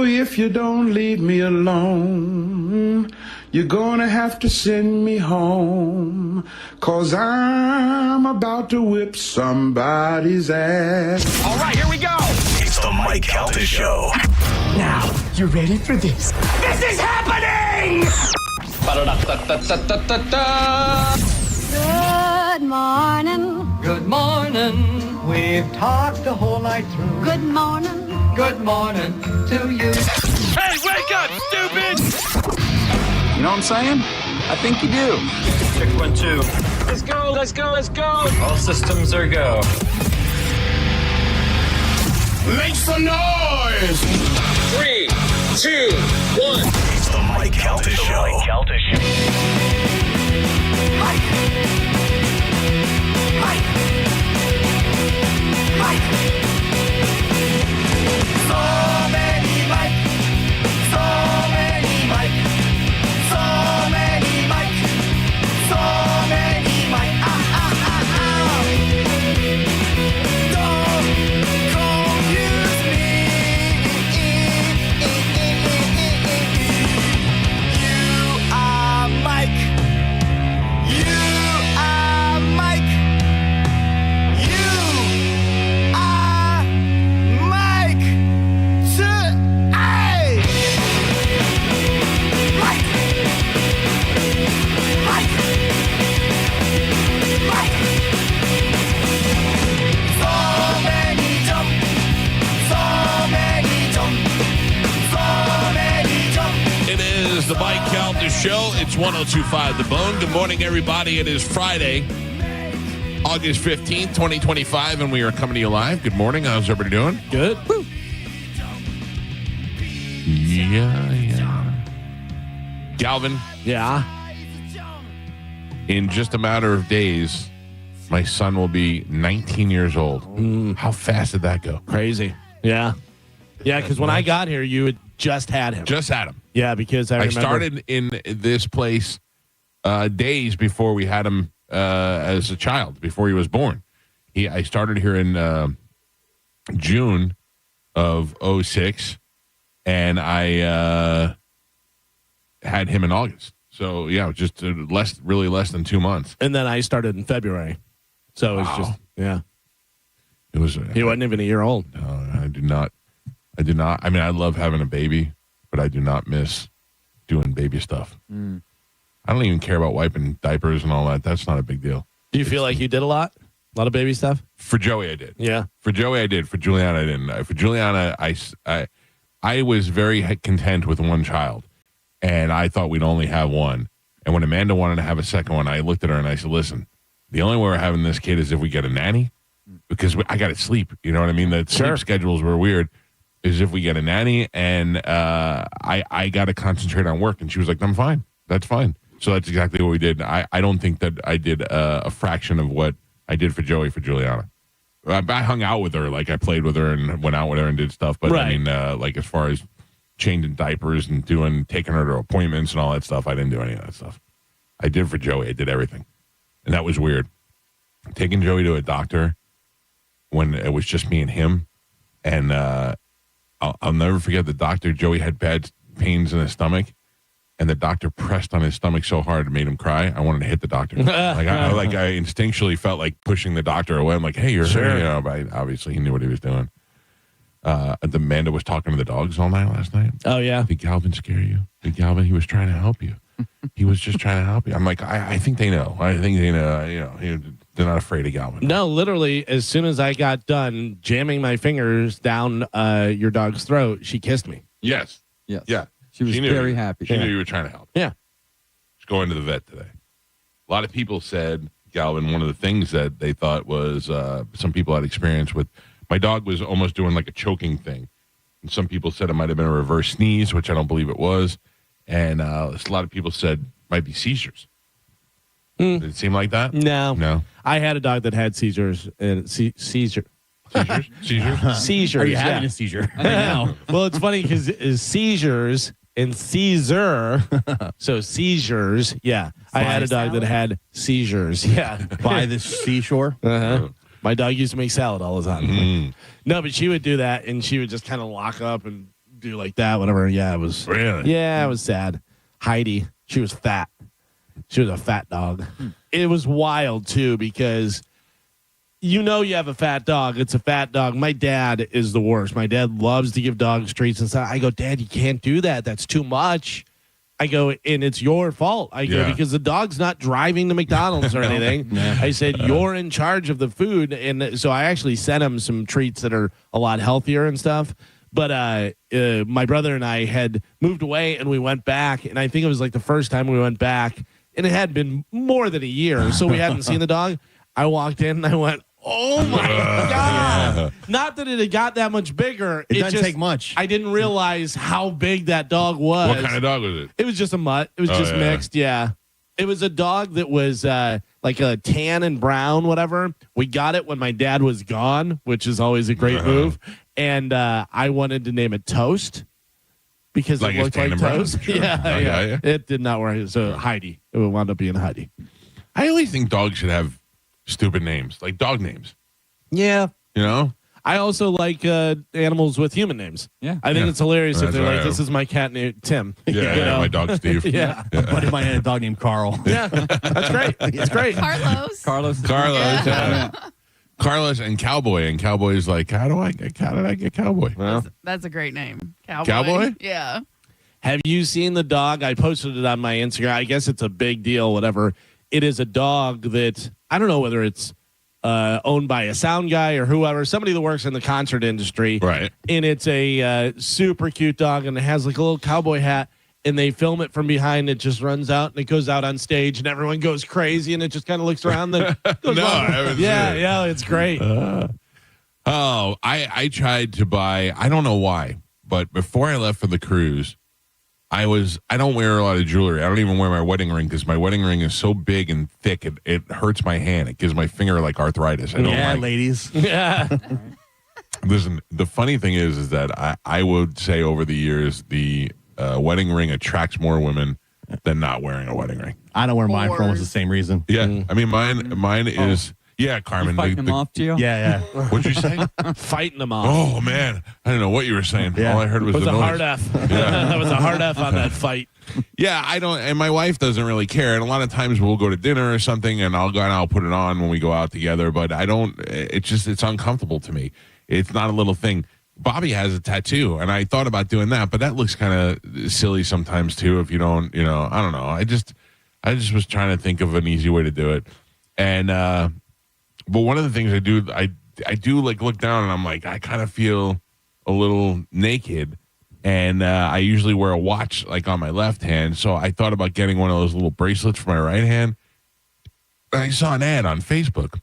If you don't leave me alone, you're gonna have to send me home, 'cause I'm about to whip somebody's ass. All right, here we go. It's the Mike Calta Show. Now, you ready for this? This is happening! Good morning. Good morning. We've talked the whole night through. Good morning. Good morning to you. Hey, wake up, stupid! You know what I'm saying? I think you do. Check 1, 2. Let's go, let's go, let's go! All systems are go. Make some noise! 3, 2, 1. It's the Mike Calta Show. Mike. So many Mike. So many Mike. So many Mike. So many Mike. Don't confuse me. You are Mike. You are Mike. You are Mike. Hey! Mike. Mike. Mike. So many jump. So many jump. So many jump. It is the Mike Calta Show. It's 102.5 The Bone. Good morning, everybody. It is Friday, August 15th, 2025, and we are coming to you live. Good morning. How's everybody doing? Good. Woo. Yeah. Galvin, Yeah. in just a matter of days, my son will be 19 years old. How fast did that go? Crazy. Yeah. Yeah, because when I got here, you had just had him. Just had him. Yeah, because I remember. started in this place days before we had him as a child, before he was born. I started here in June of 06, and I had him in August. So, yeah, just really less than 2 months. And then I started in February. So it was just, yeah. It was. He wasn't even a year old. No, I did not. I mean, I love having a baby, but I do not miss doing baby stuff. I don't even care about wiping diapers and all that. That's not a big deal. Do you feel like you did a lot? A lot of baby stuff? For Joey, I did. Yeah. For Joey, I did. For Juliana, I didn't. For Juliana, I was very content with one child, and I thought we'd only have one. And when Amanda wanted to have a second one, I looked at her and I said, listen, the only way we're having this kid is if we get a nanny, because I got to sleep. You know what I mean? The sleep schedules were weird. Is if we get a nanny, and I got to concentrate on work. And she was like, I'm fine. That's fine. So that's exactly what we did. I don't think that I did a fraction of what I did for Joey for Juliana. I hung out with her, like I played with her and went out with her and did stuff. But I mean, like as far as changing diapers and taking her to appointments and all that stuff, I didn't do any of that stuff. I did for Joey. I did everything. And that was weird. Taking Joey to a doctor when it was just me and him. And I'll never forget the doctor. Joey had bad pains in his stomach. And the doctor pressed on his stomach so hard it made him cry. I wanted to hit the doctor. I instinctually felt like pushing the doctor away. I'm like, hey, you're hurting. You know, but obviously he knew what he was doing. Amanda was talking to the dogs all night last night. Oh, yeah. Did Galvin scare you? Did Galvin? He was trying to help you. He was just trying to help you. I'm like, I think they know. I think they know. You know, they're not afraid of Galvin. No, literally, as soon as I got done jamming my fingers down your dog's throat, she kissed me. Yes. Yes. Yeah. She was very happy. She knew you were trying to help. Yeah. She's going to the vet today. A lot of people said, Galvin, one of the things that they thought was some people had experience with, my dog was almost doing like a choking thing. And some people said it might have been a reverse sneeze, which I don't believe it was. And a lot of people said might be seizures. Did it seem like that? No. I had a dog that had seizures. And seizure. Seizures? Seizures. Are you yeah. having a seizure? I know. Well, it's funny because seizures and Caesar. So seizures. Yeah. I had a dog that had seizures. Yeah. By the seashore? Uh-huh. My dog used to make salad all the time. No, but she would do that, and she would just kind of lock up and do like that, whatever. Yeah, it was. Really? Yeah, it was sad. Heidi, she was fat. She was a fat dog. It was wild, too, because you have a fat dog. It's a fat dog. My dad is the worst. My dad loves to give dogs treats and stuff. I go, Dad, you can't do that. That's too much. I go, and it's your fault. I go, because the dog's not driving to McDonald's or anything. I said, you're in charge of the food. And so I actually sent him some treats that are a lot healthier and stuff. But my brother and I had moved away, and we went back. And I think it was like the first time we went back. And it had been more than a year, so we hadn't seen the dog. I walked in, and I went, oh, my God. Not that it had got that much bigger. It doesn't take much. I didn't realize how big that dog was. What kind of dog was it? It was just a mutt. It was just mixed, yeah. It was a dog that was like a tan and brown, whatever. We got it when my dad was gone, which is always a great move. And I wanted to name it Toast because Like it looked like toast. Sure. Yeah. It did not work. So Heidi. It would wind up being Heidi. I always think dogs should have stupid names, like dog names. Yeah. You know? I also like animals with human names. Yeah. I think it's hilarious if That's they're right. like, this is my cat named Tim. Yeah, my dog Steve. Yeah. A buddy of mine had a dog named Carl. Yeah. That's great. That's great. Carlos. Carlos. Carlos and Cowboy. And Cowboy's like, how did I get Cowboy? Well, That's a great name. Cowboy. Cowboy? Yeah. have you seen the dog? I posted it on my Instagram. I guess it's a big deal, whatever. It is a dog that, I don't know whether it's owned by a sound guy or whoever, somebody that works in the concert industry. Right. And it's a super cute dog, and it has like a little cowboy hat, and they film it from behind. It just runs out, and it goes out on stage, and everyone goes crazy, and it just kind of looks around. No, I haven't seen it. Yeah, it's great. I tried to buy, I don't know why, but before I left for the cruise, I don't wear a lot of jewelry. I don't even wear my wedding ring because my wedding ring is so big and thick, it hurts my hand. It gives my finger like arthritis. I don't like. Ladies. Yeah. Listen, the funny thing is that I would say over the years, the wedding ring attracts more women than not wearing a wedding ring. I don't wear mine for almost the same reason. Yeah. I mean, mine is, yeah, Carmen. Fighting them off, Gio? Yeah. What'd you say? Fighting them off. Oh, man. I don't know what you were saying. Yeah. All I heard was It was the a noise. hard F. That was a hard F on that fight. Yeah, I don't, and my wife doesn't really care. And a lot of times we'll go to dinner or something, and I'll go and I'll put it on when we go out together. But I don't. It's uncomfortable to me. It's not a little thing. Bobby has a tattoo, and I thought about doing that, but that looks kind of silly sometimes too. If you don't, I don't know. I just was trying to think of an easy way to do it, and but one of the things I do like look down, and I'm like, I kind of feel a little naked. And I usually wear a watch like on my left hand. So I thought about getting one of those little bracelets for my right hand. And I saw an ad on Facebook.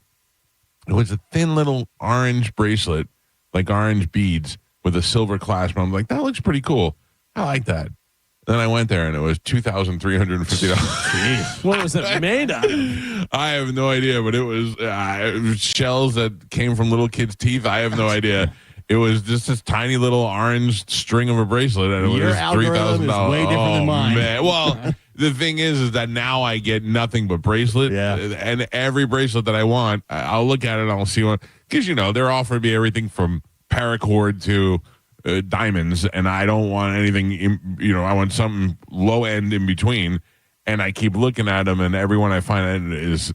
It was a thin little orange bracelet, like orange beads with a silver clasp. And I'm like, that looks pretty cool. I like that. Then I went there and it was $2,350. What was it made of? I have no idea, but it was shells that came from little kids' teeth. I have no idea. It was just this tiny little orange string of a bracelet, and it Your was algorithm $3,000. is way different than mine. Man. Well, the thing is that now I get nothing but bracelet, and every bracelet that I want, I'll look at it and I'll see one, because they're offering me everything from paracord to diamonds, and I don't want anything. I want something low end in between, and I keep looking at them, and every one I find is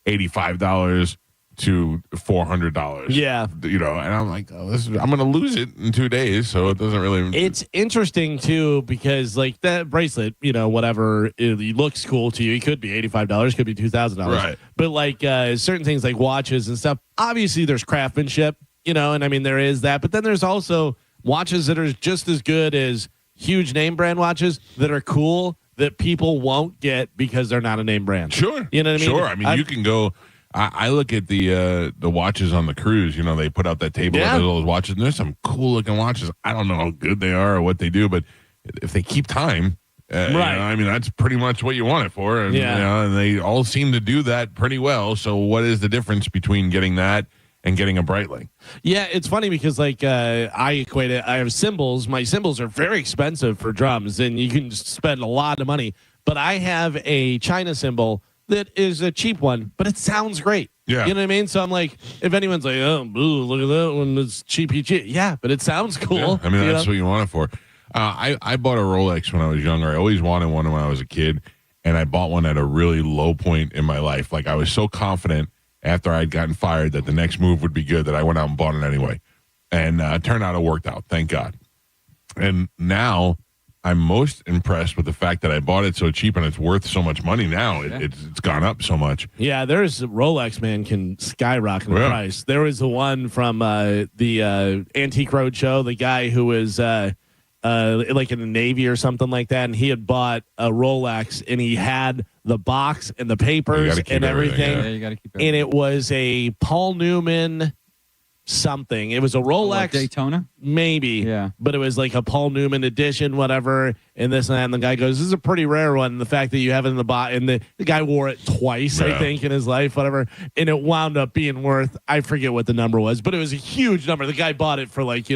$85 to $400. Yeah. And I'm like, I'm going to lose it in 2 days, so it doesn't really. It's interesting too, because like that bracelet, whatever, it looks cool to you. It could be $85, could be $2,000. Right. But like certain things like watches and stuff, obviously there's craftsmanship, and I mean, there is that, but then there's also watches that are just as good as huge name brand watches that are cool that people won't get because they're not a name brand. Sure. You know what I mean? Sure. I mean, you can go. I look at the watches on the cruise. They put out that table with all those watches, and there's some cool looking watches. I don't know how good they are or what they do, but if they keep time, right? I mean, that's pretty much what you want it for, and, and they all seem to do that pretty well. So, what is the difference between getting that and getting a Breitling? Yeah, it's funny because like I equate it. I have cymbals. My cymbals are very expensive for drums, and you can spend a lot of money. But I have a China cymbal that is a cheap one, but it sounds great. Yeah. You know what I mean? So I'm like, if anyone's like, oh, boo, look at that one, it's cheapy cheap. Yeah, but it sounds cool. Yeah. I mean, that's what you want it for. I bought a Rolex when I was younger. I always wanted one when I was a kid, and I bought one at a really low point in my life. Like, I was so confident after I'd gotten fired that the next move would be good that I went out and bought it anyway. And it turned out it worked out, thank God. And now I'm most impressed with the fact that I bought it so cheap and it's worth so much money now. It's gone up so much. Yeah, there's Rolex, man, can skyrocket in price. There was the one from the Antique Roadshow, the guy who was like in the Navy or something like that, and he had bought a Rolex, and he had the box and the papers and everything. Yeah, you got to keep everything. And it was a Paul Newman something. It was a Rolex. Like Daytona? Maybe. Yeah. But it was like a Paul Newman edition, whatever, and this and that. And the guy goes, this is a pretty rare one. And the fact that you have it in the box, and the guy wore it twice, I think, in his life, whatever. And it wound up being worth, I forget what the number was, but it was a huge number. The guy bought it for like,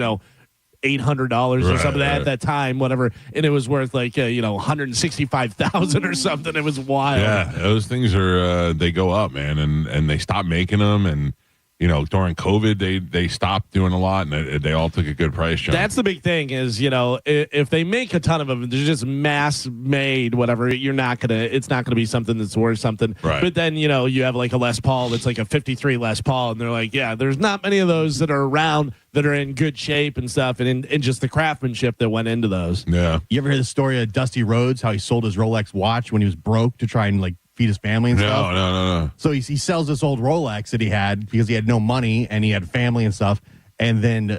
$800 or something at that time, whatever, and it was worth like $165,000 or something. It was wild. Yeah, those things are they go up, man, and they stopped making them, and during COVID they stopped doing a lot, and they all took a good price jump. That's the big thing is, if they make a ton of them, they're just mass made, whatever, it's not gonna be something that's worth something. Right. But then, you have like a Les Paul that's like a 53 Les Paul, and they're like, yeah, there's not many of those that are around that are in good shape and stuff, and just the craftsmanship that went into those. Yeah. You ever hear the story of Dusty Rhodes, how he sold his Rolex watch when he was broke to try and feed his family and stuff? No. So he sells this old Rolex that he had because he had no money and he had family and stuff. And then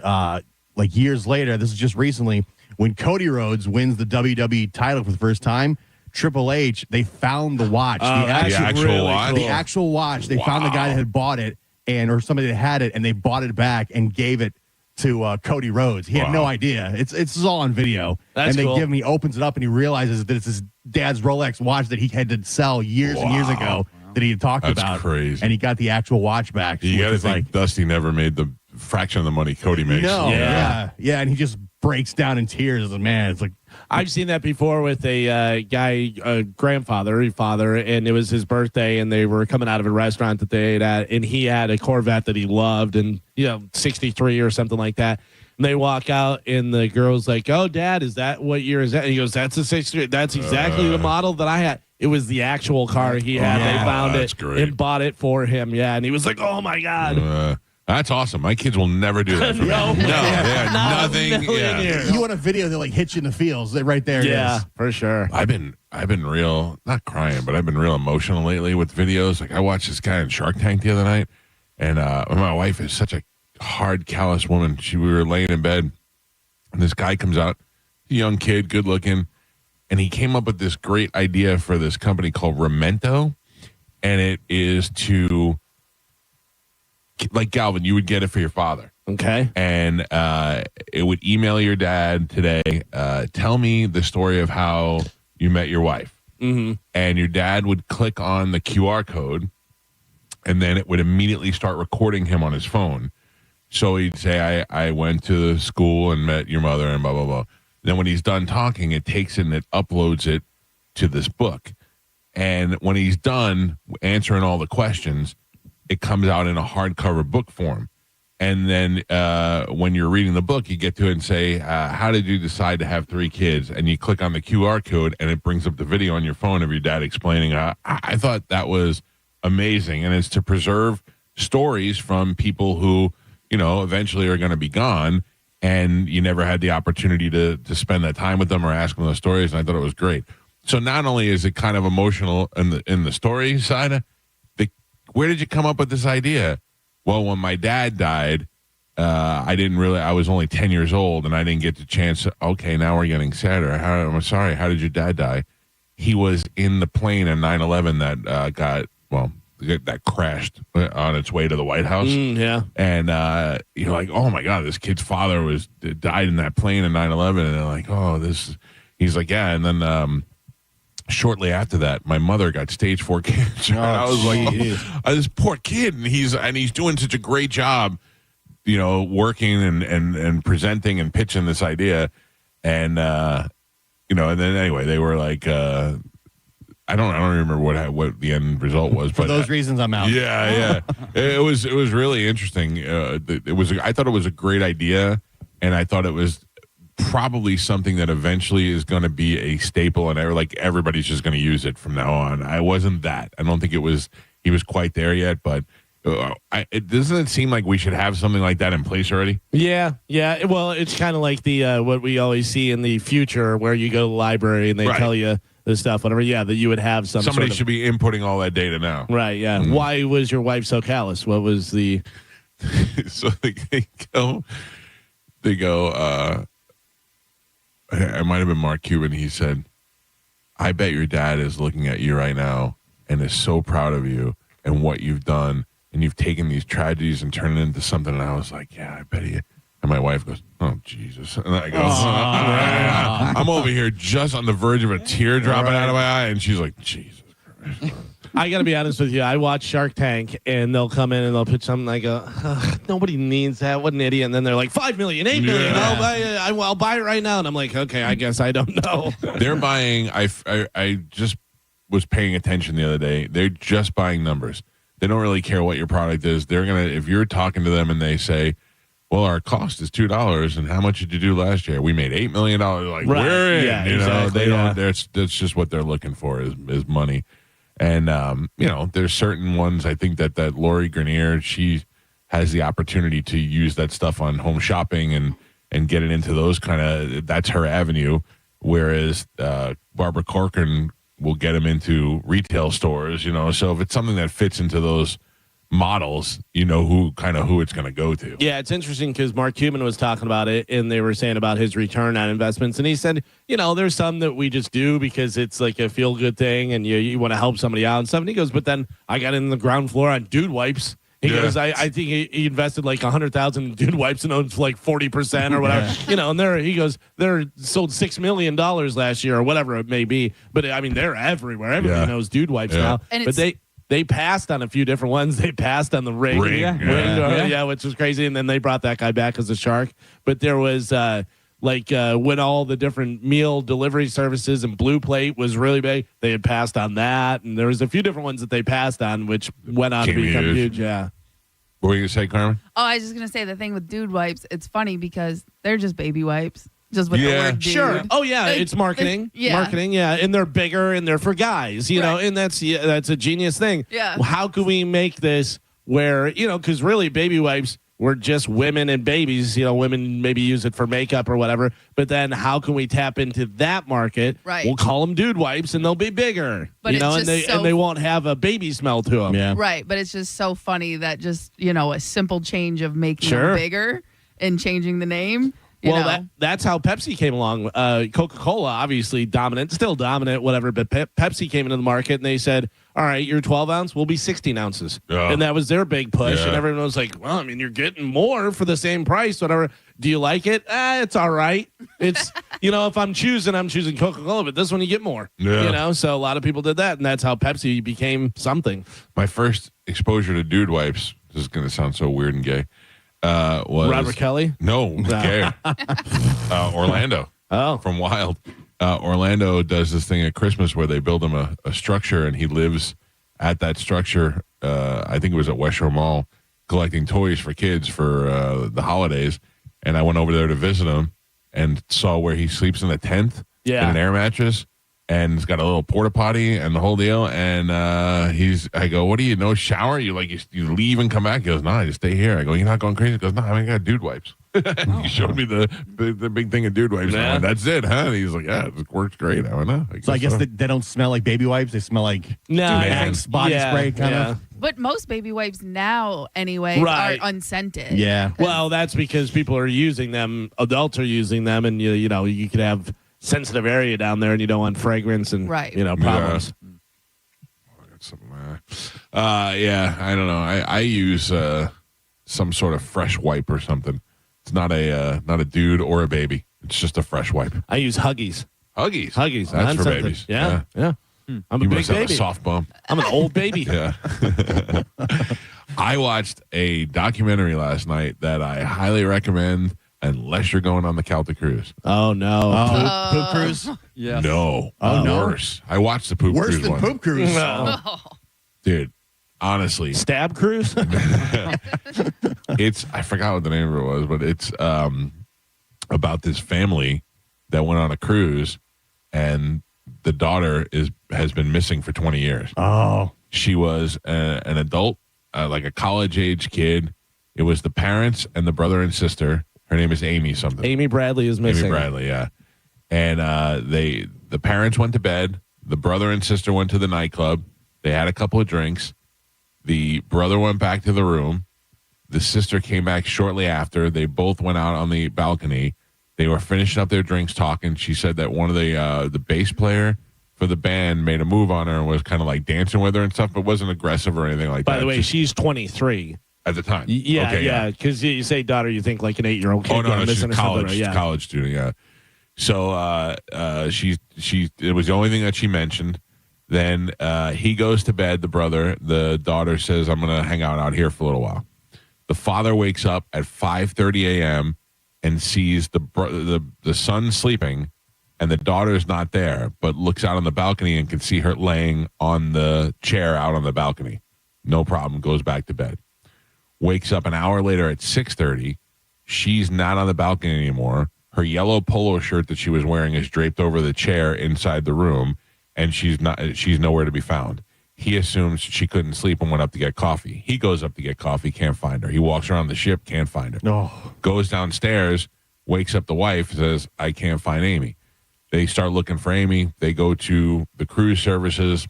years later, this is just recently, when Cody Rhodes wins the WWE title for the first time, Triple H, they found the watch. The actual watch? The actual watch. They found the guy that had bought it or somebody that had it, and they bought it back and gave it to Cody Rhodes. He had no idea. It's all on video. That's and cool. he opens it up and he realizes that it's his dad's Rolex watch that he had to sell years and years ago that he had talked That's about. crazy. And he got the actual watch back. You got to think Dusty never made the fraction of the money Cody makes. No, yeah, and he just breaks down in tears. And man, it's like I've seen that before with a guy, father, and it was his birthday, and they were coming out of a restaurant that they ate at, and he had a Corvette that he loved, and 63 or something like that. And they walk out, and the girl's like, "Oh, Dad, is that what year is that?" And he goes, "That's a 63. That's exactly the model that I had." It was the actual car he had. They found it and bought it for him. Yeah, and he was like, "Oh my God." That's awesome. My kids will never do that for me. No, nothing. you want a video that hit you in the feels. Right there. Yeah, it is. for sure. I've been real, not crying, but I've been real emotional lately with videos. Like I watched this guy in Shark Tank the other night, and my wife is such a hard, callous woman. We were laying in bed, and this guy comes out, a young kid, good looking, and he came up with this great idea for this company called Remento, and it is to, like Galvin, you would get it for your father. Okay. And it would email your dad today, tell me the story of how you met your wife. Mm-hmm. And your dad would click on the QR code, and then it would immediately start recording him on his phone. So he'd say, I went to school and met your mother and blah, blah, blah. Then when he's done talking, it takes it and it uploads it to this book. And when he's done answering all the questions, it comes out in a hardcover book form. And then when you're reading the book, you get to it and say, how did you decide to have 3 kids? And you click on the QR code, and it brings up the video on your phone of your dad explaining. I thought that was amazing. And it's to preserve stories from people who, eventually are going to be gone, and you never had the opportunity to spend that time with them or ask them those stories. And I thought it was great. So not only is it kind of emotional in the story side, where did you come up with this idea? Well, when my dad died, I was only 10 years old, and I didn't get the chance. Okay, now we're getting sadder. I'm sorry. How did your dad die? He was in the plane in 9/11 that crashed on its way to the White House. Yeah. And you're like, oh my God, this kid's father died in that plane in 9/11. And they're like, he's like, yeah. And then shortly after that, my mother got stage 4 cancer. I was like, this poor kid, and he's doing such a great job, working and presenting and pitching this idea, and and then anyway, they were like, I don't remember what the end result was, For but those reasons, I'm out. Yeah, it was really interesting. I thought it was a great idea, and I thought it was probably something that eventually is going to be a staple, and everybody's just going to use it from now on. I wasn't that. I don't think he was quite there yet, but doesn't it seem like we should have something like that in place already? Yeah. Well, it's kind of like the what we always see in the future, where you go to the library and they tell you the stuff, whatever. Yeah, that you would have somebody should be inputting all that data now. Right. Yeah. Mm-hmm. Why was your wife so callous? What was the? So they go. It might have been Mark Cuban. He said, "I bet your dad is looking at you right now and is so proud of you and what you've done." And you've taken these tragedies and turned it into something. And I was like, yeah, I bet he. And my wife goes, oh, Jesus. And I go, I'm over here just on the verge of a tear dropping out of my eye. And she's like, Jesus Christ. I got to be honest with you. I watch Shark Tank, and they'll come in and they'll pitch something. I go, nobody needs that. What an idiot. And then they're like, $5 million, $8 million. Yeah. I'll buy it right now. And I'm like, okay, I guess I don't know. They're buying. I just was paying attention the other day. They're just buying numbers. They don't really care what your product is. They're going to, if you're talking to them and they say, well, our cost is $2, and how much did you do last year? We made $8 million. Like, we're in. Yeah, you know, exactly, they don't. That's just what they're looking for is money. And there's certain ones. I think that Lori Grenier, she has the opportunity to use that stuff on home shopping and get it into those kind of. That's her avenue. Whereas Barbara Corcoran will get them into retail stores. So if it's something that fits into those models, who it's going to go to. Yeah, it's interesting because Mark Cuban was talking about it, and they were saying about his return on investments, and he said, there's some that we just do because it's like a feel-good thing, and you want to help somebody out and stuff. And he goes, but then I got in the ground floor on dude wipes. He goes, I think he invested like $100,000 in dude wipes and owns like 40% or whatever. And they're sold $6 million last year or whatever it may be. But I mean, they're everywhere. Everybody knows dude wipes now. And but they passed on a few different ones. They passed on the ring. Which was crazy. And then they brought that guy back as a shark. But there was when all the different meal delivery services and Blue Plate was really big, they had passed on that. And there was a few different ones that they passed on, which went on to become huge. Yeah. What were you going to say, Carmen? Oh, I was just going to say the thing with dude wipes, it's funny because they're just baby wipes. Just with the word dude. Sure. Oh, yeah. It's marketing. Marketing, yeah. And they're bigger and they're for guys, and that's a genius thing. Yeah. Well, how can we make this where, because really baby wipes were just women and babies, women maybe use it for makeup or whatever. But then how can we tap into that market? Right. We'll call them dude wipes and they'll be bigger, but and they won't have a baby smell to them. Yeah. Right. But it's just so funny that just, a simple change of making them bigger and changing the name. That's how Pepsi came along. Coca-Cola, obviously dominant, still dominant, whatever. But Pepsi came into the market and they said, all right, your 12 ounce will be 16 ounces. Yeah. And that was their big push. Yeah. And everyone was like, well, I mean, you're getting more for the same price, whatever. Do you like it? It's all right. It's, if I'm choosing Coca-Cola, but this one you get more. Yeah. So a lot of people did that. And that's how Pepsi became something. My first exposure to dude wipes, this is going to sound so weird and gay, was Robert Kelly? No. Gay. Orlando. Oh. From Wild. Orlando does this thing at Christmas where they build him a structure, and he lives at that structure. I think it was at West Shore Mall, collecting toys for kids for the holidays. And I went over there to visit him and saw where he sleeps in a tent in an air mattress. And it's got a little porta potty and the whole deal. And I go, what do you know? Shower? You leave and come back? He goes, no, I just stay here. I go, you're not going crazy? He goes, no, I ain't got dude wipes. He showed me the big thing of dude wipes. Yeah. Went, that's it, huh? And he's like, yeah, it works great. I went, no. I guess they don't smell like baby wipes. They smell like Axe body spray kind of. But most baby wipes now, anyway, are unscented. Yeah. Well, that's because people are using them. Adults are using them, and you could have sensitive area down there, and you don't want fragrance and problems. Yeah. I got something I don't know. I use some sort of fresh wipe or something. It's not a dude or a baby. It's just a fresh wipe. I use Huggies. Huggies. That's for babies. Yeah. I'm a big baby. Have a soft bum. I'm an old baby. Yeah. I watched a documentary last night that I highly recommend unless you're going on the Calta cruise. Oh, no. Poop cruise? Yeah. No. No. Worse. I watched the poop cruise one. Worse than poop cruise. No. Dude, honestly. Stab cruise? I forgot what the name of it was, but it's about this family that went on a cruise, and the daughter has been missing for 20 years. Oh. She was an adult, like a college-age kid. It was the parents and the brother and sister. Her name is Amy something. Amy Bradley is missing. Amy Bradley, yeah. And the parents went to bed. The brother and sister went to the nightclub. They had a couple of drinks. The brother went back to the room. The sister came back shortly after. They both went out on the balcony. They were finishing up their drinks, talking. She said that one of the bass player for the band made a move on her and was kind of like dancing with her and stuff, but wasn't aggressive or anything like that. By the way, she's 23. At the time. Yeah. Because you say daughter, you think like an 8-year-old kid. Oh, no, she's a college, college student, yeah. So it was the only thing that she mentioned. Then he goes to bed, the brother. The daughter says, I'm going to hang out here for a little while. The father wakes up at 5:30 a.m. and sees the son sleeping, and the daughter's not there, but looks out on the balcony and can see her laying on the chair out on the balcony. No problem, goes back to bed. Wakes up an hour later at 6:30. She's not on the balcony anymore. Her yellow polo shirt that she was wearing is draped over the chair inside the room, and she's nowhere to be found. He assumes she couldn't sleep and went up to get coffee. He goes up to get coffee, can't find her. He walks around the ship, can't find her. No. Goes downstairs, wakes up the wife, says, I can't find Amy. They start looking for Amy. They go to the cruise services.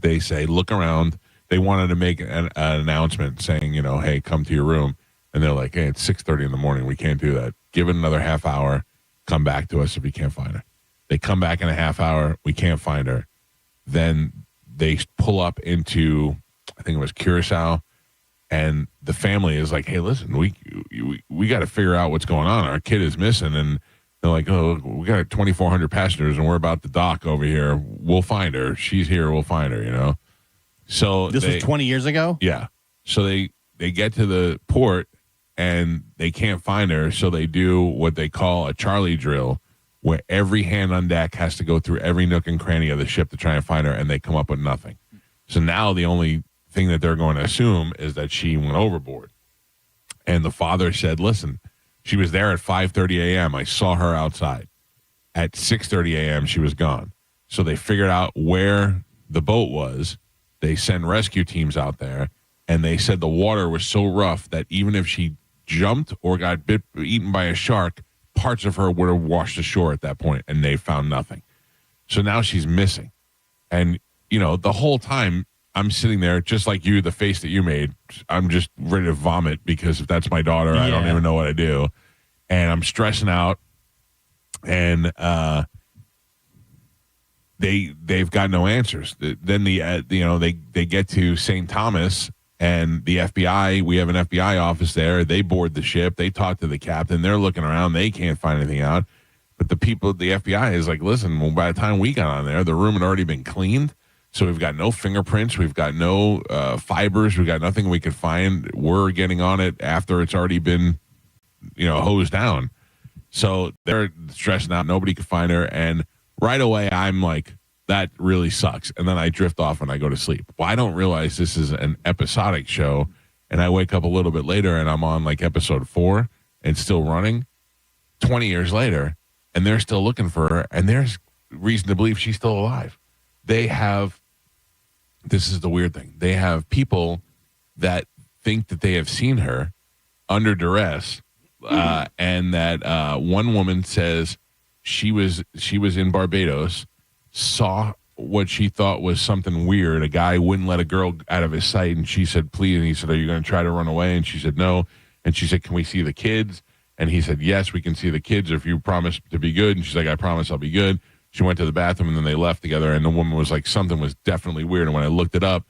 They say, look around. They wanted to make an announcement saying, hey, come to your room. And they're like, hey, it's 6:30 in the morning. We can't do that. Give it another half hour. Come back to us if you can't find her. They come back in a half hour. We can't find her. Then they pull up into, I think it was Curacao, and the family is like, hey, listen, we got to figure out what's going on. Our kid is missing. And they're like, oh, we got 2,400 passengers, and we're about to dock over here. We'll find her. She's here. We'll find her, So this was 20 years ago? Yeah. So they get to the port, and they can't find her, so they do what they call a Charlie drill, where every hand on deck has to go through every nook and cranny of the ship to try and find her, and they come up with nothing. So now the only thing that they're going to assume is that she went overboard. And the father said, listen, she was there at 5:30 a.m. I saw her outside. At 6:30 a.m., she was gone. So they figured out where the boat was. They send rescue teams out there, and they said the water was so rough that even if she jumped or got eaten by a shark, parts of her would have washed ashore at that point, and they found nothing. So now she's missing. And, the whole time I'm sitting there, just like you, the face that you made, I'm just ready to vomit because if that's my daughter, I don't even know what I do. And I'm stressing out. And they've got no answers. Then they get to St. Thomas, and the FBI, we have an FBI office there. They board the ship. They talk to the captain. They're looking around. They can't find anything out. But the people at the FBI is like, listen, well, by the time we got on there, the room had already been cleaned. So we've got no fingerprints. We've got no fibers. We've got nothing we could find. We're getting on it after it's already been, hosed down. So they're stressing out. Nobody could find her. And right away, I'm like, that really sucks. And then I drift off and I go to sleep. Well, I don't realize this is an episodic show. And I wake up a little bit later and I'm on like episode 4 and still running 20 years later. And they're still looking for her. And there's reason to believe she's still alive. This is the weird thing. They have people that think that they have seen her under duress. And that one woman says she was in Barbados, saw what she thought was something weird. A guy wouldn't let a girl out of his sight, and she said, please. And he said, are you going to try to run away? And she said, no. And she said, can we see the kids? And he said, yes, we can see the kids if you promise to be good. And she's like, I promise I'll be good. She went to the bathroom, and then they left together, and the woman was like, something was definitely weird. And when I looked it up,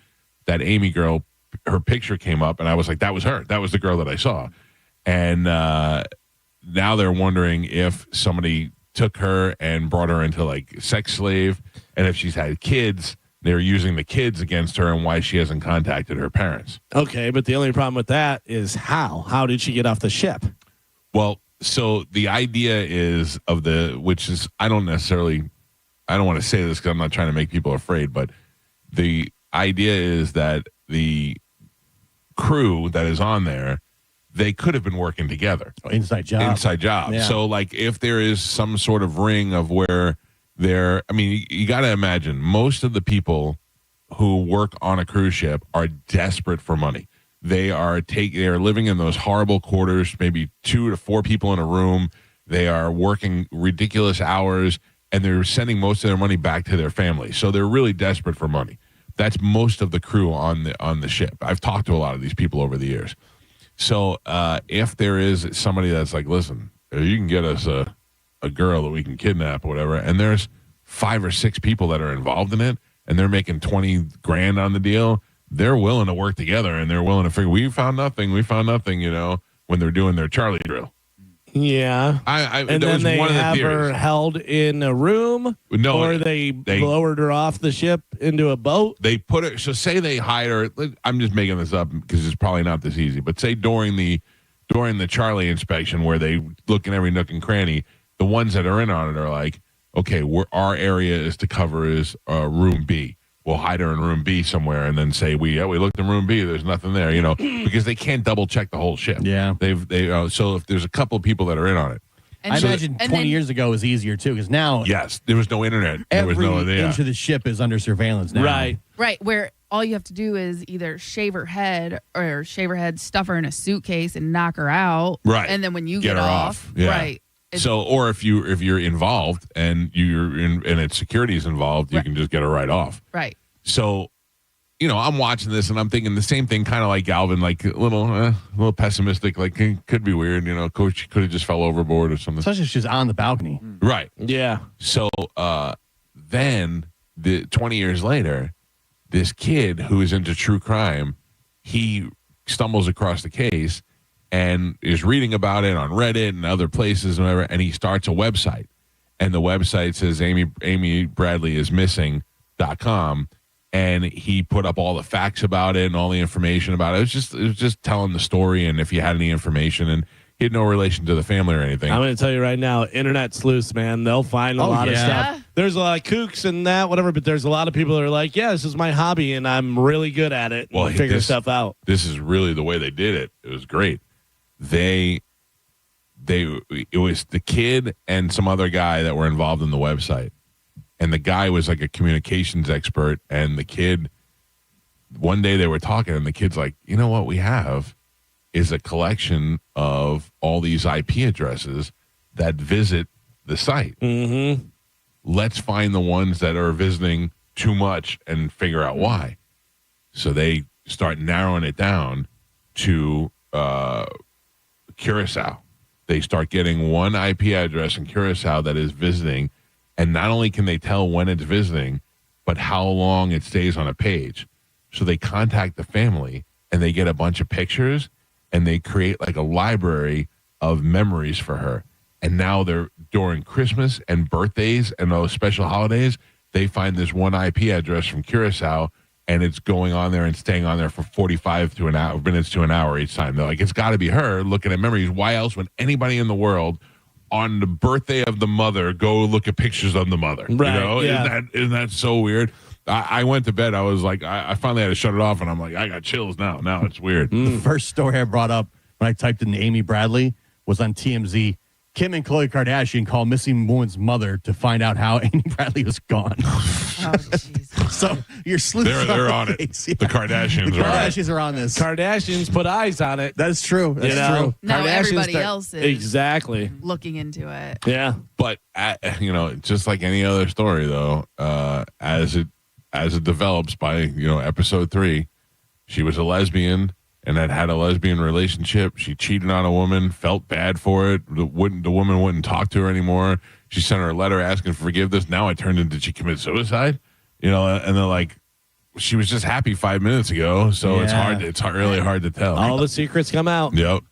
that Amy girl, her picture came up, and I was like, that was her. That was the girl that I saw. And now they're wondering if somebody took her and brought her into like sex slave, and if she's had kids, they're using the kids against her, and why she hasn't contacted her parents. Okay, but the only problem with that is how did she get off the ship? Well, so the idea is which is, I don't want to say this because I'm not trying to make people afraid, but the idea is that the crew that is on there they could have been working together. Inside job. Inside job. Yeah. So, like, if there is some sort of ring of where you got to imagine most of the people who work on a cruise ship are desperate for money. They are living in those horrible quarters, maybe 2 to 4 people in a room. They are working ridiculous hours, and they're sending most of their money back to their family. So they're really desperate for money. That's most of the crew on the ship. I've talked to a lot of these people over the years. So if there is somebody that's like, listen, you can get us a girl that we can kidnap or whatever, and there's 5 or 6 people that are involved in it, and they're making $20,000 on the deal, they're willing to work together, and they're willing to figure, we found nothing, when they're doing their Charlie drill. Yeah. And then they have her held in a room? No. Or they lowered her off the ship into a boat? They put her, so say they hide her, I'm just making this up because it's probably not this easy, but say during the Charlie inspection where they look in every nook and cranny, the ones that are in on it are like, okay, our area is to cover is room B. We'll hide her in room B somewhere and then say, we looked in room B, there's nothing there, because they can't double check the whole ship. Yeah. So if there's a couple of people that are in on it. And I imagine 20 years ago was easier too, because now yes, there was no internet. Every inch of the ship is under surveillance now. Right, where all you have to do is either shave her head, stuff her in a suitcase and knock her out. Right. And then when you get get her off. Yeah. Right. So, or if you're involved and and it's security's involved, you can just get her right off. Right. So, I'm watching this and I'm thinking the same thing, kind of like Galvin, like a little pessimistic, like could be weird. Coach could have just fell overboard or something. Especially if she's on the balcony. Right. Yeah. So, then 20 years later, this kid who is into true crime, he stumbles across the case and is reading about it on Reddit and other places and whatever, and he starts a website. And the website says Amy Bradley is missing.com, and he put up all the facts about it and all the information about it. It was just telling the story, and if you had any information, and he had no relation to the family or anything. I'm going to tell you right now, internet sleuths, man, they'll find a lot of stuff. There's a lot of kooks and that, whatever, but there's a lot of people that are like, yeah, this is my hobby, and I'm really good at it. Well, figure stuff out. This is really the way they did it. It was great. It was the kid and some other guy that were involved in the website. And the guy was like a communications expert. And the kid, one day they were talking and the kid's like, you know what we have is a collection of all these IP addresses that visit the site. Mm-hmm. Let's find the ones that are visiting too much and figure out why. So they start narrowing it down to Curacao. They start getting one IP address in Curacao that is visiting, and not only can they tell when it's visiting, but how long it stays on a page. So they contact the family, and they get a bunch of pictures, and they create like a library of memories for her. And now they're during Christmas and birthdays and those special holidays, they find this one IP address from Curacao, and it's going on there and staying on there for 45 minutes to an hour each time. They're like, it's got to be her looking at memories. Why else would anybody in the world on the birthday of the mother go look at pictures of the mother? Right, yeah. Isn't that so weird? I went to bed. I was like, I finally had to shut it off, and I'm like, I got chills now. Now it's weird. The first story I brought up when I typed in Amy Bradley was on TMZ. Kim and Khloe Kardashian call missing woman's mother to find out how Amy Bradley was gone. Oh, Jesus. So you're sleuthing. They're on it. Yeah. The Kardashians The are on it. Kardashians are on this. Kardashians put eyes on it. That is true. That's true. Now Kardashians everybody else is exactly looking into it. Yeah. But just like any other story, though, as it develops by episode 3, she was a lesbian and had a lesbian relationship. She cheated on a woman, felt bad for it. The woman wouldn't talk to her anymore. She sent her a letter asking for forgiveness. Now it turned into, did she commit suicide? And they're like, she was just happy 5 minutes ago. So Yeah. it's really hard to tell. All the secrets come out. Yep.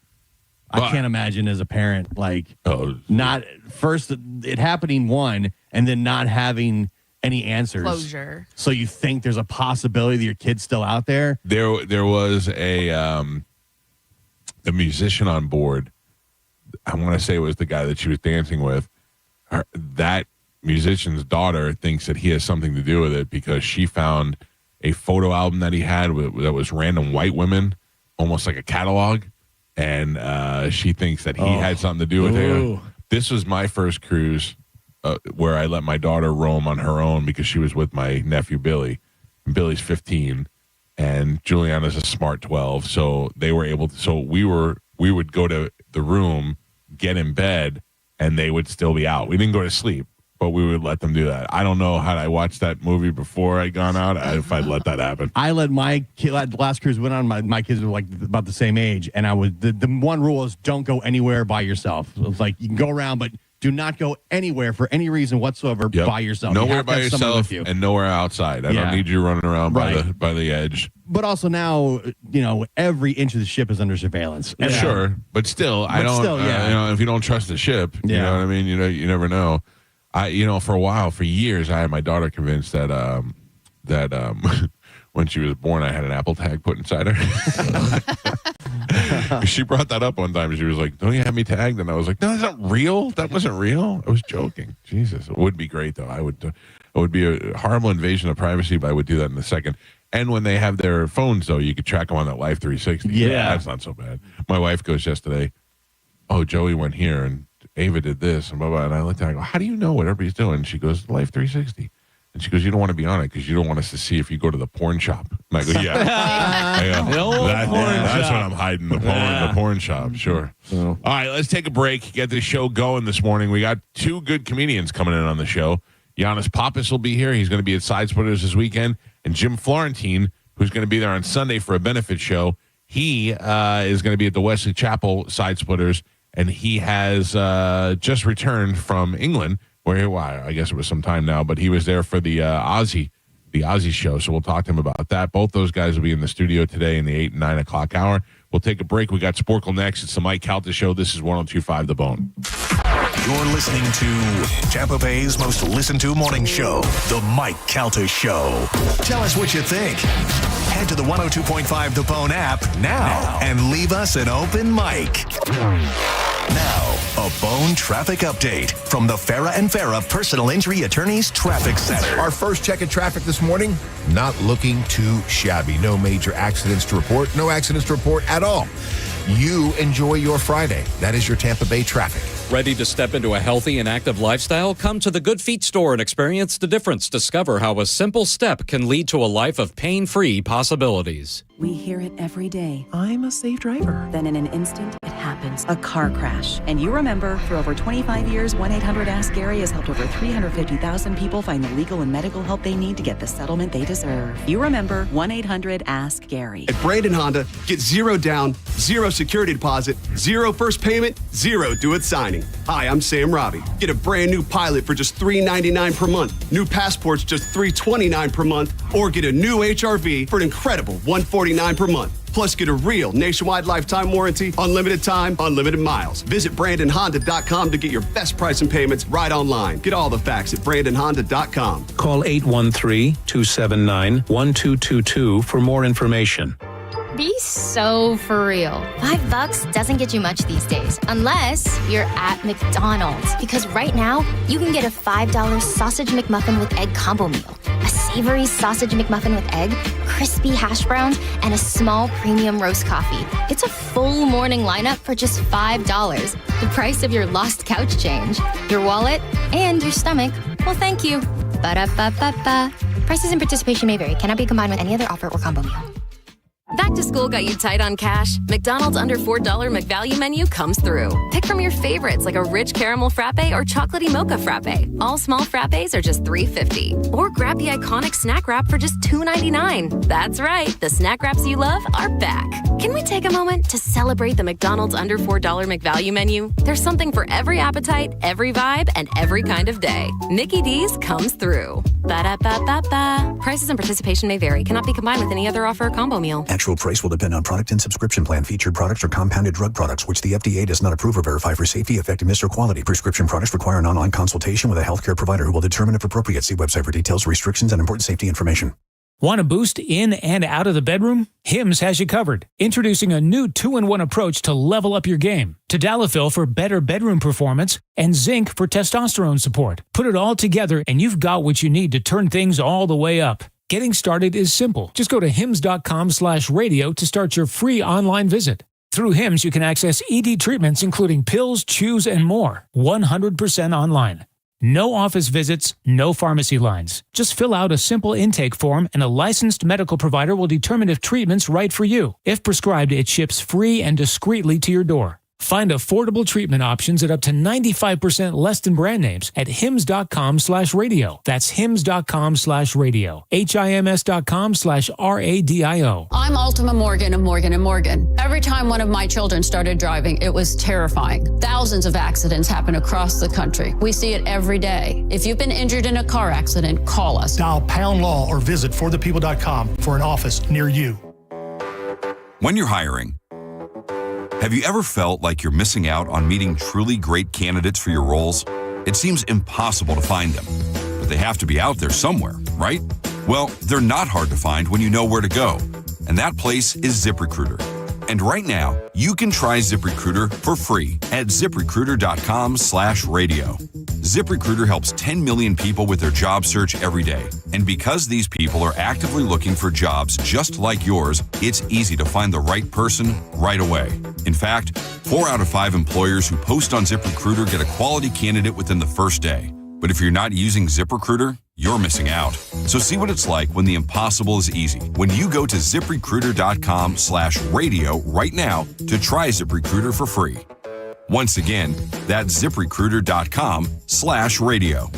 I can't imagine as a parent, not first it happening one and then not having any answers. Closure. So you think there's a possibility that your kid's still out there? There was a musician on board. I want to say it was the guy that she was dancing with. That musician's daughter thinks that he has something to do with it because she found a photo album that he had that was random white women, almost like a catalog. and she thinks that he had something to do with it. This was my first cruise where I let my daughter roam on her own because she was with my nephew Billy. And Billy's 15, and Juliana's a smart 12. So they were able to. So we would go to the room, get in bed, and they would still be out. We didn't go to sleep, but we would let them do that. I don't know how I watched that movie before I'd gone out, if I'd let that happen. I let my kid, the last cruise went on, my kids were like about the same age, and I was the one rule is don't go anywhere by yourself. It was like you can go around, but do not go anywhere for any reason whatsoever by yourself. Nowhere by yourself and nowhere outside. I don't need you running around by the edge. But also now, every inch of the ship is under surveillance. Sure, but still, I don't. Still, if you don't trust the ship, you know what I mean. You never know. For a while, for years, I had my daughter convinced that when she was born, I had an Apple tag put inside her. She brought that up one time. She was like, "Don't you have me tagged?" And I was like, "No, that's not real. That wasn't real. I was joking." Jesus, it would be great though. It would be a horrible invasion of privacy, but I would do that in a second. And when they have their phones, though, you could track them on that Life 360. Yeah, that's not so bad. My wife goes yesterday, "Oh, Joey went here and Ava did this and blah blah." And I looked at her, I go, "How do you know what everybody's doing?" And she goes, "Life 360." And she goes, "You don't want to be on it because you don't want us to see if you go to the porn shop." And I go, "Yeah." That's what I'm hiding, the porn shop, sure. All right, let's take a break, get this show going this morning. We got two good comedians coming in on the show. Giannis Pappas will be here. He's going to be at Side Splitters this weekend. And Jim Florentine, who's going to be there on Sunday for a benefit show, he is going to be at the Wesley Chapel Side Splitters. And he has just returned from England, where I guess it was some time now, but he was there for the Aussie show. So we'll talk to him about that. Both those guys will be in the studio today in the 8 and 9 o'clock hour. We'll take a break. We got Sporkle next. It's the Mike Calta Show. This is 102.5 The Bone. You're listening to Tampa Bay's most listened to morning show, The Mike Calta Show. Tell us what you think. Head to the 102.5 The Bone app now and leave us an open mic. Now, a Bone traffic update from the Farah and Farah Personal Injury Attorneys Traffic Center. Our first check of traffic this morning, not looking too shabby. No major accidents to report. No accidents to report at all. You enjoy your Friday. That is your Tampa Bay traffic. Ready to step into a healthy and active lifestyle? Come to the Good Feet store and experience the difference. Discover how a simple step can lead to a life of pain-free possibilities. We hear it every day. I'm a safe driver. Then in an instant, it happens. A car crash. And you remember, for over 25 years, 1-800-ASK-GARY has helped over 350,000 people find the legal and medical help they need to get the settlement they deserve. You remember 1-800-ASK-GARY. At Brandon Honda, get 0 down, 0 security deposit, 0 first payment, 0 do-it signing. Hi, I'm Sam Robbie. Get a brand new Pilot for just $399 per month. New passports just $329 per month. Or get a new HRV for an incredible $149 per month. Plus, get a real nationwide lifetime warranty, unlimited time, unlimited miles. Visit BrandonHonda.com to get your best price and payments right online. Get all the facts at BrandonHonda.com. Call 813-279-1222 for more information. Be so for real. $5 doesn't get you much these days, unless you're at McDonald's. Because right now, you can get a $5 sausage McMuffin with egg combo meal, a savory sausage McMuffin with egg, crispy hash browns, and a small premium roast coffee. It's a full morning lineup for just $5. The price of your lost couch change, your wallet, and your stomach. Well, thank you. Ba-da-ba-ba-ba. Prices and participation may vary. Cannot be combined with any other offer or combo meal. Back to school got you tight on cash? McDonald's under $4 McValue menu comes through. Pick from your favorites like a rich caramel frappe or chocolatey mocha frappe. All small frappes are just $3.50. Or grab the iconic snack wrap for just $2.99. That's right, the snack wraps you love are back. Can we take a moment to celebrate the McDonald's under $4 McValue menu? There's something for every appetite, every vibe, and every kind of day. Mickey D's comes through. Ba-da-ba-ba-ba. Prices and participation may vary. Cannot be combined with any other offer or combo meal. Actual price will depend on product and subscription plan. Featured products are compounded drug products, which the FDA does not approve or verify for safety, effectiveness, or quality. Prescription products require an online consultation with a healthcare provider who will determine if appropriate. See website for details, restrictions, and important safety information. Want a boost in and out of the bedroom? Hims has you covered. Introducing a new 2-in-1 approach to level up your game. Tadalafil for better bedroom performance and zinc for testosterone support. Put it all together and you've got what you need to turn things all the way up. Getting started is simple. Just go to hims.com/radio to start your free online visit. Through Hims, you can access ED treatments including pills, chews, and more, 100% online. No office visits, no pharmacy lines. Just fill out a simple intake form and a licensed medical provider will determine if treatment's right for you. If prescribed, it ships free and discreetly to your door. Find affordable treatment options at up to 95% less than brand names at hims.com/radio. That's hims.com/radio. HIMS.com/RADIO. I'm Ultima Morgan of Morgan & Morgan. Every time one of my children started driving, it was terrifying. Thousands of accidents happen across the country. We see it every day. If you've been injured in a car accident, call us. Dial #law or visit forthepeople.com for an office near you. When you're hiring, have you ever felt like you're missing out on meeting truly great candidates for your roles? It seems impossible to find them, but they have to be out there somewhere, right? Well, they're not hard to find when you know where to go, and that place is ZipRecruiter. And right now, you can try ZipRecruiter for free at ZipRecruiter.com/radio. ZipRecruiter helps 10 million people with their job search every day. And because these people are actively looking for jobs just like yours, it's easy to find the right person right away. In fact, 4 out of 5 employers who post on ZipRecruiter get a quality candidate within the first day. But if you're not using ZipRecruiter, you're missing out. So see what it's like when the impossible is easy. When you go to ZipRecruiter.com/radio right now to try ZipRecruiter for free. Once again, that's ZipRecruiter.com/radio.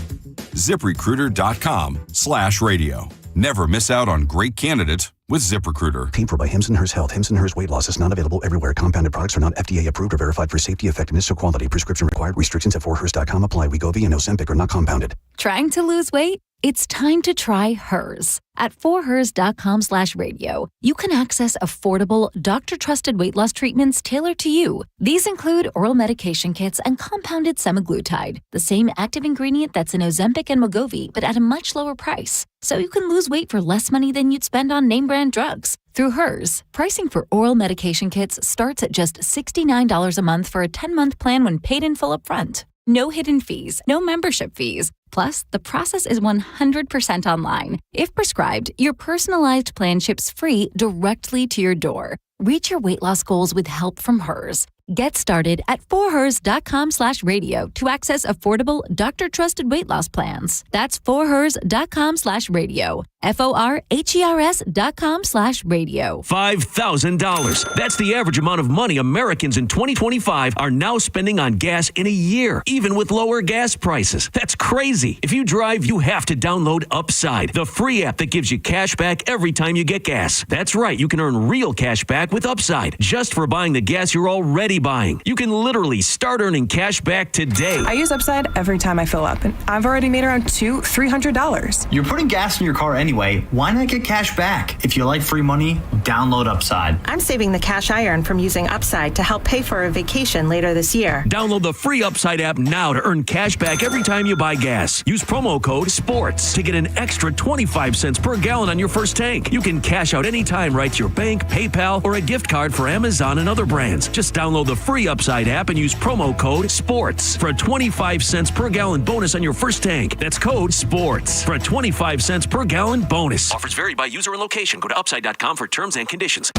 ZipRecruiter.com/radio. Never miss out on great candidates with ZipRecruiter. Paid for by Hims & Hers Health. Hims & Hers Weight Loss is not available everywhere. Compounded products are not FDA approved or verified for safety, effectiveness, or quality. Prescription required. Restrictions at 4hers.com apply. Wegovy and Ozempic are not compounded. Trying to lose weight? It's time to try Hers. At 4hers.com/radio, you can access affordable, doctor-trusted weight loss treatments tailored to you. These include oral medication kits and compounded semaglutide, the same active ingredient that's in Ozempic and Wegovy, but at a much lower price. So you can lose weight for less money than you'd spend on name-brand drugs. Through Hers, pricing for oral medication kits starts at just $69 a month for a 10-month plan when paid in full upfront. No hidden fees, no membership fees. Plus, the process is 100% online. If prescribed, your personalized plan ships free directly to your door. Reach your weight loss goals with help from Hers. Get started at 4hers.com/radio to access affordable, doctor-trusted weight loss plans. That's 4hers.com/radio. FORHERS.com/radio. $5,000. That's the average amount of money Americans in 2025 are now spending on gas in a year, even with lower gas prices. That's crazy. If you drive, you have to download Upside, the free app that gives you cash back every time you get gas. That's right, you can earn real cash back with Upside just for buying the gas you're already buying. You can literally start earning cash back today. I use Upside every time I fill up, and I've already made around $200-300. You're putting gas in your car anyway. Why not get cash back? If you like free money, download Upside. I'm saving the cash I earn from using Upside to help pay for a vacation later this year. Download the free Upside app now to earn cash back every time you buy gas. Use promo code SPORTS to get an extra 25 cents per gallon on your first tank. You can cash out anytime right to your bank, PayPal, or a gift card for Amazon and other brands. Just download the free Upside app and use promo code SPORTS for a 25 cents per gallon bonus on your first tank. That's code SPORTS for a 25 cents per gallon bonus. Offers vary by user and location. Go to upside.com for terms and conditions.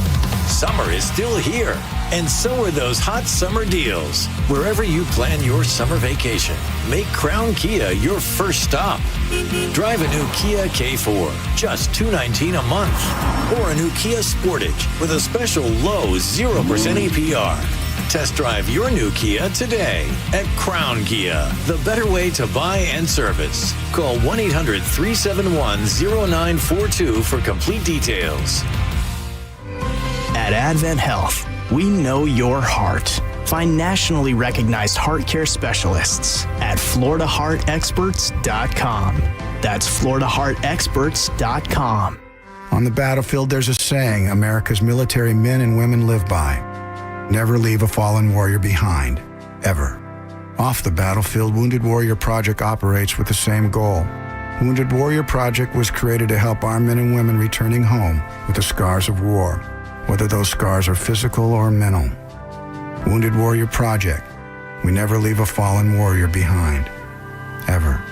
Summer is still here, and so are those hot summer deals. Wherever you plan your summer vacation, make Crown Kia your first stop. Drive a new Kia K4, just $219 a month, or a new Kia Sportage with a special low 0% APR. Test drive your new Kia today at Crown Kia, the better way to buy and service. Call 1-800-371-0942 for complete details. At Advent Health, we know your heart. Find nationally recognized heart care specialists at FloridaHeartExperts.com. That's FloridaHeartExperts.com. On the battlefield, there's a saying America's military men and women live by. Never leave a fallen warrior behind, ever. Off the battlefield, Wounded Warrior Project operates with the same goal. Wounded Warrior Project was created to help our men and women returning home with the scars of war, whether those scars are physical or mental. Wounded Warrior Project. We never leave a fallen warrior behind, ever.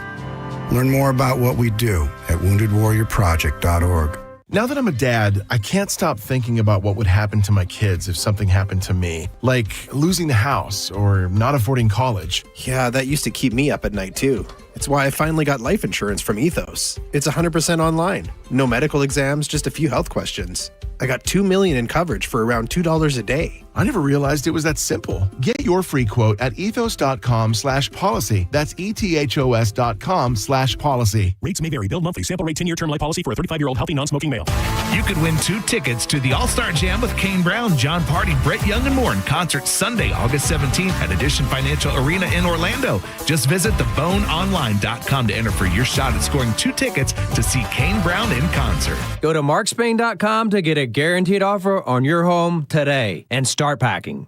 Learn more about what we do at woundedwarriorproject.org. Now that I'm a dad, I can't stop thinking about what would happen to my kids if something happened to me, like losing the house or not affording college. Yeah, that used to keep me up at night too. It's why I finally got life insurance from Ethos. It's 100% online. No medical exams, just a few health questions. I got $2 million in coverage for around $2 a day. I never realized it was that simple. Get your free quote at ethos.com/policy. That's ethos.com/policy. Rates may vary. Bill monthly. Sample rate 10-year term life policy for a 35-year-old healthy non-smoking male. You could win 2 tickets to the All-Star Jam with Kane Brown, John Party, Brett Young, and more in concert Sunday, August 17th at Edition Financial Arena in Orlando. Just visit theboneonline.com to enter for your shot at scoring 2 tickets to see Kane Brown in concert. Go to markspain.com to get a guaranteed offer on your home today and start packing.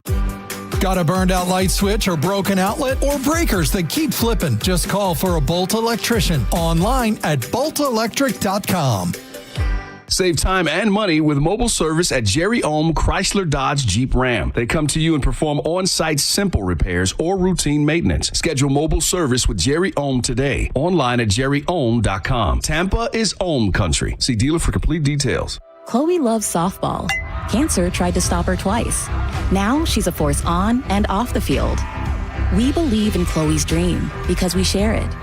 Got a burned out light switch or broken outlet or breakers that keep flipping? Just call for a Bolt electrician online at boltelectric.com. Save time and money with mobile service at Jerry Ohm Chrysler Dodge Jeep Ram. They come to you and perform on-site simple repairs or routine maintenance. Schedule mobile service with Jerry Ohm today. Online at jerryohm.com. Tampa is Ohm country. See dealer for complete details. Chloe loves softball. Cancer tried to stop her twice. Now she's a force on and off the field. We believe in Chloe's dream because we share it.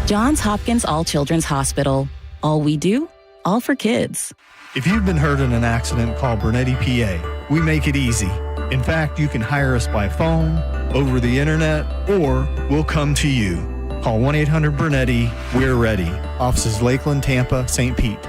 Johns Hopkins All Children's Hospital. All we do, all for kids. If you've been hurt in an accident, call Bernetti PA. We make it easy. In fact, you can hire us by phone, over the internet, or we'll come to you. Call 1-800-BERNETTI. We're ready. Offices Lakeland, Tampa, St. Pete.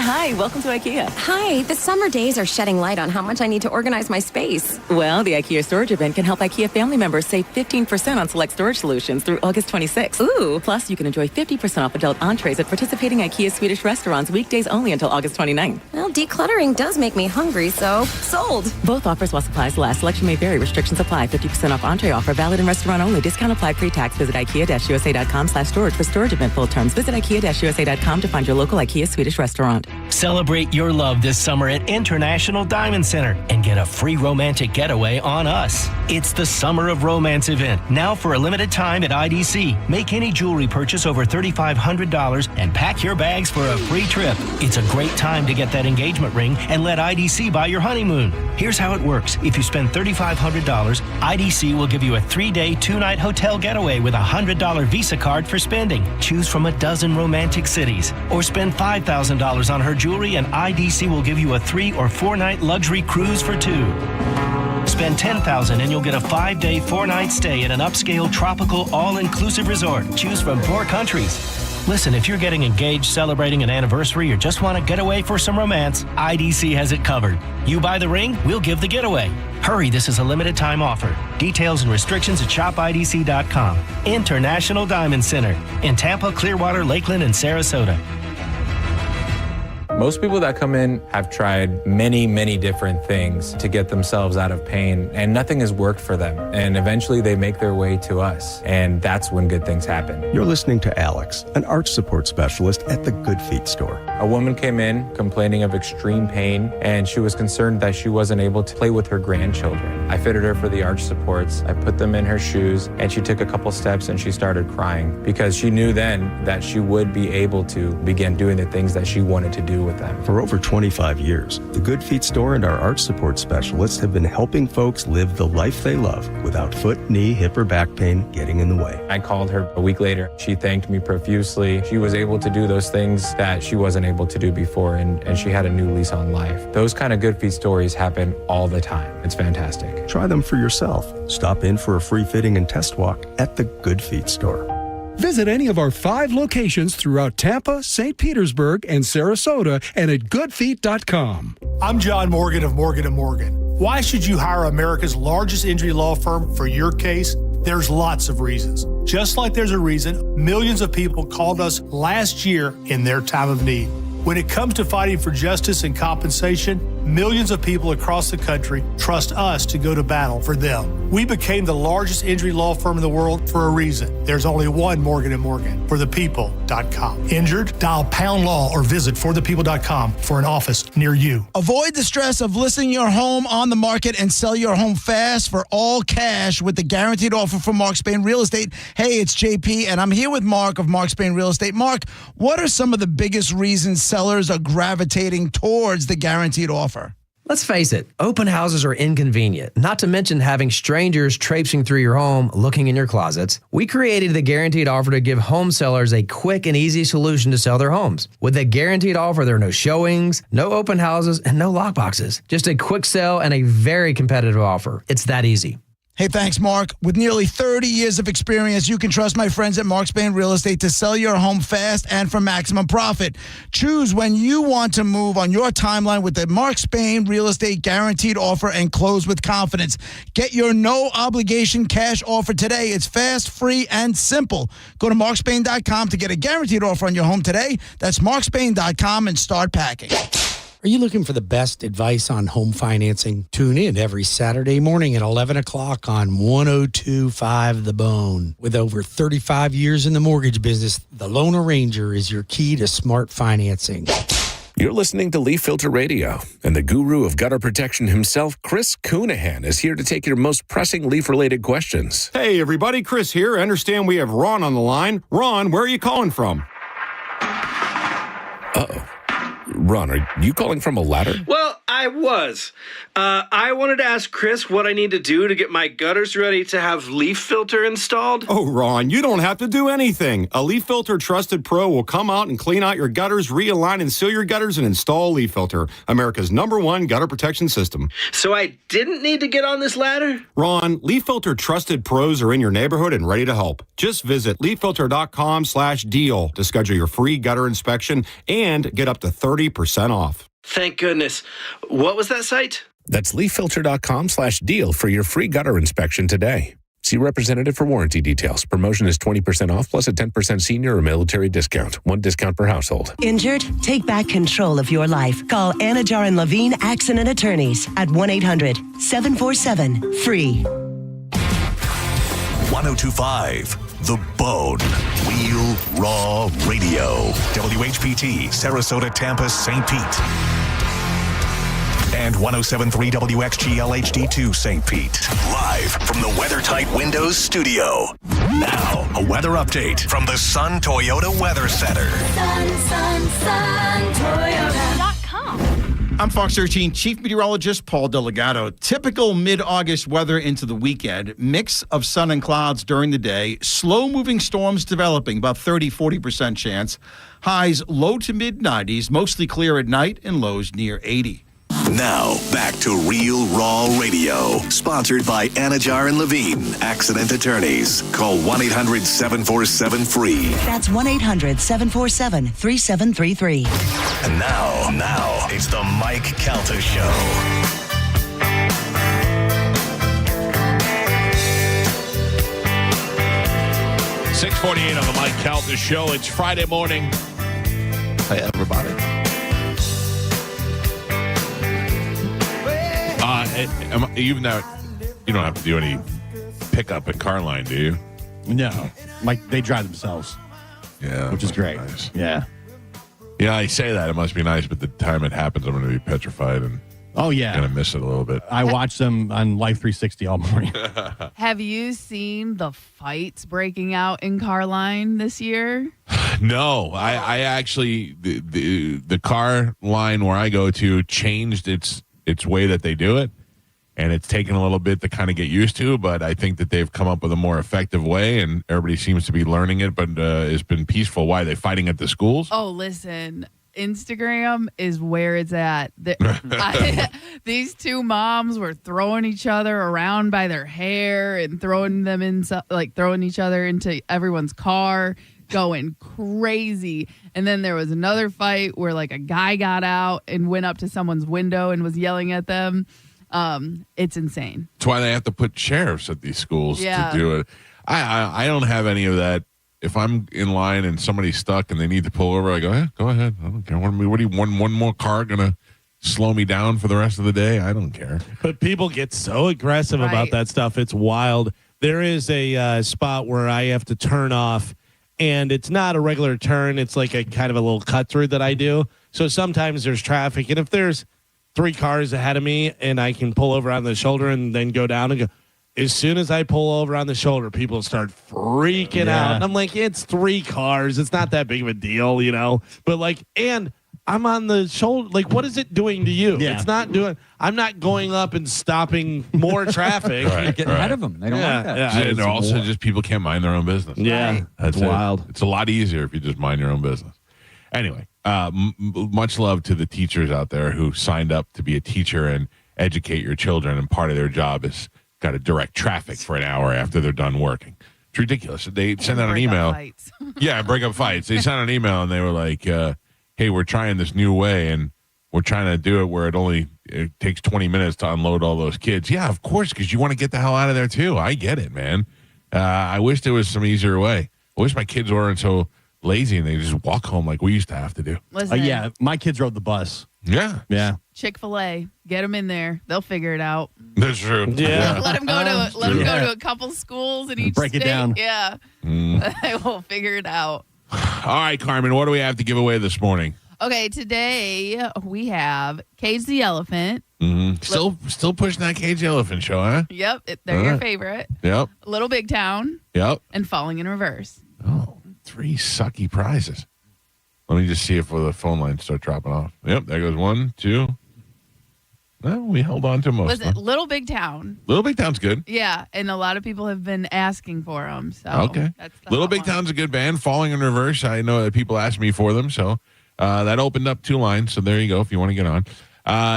Hi, welcome to IKEA. Hi, the summer days are shedding light on how much I need to organize my space. Well, the IKEA storage event can help IKEA family members save 15% on select storage solutions through August 26th. Ooh. Plus, you can enjoy 50% off adult entrees at participating IKEA Swedish restaurants weekdays only until August 29th. Well, decluttering does make me hungry, so sold. Both offers while supplies last. Selection may vary. Restrictions apply. 50% off entree offer valid in restaurant only. Discount applied pre-tax. Visit IKEA-USA.com/storage for storage event full terms. Visit IKEA-USA.com to find your local IKEA Swedish restaurant. Celebrate your love this summer at International Diamond Center and get a free romantic getaway on us. It's the Summer of Romance event, now for a limited time at IDC. Make any jewelry purchase over $3,500 and pack your bags for a free trip. It's a great time to get that engagement ring and let IDC buy your honeymoon. Here's how it works. If you spend $3,500, IDC will give you a 3-day, 2-night hotel getaway with a $100 Visa card for spending. Choose from a dozen romantic cities. Or spend $5,000 on her jewelry and IDC will give you a 3- or 4-night luxury cruise for 2. Spend $10,000 and you'll get a 5-day, 4-night stay at an upscale tropical all-inclusive resort. Choose from 4 countries. Listen, if you're getting engaged, celebrating an anniversary, or just want to get away for some romance, IDC has it covered. You buy the ring, we'll give the getaway. Hurry, this is a limited time offer. Details and restrictions at shopidc.com. International Diamond Center in Tampa, Clearwater, Lakeland, and Sarasota. Most people that come in have tried many different things to get themselves out of pain, and nothing has worked for them. And eventually they make their way to us, and that's when good things happen. You're listening to Alex, an arch support specialist at the Good Feet store. A woman came in complaining of extreme pain, and she was concerned that she wasn't able to play with her grandchildren. I fitted her for the arch supports. I put them in her shoes, and she took a couple steps and she started crying because she knew then that she would be able to begin doing the things that she wanted to do with them. For over 25 years, the Good Feet store and our arch support specialists have been helping folks live the life they love without foot, knee, hip, or back pain getting in the way. I called her a week later. She thanked me profusely. She was able to do those things that she wasn't able to do before, and she had a new lease on life. Those kind of Good Feet stories happen all the time. It's fantastic. Try them for yourself. Stop in for a free fitting and test walk at the Good Feet store. Visit any of our 5 locations throughout Tampa, St. Petersburg, and Sarasota, and at goodfeet.com. I'm John Morgan of Morgan & Morgan. Why should you hire America's largest injury law firm for your case? There's lots of reasons. Just like there's a reason millions of people called us last year in their time of need. When it comes to fighting for justice and compensation, millions of people across the country trust us to go to battle for them. We became the largest injury law firm in the world for a reason. There's only one Morgan & Morgan, forthepeople.com. Injured? Dial pound law or visit forthepeople.com for an office near you. Avoid the stress of listing your home on the market and sell your home fast for all cash with the guaranteed offer from Mark Spain Real Estate. Hey, it's JP, and I'm here with Mark of Mark Spain Real Estate. Mark, what are some of the biggest reasons sellers are gravitating towards the guaranteed offer? Let's face it, open houses are inconvenient, not to mention having strangers traipsing through your home looking in your closets. We created the guaranteed offer to give home sellers a quick and easy solution to sell their homes. With the guaranteed offer, there are no showings, no open houses, and no lockboxes. Just a quick sell and a very competitive offer. It's that easy. Hey, thanks, Mark. With nearly 30 years of experience, you can trust my friends at Mark Spain Real Estate to sell your home fast and for maximum profit. Choose when you want to move on your timeline with the Mark Spain Real Estate Guaranteed Offer and close with confidence. Get your no-obligation cash offer today. It's fast, free, and simple. Go to markspain.com to get a guaranteed offer on your home today. That's markspain.com and start packing. Are you looking for the best advice on home financing? Tune in every Saturday morning at 11 o'clock on 102.5 The Bone. With over 35 years in the mortgage business, the Loan Arranger is your key to smart financing. You're listening to Leaf Filter Radio, and the guru of gutter protection himself, Chris Coonahan, is here to take your most pressing leaf-related questions. Hey, everybody, Chris here. I understand we have Ron on the line. Ron, where are you calling from? Uh-oh. Ron, are you calling from a ladder? Well, I was. I wanted to ask Chris what I need to do to get my gutters ready to have leaf filter installed. Oh, Ron, you don't have to do anything. A Leaf Filter Trusted Pro will come out and clean out your gutters, realign and seal your gutters, and install Leaf Filter, America's #1 gutter protection system. So I didn't need to get on this ladder? Ron, Leaf Filter Trusted Pros are in your neighborhood and ready to help. Just visit leaffilter.com/deal to schedule your free gutter inspection and get up to 30% off. Thank goodness. What was that site? That's leaffilter.com/deal for your free gutter inspection today. See representative for warranty details. Promotion is 20% off plus a 10% senior or military discount. One discount per household. Injured? Take back control of your life. Call Anajar and Levine Accident Attorneys at 1-800-747-FREE. 102.5 The Bone. Real Raw Radio. WHPT, Sarasota, Tampa, St. Pete. And 107.3 WXGL HD2 St. Pete. Live from the WeatherTight Windows studio. Now, a weather update from the Sun Toyota Weather Center. Sun, Toyota.com. I'm Fox 13 Chief Meteorologist Paul Delgado. Typical mid-August weather into the weekend. Mix of sun and clouds during the day. Slow-moving storms developing, about 30-40% chance. Highs low to mid-90s, mostly clear at night, and lows near 80. Now, back to Real Raw Radio. Sponsored by Anajar and Levine, Accident Attorneys. Call 1-800-747-FREE. That's 1-800-747-3733. And now, it's the Mike Calta Show. .648 on the Mike Calta Show. It's Friday morning. Hey, everybody. You don't have to do any pickup at Carline, do you? No. They drive themselves. Yeah. Which is great. Nice. Yeah. Yeah, I say that. It must be nice, but the time it happens, I'm going to be petrified and going to miss it a little bit. I watch them on Life 360 all morning. Have you seen the fights breaking out in Carline this year? No, I actually, the car line where I go to changed its way that they do it, and it's taken a little bit to kind of get used to, but I think that they've come up with a more effective way, and everybody seems to be learning it, but it's been peaceful. Why? Are they fighting at the schools? Oh, listen, Instagram is where it's at. These two moms were throwing each other around by their hair and throwing each other into everyone's car, going crazy. And then there was another fight where a guy got out and went up to someone's window and was yelling at them. It's insane. That's why they have to put sheriffs at these schools to do it. I don't have any of that. If I'm in line and somebody's stuck and they need to pull over, I go, go ahead. I don't care. What do you one more car gonna slow me down for the rest of the day, I don't care. But people get so aggressive about that stuff. It's wild. There is a spot where I have to turn off, and it's not a regular turn. It's like a kind of a little cut through that I do. So sometimes there's traffic, and if there's 3 cars ahead of me and I can pull over on the shoulder and then go down and go, as soon as I pull over on the shoulder, people start freaking out. And I'm like, it's 3 cars. It's not that big of a deal, you know? But like, and I'm on the shoulder. Like, what is it doing to you? Yeah. It's not doing, I'm not going up and stopping more traffic. Right, Getting ahead of them. They don't like that. Yeah, and they're also just people can't mind their own business. Yeah. That's wild. It's a lot easier if you just mind your own business. Anyway, much love to the teachers out there who signed up to be a teacher and educate your children, and part of their job is got to direct traffic for an hour after they're done working. It's ridiculous. They send out an email. Yeah, break up fights. They sent out an email and they were like, hey, we're trying this new way and we're trying to do it where it takes 20 minutes to unload all those kids. Yeah, of course, because you want to get the hell out of there too. I get it, man. I wish there was some easier way. I wish my kids weren't so lazy and they just walk home like we used to have to do. Listen, yeah, my kids rode the bus. Yeah. Yeah. Chick-fil-A, get them in there. They'll figure it out. That's true. Yeah. Let them go to a couple schools in each Break it state. down. Yeah. They will figure it out. All right, Carmen, what do we have to give away this morning? Okay, today we have Cage the Elephant. Still pushing that Cage the Elephant show, huh? Yep, they're your favorite. Yep. Little Big Town. Yep. And Falling in Reverse. Oh, 3 sucky prizes. Let me just see if the phone lines start dropping off. Yep, there goes 1, 2. Well, we held on to most. Listen, Little Big Town. Little Big Town's good. Yeah, and a lot of people have been asking for them. So Okay. Little Big Town's a good band. Falling in Reverse, I know that people asked me for them, so that opened up 2 lines. So there you go if you want to get on.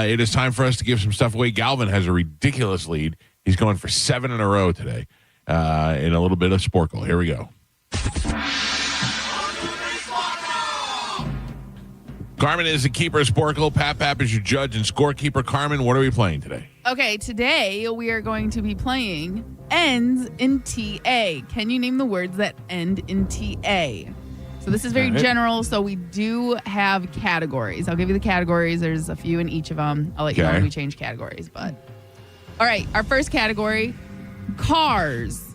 It is time for us to give some stuff away. Galvin has a ridiculous lead. He's going for 7 in a row today in a little bit of Sporkle. Here we go. Carmen is the keeper of Sporkle. Pap is your judge and scorekeeper. Carmen, what are we playing today? Okay, today we are going to be playing Ends in TA. Can you name the words that end in TA? So this is very general, so we do have categories. I'll give you the categories. There's a few in each of them. I'll let you know when we change categories. But all right, our first category, cars.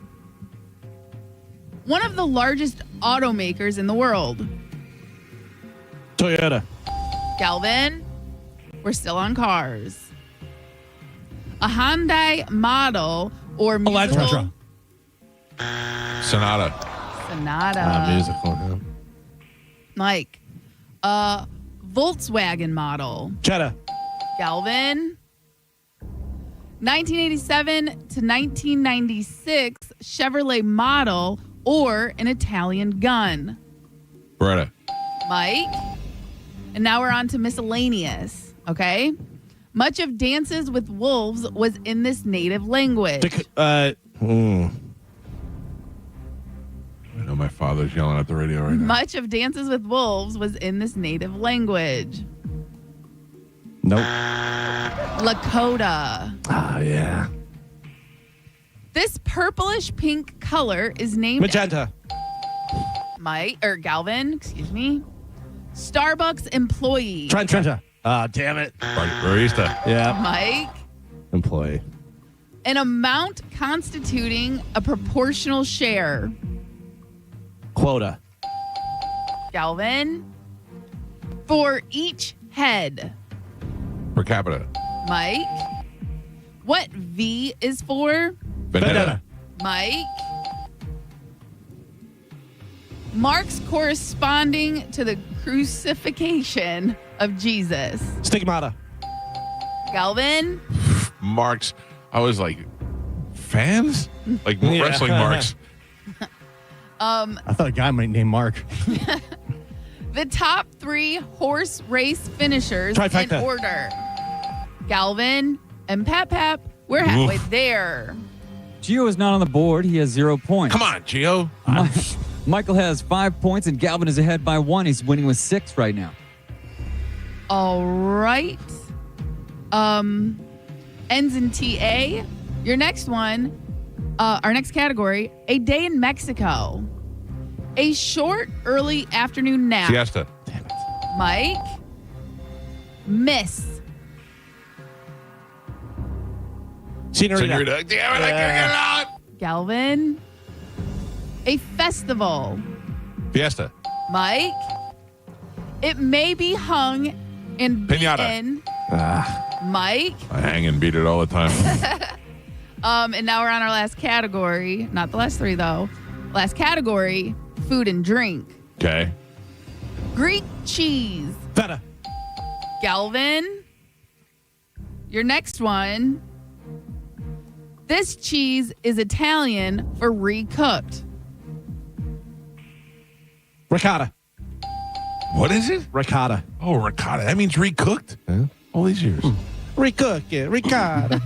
One of the largest automakers in the world. Toyota. Galvin, we're still on cars. A Hyundai model or musical. Sonata. Musical. Yeah. Mike, Volkswagen model. Jetta. Galvin, 1987 to 1996 Chevrolet model or an Italian gun. Beretta. Mike. And now we're on to miscellaneous, okay? Much of Dances with Wolves was in this native language. I know my father's yelling at the radio right now. Much of Dances with Wolves was in this native language. Nope. Lakota. Ah, yeah. This purplish pink color is named Magenta. Galvin, excuse me. Starbucks employee. Trenta. Ah, damn it. Barista. Yeah. Mike. Employee. An amount constituting a proportional share. Quota. Galvin. For each head. Per capita. Mike. What V is for? Vendetta. Mike. Marks corresponding to the crucifixion of Jesus. Stigmata. Galvin. Marks. I was like, fans? Like wrestling marks. I thought a guy might name Mark. The top 3 horse race finishers Trifecta. in order. Galvin and Pap. We're halfway there. Gio is not on the board. He has 0 points. Come on, Gio. Michael has 5 points, and Galvin is ahead by 1. He's winning with 6 right now. All right. Ends in TA. Your next one, our next category, a day in Mexico. A short, early afternoon nap. Siesta. Mike. Miss. Senorita. Damn it, I can't get it out. Galvin. A festival. Fiesta. Mike. It may be hung and Piñata. beaten. Mike. I hang and beat it all the time. And now we're on our last category. Not the last three, though. Last category, food and drink. Okay. Greek cheese. Feta. Galvin. Your next one. This cheese is Italian for recooked. Ricotta. What is it? Ricotta. Oh, ricotta. That means recooked? All these years. Recook it. Ricotta.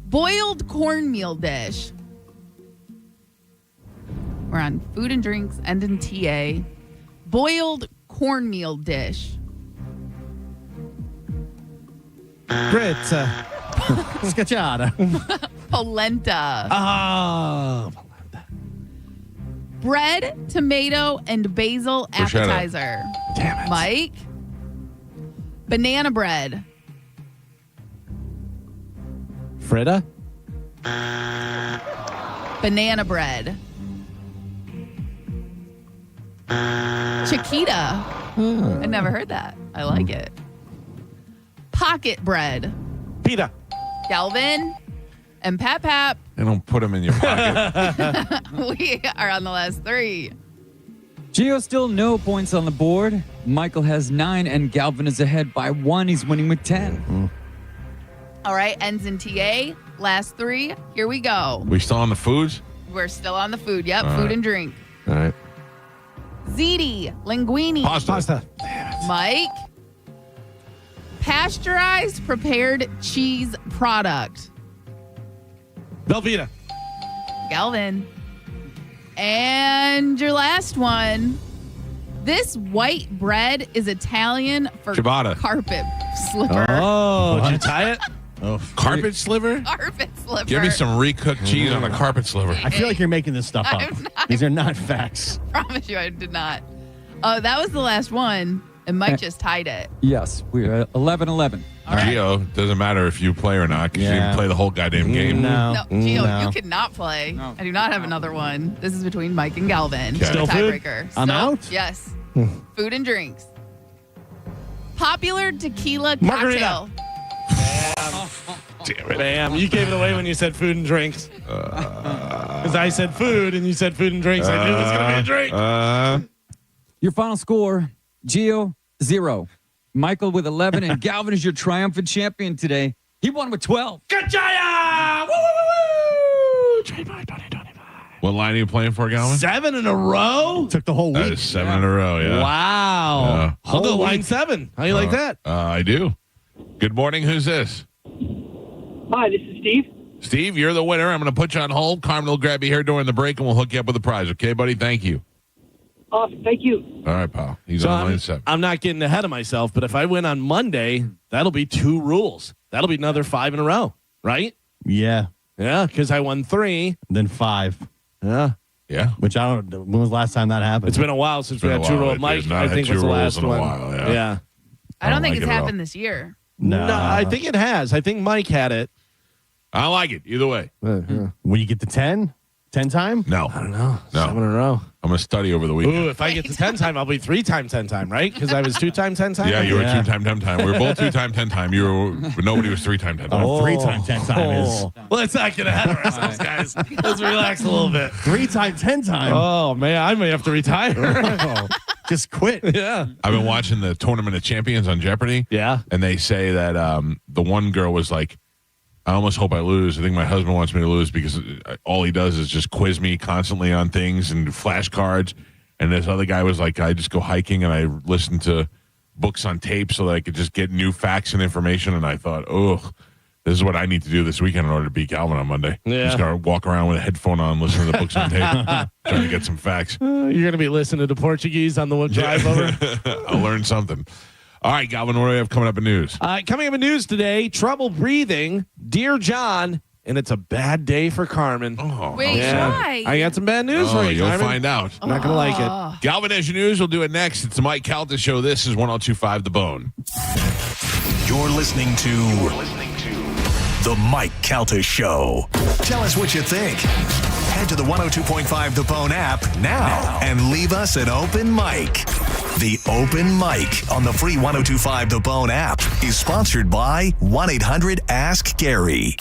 Boiled cornmeal dish. We're on food and drinks and in TA. Boiled cornmeal dish. Grits. Scacciata. Polenta. Oh. Bread, tomato, and basil Bruschetta. appetizer. Damn it. Mike. Banana bread. Frida. Banana bread. Chiquita. I never heard that. I like it. Pocket bread. Pita. Galvin and Pap. They don't put them in your pocket. We are on the last three. Gio still no points on the board. Michael has 9 and Galvin is ahead by 1. He's winning with 10. All right, ends in TA. Last three. Here we go. We still on the foods? We're still on the food. Yep, All food right. and drink. All right. Ziti, linguine. Pasta. Mike. Pasteurized prepared cheese product. Velveeta. Galvin. And your last one. This white bread is Italian for Ciabatta. carpet slipper. Oh, did you tie it? Oh, Carpet sliver? Carpet slipper. Give me some recooked cheese on a carpet sliver. I feel like you're making this stuff up. I'm not. These are not facts. Promise you I did not. That was the last one, and Mike just tied it. Yes, we're 11-11. All right. Gio, doesn't matter if you play or not because you Yeah. can play the whole goddamn game. No. No, Gio, No. you cannot play. No. I do not have another one. This is between Mike and Galvin. Okay. Still The food? tiebreaker. I'm So, out? Yes. Food and drinks. Popular tequila Margarita. cocktail. Damn it. Bam. You gave it away when you said food and drinks. Because I said food and you said food and drinks. I knew it was going to be a drink. Your final score, Gio, 0. Michael with 11, and Galvin is your triumphant champion today. He won with 12. Kachaya! Woo, woo, woo, woo! Trademark 2025. What line are you playing for, Galvin? 7 in a row? Took the whole That week. is 7 in a row, yeah. Wow. Yeah. I'll go Whole line week. 7. How you like that? I do. Good morning. Who's this? Hi, this is Steve. Steve, you're the winner. I'm going to put you on hold. Carmen will grab you here during the break, and we'll hook you up with a prize. Okay, buddy? Thank you. Awesome. Thank you. All right, pal. He's So on line I'm, 7. I'm not getting ahead of myself, but if I win on Monday, that'll be 2 rules. That'll be another 5 in a row, right? Yeah. Yeah, because I won 3. Then 5. Yeah. Yeah. Which I don't know. When was the last time that happened? It's been a while since we been had a 2 while. roll. It Mike, has not I had think 2 was the rolls last in a one. while, yeah. I don't think like it's it at all. happened this year. No, I think it has. I think Mike had it. I like it. Either way. Will you get the 10? 10 time? No. I don't know. No. 7 in a row. I'm going to study over the weekend. Ooh, if I get to 10 time, I'll be 3 time 10 time, right? Because I was 2 time 10 time. Yeah, you were Yeah. 2 time 10 time. We were both 2 time 10 time. You were, but nobody was 3 time 10 time. Oh, 3 time 10 time is. Well, let's not get ahead of ourselves, guys. Let's relax a little bit. 3 time 10 time. Oh, man, I may have to retire. Just quit. Yeah. I've been watching the Tournament of Champions on Jeopardy. Yeah. And they say that the one girl was like, I almost hope I lose. I think my husband wants me to lose because all he does is just quiz me constantly on things and flashcards. And this other guy was like, I just go hiking and I listen to books on tape so that I could just get new facts and information. And I thought, oh, this is what I need to do this weekend in order to beat Calvin on Monday. Yeah. Just gotta walk around with a headphone on, listening to the books on tape, trying to get some facts. You're going to be listening to Portuguese on the drive over. I'll learn something. All right, Galvin, what do we have coming up in news? Coming up in news today, trouble breathing, Dear John, and it's a bad day for Carmen. Oh, Wait, why? I got some bad news for you, you'll Carmen. find out. I'm not going to like it. Galvin, as your news, we'll do it next. It's the Mike Calta Show. This is 102.5 The Bone. You're listening to The Mike Calta Show. Tell us what you think. Head to the 102.5 The Bone app now and leave us an open mic. The Open Mic on the free 102.5 The Bone app is sponsored by 1-800-ASK-GARY.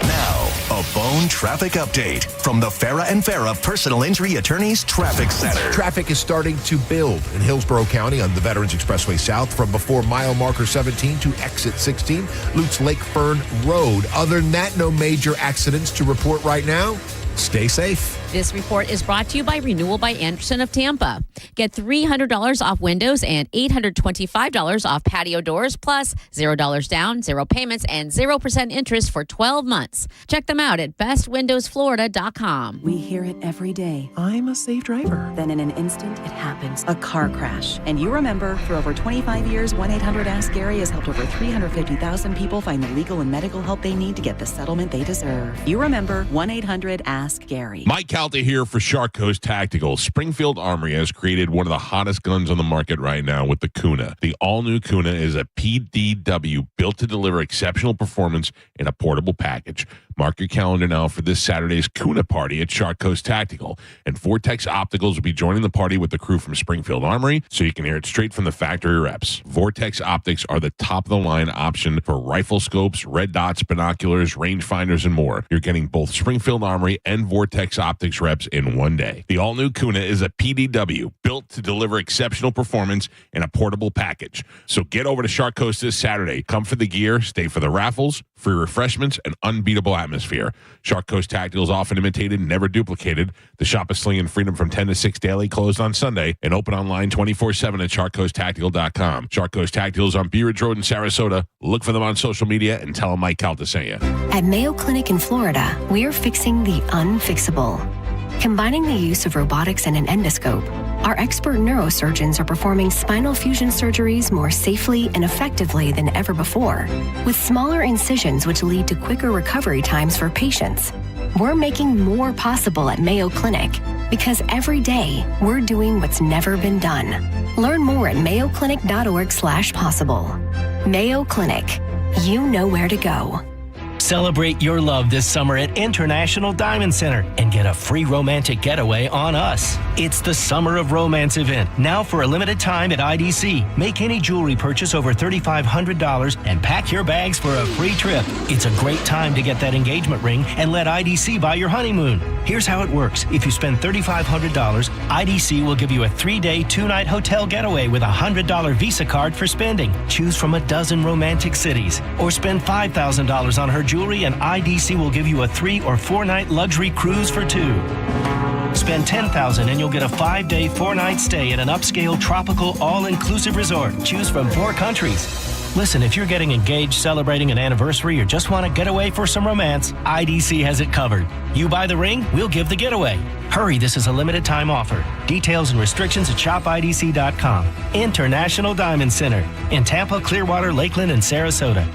Now, a Bone traffic update from the Farah and Farah Personal Injury Attorneys Traffic Center. Traffic is starting to build in Hillsborough County on the Veterans Expressway South from before mile marker 17 to exit 16, Lutz Lake Fern Road. Other than that, no major accidents to report right now. Stay safe. This report is brought to you by Renewal by Anderson of Tampa. Get $300 off windows and $825 off patio doors, plus $0 down, 0 payments, and 0% interest for 12 months. Check them out at bestwindowsflorida.com. We hear it every day. I'm a safe driver. Then in an instant, it happens. A car crash. And you remember, for over 25 years, 1-800-ASK-GARY has helped over 350,000 people find the legal and medical help they need to get the settlement they deserve. You remember 1-800-ASK-GARY. Mike Calta here for Shark Coast Tactical. Springfield Armory has created one of the hottest guns on the market right now with the Kuna. The all-new Kuna is a PDW built to deliver exceptional performance in a portable package. Mark your calendar now for this Saturday's Kuna party at Shark Coast Tactical. And Vortex Opticals will be joining the party with the crew from Springfield Armory, so you can hear it straight from the factory reps. Vortex Optics are the top-of-the-line option for rifle scopes, red dots, binoculars, rangefinders, and more. You're getting both Springfield Armory and Vortex Optics reps in one day. The all-new Kuna is a PDW built to deliver exceptional performance in a portable package. So get over to Shark Coast this Saturday. Come for the gear, stay for the raffles, free refreshments, and unbeatable atmosphere. Shark Coast Tactical is often imitated, never duplicated. The shop is slinging freedom from 10 to 6 daily, closed on Sunday, and open online 24/7 at sharkcoasttactical.com. Shark Coast Tactical is on Bee Ridge Road in Sarasota. Look for them on social media and tell them Mike Calta sent you. At Mayo Clinic in Florida, we are fixing the unfixable. Combining the use of robotics and an endoscope, our expert neurosurgeons are performing spinal fusion surgeries more safely and effectively than ever before, with smaller incisions which lead to quicker recovery times for patients. We're making more possible at Mayo Clinic because every day we're doing what's never been done. Learn more at mayoclinic.org/possible. Mayo Clinic. You know where to go. Celebrate your love this summer at International Diamond Center and get a free romantic getaway on us. It's the Summer of Romance event, now for a limited time at IDC. Make any jewelry purchase over $3,500 and pack your bags for a free trip. It's a great time to get that engagement ring and let IDC buy your honeymoon. Here's how it works. If you spend $3,500, IDC will give you a 3-day, 2-night hotel getaway with a $100 Visa card for spending. Choose from a dozen romantic cities. Or spend $5,000 on her jewelry and IDC will give you a 3- or 4-night luxury cruise for 2. Spend $10,000 and you'll get a 5-day, 4-night stay at an upscale tropical all-inclusive resort. Choose from 4 countries. Listen, if you're getting engaged, celebrating an anniversary, or just want to get away for some romance, IDC has it covered. You buy the ring, we'll give the getaway. Hurry, this is a limited time offer. Details and restrictions at shopidc.com. International Diamond Center in Tampa, Clearwater, Lakeland, and Sarasota.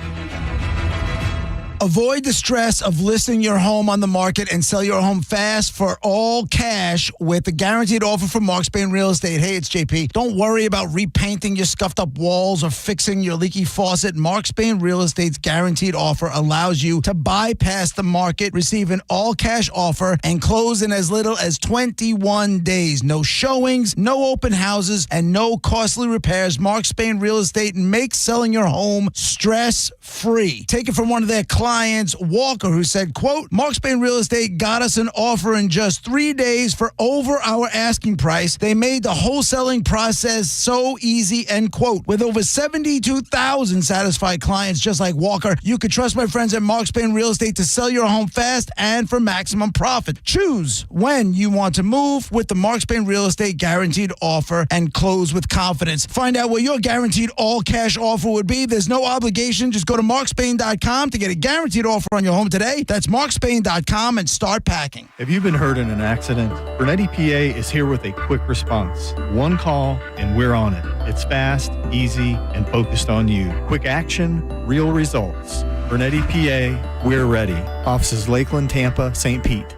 Avoid the stress of listing your home on the market and sell your home fast for all cash with the guaranteed offer from Mark Spain Real Estate. Hey, it's JP. Don't worry about repainting your scuffed up walls or fixing your leaky faucet. Mark Spain Real Estate's guaranteed offer allows you to bypass the market, receive an all cash offer, and close in as little as 21 days. No showings, no open houses, and no costly repairs. Mark Spain Real Estate makes selling your home stress free. Take it from one of their clients, Walker, who said, quote, Mark Spain Real Estate got us an offer in just 3 days for over our asking price. They made the wholesaling process so easy, end quote. With over 72,000 satisfied clients just like Walker, you can trust my friends at Mark Spain Real Estate to sell your home fast and for maximum profit. Choose when you want to move with the Mark Spain Real Estate guaranteed offer and close with confidence. Find out what your guaranteed all cash offer would be. There's no obligation. Just go to markspain.com to get a guaranteed offer on your home today. That's markspain.com and start packing. If you've been hurt in an accident, Bernetti PA is here with a quick response. One call and we're on it. It's fast, easy, and focused on you. Quick action, real results. Bernetti PA, we're ready. Offices Lakeland, Tampa, St. Pete.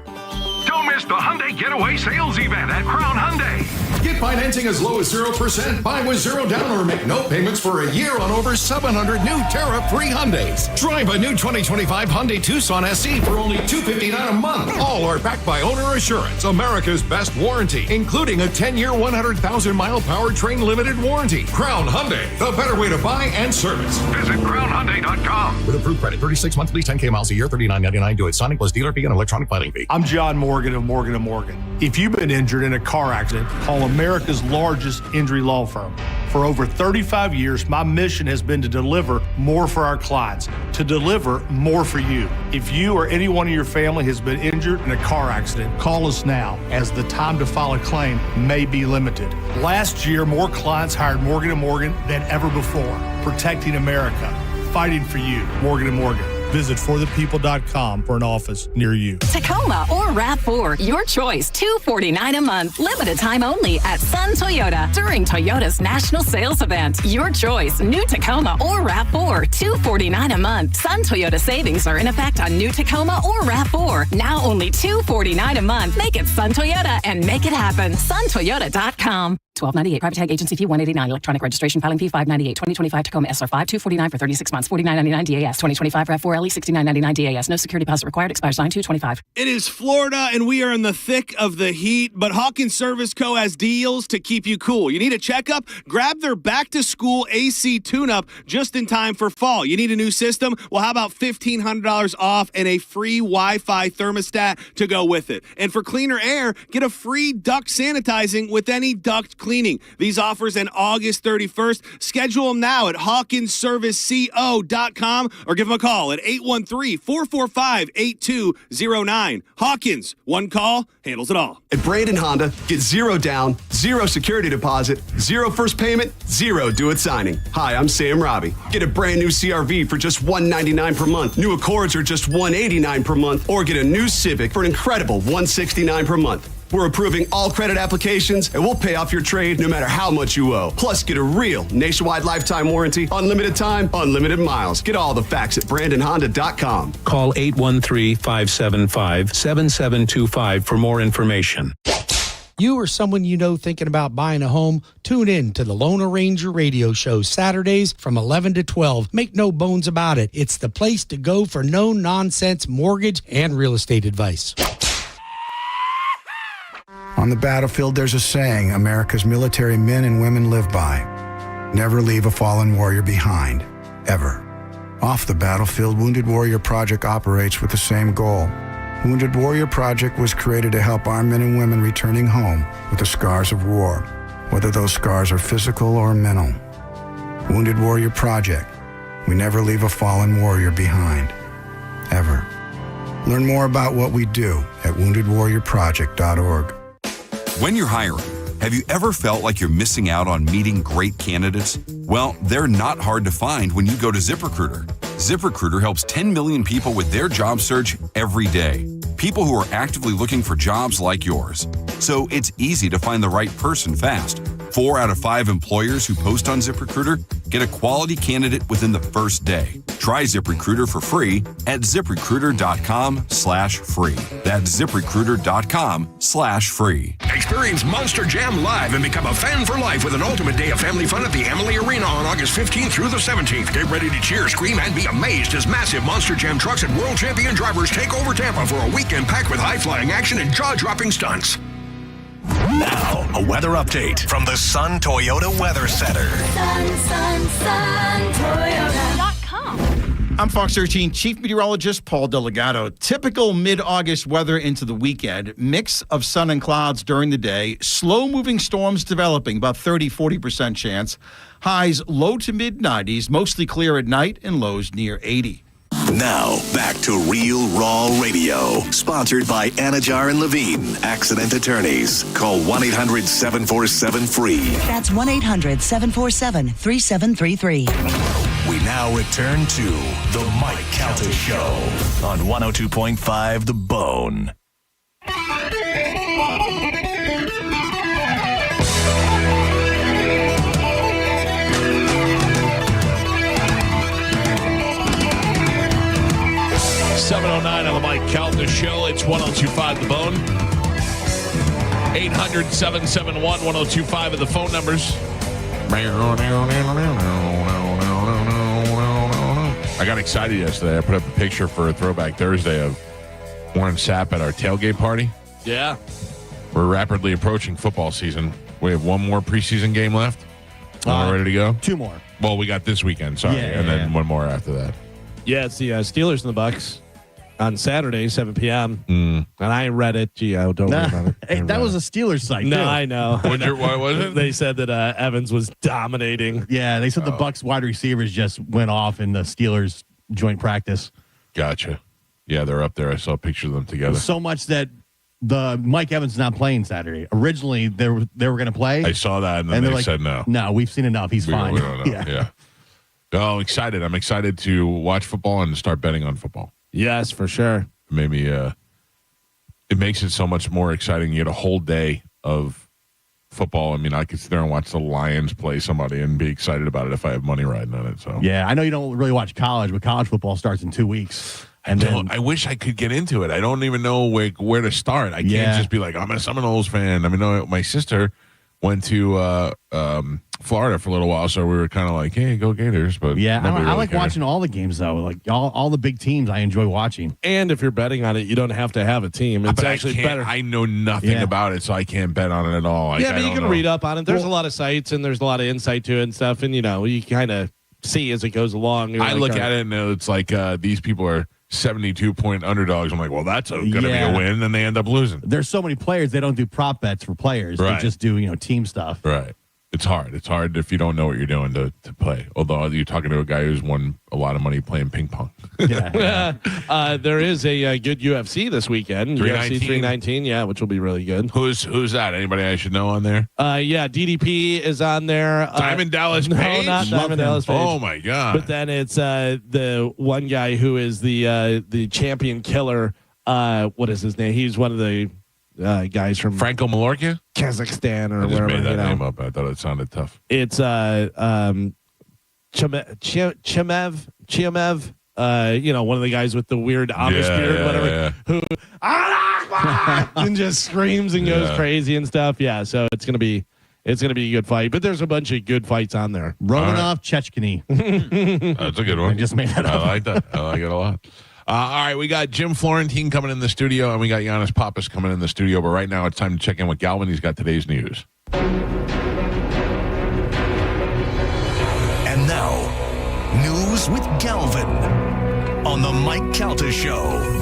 Don't miss the Hyundai Getaway Sales Event at Crown Hyundai. Get financing as low as 0%. Buy with zero down or make no payments for a year on over 700 new tariff-free Hyundais. Drive a new 2025 Hyundai Tucson SE for only $259 a month. All are backed by Owner Assurance, America's best warranty, including a 10-year, 100,000-mile powertrain limited warranty. Crown Hyundai, the better way to buy and service. Visit crownhyundai.com. With approved credit, 36 monthly, 10K miles a year, $39.99. Do it. Signing plus dealer fee and electronic filing fee. I'm John Morgan of Morgan & Morgan. If you've been injured in a car accident, call America's largest injury law firm. For over 35 years, my mission has been to deliver more for our clients, to deliver more for you. If you or anyone in your family has been injured in a car accident, call us now, as the time to file a claim may be limited. Last year, more clients hired Morgan & Morgan than ever before, protecting America, fighting for you. Morgan & Morgan. Visit forthepeople.com for an office near you. Tacoma or RAV4, your choice. $249 a month. Limited time only at Sun Toyota during Toyota's national sales event. Your choice. New Tacoma or RAV4, $249 a month. Sun Toyota savings are in effect on new Tacoma or RAV4. Now only $249 a month. Make it Sun Toyota and make it happen. SunToyota.com. $12.98 private tag agency fee $189 electronic registration filing fee $598 2025 Tacoma SR5 $249 for 36 months $49.99 DAS 2025 RAV4 LE $69.99 DAS no security deposit required expires 9/2/25. It is Florida and we are in the thick of the heat, but Hawkins Service Co. has deals to keep you cool. You need a checkup? Grab their back to school AC tune-up just in time for fall. You need a new system? Well, how about $1,500 off and a free Wi-Fi thermostat to go with it? And for cleaner air, get a free duct sanitizing with any duct cleaning. These offers end August 31st. Schedule them now at HawkinsServiceCO.com or give them a call at 813-445-8209. Hawkins, one call, handles it all. At Brandon Honda, get zero down, zero security deposit, zero first payment, zero do it signing. Hi, I'm Sam Robbie. Get a brand new CRV for just $199 per month. New Accords are just $189 per month, or get a new Civic for an incredible $169 per month. We're approving all credit applications, and we'll pay off your trade no matter how much you owe. Plus, get a real nationwide lifetime warranty, unlimited time, unlimited miles. Get all the facts at BrandonHonda.com. Call 813-575-7725 for more information. You or someone you know thinking about buying a home, tune in to the Loan Arranger radio show Saturdays from 11 to 12. Make no bones about it. It's the place to go for no-nonsense mortgage and real estate advice. On the battlefield, there's a saying America's military men and women live by. Never leave a fallen warrior behind, ever. Off the battlefield, Wounded Warrior Project operates with the same goal. Wounded Warrior Project was created to help our men and women returning home with the scars of war, whether those scars are physical or mental. Wounded Warrior Project. We never leave a fallen warrior behind, ever. Learn more about what we do at woundedwarriorproject.org. When you're hiring, have you ever felt like you're missing out on meeting great candidates? Well, they're not hard to find when you go to ZipRecruiter. ZipRecruiter helps 10 million people with their job search every day. People who are actively looking for jobs like yours. So it's easy to find the right person fast. 4 out of 5 employers who post on ZipRecruiter get a quality candidate within the first day. Try ZipRecruiter for free at ZipRecruiter.com/free. That's ZipRecruiter.com/free. Experience Monster Jam live and become a fan for life with an ultimate day of family fun at the Amalie Arena on August 15th through the 17th. Get ready to cheer, scream, and be amazed as massive Monster Jam trucks and world champion drivers take over Tampa for a weekend packed with high-flying action and jaw-dropping stunts. Now, a weather update from the Sun Toyota Weather Center. Toyota.com. I'm Fox 13 Chief Meteorologist Paul Delgado. Typical mid-August weather into the weekend. Mix of sun and clouds during the day. Slow-moving storms developing, about 30-40% chance. Highs low to mid-90s, mostly clear at night, and lows near 80. Now, back to Real Raw Radio. Sponsored by Anajar and Levine, accident attorneys. Call 1-800-747-FREE. That's 1-800-747-3733. We now return to The Mike Calta Show on 102.5 The Bone. 7:09 on the Mike Calta Show. It's 102.5 The Bone. 800-771-1025 are the phone numbers. I got excited yesterday. I put up a picture for a Throwback Thursday of Warren Sapp at our tailgate party. Yeah. We're rapidly approaching football season. We have one more preseason game left. We're ready to go? 2 more. Well, we got this weekend, sorry, and then one more after that. Yeah, it's the Steelers and the Bucks on Saturday, 7 p.m. And I read it. Gee, I don't worry about it. Hey, that was a Steelers site. No, too. I know. What was it? They said that Evans was dominating. Yeah, they said the Bucks wide receivers just went off in the Steelers joint practice. Gotcha. Yeah, they're up there. I saw a picture of them together. So much that the Mike Evans is not playing Saturday. Originally, they were going to play. I saw that, and then they said no. No, we've seen enough. He's fine. We don't know. Yeah. Oh, I'm excited. I'm excited to watch football and start betting on football. Yes, for sure. Maybe it makes it so much more exciting. You get a whole day of football. I mean, I could sit there and watch the Lions play somebody and be excited about it if I have money riding on it. So yeah, I know you don't really watch college, but college football starts in 2 weeks. And I wish I could get into it. I don't even know where to start. I can't just be like, I'm a Seminoles fan. I mean, no, my sister went to Florida for a little while, so we were kind of like, hey, go Gators. But yeah, I really like watching all the games, though. Like all the big teams I enjoy watching. And if you're betting on it, you don't have to have a team. It's actually better. I know nothing about it, so I can't bet on it at all. Yeah, but you can read up on it. There's a lot of sites, and there's a lot of insight to it and stuff. And, you kind of see as it goes along. I look at it, and it's like these people are 72-point underdogs. I'm like, well, that's going to be a win, and they end up losing. There's so many players, they don't do prop bets for players. They just do, team stuff. Right. It's hard. It's hard if you don't know what you're doing to play. Although you're talking to a guy who's won a lot of money playing ping pong. There is a good UFC this weekend. 319. UFC 319, which will be really good. Who's that? Anybody I should know on there? DDP is on there. Diamond Dallas Page? No, not Diamond Dallas Page. Oh, my God. But then it's the one guy who is the champion killer. What is his name? He's one of the guys from Franco Malorca, Kazakhstan, or I just wherever. made that name up. I thought it sounded tough. It's Chimev. One of the guys with the weird Amish beard, whatever, who and just screams and goes crazy and stuff. Yeah, so it's gonna be a good fight. But there's a bunch of good fights on there. Romanov, Chechny. That's a good one. I just made that up. I like that. I like it a lot. All right, we got Jim Florentine coming in the studio, and we got Giannis Pappas coming in the studio. But right now, it's time to check in with Galvin. He's got today's news. And now, news with Galvin on the Mike Calta Show.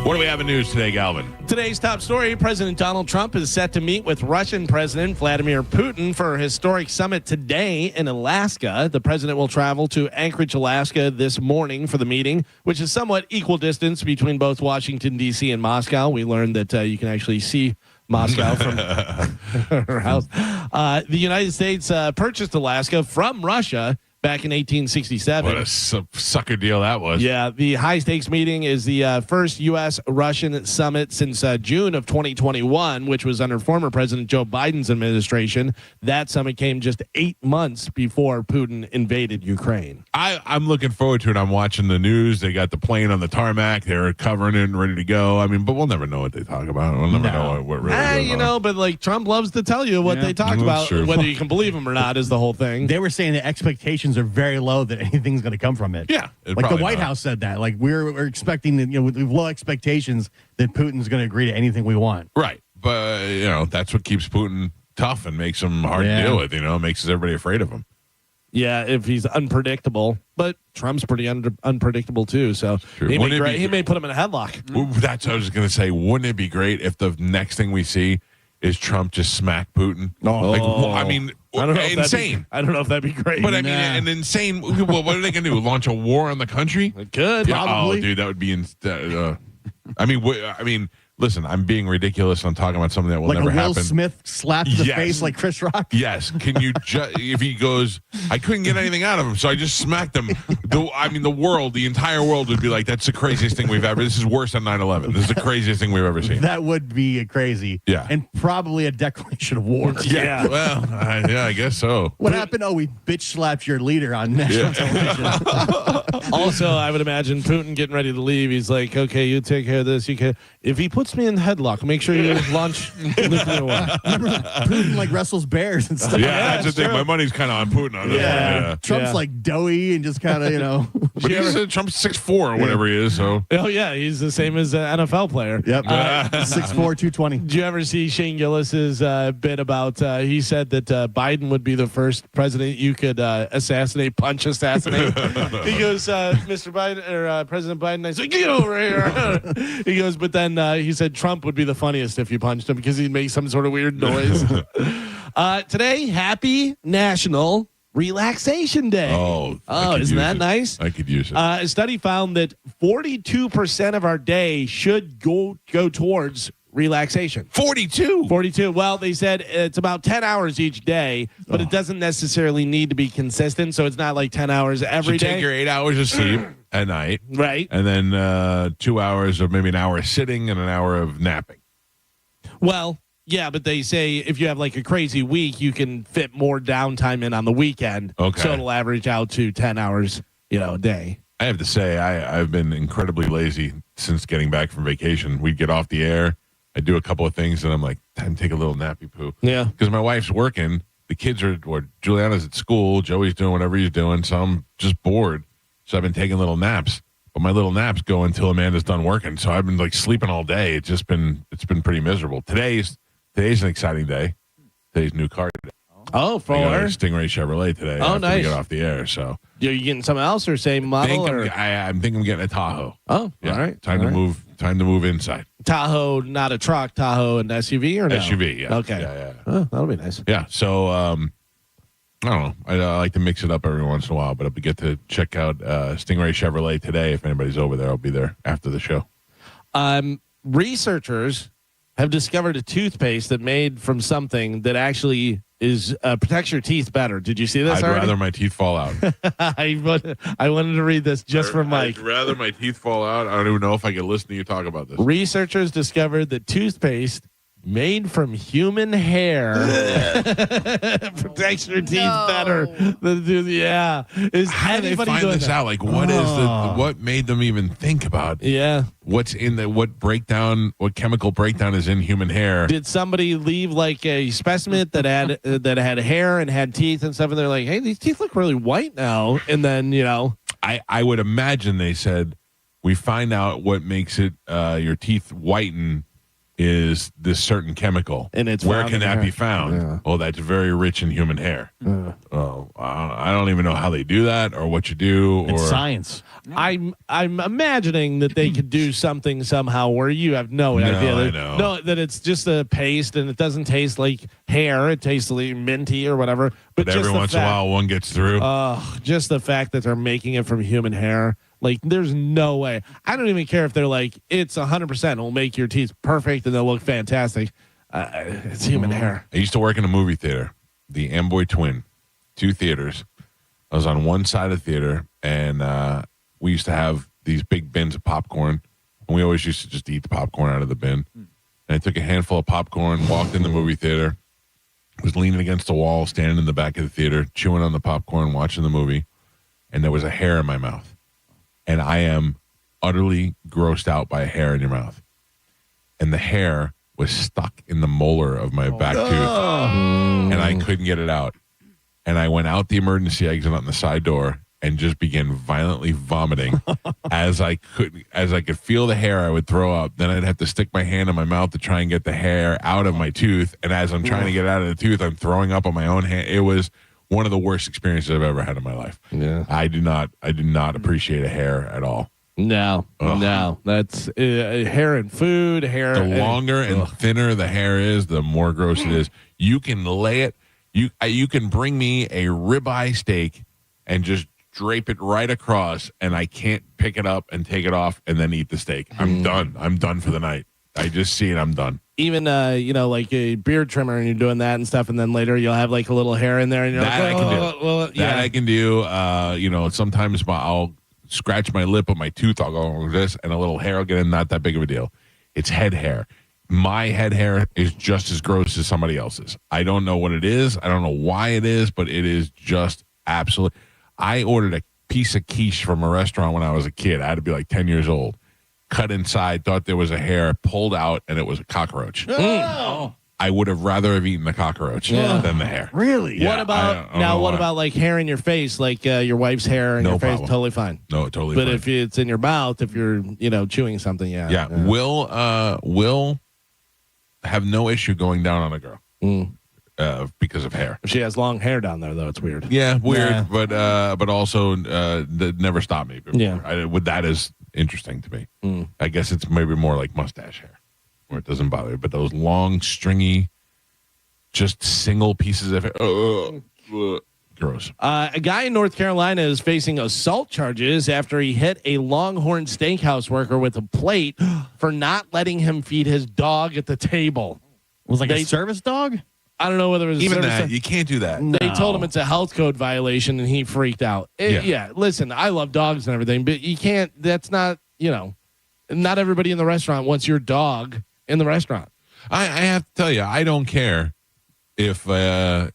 What do we have in news today, Galvin? Today's top story, President Donald Trump is set to meet with Russian President Vladimir Putin for a historic summit today in Alaska. The president will travel to Anchorage, Alaska this morning for the meeting, which is somewhat equal distance between both Washington, D.C. and Moscow. We learned that you can actually see Moscow from her house. The United States purchased Alaska from Russia back in 1867. What a sucker deal that was. Yeah, the high-stakes meeting is the first U.S.-Russian summit since June of 2021, which was under former President Joe Biden's administration. That summit came just 8 months before Putin invaded Ukraine. I'm looking forward to it. I'm watching the news. They got the plane on the tarmac. They're covering it and ready to go. I mean, but we'll never know what they talk about. We'll never know what really goes on. But like Trump loves to tell you what they talked about. True. Whether you can believe him or not is the whole thing. They were saying the expectations are very low that anything's going to come from it. Yeah. Like the White House said that. Like we're expecting that, with low expectations that Putin's going to agree to anything we want. Right. But, that's what keeps Putin tough and makes him hard to deal with, makes everybody afraid of him. Yeah, if he's unpredictable. But Trump's pretty unpredictable, too. So he may put him in a headlock. That's what I was going to say. Wouldn't it be great if the next thing we see is Trump just smack Putin? I don't know insane. I don't know if that'd be great. But an insane. Well, what are they going to do? Launch a war on the country? It could. Yeah, probably. Oh, dude, that would be. Listen, I'm being ridiculous. I'm talking about something that will never happen. Like Will Smith slapped the face like Chris Rock? Yes. Can you if he goes, I couldn't get anything out of him, so I just smacked him. The entire world would be like, that's the craziest thing we've ever. This is worse than 9/11. This is the craziest thing we've ever seen. That would be crazy. Yeah. And probably a declaration of war. Yeah. Well, I guess so. What happened? Oh, we bitch slapped your leader on national television. Also, I would imagine Putin getting ready to leave. He's like, okay, you take care of this. You can. If he puts puts me in headlock. Make sure you launch nuclear war. Putin like wrestles bears and stuff. Yeah, that's the thing. My money's kind of on Putin on this one. Yeah. Trump's like doughy and just kind of, But Trump's 6'4" or whatever he is. So. Oh, yeah. He's the same as an NFL player. Yep. 6'4", 220. Did you ever see Shane Gillis's bit about, he said that Biden would be the first president you could punch assassinate. He goes, Mr. Biden, or President Biden, I said, get over here. He goes, but then he said Trump would be the funniest if you punched him because he'd make some sort of weird noise. Today, happy National Relaxation Day. Isn't that nice? I could use it. A study found that 42% of our day should go towards relaxation. 42. Well, they said it's about 10 hours each day, but it doesn't necessarily need to be consistent. So it's not like 10 hours every day. Take your 8 hours of sleep at night. Right. And then 2 hours or maybe an hour of sitting and an hour of napping. Well, yeah, but they say if you have like a crazy week, you can fit more downtime in on the weekend. Okay. So it'll average out to 10 hours, a day. I have to say, I've been incredibly lazy since getting back from vacation. We'd get off the air. I do a couple of things, and I'm like, time to take a little nappy poo. Yeah. Because my wife's working. The kids Juliana's at school. Joey's doing whatever he's doing. So I'm just bored. So I've been taking little naps. But my little naps go until Amanda's done working. So I've been like sleeping all day. It's been pretty miserable. Today's an exciting day. Today's new car day. Oh, for I got a Stingray Chevrolet today. Oh, after nice. we get off the air. So are you getting something else or same model? I think I'm getting a Tahoe. Oh, yeah. all right. Time to move. Time to move inside. Tahoe, not a truck. Tahoe, an SUV or no? SUV. Yeah. Okay. Yeah. Oh, that'll be nice. Yeah. So I don't know. I like to mix it up every once in a while, but I'll get to check out Stingray Chevrolet today. If anybody's over there, I'll be there after the show. Researchers have discovered a toothpaste that made from something that actually protects your teeth better. Did you see this? I'd rather my teeth fall out. I wanted to read this just for Mike. I'd rather my teeth fall out. I don't even know if I can listen to you talk about this. Researchers discovered that toothpaste made from human hair protects your teeth better. Yeah. How did they find this out? Like, what made them even think about? Yeah. What chemical breakdown is in human hair? Did somebody leave like a specimen that had hair and had teeth and stuff, and they're like, hey, these teeth look really white now, and then I would imagine they said we find out what makes it your teeth whiten is this certain chemical, and it's where can that hair. be found? Yeah. Oh, that's very rich in human hair. I don't even know how they do that or what you do. It's or science. I'm imagining that they could do something somehow where you have no idea. I know. No, that it's just a paste and it doesn't taste like hair. It tastes like minty or whatever. But every once in a while, one gets through. Just the fact that they're making it from human hair. Like, there's no way. I don't even care if they're like, it's 100%. It'll make your teeth perfect and they'll look fantastic. It's human hair. I used to work in a movie theater, the Amboy Twin, 2 theaters. I was on one side of the theater, and we used to have these big bins of popcorn, and we always used to just eat the popcorn out of the bin. And I took a handful of popcorn, walked in the movie theater, was leaning against the wall, standing in the back of the theater, chewing on the popcorn, watching the movie, and there was a hair in my mouth. And I am utterly grossed out by a hair in your mouth. And the hair was stuck in the molar of my back tooth. And I couldn't get it out. And I went out the emergency exit on the side door and just began violently vomiting. As I could feel the hair, I would throw up. Then I'd have to stick my hand in my mouth to try and get the hair out of my tooth. And as I'm trying to get it out of the tooth, I'm throwing up on my own hand. It was one of the worst experiences I've ever had in my life. Yeah, I did not appreciate a hair at all. No, that's hair and food. Hair. The longer and thinner the hair is, the more gross it is. You can lay it. You can bring me a ribeye steak and just drape it right across, and I can't pick it up and take it off and then eat the steak. I'm done. I'm done for the night. I just see it. I'm done. Even like a beard trimmer, and you're doing that and stuff, and then later you'll have like a little hair in there, and you're that like, I can do. Well, yeah. That I can do. Sometimes I'll scratch my lip with my tooth. I'll go like this, and a little hair will get in. Not that big of a deal. It's head hair. My head hair is just as gross as somebody else's. I don't know what it is. I don't know why it is, but it is just absolute. I ordered a piece of quiche from a restaurant when I was a kid. I had to be like 10 years old. cut inside, thought there was a hair, pulled out, and it was a cockroach. Oh. I would have rather have eaten the cockroach than the hair. Really? Yeah, what about what about like hair in your face, like your wife's hair in No your face? problem. Totally fine. No, totally But fine. if it's in your mouth, if you're chewing something, Yeah. Will have no issue going down on a girl because of hair. If she has long hair down there, though, it's weird. Yeah, weird, but also that never stopped me before. Yeah. That is interesting to me. I guess it's maybe more like mustache hair, where it doesn't bother me. But those long, stringy, just single pieces of hair, gross. A guy in North Carolina is facing assault charges after he hit a Longhorn Steakhouse worker with a plate for not letting him feed his dog at the table. Was like a service dog? I don't know whether it was Even a service that, dog. you can't do that. They told him it's a health code violation, and he freaked out. Yeah, listen, I love dogs and everything, but you can't. That's not. Not everybody in the restaurant wants your dog in the restaurant. I have to tell you, I don't care if a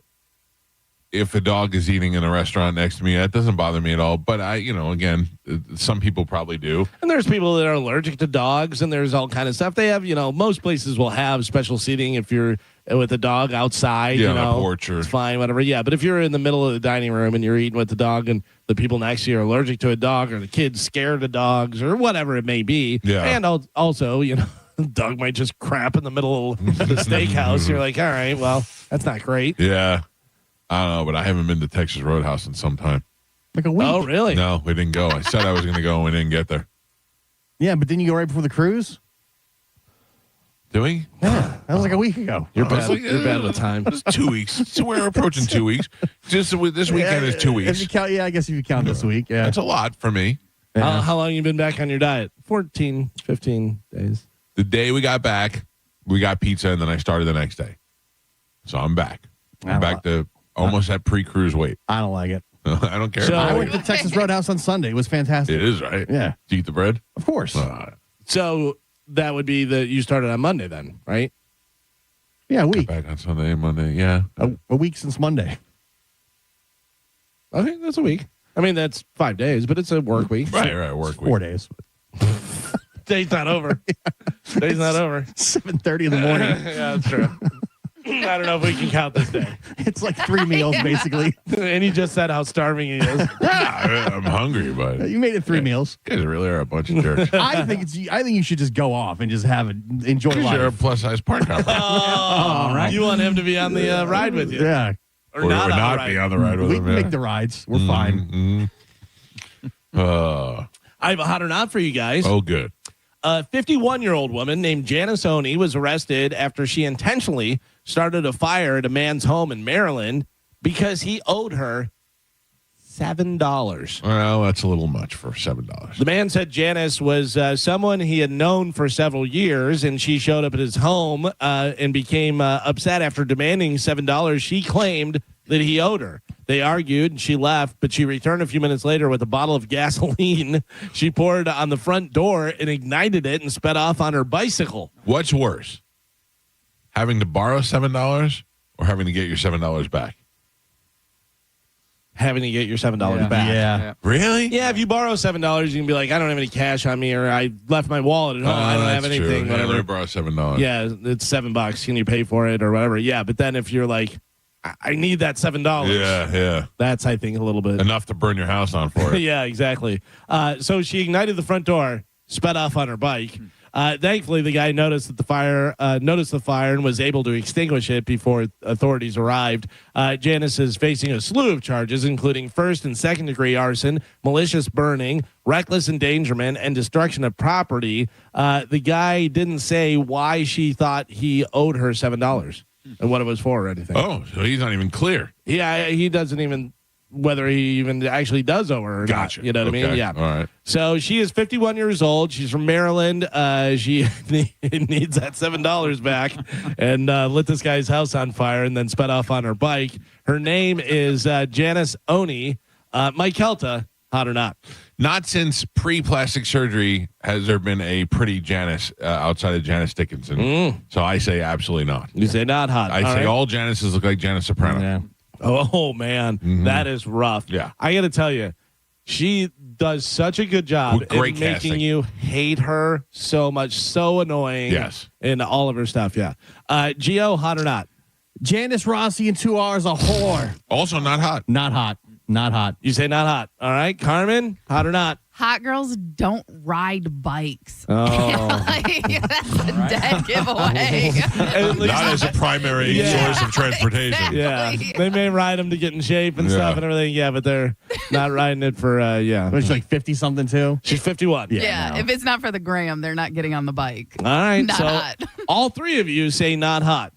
dog is eating in a restaurant next to me. That doesn't bother me at all. But again, some people probably do. And there's people that are allergic to dogs, and there's all kind of stuff. They have, most places will have special seating if you're with a dog outside. On a porch or it's fine, whatever. Yeah, but if you're in the middle of the dining room and you're eating with the dog, and the people next to you are allergic to a dog, or the kid's scared of dogs, or whatever it may be, and also, the dog might just crap in the middle of the steakhouse. You're like, all right, well, that's not great. Yeah. I don't know, but I haven't been to Texas Roadhouse in some time. Like a week. Oh, really? No, we didn't go. I said I was going to go and we didn't get there. Yeah, but didn't you go right before the cruise? Did we? Yeah, that was like a week ago. You're bad with time. It's 2 weeks. So we're approaching 2 weeks. Just this weekend is 2 weeks. If you count, I guess if you count this week, yeah. That's a lot for me. Yeah. How long have you been back on your diet? 14, 15 days. The day we got back, we got pizza, and then I started the next day. So I'm back. I'm back to almost at pre-cruise weight. I don't like it. I don't care. So- I went to Texas Roadhouse on Sunday. It was fantastic. It is, right? Yeah. Do you eat the bread? Of course. So that would be you started on Monday then, right? Yeah, a week. Back on Sunday and Monday, yeah. A week since Monday. I think that's a week. I mean, that's 5 days, but it's a work week. Right, work week. 4 days. Day's not over. Day's not over. 7:30 in the morning. Yeah, that's true. I don't know if we can count this day. It's like 3 meals, basically. And he just said how starving he is. I'm hungry, but You made it 3 meals. you guys really are a bunch of jerks. I think you should just go off and just enjoy Because life. you're a plus-size partner. Oh, right. you want him to be on the ride with you. Yeah. Or not, would on not the ride. be on the ride with We him. can Yeah. make the rides. We're fine. I have a hot or not for you guys. Oh, good. A 51-year-old woman named Janice Oney was arrested after she intentionally started a fire at a man's home in Maryland because he owed her $7. Well, that's a little much for $7. The man said Janice was someone he had known for several years, and she showed up at his home and became upset after demanding $7 she claimed that he owed her. They argued, and she left, but she returned a few minutes later with a bottle of gasoline. She poured on the front door and ignited it and sped off on her bicycle. What's worse? Having to borrow $7 or having to get your $7 back? Having to get your $7 back. Yeah. Really? Yeah, if you borrow $7, you can be like, I don't have any cash on me, or I left my wallet at home. I don't have that's anything, true. whatever. Yeah, let me borrow $7. Yeah, it's $7. Can you pay for it or whatever? Yeah, but then if you're like, I need that $7. Yeah. That's, I think, a little bit. Enough to burn your house on for it. Yeah, exactly. So she ignited the front door, sped off on her bike. Thankfully, the guy noticed the fire and was able to extinguish it before authorities arrived. Janice is facing a slew of charges, including first and second degree arson, malicious burning, reckless endangerment, and destruction of property. The guy didn't say why she thought he owed her $7 and what it was for or anything. Oh, so he's not even clear. Yeah, he doesn't even whether he even actually does owe her or Gotcha. not. You know what I mean? Okay. Yeah. All right. So she is 51 years old. She's from Maryland. She needs that $7 back and lit this guy's house on fire and then sped off on her bike. Her name is Janice Oney. Mike Calta, hot or not? Not since pre-plastic surgery has there been a pretty Janice outside of Janice Dickinson. So I say absolutely not. You say not hot. I say all Janices look like Janice Soprano. Yeah. Oh, man. That is rough. Yeah. I got to tell you, She does such a good job With great in making casting. you hate her so much, so annoying. Yes. In all of her stuff, yeah. Gio, hot or not? Janice Rossi in 2 hours, a whore. Also not hot. Not hot. Not hot. You say not hot. All right. Carmen, hot or not? Hot girls don't ride bikes. Oh. That's a dead giveaway. Not as a primary source of transportation. Yeah. They may ride them to get in shape and stuff and everything. Yeah, but they're not riding it for, She's like 50-something, too? She's 51. Yeah, if it's not for the gram, they're not getting on the bike. All right. Not so hot. all three of you say not hot.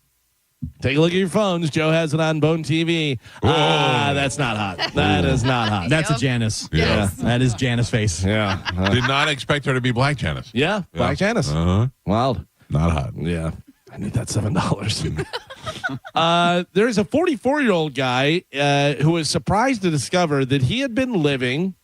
Take a look at your phones. Joe has it on Bone TV. That's not hot. That is not hot. That's a Janice. Yeah. That is Janice face. Yeah. Did not expect her to be Black Janice. Yeah. Black Janice. Uh-huh. Wild. Not hot. Yeah. I need that $7. There's a 44-year-old guy who was surprised to discover that he had been living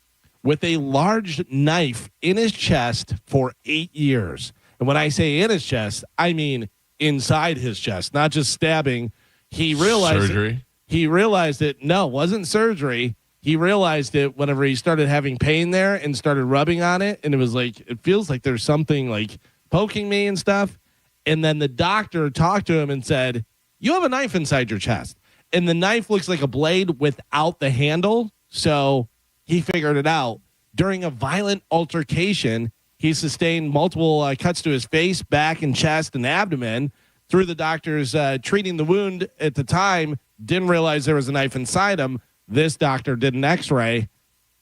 with a large knife in his chest for 8 years. And when I say in his chest, I mean inside his chest, not just stabbing. He realized surgery. He realized it. No, it wasn't surgery. He realized it whenever he started having pain there and started rubbing on it, and it was like it feels like there's something like poking me and stuff. And then the doctor talked to him and said, "You have a knife inside your chest," and the knife looks like a blade without the handle. So he figured it out. During a violent altercation, he sustained multiple cuts to his face, back, and chest and abdomen. Through the doctors treating the wound at the time, didn't realize there was a knife inside him. This doctor did an x-ray.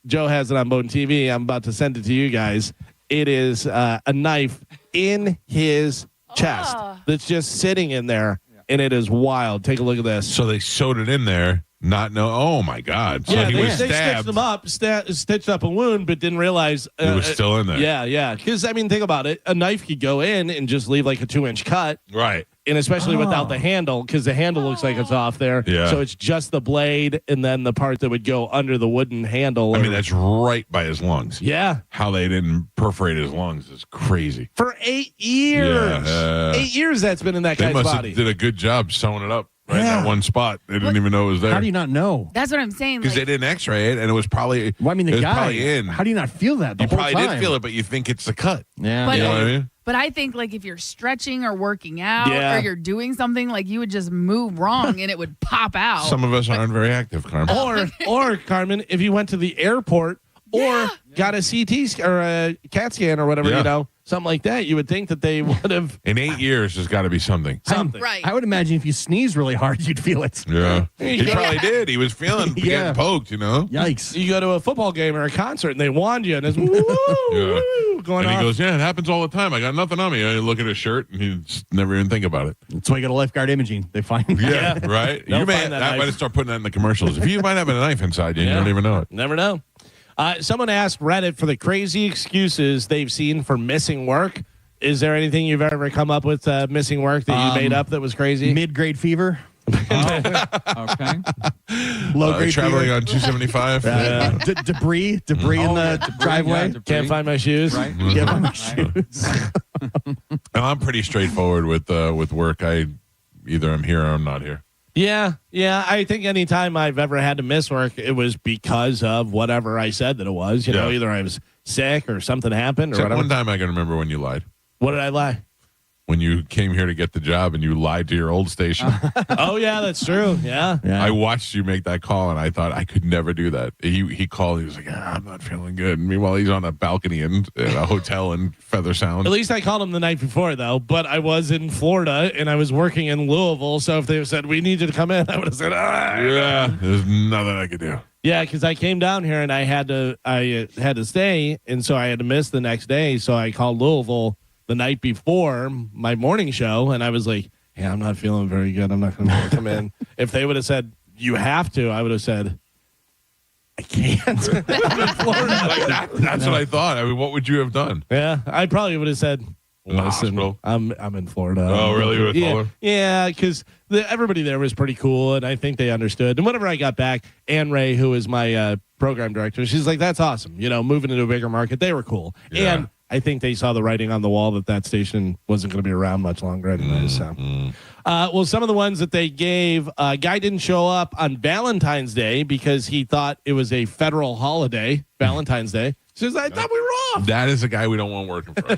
Joe has it on Bone TV. I'm about to send it to you guys. It is a knife in his chest that's just sitting in there, and it is wild. Take a look at this. So they sewed it in there. Oh my God! So he was they stabbed. stitched him up, stitched up a wound, but didn't realize It was still in there. Yeah. Because I mean, think about it. A knife could go in and just leave like a 2-inch cut, Right. and especially without the handle, because the handle looks like it's off there. Yeah. So it's just the blade, and then the part that would go under the wooden handle. I mean, that's right by his lungs. Yeah. How they didn't perforate his lungs is crazy. For 8 years. Yeah. 8 years that's been in that They guy's must body. have did a good job sewing it up right in that one spot. They didn't even know it was there. How do you not know? That's what I'm saying. Because they didn't X-ray it, and it was probably. Well, I mean, it the was guy. probably in. How do you not feel that the You whole probably time? did feel it, but you think it's the cut. Yeah. But- You know what I mean? But I think like if you're stretching or working out Yeah. or you're doing something, like you would just move wrong and it would pop out. Some of us aren't very active, Carmen. Or Carmen, if you went to the airport or got a CT or a CAT scan or whatever, Yeah. something like that, you would think that they would have In 8 years, there's got to be something. something. Right. I would imagine if you sneeze really hard, you'd feel it. Yeah. He probably did. He was feeling Yeah. getting poked, Yikes. You go to a football game or a concert and they wand you and it's woo, Yeah. woo, going And he on. goes, yeah, it happens all the time. I got nothing on me. I look at his shirt and he just never even think about it. That's why you got a lifeguard imaging. They find Yeah, right? They'll You may find that that knife. might start putting that in the commercials. If you might have a knife inside you, and you don't even know it. Never know. Someone asked Reddit for the crazy excuses they've seen for missing work. Is there anything you've ever come up with missing work that you made up that was crazy? Mid-grade fever. Okay. Low-grade Traveling fever. on 275. Debris in the driveway. Can't find my shoes. Right. Can't find my shoes. And I'm pretty straightforward with work. I either I'm here or I'm not here. Yeah. I think anytime I've ever had to miss work, it was because of whatever I said that it was. You know, Yeah. either I was sick or something happened or Except whatever. one time I can remember when you lied. What did I lie? When you came here to get the job and you lied to your old station. Oh, yeah, that's true. Yeah. I watched you make that call, and I thought I could never do that. He called. He was like, I'm not feeling good. And meanwhile, he's on a balcony in a hotel in Feather Sound. At least I called him the night before, though. But I was in Florida, and I was working in Louisville. So if they said, we need you to come in, I would have said, Yeah, there's nothing I could do. Yeah, because I came down here, and I had to stay, and so I had to miss the next day. So I called Louisville the night before my morning show, and I was like, hey, I'm not feeling very good. I'm not going to be able to come in. If they would have said, you have to, I would have said, I can't. I'm in Florida. That's what I thought. I mean, what would you have done? Yeah, I probably would have said, In the listen, hospital? I'm in Florida. Oh, really? You were in Yeah, Florida? yeah, because everybody there was pretty cool, and I think they understood. And whenever I got back, Ann Ray, who is my program director, she's like, that's awesome. You know, moving into a bigger market, they were cool. Yeah. And I think they saw the writing on the wall that station wasn't going to be around much longer anyway. So, well, some of the ones that they gave, a guy didn't show up on Valentine's Day because he thought it was a federal holiday, Valentine's Day. Says, I thought we were off. That is a guy we don't want working for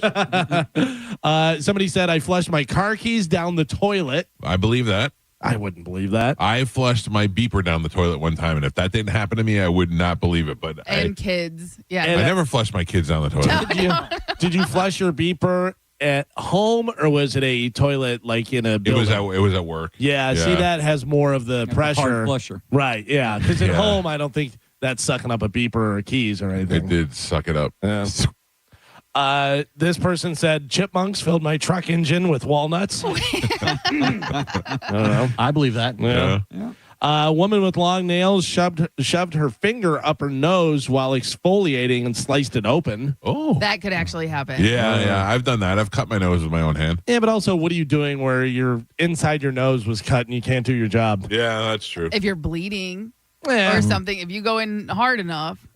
us. Somebody said, I flushed my car keys down the toilet. I believe that. I wouldn't believe that. I flushed my beeper down the toilet one time, and if that didn't happen to me, I would not believe it. But kids. Yeah. I never flushed my kids down the toilet. Did you flush your beeper at home, or was it a toilet like in a building? It was at work. Yeah, see, that has more of the pressure. Hard flusher. Right, yeah. Because at home, I don't think that's sucking up a beeper or keys or anything. It did suck it up. Yeah. This person said chipmunks filled my truck engine with walnuts. I don't know. I believe that. Yeah. A woman with long nails shoved her finger up her nose while exfoliating and sliced it open. Oh, That could actually happen. yeah. I've done that. I've cut my nose with my own hand. Yeah, but also, what are you doing where your inside your nose was cut and you can't do your job? Yeah, that's true. If you're bleeding or something, if you go in hard enough.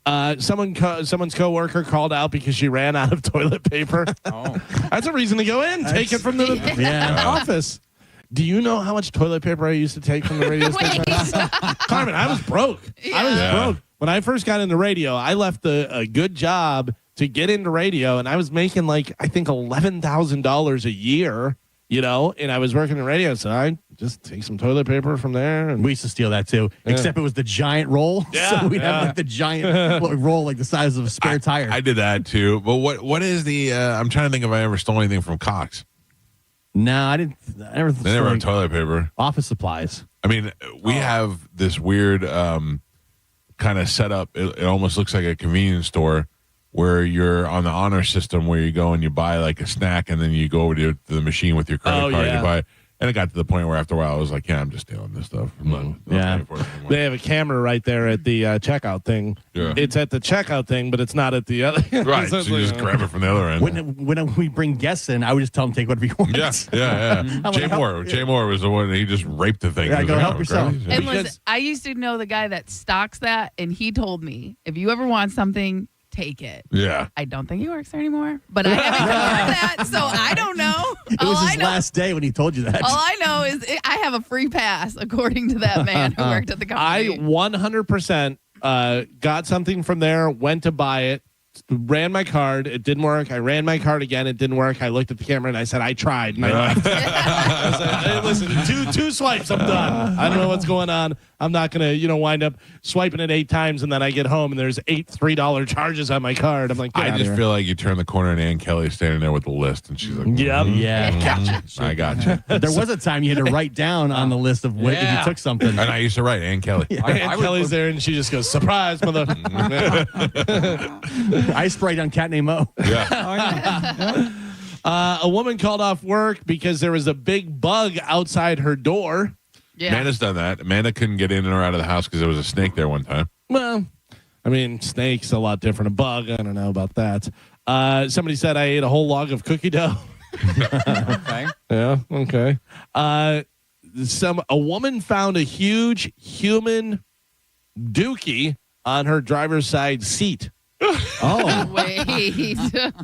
Someone's coworker called out because she ran out of toilet paper. Oh. That's a reason to go in. Take it from the office. Do you know how much toilet paper I used to take from the radio station? Carmen, I was broke. I was broke. When I first got into radio, I left a good job to get into radio, and I was making I think $11,000 a year, and I was working in radio, so I just take some toilet paper from there. And we used to steal that too, except it was the giant roll. Yeah, so we'd have the giant roll like the size of a spare tire. I did that too. But what is the? I'm trying to think if I ever stole anything from Cox. No, I didn't. I never. They never have toilet paper. Office supplies. I mean, we have this weird kind of setup. It almost looks like a convenience store where you're on the honor system where you go and you buy like a snack and then you go over to the machine with your credit card and you buy it. And it got to the point where after a while I was like, I'm just stealing this stuff. I'm not paying for it anymore. They have a camera right there at the checkout thing. Yeah. It's at the checkout thing, but it's not at the other. Right, so you just grab it from the other end. When we bring guests in, I would just tell them take whatever you want. Yeah. Jay Moore was the one. He just raped the thing. Yeah, go help yourself. And listen, I used to know the guy that stocks that, and he told me, if you ever want something, take it. Yeah. I don't think he works there anymore, but I haven't confirmed that, so I don't know. It was his last day when he told you that. All I know is I have a free pass, according to that man who worked at the company. I 100% got something from there, went to buy it, ran my card. It didn't work. I ran my card again. It didn't work. I looked at the camera and I said, I tried. And I left. I said, hey, listen, two swipes, I'm done. I don't know what's going on. I'm not going to, wind up swiping it 8 times and then I get home and there's 8 $3 charges on my card. I'm like, I just feel like you turn the corner and Ann Kelly's standing there with the list and she's like, yep. Yeah. Gotcha. I got you. There was a time you had to write down on the list of what if you took something. And I used to write Ann Kelly. Ann Kelly's there and she just goes, surprise, mother. I sprayed on cat named Mo. Yeah. A woman called off work because there was a big bug outside her door. Yeah. Amanda's done that. Amanda couldn't get in or out of the house because there was a snake there one time. Well, I mean, snake's a lot different. A bug, I don't know about that. Somebody said I ate a whole log of cookie dough. Okay. Yeah, okay. A woman found a huge human dookie on her driver's side seat. Oh, Wait.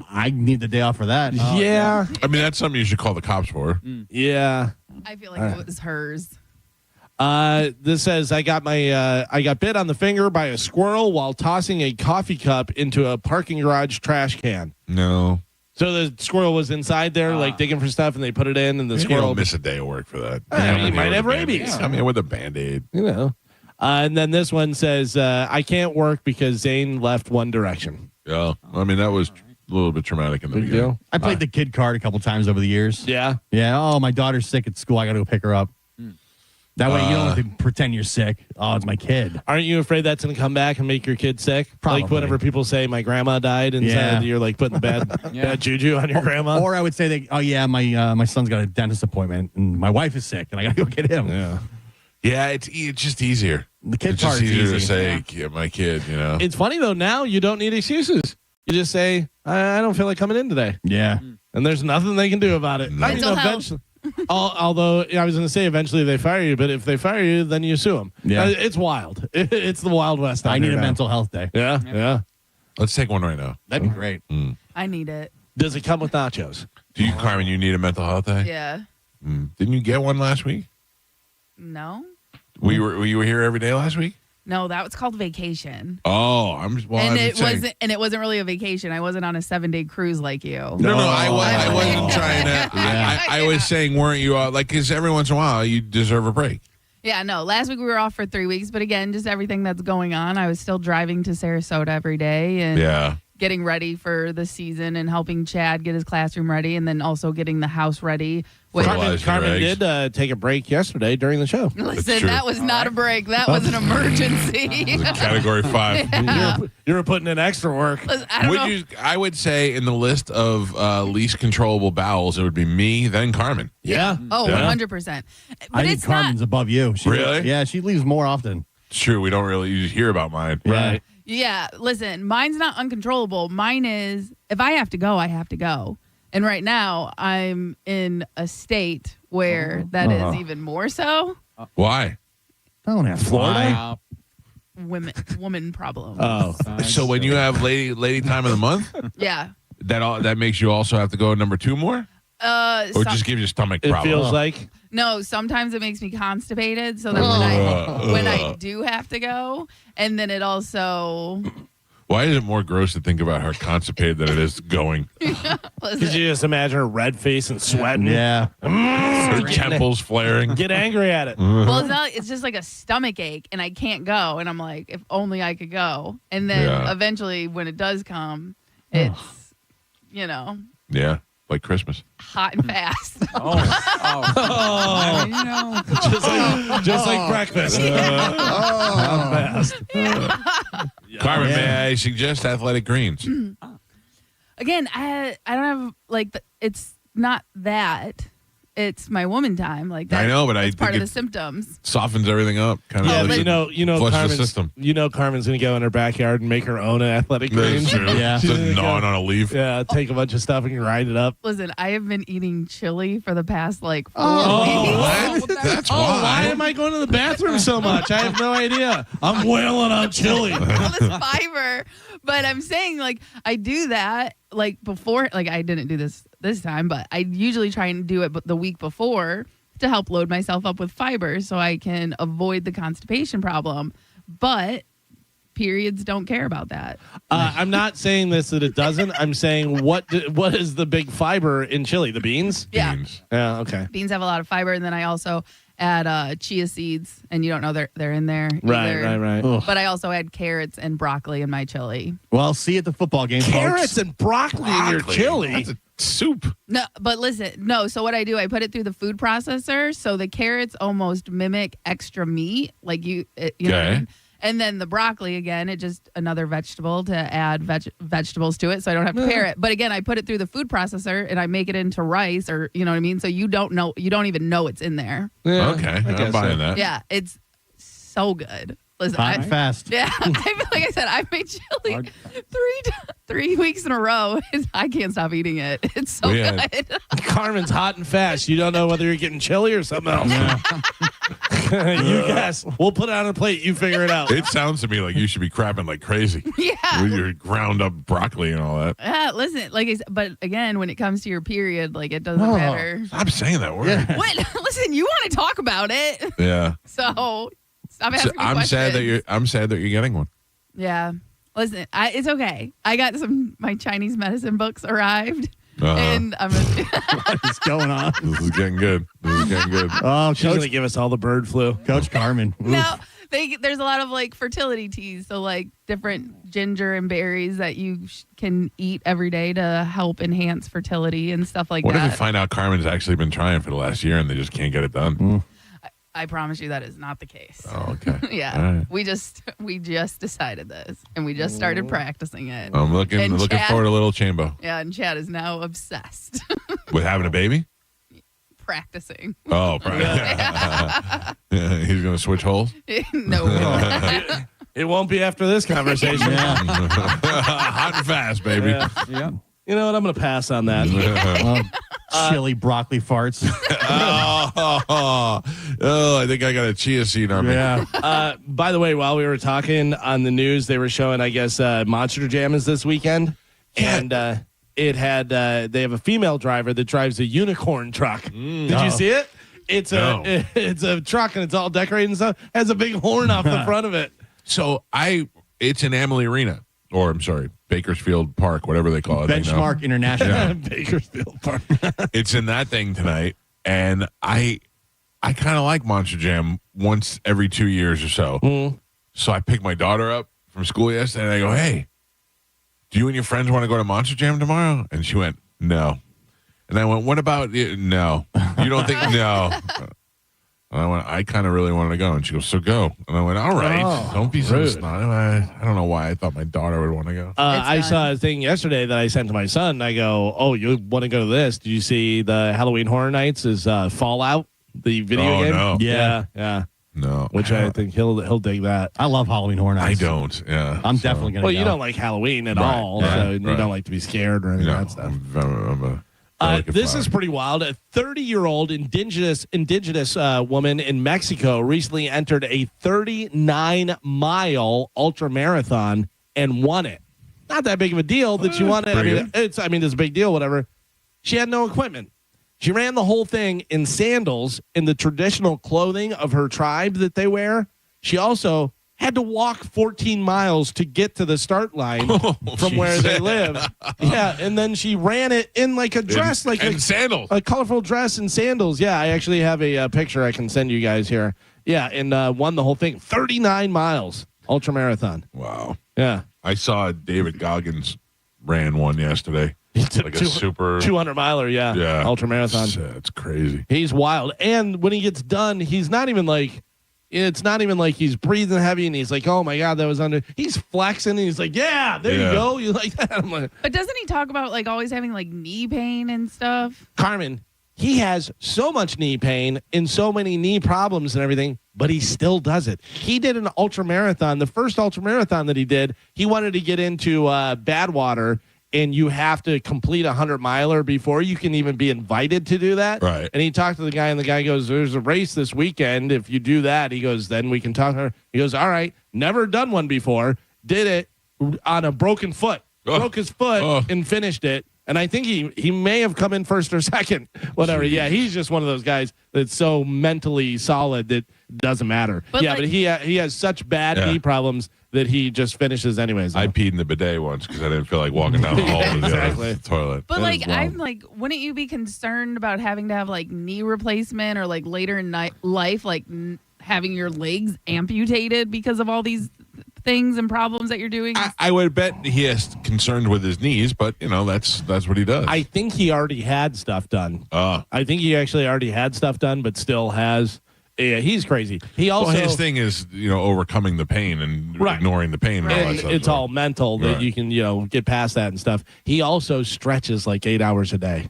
I need the day off for that. Yeah. I mean, that's something you should call the cops for. Yeah. I feel like it was hers. This says I got bit on the finger by a squirrel while tossing a coffee cup into a parking garage trash can. No. So the squirrel was inside there, digging for stuff, and they put it in, and the You squirrel don't miss a day of work for that. I mean, you might have rabies. I mean, with a Band-Aid. And then this one says, I can't work because Zane left One Direction. Yeah. I mean, that was a little bit traumatic in the beginning. I played the kid card a couple times over the years. Yeah. Yeah. Oh, my daughter's sick at school. I got to go pick her up. That way you don't have to pretend you're sick. Oh, it's my kid. Aren't you afraid that's going to come back and make your kid sick? Probably. Like whenever people say my grandma died inside, you're like putting bad juju on your grandma. Or I would say that, oh, yeah, my son's got a dentist appointment and my wife is sick and I got to go get him. Yeah. Yeah, it's just easier. The kid it's just part's easier easy. to say, yeah, my kid, It's funny, though, now you don't need excuses. You just say, I don't feel like coming in today. Yeah. And there's nothing they can do about it. No. I mean, Mental health. eventually. Although I was going to say eventually they fire you, but if they fire you, then you sue them. Yeah. It's wild. It's the Wild West. I need a now. mental health day. Yeah. Let's take one right now. That'd be great. I need it. Does it come with nachos? Do you, Carmen, you need a mental health day? Yeah. Didn't you get one last week? No. Were you here every day last week? No, that was called vacation. Oh, it wasn't really a vacation. I wasn't on a 7-day cruise like you. No, I wasn't trying to. I was saying, weren't you like? Because every once in a while, you deserve a break. Yeah, no. Last week we were off for 3 weeks, but again, just everything that's going on. I was still driving to Sarasota every day and getting ready for the season and helping Chad get his classroom ready, and then also getting the house ready. Carmen did take a break yesterday during the show. Listen, that was not a break. That was an emergency. It was a Category 5. Yeah. You were putting in extra work. Listen, I would say in the list of least controllable bowels, it would be me, then Carmen. Yeah. Oh, 100%. But I think Carmen's above you. Really? Yeah, she leaves more often. It's true. We don't really usually hear about mine. Right. Yeah, listen, mine's not uncontrollable. Mine is, if I have to go, I have to go. And right now, I'm in a state where that is even more so. Why? Don't have Florida. Woman problem. Oh, so when you have lady time of the month, Yeah. that makes you also have to go number 2 more, or just gives you stomach problems. It feels like. No, sometimes it makes me constipated, so that when I do have to go, and then it also. Why is it more gross to think about her constipated than it is going? Because you just imagine her red face and sweating. Yeah. Her temples flaring. Get angry at it. Well, it's not. It's just like a stomach ache, and I can't go. And I'm like, if only I could go. And then eventually, when it does come, it's, Yeah, like Christmas. hot and fast. Just like breakfast. Hot fast. Carmen, may I suggest athletic greens? Again, I don't have it's not that. It's my woman time. Like that. I know, but that's I part think of the symptoms. softens everything up. Kind of. Yeah, but you know, flush the Carmen's, system. Carmen's going to go in her backyard and make her own athletic greens. That's true. Yeah. Just gnawing on a leaf. Yeah, take a bunch of stuff and grind it up. Listen, I have been eating chili for the past 4 weeks. What? That's why. Why am I going to the bathroom so much? I have no idea. I'm wailing on chili. All this fiber. But I'm saying, I do that, before, I didn't do this time, but I usually try and do it the week before to help load myself up with fiber so I can avoid the constipation problem. But periods don't care about that. I'm not saying this that it doesn't. I'm saying what is the big fiber in chili? The beans? Yeah. Beans. Yeah, okay. Beans have a lot of fiber, and then I also add chia seeds, and you don't know they're in there either. Right. But I also add carrots and broccoli in my chili. Well, see you at the football game, Carrots folks. and broccoli in your chili. That's a soup. No, but listen, no. So what I do, I put it through the food processor, so the carrots almost mimic extra meat, you know what I mean? And then the broccoli, again, it's just another vegetable to add vegetables to it, so I don't have to pair it. But again, I put it through the food processor and I make it into rice, or you know what I mean. So you don't even know it's in there. Yeah, okay, I'm buying that. Yeah, it's so good. Listen, Hot and fast. Yeah, like I said, I've made chili 3 weeks in a row. I can't stop eating it. It's so good. Carmen's hot and fast. You don't know whether you're getting chili or something else. You guess. We'll put it on a plate. You figure it out. It sounds to me like you should be crapping like crazy. Yeah. With your ground up broccoli and all that. Yeah, listen, like I said, but again, when it comes to your period, it doesn't matter. Stop saying that word. What? Listen, you want to talk about it. Yeah. So stop asking me I'm questions. sad that you're getting one. Yeah. Listen, it's okay. I got my Chinese medicine books arrived. And I'm what is going on? This is getting good. Oh, she's going to give us all the bird flu. Coach Carmen. No, there's a lot of fertility teas. So different ginger and berries that you can eat every day to help enhance fertility and stuff like What that. if we find out Carmen's actually been trying for the last year and they just can't get it done? I promise you that is not the case. Oh, okay. Yeah. All right. We just decided this and we just started practicing it. I'm looking Chad, forward to little Chambo. Yeah, and Chad is now obsessed. With having a baby? Practicing. Oh, yeah, he's going to switch holes? No. It won't be after this conversation. Hot and fast, baby. Yeah. You know what? I'm going to pass on that. Chili broccoli farts. I think I got a chia seed on me. Yeah. By the way, while we were talking on the news, they were showing, I guess, Monster Jam is this weekend. Yeah. And it had they have a female driver that drives a unicorn truck. Did you see it? It's a truck and it's all decorated and stuff. Has a big horn off the front of it. So it's in Amalie Arena, or I'm sorry, Bakersfield Park, whatever they call it. Benchmark International. Bakersfield Park. It's in that thing tonight, and I kind of like Monster Jam once every 2 years or so. So I picked my daughter up from school yesterday, and I go, hey, do you and your friends want to go to Monster Jam tomorrow? And she went, no. And I went, what about you? No. You don't think? No. And I went, I kind of really wanted to go. And she goes, so go. And I went, all right. Don't be so snotty. I don't know why I thought my daughter would want to go. I saw a thing yesterday that I sent to my son. I go, oh, you want to go to this? Did you see the Halloween Horror Nights is Fallout, the video game? No. Yeah. No. Which I think he'll dig that. I love Halloween Horror Nights. I don't. Yeah. I'm definitely going to go. Well, you don't like Halloween at all, so you don't like to be scared or any of that stuff. This is pretty wild. A 30-year-old indigenous woman in Mexico recently entered a 39-mile ultramarathon and won it. Not that big of a deal that she won it. It's a big deal, whatever. She had no equipment. She ran the whole thing in sandals in the traditional clothing of her tribe that they wear. She also had to walk 14 miles to get to the start line from where they live. Yeah, and then she ran it in like a dress, and sandals, a colorful dress and sandals. Yeah, I actually have a picture I can send you guys here. Yeah, and won the whole thing, 39 miles ultramarathon. Wow. Yeah, I saw David Goggins ran one yesterday. Like a super 200 miler. Yeah, ultramarathon. It's crazy. He's wild, and when he gets done, he's not even like. It's not even like he's breathing heavy and he's like, oh my God, that was under. He's flexing and he's like, yeah, there you go. You like that? I'm like, but doesn't he talk about like always having like knee pain and stuff? Carmen, he has so much knee pain and so many knee problems and everything, but he still does it. He did an ultra marathon. The first ultra marathon that he did, he wanted to get into Badwater. And you have to complete 100-miler before you can even be invited to do that. Right. And he talked to the guy, and the guy goes, there's a race this weekend. If you do that, he goes, then we can talk to her. He goes, all right, never done one before. Did it on a broken foot. Broke his foot and finished it. And I think he may have come in first or second, whatever. Jeez. Yeah, he's just one of those guys that's so mentally solid that doesn't matter. But he has such bad knee problems that he just finishes anyways. I peed in the bidet once because I didn't feel like walking down the hall to the toilet. But I'm like, wouldn't you be concerned about having to have like knee replacement or like later in life, like having your legs amputated because of all these things and problems that you're doing? I would bet he is concerned with his knees, but that's what he does. I think he already had stuff done. I think he actually already had stuff done, but still has. Yeah, he's crazy. He also his thing is overcoming the pain and ignoring the pain. And all that stuff, it's all mental that you can get past that and stuff. He also stretches like 8 hours a day.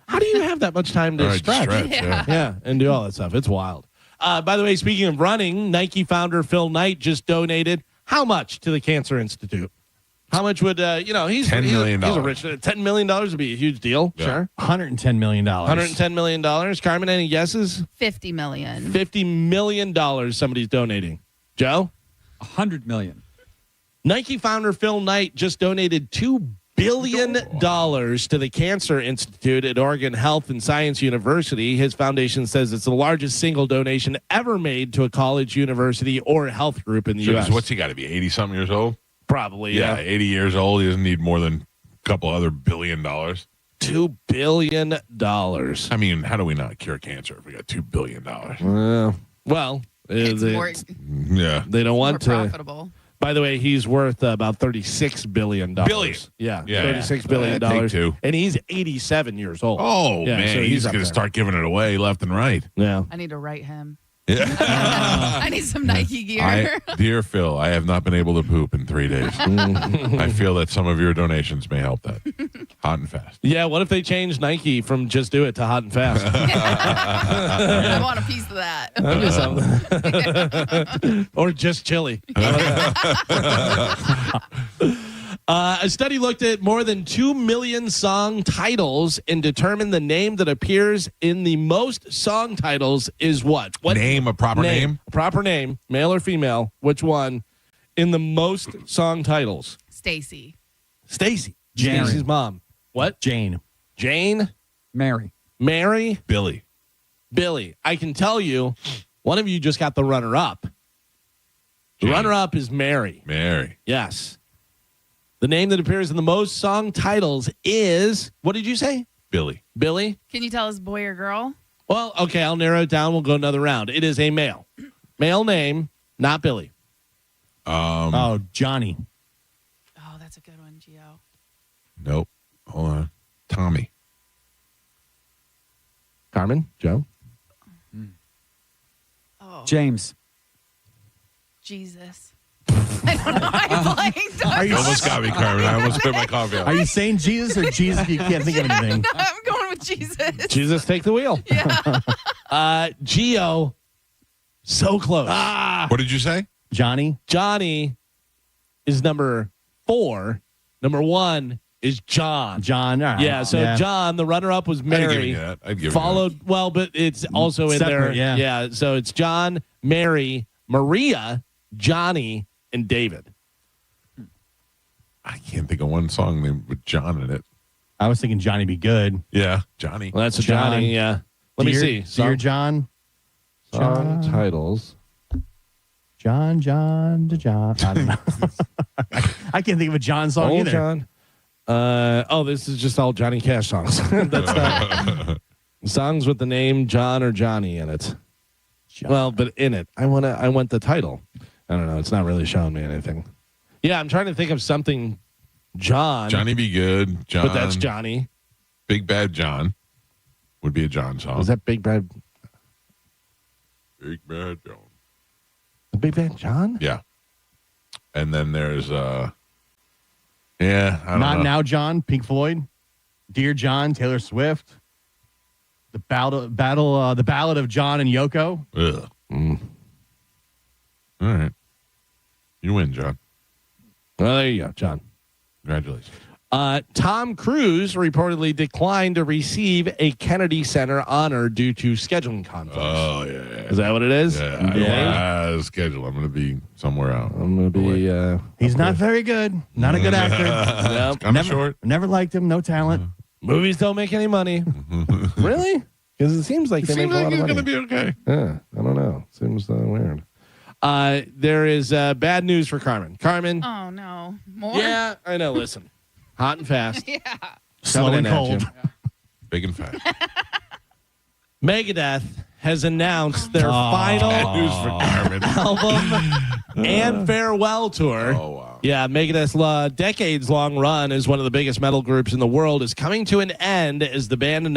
How do you have that much time to stretch? Yeah, and do all that stuff. It's wild. By the way, speaking of running, Nike founder Phil Knight just donated how much to the Cancer Institute? How much would he's $10 million. He's a rich. $10 million would be a huge deal. Yeah. Sure. $110 million. $110 million. Carmen, any guesses? $50 million. $50 million somebody's donating. Joe? $100 million. Nike founder Phil Knight just donated $2 billion to the Cancer Institute at Oregon Health and Science University. His foundation says it's the largest single donation ever made to a college, university, or health group in the U.S. What's he got to be, 80-something years old? Probably, yeah. 80 years old. He doesn't need more than a couple other $1 billion. $2 billion. I mean, how do we not cure cancer if we got $2 billion? Well, they don't want to. Profitable. By the way, he's worth about $36 billion. Yeah, $36 billion. And he's 87 years old. Oh, man. So he's going to start giving it away left and right. Yeah. I need to write him. Yeah. I need some Nike gear. Dear Phil, I have not been able to poop in 3 days. I feel that some of your donations may help that. Hot and fast. Yeah, what if they change Nike from just do it to hot and fast? I want a piece of that. Or just chili. A study looked at more than 2 million song titles and determined the name that appears in the most song titles is what? What name? A proper name? A proper name, male or female. Which one in the most song titles? Stacy. Stacy's mom. What? Jane. Jane? Mary. Mary? Billy. Billy. I can tell you, one of you just got the runner-up. The Jane. runner-up is Mary. Mary. Yes. The name that appears in the most song titles is, what did you say? Billy. Billy? Can you tell us boy or girl? Well, okay, I'll narrow it down. We'll go another round. It is a male. Male name, not Billy. Johnny. Oh, that's a good one, Gio. Nope. Hold on. Tommy. Carmen? Joe? Oh, James. Jesus. I don't know. I blanked. You almost got me, Carmen. I almost spit my coffee out. Are you saying Jesus or Jesus? You can't think of anything. I'm going with Jesus. Jesus, take the wheel. Yeah. Gio, so close. What did you say? Johnny. Johnny is number 4. Number 1 is John. John. All right. Yeah, so John, the runner-up was Mary. I'd give you Followed, well, but it's also in Separate, there. yeah. So it's John, Mary, Maria, Johnny, and David. I can't think of one song named with John in it. I was thinking Johnny Be Good. Yeah, Johnny. Well, that's a Johnny, yeah. Let me see. Dear John. Song titles. John. I don't know. I can't think of a John song Old either. John. This is just all Johnny Cash songs. That's not songs with the name John or Johnny in it. John. Well, but in it, I want the title. I don't know. It's not really showing me anything. Yeah, I'm trying to think of something. John. Johnny Be Good. John. But that's Johnny. Big Bad John would be a John song. Is that Big Bad? Big Bad John? The Big Bad John? Yeah. And then there's I don't Not know. Now, John. Pink Floyd. Dear John. Taylor Swift. The Ballad of John and Yoko. Ugh. All right. You win, John. Well, there you go, John. Congratulations. Tom Cruise reportedly declined to receive a Kennedy Center honor due to scheduling conflicts. Oh, yeah. Is that what it is? Yeah. Schedule. I'm going to be somewhere out. I'm going to be... He's not very good. Not a good actor. Yep. I'm short. Never liked him. No talent. Movies don't make any money. Really? Because it seems like they make a lot of money. He's going to be okay. Yeah, I don't know. Seems weird. There is bad news for Carmen. Carmen. Oh, no. More? Yeah, I know. Listen. Hot and fast. Yeah. Slow Coming and in at cold. you. Big and fat. Megadeth has announced their final Bad news for Carmen. album and farewell tour. Oh, wow. Yeah, Megadeth's decades-long run as one of the biggest metal groups in the world is coming to an end as the band, Dave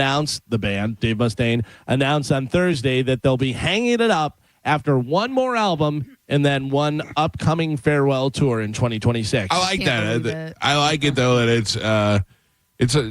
Mustaine, announced on Thursday that they'll be hanging it up after one more album and then one upcoming farewell tour in 2026. I like Can't that. believe it. I like it, though, that it's we're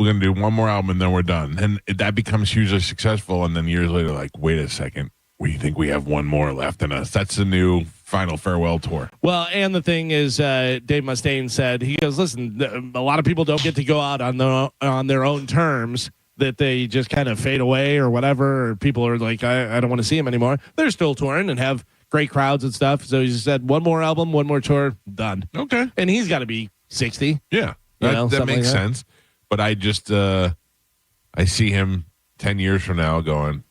going to do one more album and then we're done. And that becomes hugely successful. And then years later, like, wait a second. We think we have one more left in us. That's the new final farewell tour. Well, and the thing is, Dave Mustaine said, he goes, listen, a lot of people don't get to go out on their own terms, that they just kind of fade away or whatever, or people are like, I don't want to see them anymore. They're still touring and have great crowds and stuff. So he just said, one more album, one more tour, done. Okay. And he's got to be 60. Yeah. You That know, makes like that. sense. But I just, I see him 10 years from now going,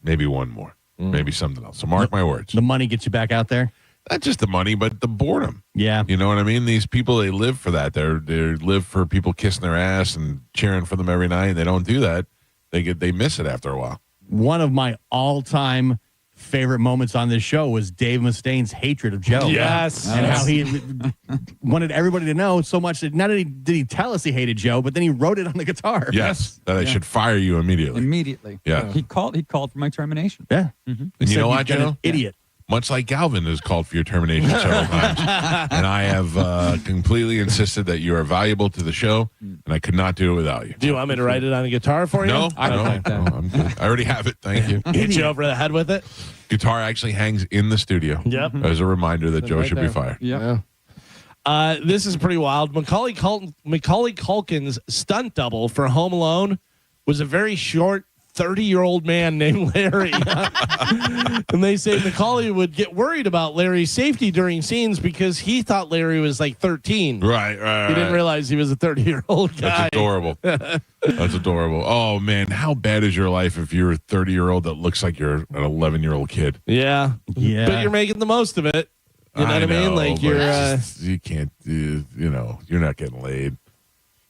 maybe one more. Maybe something else. So mark my words. The money gets you back out there. Not just the money, but the boredom. Yeah. You know what I mean? These people, they live for that. They live for people kissing their ass and cheering for them every night. They don't do that. They miss it after a while. One of my all-time favorite moments on this show was Dave Mustaine's hatred of Joe. Yes. And how he wanted everybody to know so much that not only did he tell us he hated Joe, but then he wrote it on the guitar. Yes. That I should fire you immediately. Immediately. Yeah. He called for my termination. Yeah. And you know what, Joe? Idiot. Much like Galvin has called for your termination several times. And I have completely insisted that you are valuable to the show, and I could not do it without you. Do you want me to write it on a guitar for you? No, I don't like that. I'm good. I already have it. Thank you. Hit you over the head with it? Guitar actually hangs in the studio. Yep. As a reminder that Joe right should there. be fired. Yeah. This is pretty wild. Macaulay Culkin's stunt double for Home Alone was a very short, 30-year-old man named Larry. And they say Macaulay would get worried about Larry's safety during scenes because he thought Larry was like 13. Right. He didn't realize he was a 30-year-old guy. That's adorable. That's adorable. Oh, man. How bad is your life if you're a 30-year-old that looks like you're an 11-year-old kid? Yeah. But you're making the most of it. You know what I mean? Like you're you can't, you're not getting laid.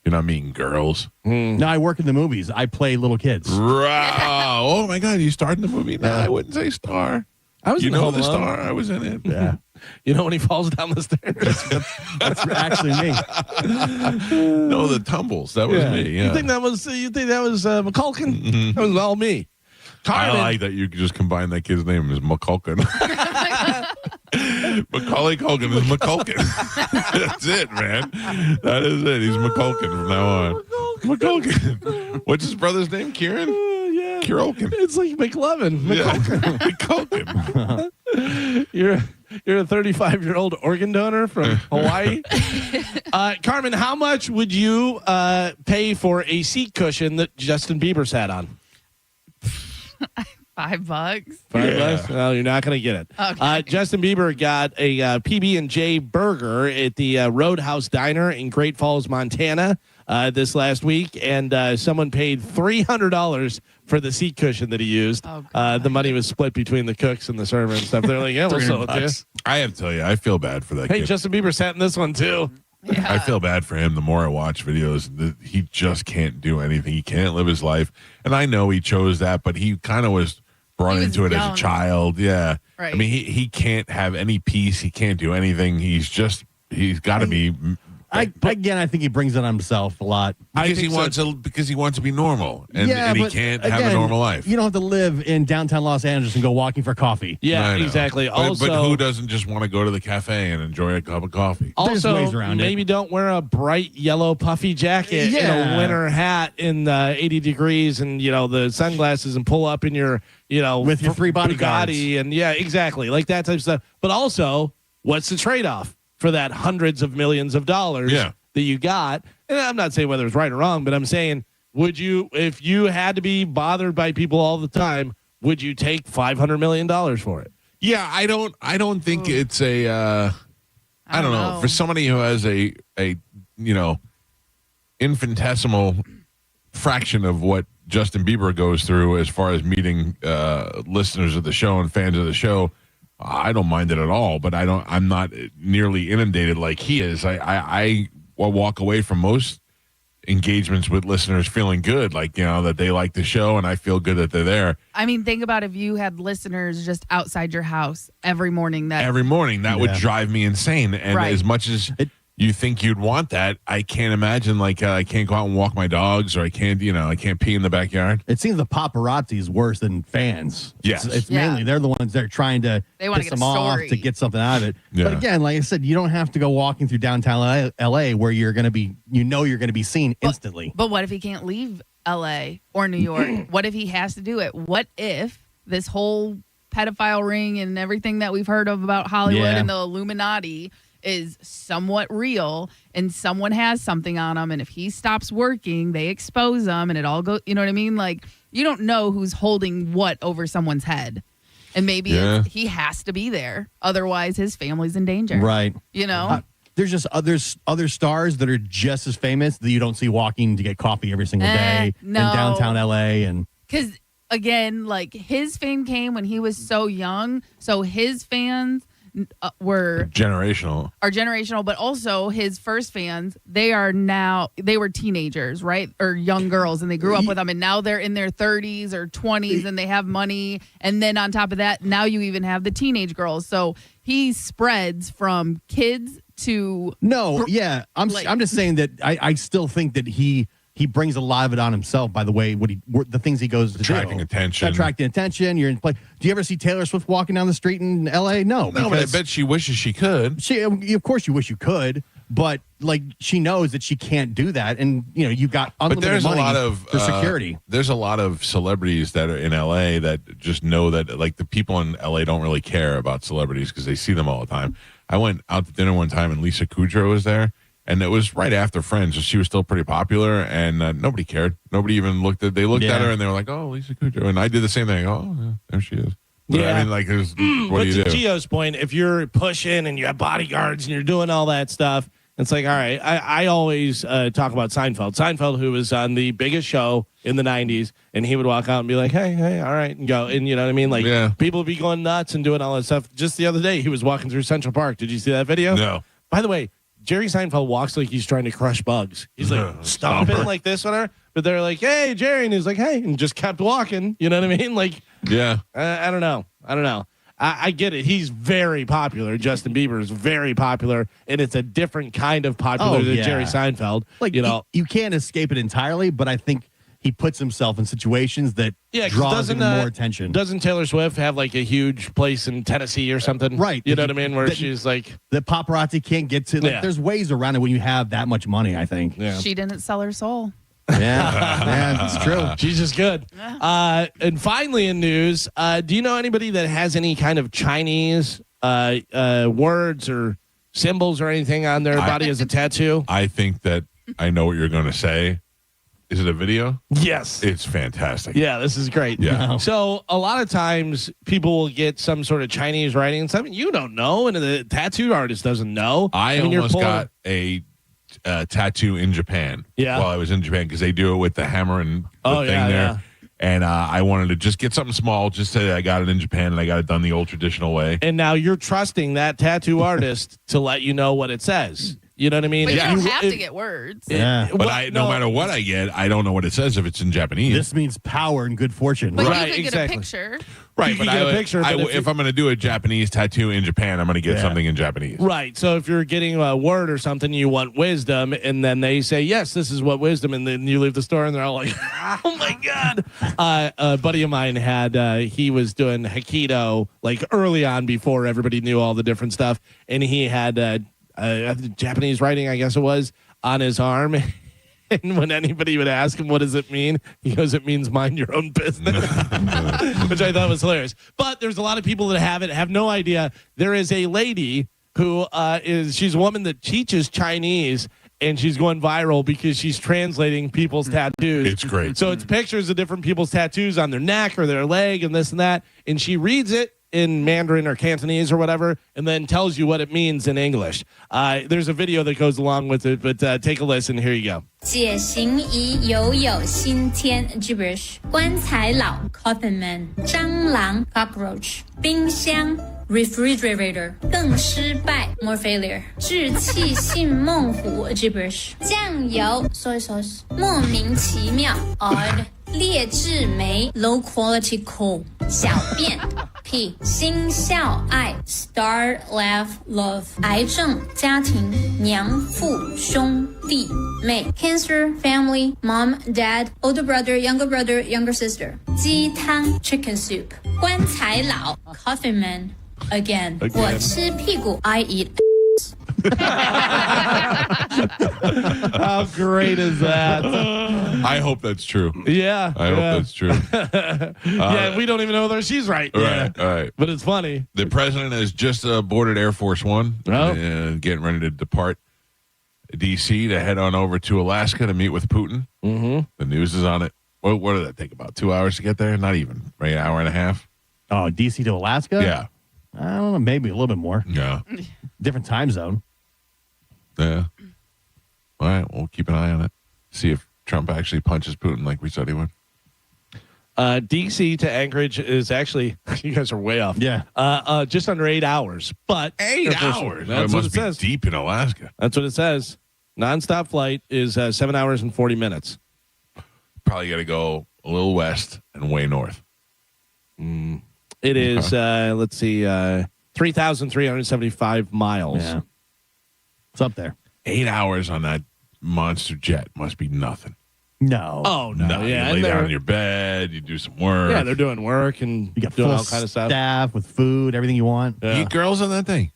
You're not meeting girls. No, I work in the movies. I play little kids. Right. Oh, my God. You starred in the movie? No, I wouldn't say star. I was you in know Home the Alone. star. I was in it. Yeah. You know when he falls down the stairs? That's actually me. No, the tumbles. That was me. Yeah. You think that was McCulkin? Mm-hmm. That was all me. Carmen. I like that you just combine that kid's name as McCulkin. Macaulay Culkin is McCulkin. That's it, man. That is it. He's McCulkin from now on. McCulkin. What's his brother's name? Kieran? Yeah. Kierolkin. It's like McLovin. McCulkin. You're a 35-year-old organ donor from Hawaii. Carmen, how much would you pay for a seat cushion that Justin Bieber sat on? $5. $5? No, you're not going to get it. Okay. Justin Bieber got a PB&J burger at the Roadhouse Diner in Great Falls, Montana this last week, and someone paid $300 for the seat cushion that he used. The money was split between the cooks and the server and stuff. They're like, yeah, we'll sell it to you. I have to tell you, I feel bad for that Hey, kid. Justin Bieber sat in this one, too. I feel bad for him. The more I watch videos, he just can't do anything. He can't live his life. And I know he chose that, but he kind of was brought into it as a child. Yeah. Right. I mean, he can't have any peace. He can't do anything. He's got to be. I think he brings it on himself a lot. Because he wants to be normal, and he but can't have a again, normal life. You don't have to live in downtown Los Angeles and go walking for coffee. Yeah, I know. exactly. But who doesn't just want to go to the cafe and enjoy a cup of coffee? Also, maybe don't wear a bright yellow puffy jacket and a winter hat in 80 degrees and, the sunglasses and pull up in your, with your 3 bodyguards. Bugatti and exactly. Like that type of stuff. But also, what's the trade-off for that hundreds of millions of dollars that you got? And I'm not saying whether it's right or wrong, but I'm saying, would you, if you had to be bothered by people all the time, would you take $500 million for it? Yeah, I don't think it's a. I don't know. For somebody who has a infinitesimal fraction of what Justin Bieber goes through as far as meeting listeners of the show and fans of the show, I don't mind it at all. But I'm not nearly inundated like he is. I walk away from most engagements with listeners feeling good, like that they like the show, and I feel good that they're there. I mean, think about if you had listeners just outside your house every morning. That would drive me insane. And as much as you think you'd want that, I can't imagine. Like I can't go out and walk my dogs, or I can't pee in the backyard. It seems the paparazzi is worse than fans. Yes. It's mainly they're the ones that are trying to They wanna piss get them a off story. to get something out of it. Yeah. But again, like I said, you don't have to go walking through downtown LA where you're going to be, you're going to be seen instantly. But what if he can't leave LA or New York? What if he has to do it? What if this whole pedophile ring and everything that we've heard of about Hollywood and the Illuminati is somewhat real, and someone has something on him, and if he stops working, they expose him, and it all goes, you know what I mean? Like, you don't know who's holding what over someone's head. And maybe he has to be there. Otherwise, his family's in danger. Right. There's just other stars that are just as famous that you don't see walking to get coffee every single day in downtown LA. And because, again, like, his fame came when he was so young, so his fans are generational, but also his first fans, they were teenagers, right? Or young girls, and they grew up with him, and now they're in their 30s or 20s and they have money. And then on top of that, now you even have the teenage girls. So he spreads from kids to I'm just saying that I still think that he brings a lot of it on himself by the way the things he goes to Attracting attention. You're in play. Do you ever see Taylor Swift walking down the street in LA? No, but I bet she wishes she could. Of course, you wish you could, but like she knows that she can't do that, and you got unlimited money for security. There's a lot of celebrities that are in LA that just know that like the people in LA don't really care about celebrities because they see them all the time. I went out to dinner one time and Lisa Kudrow was there. And it was right after Friends, so she was still pretty popular, and nobody cared. Nobody even looked at. They looked at her and they were like, "Oh, Lisa Kudrow," and I did the same thing. Oh, yeah, there she is. But, Yeah. I mean, like, what do you to do? Gio's point, if you're pushing and you have bodyguards and you're doing all that stuff, it's like, all right. I always talk about Seinfeld. Seinfeld, who was on the biggest show in the 90s, and he would walk out and be like, hey, all right, and go. And you know what I mean? Like, people would be going nuts and doing all that stuff. Just the other day, he was walking through Central Park. Did you see that video? No. By the way, Jerry Seinfeld walks like he's trying to crush bugs. He's like stomping like this, whatever. But they're like, hey, Jerry. And he's like, hey, and just kept walking. You know what I mean? Like, yeah. I don't know. I get it. He's very popular. Justin Bieber is very popular, and it's a different kind of popular than Jerry Seinfeld. Like, you can't escape it entirely, but I think he puts himself in situations that draws even more attention. Doesn't Taylor Swift have like a huge place in Tennessee or something? Right. You know what I mean? Where she's like, the paparazzi can't get to. Like, there's ways around it when you have that much money, I think. Yeah. She didn't sell her soul. Yeah, that's true. She's just good. And finally, in news, do you know anybody that has any kind of Chinese words or symbols or anything on their body as a tattoo? I think that I know what you're going to say. Is it a video? Yes. It's fantastic. Yeah, this is great. Yeah. So a lot of times people will get some sort of Chinese writing, something you don't know, and the tattoo artist doesn't know. I mean, you're almost pulling- got a tattoo in Japan. Yeah. While I was in Japan, because they do it with the hammer and the thing yeah, there. yeah. And I wanted to just get something small, just say I got it in Japan and I got it done the old traditional way. And now you're trusting that tattoo artist to let you know what it says. You know what I mean? But you don't have to get words. But no matter what I get, I don't know what it says if it's in Japanese. This means power and good fortune. But Right, you could exactly. get a picture. Right, You but can get a picture, but if I'm going to do a Japanese tattoo in Japan, I'm going to get something in Japanese. Right. So if you're getting a word or something, you want wisdom, and then they say, yes, this is what wisdom, and then you leave the store, and they're all like, oh, my God. A buddy of mine had, he was doing Aikido, like early on before everybody knew all the different stuff, and he had Japanese writing, I guess it was, on his arm. And when anybody would ask him, what does it mean? He goes, it means mind your own business, which I thought was hilarious. But there's a lot of people that have no idea. There is a lady who she's a woman that teaches Chinese, and she's going viral because she's translating people's tattoos. It's great. So it's pictures of different people's tattoos on their neck or their leg and this and that. And she reads it in Mandarin or Cantonese or whatever, and then tells you what it means in English. There's a video that goes along with it, but take a listen. Here you go. 解行仪犹有新天 gibberish 棺材佬 coffin man 蟑螂 cockroach 冰箱 refrigerator 更失败 more failure 稚气性孟虎 gibberish 酱油 soy sauce 莫名其妙 odd 劣质酶 low quality coal 小便 P 心笑爱 star laugh love 癌症家庭娘父兄弟妹 cancer family mom dad older brother younger sister 鸡汤 chicken soup 棺材佬 coffin man again 我吃屁股 I eat How great is that? I hope that's true. Yeah. I hope that's true. Yeah, we don't even know whether she's right. Right, all right. But it's funny. The president has just boarded Air Force One and getting ready to depart D.C. to head on over to Alaska to meet with Putin. Mm-hmm. The news is on it. What did that take? About 2 hours to get there? Not even, right? An hour and a half? Oh, D.C. to Alaska? Yeah. I don't know, maybe a little bit more. Yeah. Different time zone. Yeah. All right. We'll keep an eye on it. See if Trump actually punches Putin like we said he would. D.C. to Anchorage is actually, you guys are way off. Yeah. Just under 8 hours. But 8 hours? That's it what must it be says. deep in Alaska. That's what it says. Nonstop flight is 7 hours and 40 minutes. Probably got to go a little west and way north. It is, let's see, 3,375 miles. Yeah. It's up there. 8 hours on that monster jet must be nothing. No. Oh, no. Yeah. You lay and down they're- in your bed, you do some work. Yeah, they're doing work and You got doing full all kind of stuff. staff with food, everything you want. Yeah. Meet girls on that thing.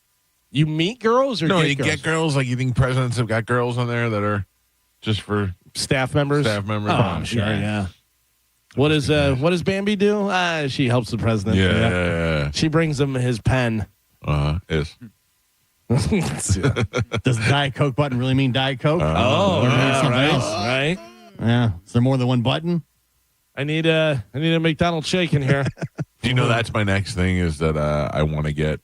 You meet girls or No, get you girls? get girls. Like, you think presidents have got girls on there that are just for Staff members? staff members? Oh, I'm sure, yeah. What does Bambi do? She helps the president. Yeah. She brings him his pen. Is. Does the Diet Coke button really mean Diet Coke? Right. Yeah. Is there more than one button? I need a McDonald's shake in here. Do you know that's my next thing is that I want to get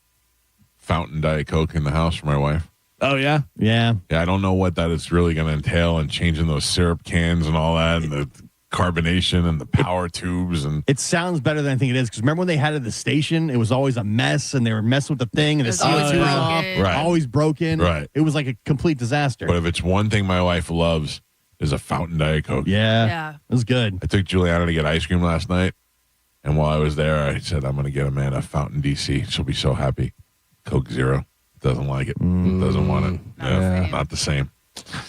fountain Diet Coke in the house for my wife. Oh, yeah? Yeah. Yeah, I don't know what that is really going to entail and changing those syrup cans and all that and the carbonation and the power tubes. And it sounds better than I think it is because remember when they had it at the station, it was always a mess and they were messing with the thing and the CO2 was off, always broken. Right. It was like a complete disaster. But if it's one thing my wife loves is a fountain Diet Coke. Yeah. It was good. I took Juliana to get ice cream last night. And while I was there, I said, I'm going to get Amanda a fountain DC. She'll be so happy. Coke Zero. Doesn't like it. Doesn't want it. Not the same.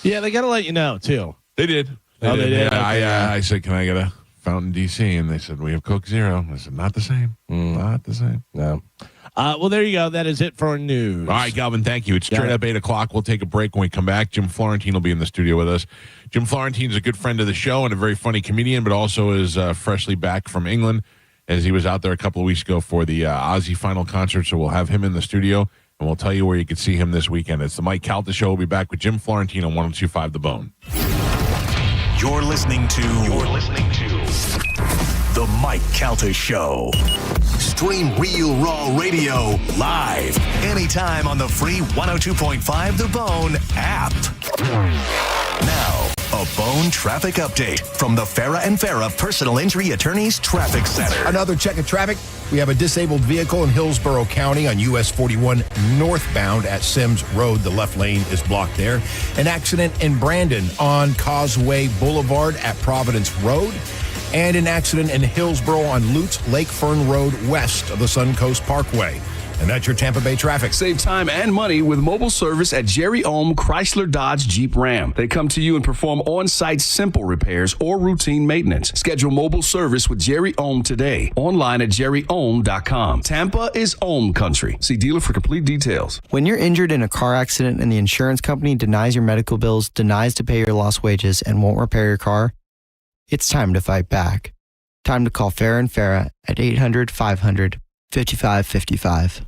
Yeah, they got to let you know, too. They did. They did. Yeah, I said, can I get a fountain DC? And they said, we have Coke Zero. I said, not the same. Not the same. No. Well, there you go. That is it for news. All right, Galvin, thank you. It's straight up 8 o'clock. We'll take a break when we come back. Jim Florentine will be in the studio with us. Jim Florentine's a good friend of the show and a very funny comedian, but also is freshly back from England as he was out there a couple of weeks ago for the Ozzy final concert. So we'll have him in the studio, and we'll tell you where you can see him this weekend. It's the Mike Calta Show. We'll be back with Jim Florentine on 102.5 The Bone. You're listening to The Mike Calta Show. Stream Real Raw Radio live anytime on the free 102.5 The Bone app. Now, a Bone traffic update from the Farah and Farah Personal Injury Attorneys Traffic Center. Another check of traffic. We have a disabled vehicle in Hillsborough County on US 41 northbound at Sims Road. The left lane is blocked there. An accident in Brandon on Causeway Boulevard at Providence Road. And an accident in Hillsborough on Lutz Lake Fern Road west of the Suncoast Parkway. And that's your Tampa Bay traffic. Save time and money with mobile service at Jerry Ohm Chrysler Dodge Jeep Ram. They come to you and perform on-site simple repairs or routine maintenance. Schedule mobile service with Jerry Ohm today. Online at jerryohm.com. Tampa is Ohm country. See dealer for complete details. When you're injured in a car accident and the insurance company denies your medical bills, denies to pay your lost wages, and won't repair your car, it's time to fight back. Time to call Farah and Farah at 800-500-5555.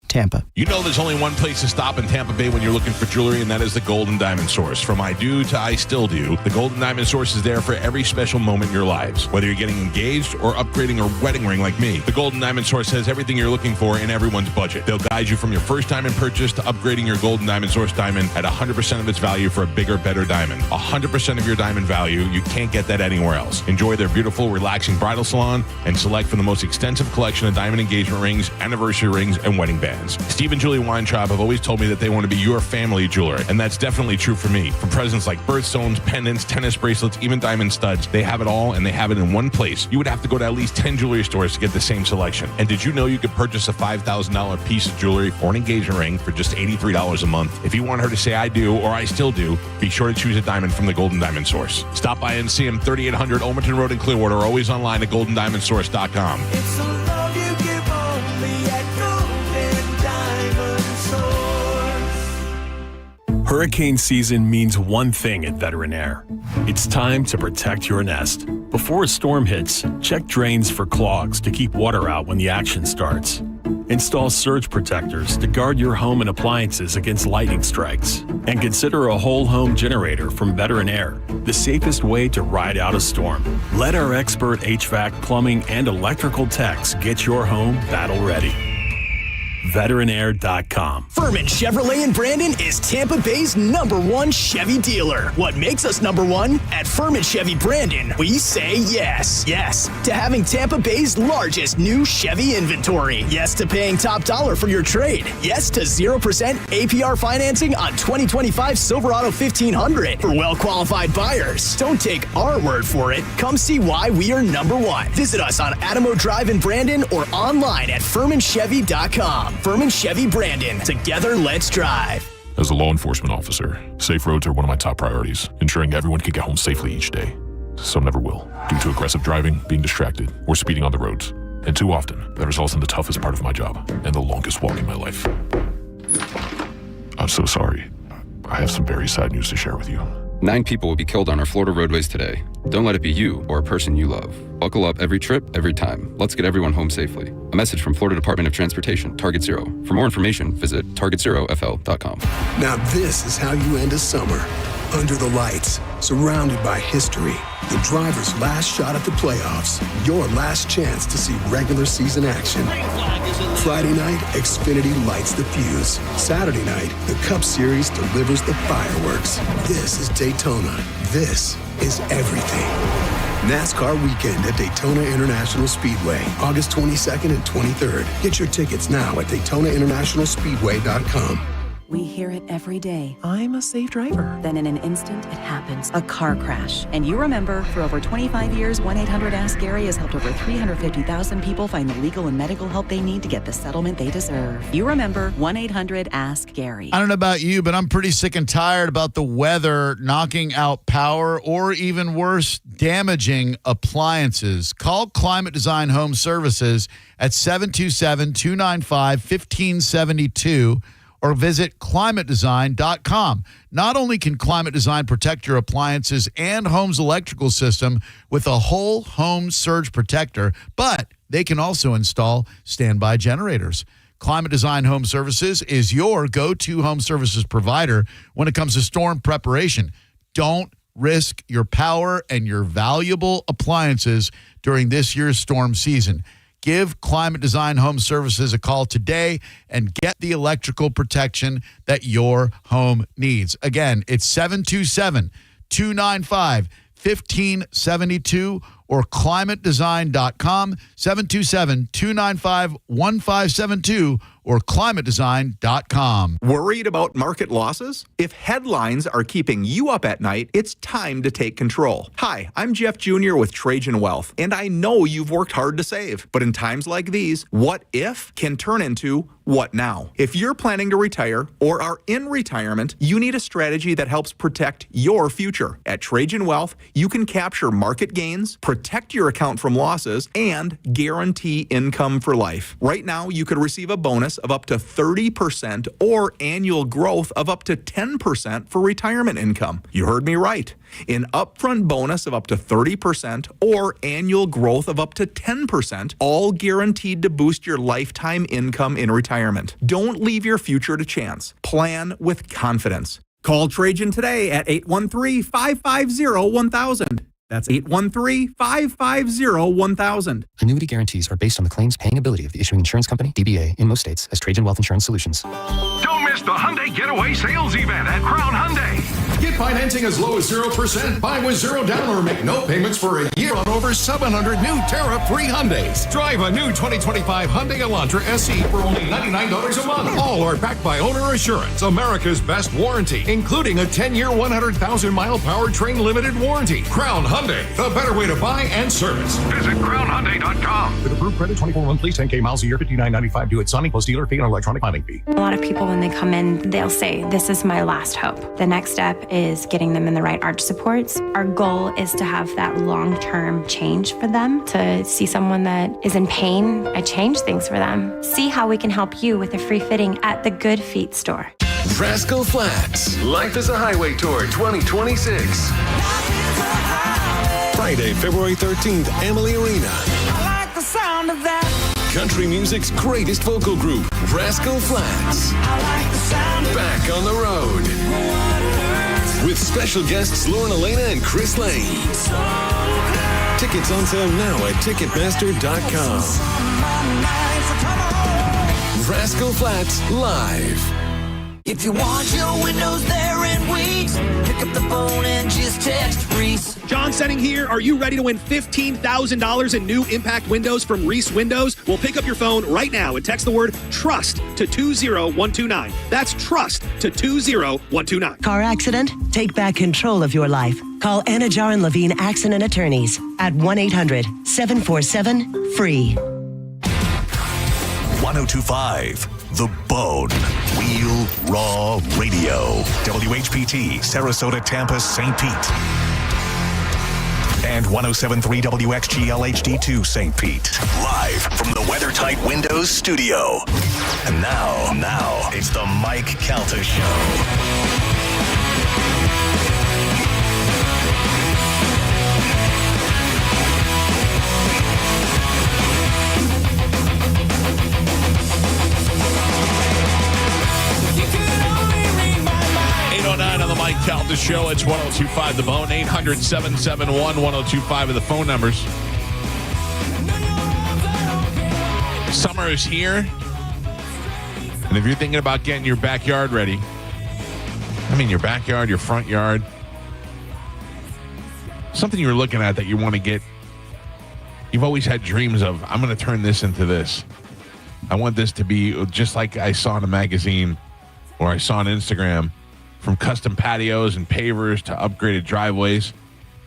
Tampa. You know there's only one place to stop in Tampa Bay when you're looking for jewelry, and that is the Golden Diamond Source. From I do to I still do, the Golden Diamond Source is there for every special moment in your lives. Whether you're getting engaged or upgrading a wedding ring like me, the Golden Diamond Source has everything you're looking for in everyone's budget. They'll guide you from your first diamond purchase to upgrading your Golden Diamond Source diamond at 100% of its value for a bigger, better diamond. 100% of your diamond value. You can't get that anywhere else. Enjoy their beautiful, relaxing bridal salon and select from the most extensive collection of diamond engagement rings, anniversary rings, and wedding bands. Steve and Julie Weintraub have always told me that they want to be your family jeweler, and that's definitely true for me. From presents like birthstones, pendants, tennis bracelets, even diamond studs, they have it all, and they have it in one place. You would have to go to at least 10 jewelry stores to get the same selection. And did you know you could purchase a $5,000 piece of jewelry or an engagement ring for just $83 a month? If you want her to say I do or I still do, be sure to choose a diamond from the Golden Diamond Source. Stop by and see them 3800 Olmerton Road in Clearwater, or always online at goldendiamondsource.com. It's the love you give only at Golden Diamond Source. Hurricane season means one thing at Veteran Air. It's time to protect your nest. Before a storm hits, check drains for clogs to keep water out when the action starts. Install surge protectors to guard your home and appliances against lightning strikes. And consider a whole home generator from Veteran Air, the safest way to ride out a storm. Let our expert HVAC, plumbing, and electrical techs get your home battle ready. Veteranair.com. Furman Chevrolet in Brandon is Tampa Bay's #1 Chevy dealer. What makes us #1? At Furman Chevy Brandon, we say yes. Yes to having Tampa Bay's largest new Chevy inventory. Yes to paying top dollar for your trade. Yes to 0% APR financing on 2025 Silverado 1500 for well-qualified buyers. Don't take our word for it. Come see why we are #1. Visit us on Adamo Drive in Brandon or online at FurmanChevy.com. Furman Chevy Brandon. Together, let's drive. As a law enforcement officer, safe roads are one of my top priorities, ensuring everyone can get home safely each day. Some never will, due to aggressive driving, being distracted, or speeding on the roads. And too often, that results in the toughest part of my job and the longest walk in my life. I'm so sorry. I have some very sad news to share with you. 9 people will be killed on our Florida roadways today. Don't let it be you or a person you love. Buckle up every trip, every time. Let's get everyone home safely. A message from Florida Department of Transportation, Target Zero. For more information, visit targetzerofl.com. Now this is how you end a summer. Under the lights, surrounded by history. The driver's last shot at the playoffs. Your last chance to see regular season action. Friday night, Xfinity lights the fuse. Saturday night, the Cup Series delivers the fireworks. This is Daytona. This is everything. NASCAR weekend at Daytona International Speedway, August 22nd and 23rd. Get your tickets now at DaytonaInternationalSpeedway.com. We hear it every day. I'm a safe driver. Then in an instant, it happens. A car crash. And you remember, for over 25 years, 1-800-ASK-GARY has helped over 350,000 people find the legal and medical help they need to get the settlement they deserve. You remember 1-800-ASK-GARY. I don't know about you, but I'm pretty sick and tired about the weather knocking out power or even worse, damaging appliances. Call Climate Design Home Services at 727-295-1572 or visit climatedesign.com. Not only can Climate Design protect your appliances and home's electrical system with a whole home surge protector, but they can also install standby generators. Climate Design Home Services is your go-to home services provider when it comes to storm preparation. Don't risk your power and your valuable appliances during this year's storm season. Give Climate Design Home Services a call today and get the electrical protection that your home needs. Again, it's 727-295-1572 or climatedesign.com, 727-295-1572 or climatedesign.com. Worried about market losses? If headlines are keeping you up at night, it's time to take control. Hi, I'm Jeff Jr. with Trajan Wealth, and I know you've worked hard to save. But in times like these, what if can turn into what now? If you're planning to retire or are in retirement, you need a strategy that helps protect your future. At Trajan Wealth, you can capture market gains, protect your account from losses, and guarantee income for life. Right now, you could receive a bonus of up to 30% or annual growth of up to 10% for retirement income. You heard me right. An upfront bonus of up to 30% or annual growth of up to 10%, all guaranteed to boost your lifetime income in retirement. Don't leave your future to chance. Plan with confidence. Call Trajan today at 813-550-1000. That's 813-550-1000. Annuity guarantees are based on the claims paying ability of the issuing insurance company, DBA, in most states as Trajan Wealth Insurance Solutions. Don't miss the Hyundai Getaway Sales Event at Crown Hyundai. Get financing as low as 0%. Buy with zero down or make no payments for a year on over 700 new tariff-free Hyundais. Drive a new 2025 Hyundai Elantra SE for only $99 a month. All are backed by Owner Assurance, America's best warranty, including a 10-year, 100,000-mile powertrain limited warranty. Crown Hyundai, the better way to buy and service. Visit crownhyundai.com. With approved credit, 24 monthly, 10K miles a year, $59.95 due at signing plus dealer fee and electronic filing fee. A lot of people, when they come in, they'll say, this is my last hope. The next step is getting them in the right arch supports. Our goal is to have that long-term change for them, to see someone that is in pain. I change things for them. See how we can help you with a free fitting at the Good Feet store. Rascal Flats, Life is a Highway Tour 2026. Friday, February 13th, Amalie Arena. I like the sound of that. Country music's greatest vocal group, Rascal Flats. I like the sound of Back on the road. With special guests Lauren Elena and Chris Lane. Tickets on sale now at Ticketmaster.com. Rascal Flats Live. If you want your windows there in weeks, pick up the phone and just text Reese. John Setting here. Are you ready to win $15,000 in new impact windows from Reese Windows? Well, pick up your phone right now and text the word TRUST to 20129. That's TRUST to 20129. Car accident? Take back control of your life. Call Anajar and Levine Accident Attorneys at 1-800-747-FREE. 1025 The Bone. Wheel Raw Radio. WHPT, Sarasota, Tampa, St. Pete. And 107.3 WXGL-HD2 St. Pete. Live from the WeatherTight Windows studio. And now, it's the Mike Calta Show. Calta Show. It's 102.5 The Bone. 800-771-1025 are the phone numbers. Summer is here. And if you're thinking about getting your backyard ready, I mean your backyard, your front yard, something you're looking at that you want to get, you've always had dreams of, I'm going to turn this into this. I want this to be just like I saw in a magazine or I saw on Instagram, from custom patios and pavers to upgraded driveways.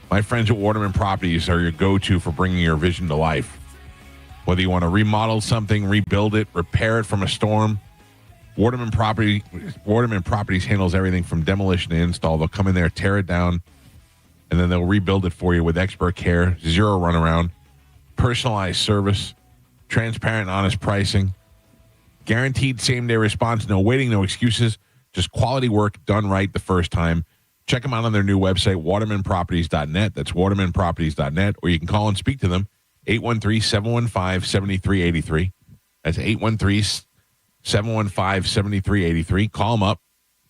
My friends at Waterman Properties are your go-to for bringing your vision to life. Whether you want to remodel something, rebuild it, repair it from a storm, Waterman Properties handles everything from demolition to install. They'll come in there, tear it down, and then they'll rebuild it for you with expert care, zero runaround, personalized service, transparent, honest pricing, guaranteed same-day response, no waiting, no excuses, just quality work done right the first time. Check them out on their new website, watermanproperties.net. That's watermanproperties.net, or you can call and speak to them, 813-715-7383. That's 813-715-7383. Call them up,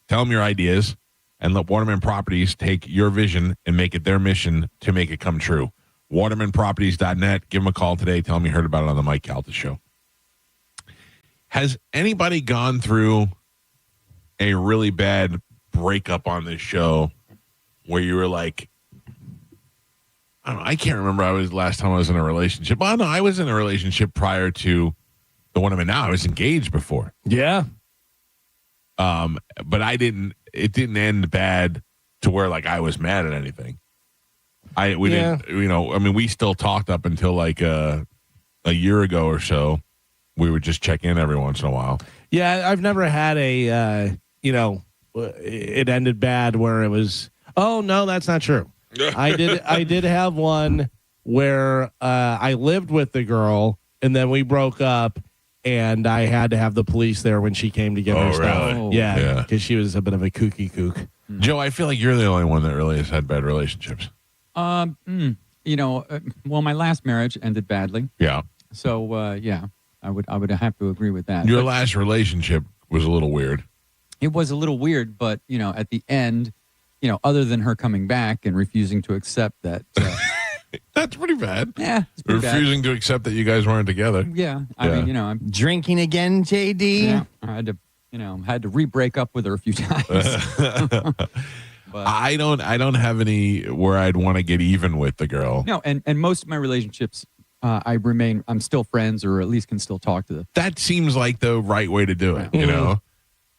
tell them your ideas, and let Waterman Properties take your vision and make it their mission to make it come true. watermanproperties.net. Give them a call today. Tell them you heard about it on the Mike Calta Show. Has anybody gone through a really bad breakup on this show where you were like, I don't know, I can't remember last time I was in a relationship. Well, no, I was in a relationship prior to the one I'm in now. I was engaged before. Yeah. But it didn't end bad to where like I was mad at anything. We still talked up until like a year ago or so. We would just check in every once in a while. Yeah, I've never had it ended bad where it was, oh, no, that's not true. I did have one where I lived with the girl, and then we broke up, and I had to have the police there when she came to get her stuff. Really? Yeah, because she was a bit of a kooky kook. Joe, I feel like you're the only one that really has had bad relationships. My last marriage ended badly. Yeah. So, I would have to agree with that. Your last relationship was a little weird. It was a little weird, but, at the end, other than her coming back and refusing to accept that. That's pretty bad. Yeah. It's pretty refusing bad. to accept that you guys weren't together. Yeah. I mean, I'm drinking again, JD. Yeah, I had to re-break up with her a few times. But I don't have any where I'd want to get even with the girl. No, and most of my relationships, I'm still friends, or at least can still talk to them. That seems like the right way to do it. Yeah.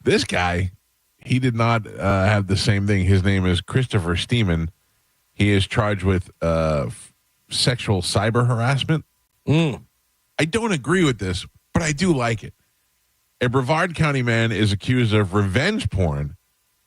This guy, he did not have the same thing. His name is Christopher Steeman. He is charged with sexual cyber harassment. I don't agree with this, but I do like it. A Brevard County man is accused of revenge porn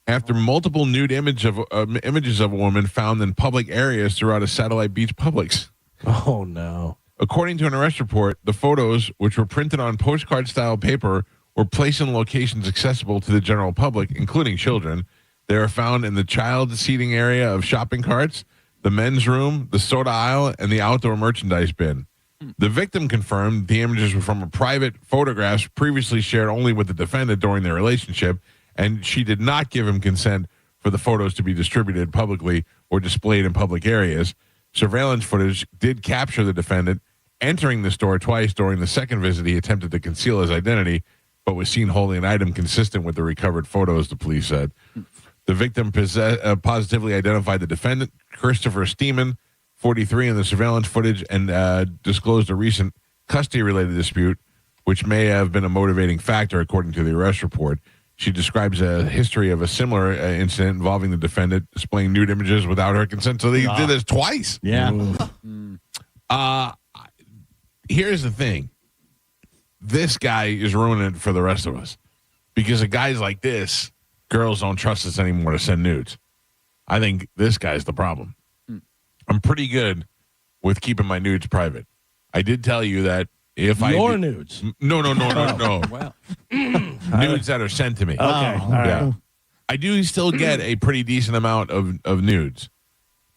after multiple nude images of a woman found in public areas throughout a Satellite Beach Publix. Oh, no. According to an arrest report, the photos, which were printed on postcard-style paper, were placed in locations accessible to the general public, including children. They are found in the child seating area of shopping carts, the men's room, the soda aisle, and the outdoor merchandise bin. The victim confirmed the images were from a private photographs previously shared only with the defendant during their relationship, and she did not give him consent for the photos to be distributed publicly or displayed in public areas. Surveillance footage did capture the defendant entering the store twice. During the second visit, he attempted to conceal his identity, but was seen holding an item consistent with the recovered photos, the police said. The victim positively identified the defendant, Christopher Steeman, 43, in the surveillance footage, and disclosed a recent custody-related dispute, which may have been a motivating factor, according to the arrest report. She describes a history of a similar incident involving the defendant displaying nude images without her consent. So they did this twice. Yeah. Here's the thing. This guy is ruining it for the rest of us. Because of guys like this, girls don't trust us anymore to send nudes. I think this guy's the problem. I'm pretty good with keeping my nudes private. I did tell you that if nudes? No. Well. Nudes that are sent to me. Okay. All right. Yeah. I do still get a pretty decent amount of nudes.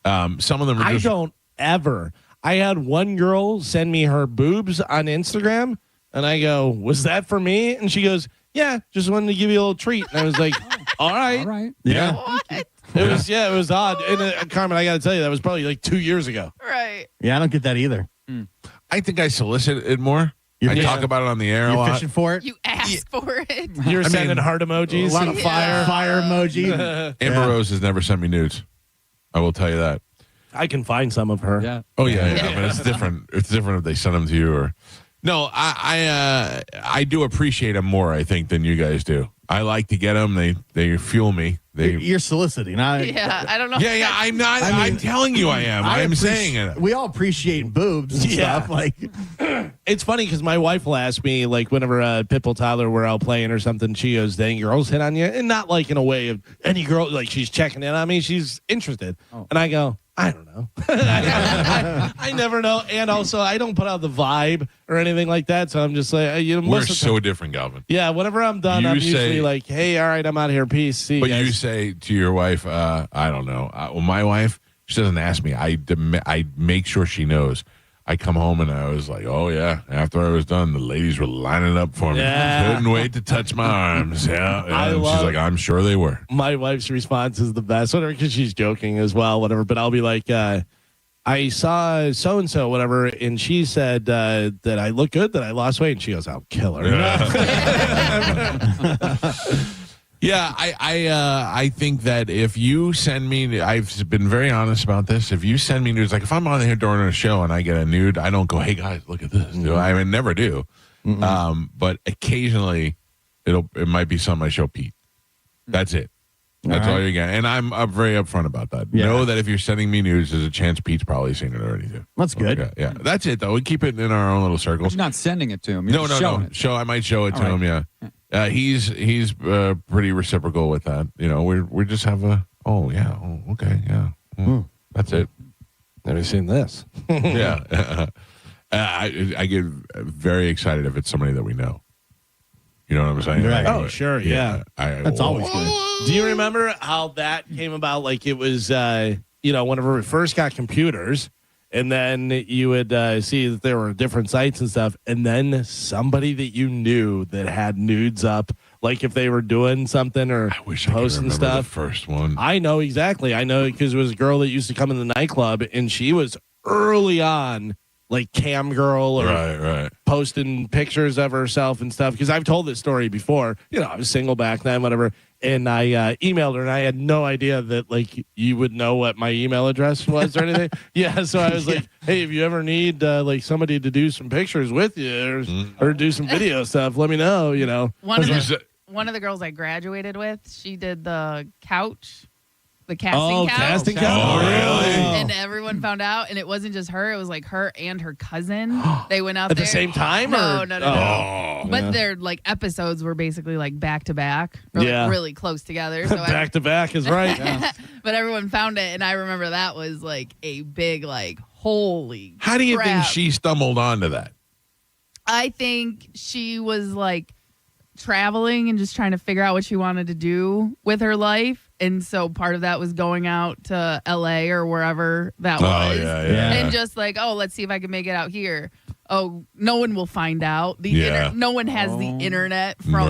Some of them are just... I don't ever. I had one girl send me her boobs on Instagram, and I go, was that for me? And she goes, yeah, just wanted to give you a little treat. And I was like, all right. All right. Yeah. It was odd. And Carmen, I got to tell you, that was probably like 2 years ago. Right. Yeah, I don't get that either. I think I solicit it more. I talk about it on the air a You're lot. fishing for it? You ask for it. You're sending heart emojis. A lot of fire emoji. Amber Rose has never sent me nudes. I will tell you that. I can find some of her. Yeah. Oh yeah. But it's different. It's different if they send them to you or. No, I do appreciate them more, I think, than you guys do. I like to get them. They fuel me. You're soliciting. I don't know. Yeah. I'm not. I'm telling you, I am. I'm saying it. We all appreciate boobs and stuff. Like, it's funny because my wife will ask me, like, whenever Pitbull Toddler we're out playing or something, she goes, "Dang, girls hit on you," and not like in a way of any girl, like she's checking in on me. She's interested, and I go, I don't know. I never know. And also, I don't put out the vibe or anything like that. So I'm just like, we're so different, Galvin. Yeah. Whenever I'm done, I'm usually like, hey, all right, I'm out of here. Peace. See you But guys. you say to your wife, I don't know. Well, my wife, she doesn't ask me. I make sure she knows. I come home and I was like, oh, yeah. After I was done, the ladies were lining up for me. Yeah. Couldn't wait to touch my arms. Yeah. I She's like, I'm sure they were. My wife's response is the best, whatever, because she's joking as well, whatever. But I'll be like, I saw so-and-so, whatever, and she said that I look good, that I lost weight. And she goes, I'll kill her. Yeah, I think that if you send me, I've been very honest about this. If you send me nudes, like if I'm on here during a show and I get a nude, I don't go, hey guys, look at this. Mm-hmm. I mean, never do. Mm-hmm. But occasionally, it might be something I show Pete. That's it. That's all you get. And I'm very upfront about that. Yeah. Know that if you're sending me news, there's a chance Pete's probably seen it already too. That's good. Okay, yeah. That's it though. We keep it in our own little circles. You're not sending it to him. You're No. I might show it to him. Yeah. He's pretty reciprocal with that. You know, we just have okay, yeah. That's it. Never seen this. Yeah. I get very excited if it's somebody that we know. You know what I'm saying? Right. Oh, sure. Yeah. That's always good. Do you remember how that came about? Like it was, whenever we first got computers, and then you would see that there were different sites and stuff, and then somebody that you knew that had nudes up, like if they were doing something or posting stuff. The first one. I know exactly. I know because it was a girl that used to come in the nightclub, and she was early on, like cam girl or right. posting pictures of herself and stuff. Because I've told this story before. I was single back then, whatever. And I emailed her, and I had no idea that like you would know what my email address was or anything. Yeah, so I was like, "Hey, if you ever need like somebody to do some pictures with you or do some video stuff, let me know." One of the girls I graduated with, she did the couch. The casting couch. Casting couch. Oh, really? And everyone found out, and it wasn't just her; it was like her and her cousin. They went out at there the same time. No. Oh. But their like episodes were basically like back to back, really close together. So back to back is right. But everyone found it, and I remember that was like a big like holy. How do you think crap. she stumbled onto that? I think she was like traveling and just trying to figure out what she wanted to do with her life. And so part of that was going out to LA or wherever that was. Yeah. And just like, let's see if I can make it out here. Oh, no one will find out. No one has the internet from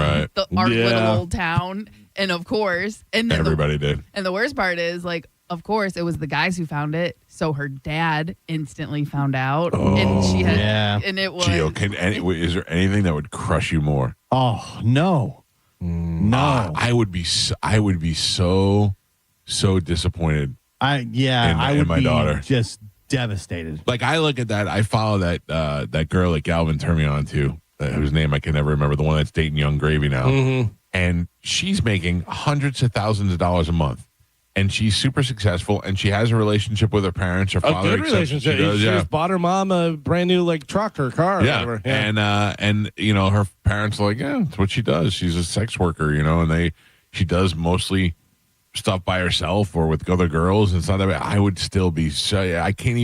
our little old town. And of course, and then everybody did. And the worst part is like, of course, it was the guys who found it. So her dad instantly found out. And she had, and it was. Gio, is there anything that would crush you more? Oh, no. No. I would be so disappointed. I would my be daughter. Just devastated. Like I look at that, I follow that girl that Galvin turned me on to, whose name I can never remember, the one that's dating Young Gravy now. And she's making hundreds of thousands of dollars a month. And she's super successful, and she has a relationship with her parents. Her father, a good relationship. She just bought her mom a brand new like truck or car. Yeah, or whatever. And her parents are like, yeah, that's what she does. She's a sex worker, and she does mostly stuff by herself or with other girls. And it's not that bad. I would still be I couldn't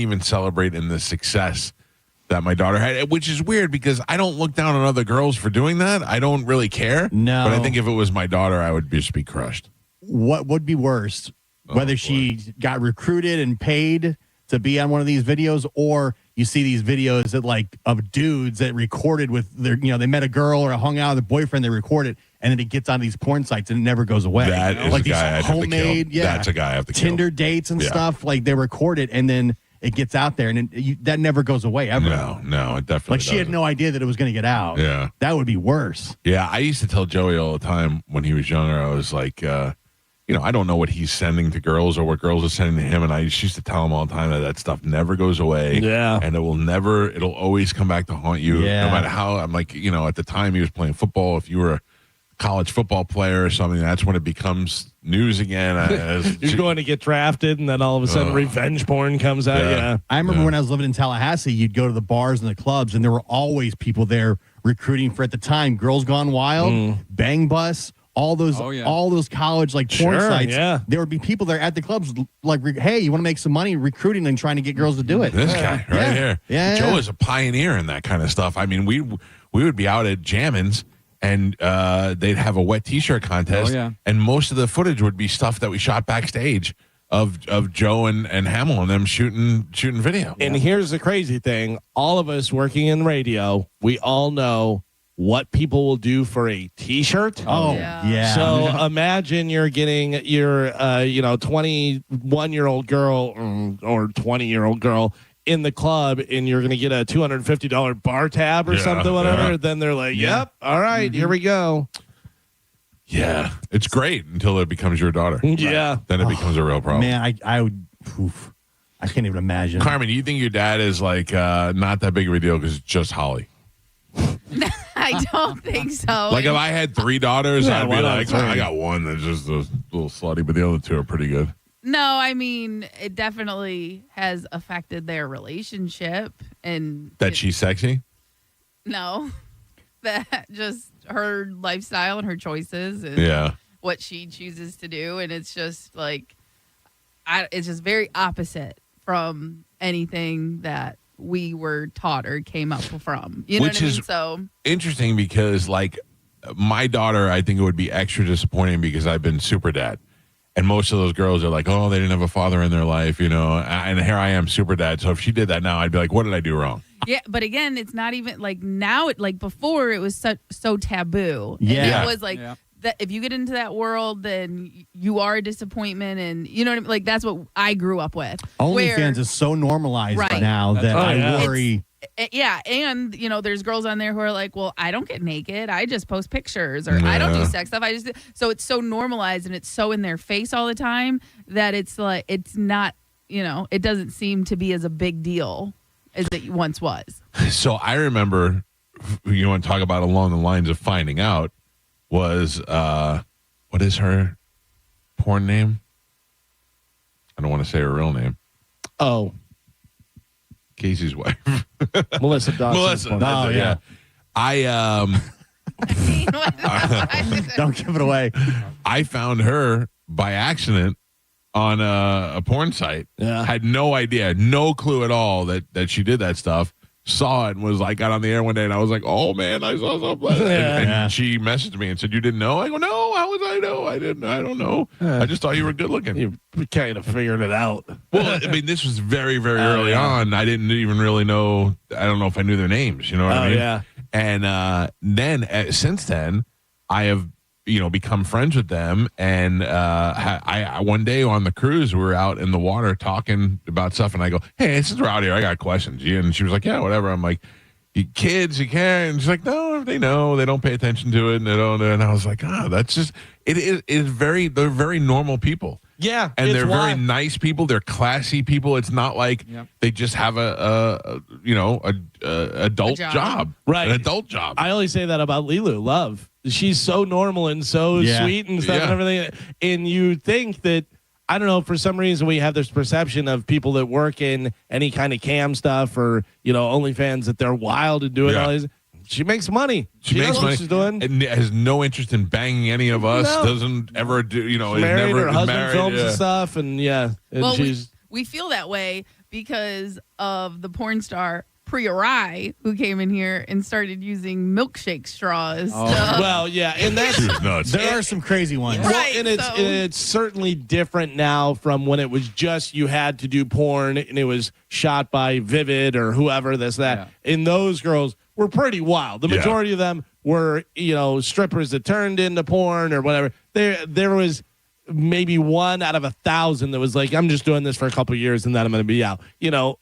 even celebrate in the success that my daughter had, which is weird because I don't look down on other girls for doing that. I don't really care. No, but I think if it was my daughter, I would just be crushed. What would be worse, whether she got recruited and paid to be on one of these videos, or you see these videos that like of dudes that recorded with their, they met a girl or hung out with a boyfriend, they record it, and then it gets on these porn sites and it never goes away. That is like a these guy I'd have to homemade, kill. That's a guy I have to kill. Tinder dates and Yeah. stuff. Like they record it and then it gets out there, and that never goes away ever. No, it definitely Like she had doesn't. no idea that it was going to get out. Yeah. That would be worse. Yeah, I used to tell Joey all the time when he was younger, I was like, I don't know what he's sending to girls or what girls are sending to him. And I just used to tell him all the time that stuff never goes away. Yeah. And it'll always come back to haunt you. Yeah. No matter how, I'm like, at the time he was playing football, if you were a college football player or something, that's when it becomes news again. You're going to get drafted, and then all of a sudden revenge porn comes out. Yeah. I remember when I was living in Tallahassee, you'd go to the bars and the clubs, and there were always people there recruiting for, at the time, Girls Gone Wild, Bang Bus, all those college like porn Sure, sites. yeah. There would be people there at the clubs like, hey, you want to make some money recruiting and trying to get girls to do it. This guy right here. Yeah. Joe is a pioneer in that kind of stuff. I mean, we would be out at Jammin's, and they'd have a wet T-shirt contest, and most of the footage would be stuff that we shot backstage of Joe and Hamill and them shooting video. And here's the crazy thing. All of us working in radio, we all know what people will do for a T-shirt. Oh, yeah. So imagine you're getting your 21-year-old girl or 20-year-old girl in the club, and you're going to get a $250 bar tab or something, whatever. Yeah. Then they're like, yep, all right, here we go. Yeah, it's great until it becomes your daughter. Yeah. Then it becomes a real problem. Man, I would. I can't even imagine. Carmen, do you think your dad is like not that big of a deal because it's just Holly? I don't think so. Like if I had 3 daughters, Yeah, I'd why be not like, three? I got one that's just a little slutty, but the other 2 are pretty good. No, I mean, it definitely has affected their relationship. And That she's sexy? no, that just her lifestyle and her choices and what she chooses to do. And it's just like, it's just very opposite from anything that we were taught or came up from. You know Which what I mean? is So interesting because, like, my daughter, I think it would be extra disappointing because I've been super dad. And most of those girls are like, oh, they didn't have a father in their life, and here I am, super dad. So if she did that now, I'd be like, what did I do wrong? yeah, but again, it's not even like now. Like before, it was so taboo. Yeah. and it was like that. If you get into that world, then you are a disappointment, and you know what I mean. Like that's what I grew up with. OnlyFans is so normalized Right. now that I worry. Yeah, and there's girls on there who are like, well, I don't get naked. I just post pictures, or I don't do sex stuff. So it's so normalized and it's so in their face all the time that it's like it's not. It doesn't seem to be as a big deal as it once was. So I remember, you want to talk about along the lines of finding out, was, what is her porn name? I don't want to say her real name. Oh. Casey's wife. Melissa Dawson. Melissa. Oh, Yeah. Don't give it away. I found her by accident on a porn site. Yeah. Had no idea, no clue at all that she did that stuff. Saw it and was like, got on the air one day and I was like, oh man, I saw something. And she messaged me and said, you didn't know? I go, no, how would I know? I don't know. I just thought you were good looking. You kind of figured it out. Well, I mean, this was very, very early on. I didn't even really know. I don't know if I knew their names. You know what I mean? Yeah. And then since then, I have become friends with them. And I one day on the cruise, we were out in the water talking about stuff, and I go, "Hey, since we're out here, I got questions." And she was like, "Yeah, whatever." I'm like, "You kids, you care?" And she's like, "No, they know. They don't pay attention to it, and they don't." And I was like, "Oh, that's just it is very. They're very normal people." Yeah, and they're why- very nice people. They're classy people. It's not like they just have a adult job, right? An adult job. I always say that about Lilu Love. She's so normal and so sweet and stuff and everything. And you think that, I don't know, for some reason we have this perception of people that work in any kind of cam stuff or OnlyFans that they're wild and doing all these. She makes money. She makes knows what money. she's doing. And has no interest in banging any of us. No. Doesn't ever do. Is Married, never her husband married, films and stuff, and and Well, she's we feel that way because of the porn star Priori, who came in here and started using milkshake straws. Well, yeah, and that's nuts. There are some crazy ones. Well, Right, and it's certainly different now from when it was just you had to do porn and it was shot by Vivid or whoever that. And those girls were pretty wild. The majority of them were, strippers that turned into porn or whatever. There was maybe 1 out of 1,000 that was like, I'm just doing this for a couple of years and then I'm going to be out.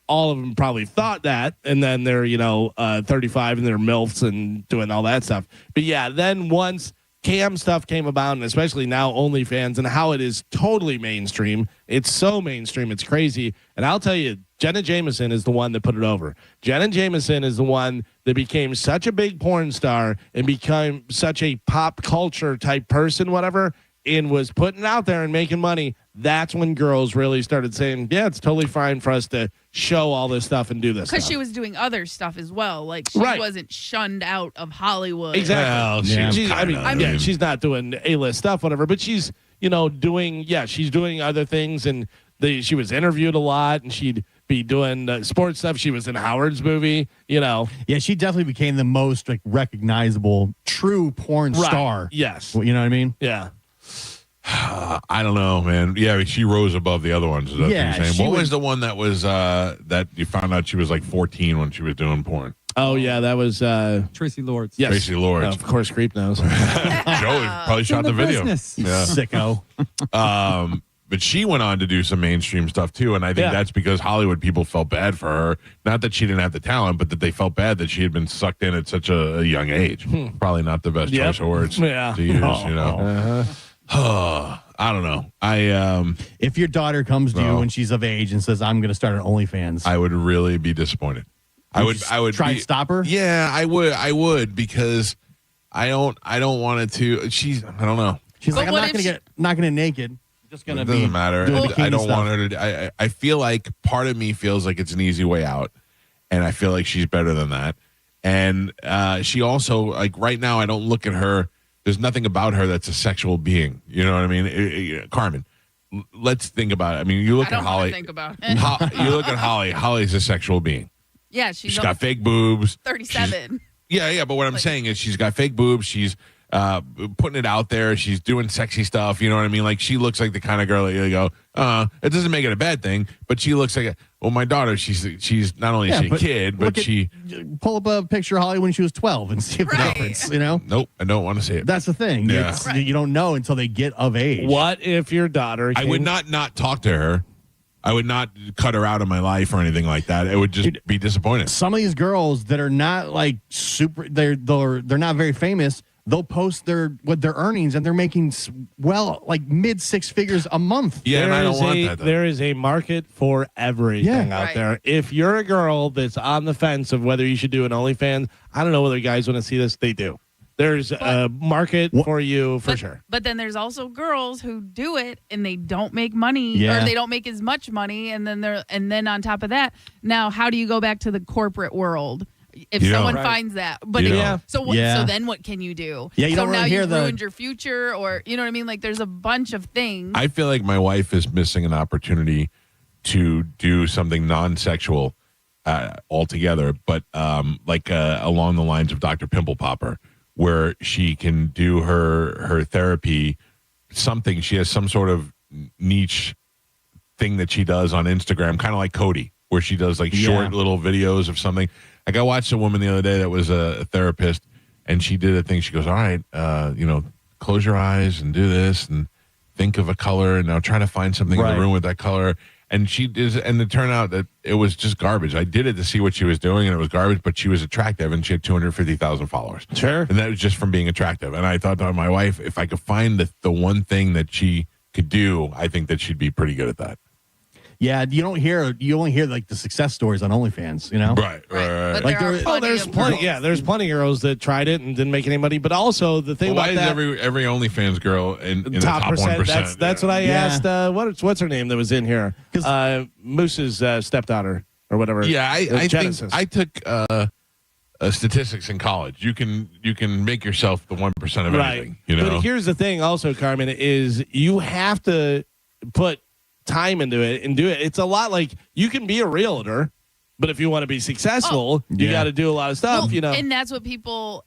All of them probably thought that, and then they're 35 and they're MILFs and doing all that stuff. But yeah, then once cam stuff came about, and especially now OnlyFans and how it is totally mainstream, it's so mainstream, it's crazy. And I'll tell you, Jenna Jameson is the one that put it over. Jenna Jameson is the one that became such a big porn star and became such a pop culture type person, whatever, and was putting it out there and making money. That's when girls really started saying, yeah, it's totally fine for us to show all this stuff and do this Because stuff. she was doing other stuff as well. Like, she wasn't shunned out of Hollywood. Exactly. Well, she's not doing A-list stuff, whatever, but she's, she's doing other things, and she was interviewed a lot, and she'd be doing sports stuff. She was in Howard's movie, Yeah, she definitely became the most recognizable true porn star. Yes. You know what I mean? Yeah. I don't know, man. Yeah, she rose above the other ones. Is that what you're saying? What was the one that was that you found out she was like 14 when she was doing porn? Oh yeah, that was Tracy Lords. Yes. Tracy Lords. Of course, Creep knows. Joey probably shot the video. Sicko. But she went on to do some mainstream stuff too, and I think that's because Hollywood people felt bad for her. Not that she didn't have the talent, but that they felt bad that she had been sucked in at such a young age. Probably not the best choice of words to use. I don't know. If your daughter comes to you when she's of age and says, "I'm going to start an OnlyFans," I would really be disappointed. I would try to stop her. Yeah, I would because I don't want it to. I don't know. She's like, I'm not going to get naked. Just going to be. Doesn't matter. I don't want her to. I feel like part of me feels like it's an easy way out, and I feel like she's better than that. And she also, like, right now, I don't look at her. There's nothing about her that's a sexual being. You know what I mean? Carmen, let's think about it. I mean, you look at Holly. Think about it. You look at Holly. Holly's a sexual being. Yeah, she's got fake boobs. 37. Yeah. But what I'm saying is she's got fake boobs. She's putting it out there. She's doing sexy stuff. You know what I mean? Like, she looks like the kind of girl that you go, it doesn't make it a bad thing, but she looks like my daughter, she's not only is she a kid, but she pull up a picture of Holly when she was 12 and see the difference, Nope, I don't want to see it. That's the thing. Yeah. You don't know until they get of age. What if your daughter I would not talk to her. I would not cut her out of my life or anything like that. It would just be disappointing. Some of these girls that are not like super, they're not very famous. They'll post their earnings, and they're making like mid 6 figures a month. Yeah, and I don't want that. There is a market for everything out there. If you're a girl that's on the fence of whether you should do an OnlyFans, I don't know whether guys want to see this. They do. There's a market for you for sure. But then there's also girls who do it and they don't make money or they don't make as much money, and then on top of that, now how do you go back to the corporate world? If someone finds that, but so then what can you do? Yeah, you so don't now really hear you've ruined your future, or you know what I mean? Like, there's a bunch of things. I feel like my wife is missing an opportunity to do something non-sexual altogether, but along the lines of Dr. Pimple Popper, where she can do her therapy. Something she has some sort of niche thing that she does on Instagram, kind of like Cody, where she does like short little videos of something. Like, I watched a woman the other day that was a therapist, and she did a thing. She goes, all right, close your eyes and do this and think of a color, and now try to find something in the room with that color. And and it turned out that it was just garbage. I did it to see what she was doing, and it was garbage, but she was attractive, and she had 250,000 followers. Sure. And that was just from being attractive. And I thought to my wife, if I could find the one thing that she could do, I think that she'd be pretty good at that. Yeah, you only hear like the success stories on OnlyFans, Right. But there's plenty. Yeah, there's plenty of girls that tried it and didn't make any money. But also the thing about that, why is every OnlyFans girl in the top percent? 1%? That's what I asked. What's her name that was in here? Moose's stepdaughter or whatever. Yeah, I Genesis. think I took statistics in college. You can make yourself the 1% of anything. But here's the thing, also, Carmen, is you have to put time into it and do it. It's a lot like you can be a realtor But if you want to be successful, you got to do a lot of stuff, Well, and that's what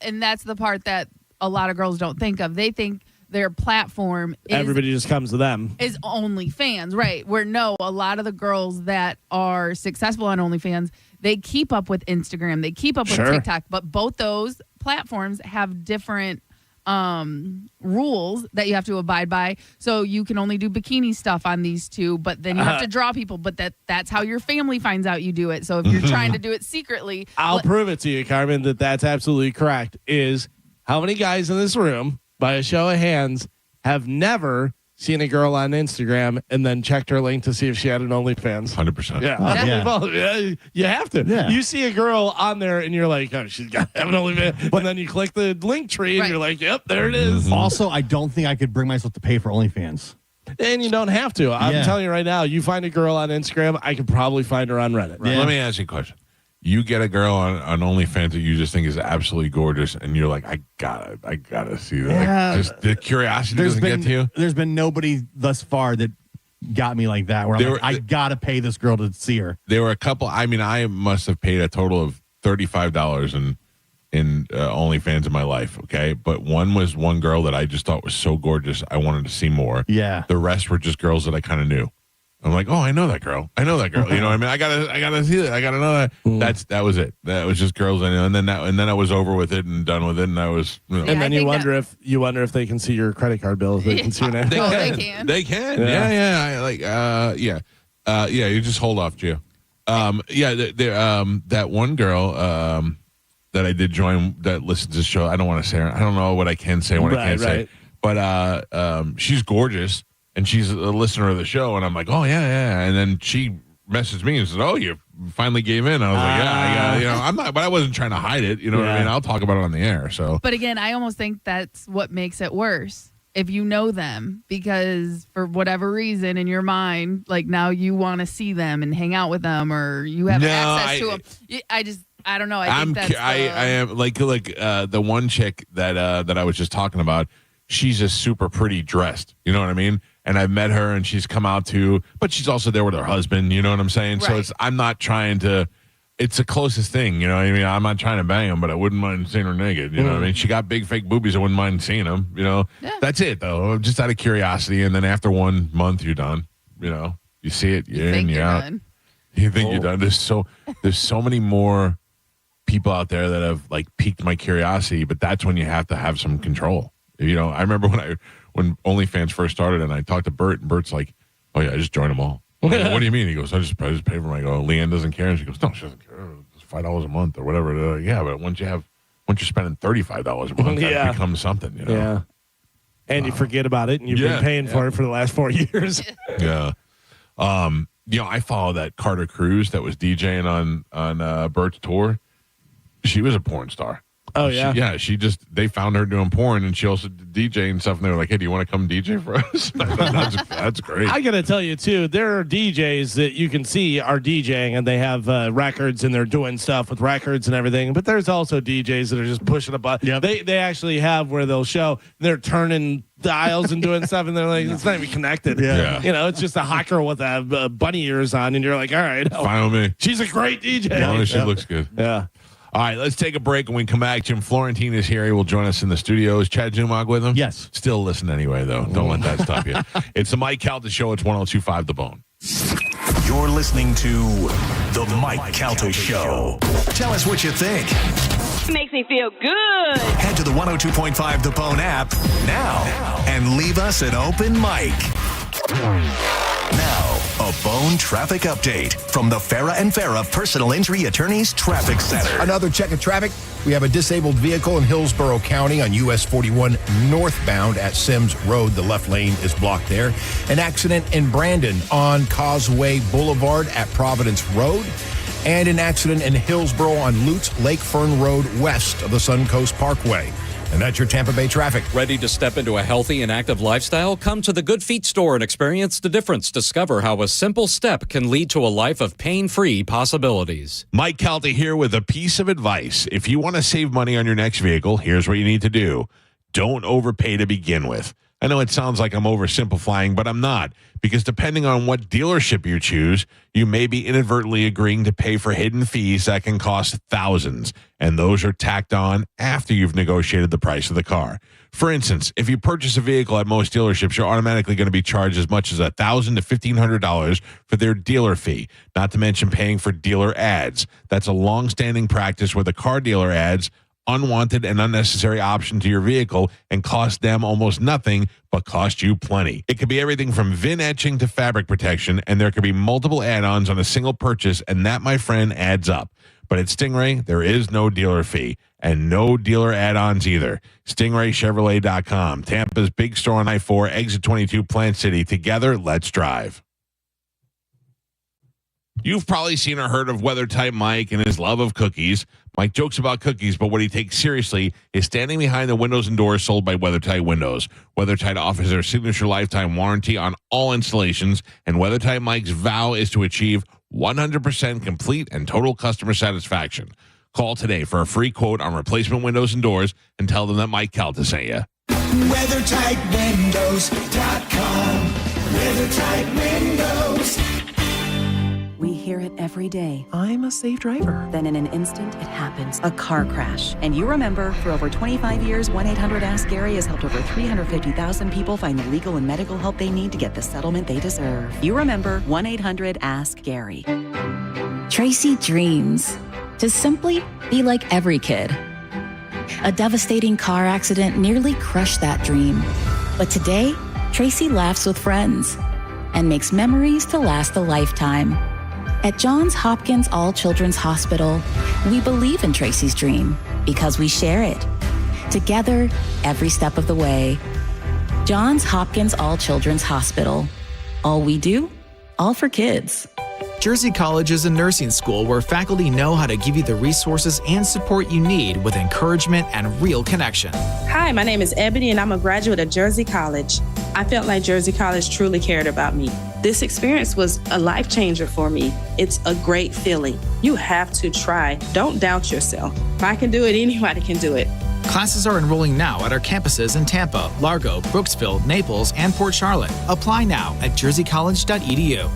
and that's the part that a lot of girls don't think of. They think their platform everybody just comes to them. Is OnlyFans, right? Where no, a lot of the girls that are successful on OnlyFans, they keep up with Instagram, they keep up with TikTok, but both those platforms have different rules that you have to abide by. So you can only do bikini stuff on these two, but then you have to draw people, but that's how your family finds out you do it. So if you're trying to do it secretly, I'll prove it to you, Carmen, that's absolutely correct. Is how many guys in this room, by a show of hands, have never seen a girl on Instagram and then checked her link to see if she had an OnlyFans? 100%. Yeah. Well, you have to. Yeah. You see a girl on there and you're like, oh, she's got to have an OnlyFans. And then you click the link tree and you're like, yep, there it is. Also, I don't think I could bring myself to pay for OnlyFans. And you don't have to. I'm telling you right now, you find a girl on Instagram, I could probably find her on Reddit. Right? Let me ask you a question. You get a girl on OnlyFans that you just think is absolutely gorgeous, and you're like, I gotta see that. Yeah. Just the curiosity doesn't get to you. There's been nobody thus far that got me like that, where I'm like, I gotta pay this girl to see her. There were a couple. I mean, I must have paid a total of $35 in OnlyFans in my life. Okay, but one was one girl that I just thought was so gorgeous, I wanted to see more. Yeah. The rest were just girls that I kind of knew. I'm like, oh, I know that girl. You know what I mean? I gotta see that. I gotta know that. That was it. That was just girls I know. And then I was over with it and done with it. And I was. And then you wonder if they can see your credit card bill. If they can see your name. They can. They can. Yeah. You just hold off, Gio. That one girl that I did join that listens to the show. I don't want to say her. I don't know what I can say, what I can't say. But she's gorgeous. And she's a listener of the show, and I'm like, oh yeah. And then she messaged me and said, oh, you finally gave in. I was like, yeah, I'm not, but I wasn't trying to hide it. You know what I mean? I'll talk about it on the air. So, but again, I almost think that's what makes it worse if you know them, because for whatever reason in your mind, like now you want to see them and hang out with them, or you have access to them. I don't know. I am like the one chick that I was just talking about. She's just super pretty dressed. You know what I mean? And I've met her and she's come out too, but she's also there with her husband. You know what I'm saying? Right. So I'm not trying to, it's the closest thing. You know what I mean? I'm not trying to bang him, but I wouldn't mind seeing her naked. You know what I mean? She got big fake boobies. I wouldn't mind seeing them. You know, that's it though. Just out of curiosity. And then after 1 month, you're done. You know, you see it, you're in, you're out. Done. You think you're done. There's so many more people out there that have like piqued my curiosity, but that's when you have to have some control. You know, I remember when OnlyFans first started, and I talked to Bert, and Bert's like, "Oh yeah, I just joined them all." Like, what do you mean? He goes, "I just pay for them." I go, "Leanne doesn't care," and she goes, "No, she doesn't care. It's $5 a month or whatever." Like, yeah, but once you're spending $35 a month, that becomes something. You know? Yeah. And you forget about it, and you've been paying for it for the last 4 years. Yeah. You know, I follow that Carter Cruz that was DJing on Bert's tour. She was a porn star. Oh, yeah? They found her doing porn, and she also did DJ and stuff, and they were like, hey, do you want to come DJ for us? That's great. I got to tell you, too, there are DJs that you can see are DJing, and they have records, and they're doing stuff with records and everything, but there's also DJs that are just pushing a button. Yep. They actually have where they'll show, they're turning dials and doing stuff, and they're like, it's not even connected. Yeah. You know, it's just a hot girl with bunny ears on, and you're like, all right. Fine with me. She's a great DJ. As long as she looks good. Yeah. All right, let's take a break. When we come back, Jim Florentine is here. He will join us in the studio. Is Chad Zumag with him? Yes. Still listen anyway, though. Don't let that stop you. It's the Mike Calta Show. It's 102.5 The Bone. You're listening to the Mike Calta Show. Tell us what you think. Makes me feel good. Head to the 102.5 The Bone app now and leave us an open mic. Now, a Bone traffic update from the Farah and Farah Personal Injury Attorneys Traffic Center. Another check of traffic. We have a disabled vehicle in Hillsborough County on US 41 northbound at Sims Road. The left lane is blocked there. An accident in Brandon on Causeway Boulevard at Providence Road. And an accident in Hillsborough on Lutz Lake Fern Road west of the Suncoast Parkway. And that's your Tampa Bay traffic. Ready to step into a healthy and active lifestyle? Come to the Good Feet store and experience the difference. Discover how a simple step can lead to a life of pain-free possibilities. Mike Calta here with a piece of advice. If you want to save money on your next vehicle, here's what you need to do. don't overpay to begin with. I know it sounds like I'm oversimplifying, but I'm not, because depending on what dealership you choose, you may be inadvertently agreeing to pay for hidden fees that can cost thousands, and those are tacked on after you've negotiated the price of the car. For instance, if you purchase a vehicle at most dealerships, you're automatically going to be charged as much as $1,000 to $1,500 for their dealer fee, not to mention paying for dealer ads. That's a long-standing practice where the car dealer adds unwanted and unnecessary option to your vehicle and cost them almost nothing, but cost you plenty. It could be everything from VIN etching to fabric protection, and there could be multiple add-ons on a single purchase, and that, my friend, adds up. But at Stingray, there is no dealer fee and no dealer add-ons either. StingrayChevrolet.com, Tampa's big store on I-4, exit 22, Plant City. Together, let's drive. You've probably seen or heard of WeatherTight Mike and his love of cookies. Mike jokes about cookies, but what he takes seriously is standing behind the windows and doors sold by WeatherTight Windows. WeatherTight offers their signature lifetime warranty on all installations, and WeatherTight Mike's vow is to achieve 100% complete and total customer satisfaction. Call today for a free quote on replacement windows and doors and tell them that Mike Calta sent you. WeatherTightWindows.com. WeatherTight Windows. We hear it every day. I'm a safe driver. Then in an instant, it happens. A car crash. And you remember, for over 25 years, 1-800-ASK-GARY has helped over 350,000 people find the legal and medical help they need to get the settlement they deserve. You remember 1-800-ASK-GARY. Tracy dreams to simply be like every kid. A devastating car accident nearly crushed that dream. But today, Tracy laughs with friends and makes memories to last a lifetime. At Johns Hopkins All Children's Hospital, we believe in Tracy's dream because we share it. Together, every step of the way. Johns Hopkins All Children's Hospital. All we do, all for kids. Jersey College is a nursing school where faculty know how to give you the resources and support you need with encouragement and real connection. Hi, my name is Ebony and I'm a graduate of Jersey College. I felt like Jersey College truly cared about me. This experience was a life changer for me. It's a great feeling. You have to try. Don't doubt yourself. If I can do it, anybody can do it. Classes are enrolling now at our campuses in Tampa, Largo, Brooksville, Naples, and Port Charlotte. Apply now at jerseycollege.edu.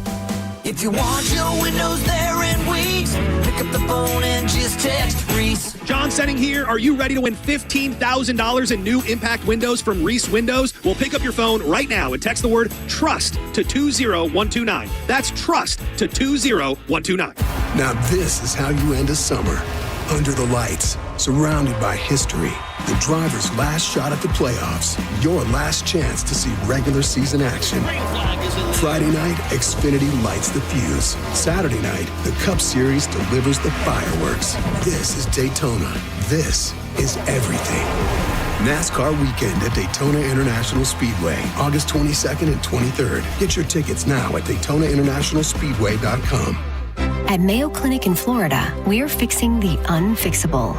If you want your windows there in weeks, pick up the phone and just text Reese. John Setting here. Are you ready to win $15,000 in new impact windows from Reese Windows? Well, pick up your phone right now and text the word TRUST to 20129. That's TRUST to 20129. Now this is how you end a summer. Under the lights, surrounded by history. The driver's last shot at the playoffs. Your last chance to see regular season action. Friday night, Xfinity lights the fuse. Saturday night, the Cup Series delivers the fireworks. This is Daytona. This is everything. NASCAR weekend at Daytona International Speedway, August 22nd and 23rd. Get your tickets now at DaytonaInternationalSpeedway.com. At Mayo Clinic in Florida, we're fixing the unfixable.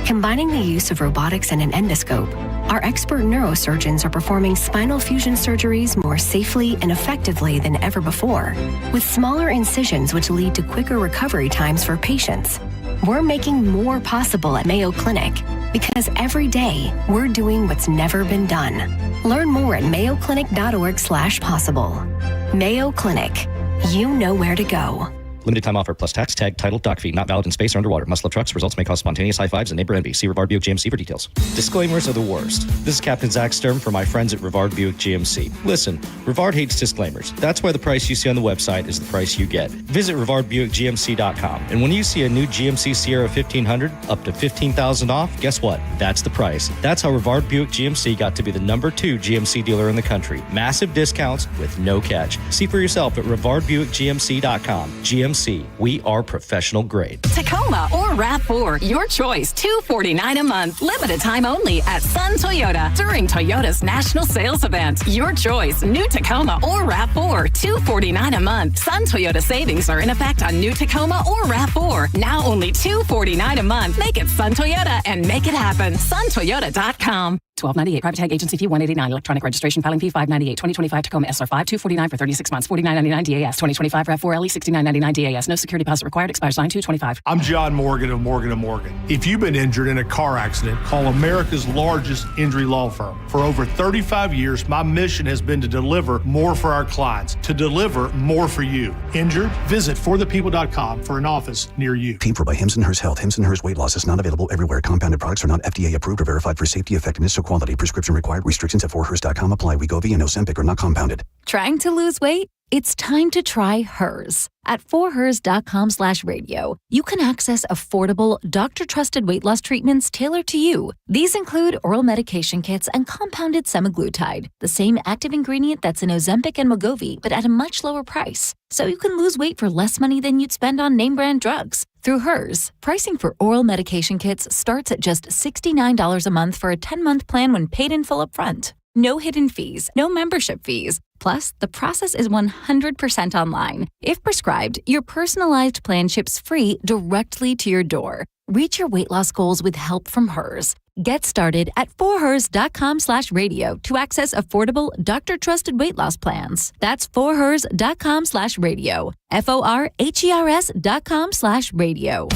Combining the use of robotics and an endoscope, our expert neurosurgeons are performing spinal fusion surgeries more safely and effectively than ever before, with smaller incisions which lead to quicker recovery times for patients. We're making more possible at Mayo Clinic because every day we're doing what's never been done. Learn more at mayoclinic.org/possible. Mayo Clinic. You know where to go. Limited time offer plus tax, tag, title, dock fee. Not valid in space or underwater. Must love trucks. Results may cause spontaneous high fives and neighbor envy. See Rivard Buick GMC for details. Disclaimers are the worst. This is Captain Zach Sturm for my friends at Rivard Buick GMC. Listen, Rivard hates disclaimers. That's why the price you see on the website is the price you get. Visit RivardBuickGMC.com. And when you see a new GMC Sierra 1500 up to $15,000 off, guess what? That's the price. That's how Rivard Buick GMC got to be the #2 GMC dealer in the country. Massive discounts with no catch. See for yourself at RivardBuickGMC.com. GMC, we are professional grade. Tacoma or RAV4, your choice. $249 a month. Limited time only at Sun Toyota during Toyota's national sales event. Your choice. New Tacoma or RAV4, $249 a month. Sun Toyota savings are in effect on new Tacoma or RAV4. Now only $249 a month. Make it Sun Toyota and make it happen. SunToyota.com. $12.98. Private tag agency fee $189. Electronic registration filing fee $598. 2025 Tacoma SR5 $249 for 36 months. $49.99 DAS. 2025 RAV4 LE $69.99 DAS. No security deposit required. Expires 9/2/25. I'm John Morgan of Morgan & Morgan. If you've been injured in a car accident, call America's largest injury law firm. For over 35 years, my mission has been to deliver more for our clients, to deliver more for you. Injured? Visit forthepeople.com for an office near you. Paid for by Hims & Hers Health. Hims & Hers weight loss is not available everywhere. Compounded products are not FDA approved or verified for safety, effectiveness, or quality. Prescription required. Restrictions at forhers.com apply. Wegovy and Ozempic are not compounded. Trying to lose weight? It's time to try Hers. At forhers.com/radio, you can access affordable, doctor-trusted weight loss treatments tailored to you. These include oral medication kits and compounded semaglutide, the same active ingredient that's in Ozempic and Wegovy, but at a much lower price. So you can lose weight for less money than you'd spend on name-brand drugs. Through Hers, pricing for oral medication kits starts at just $69 a month for a 10-month plan when paid in full upfront. No hidden fees, no membership fees. Plus, the process is 100% online. If prescribed, your personalized plan ships free directly to your door. Reach your weight loss goals with help from Hers. Get started at forhers.com/radio to access affordable, doctor-trusted weight loss plans. That's forhers.com/radio. forhers.com/radio.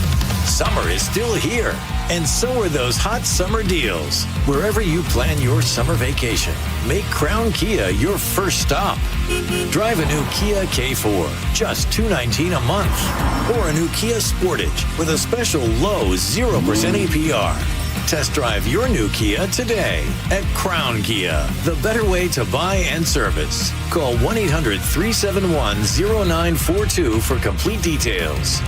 Summer is still here, and so are those hot summer deals. Wherever you plan your summer vacation, make Crown Kia your first stop. Drive a new Kia K4, just $219 a month. Or a new Kia Sportage with a special low 0% APR. Test drive your new Kia today at Crown Kia, the better way to buy and service. Call 1-800-371-0942 for complete details.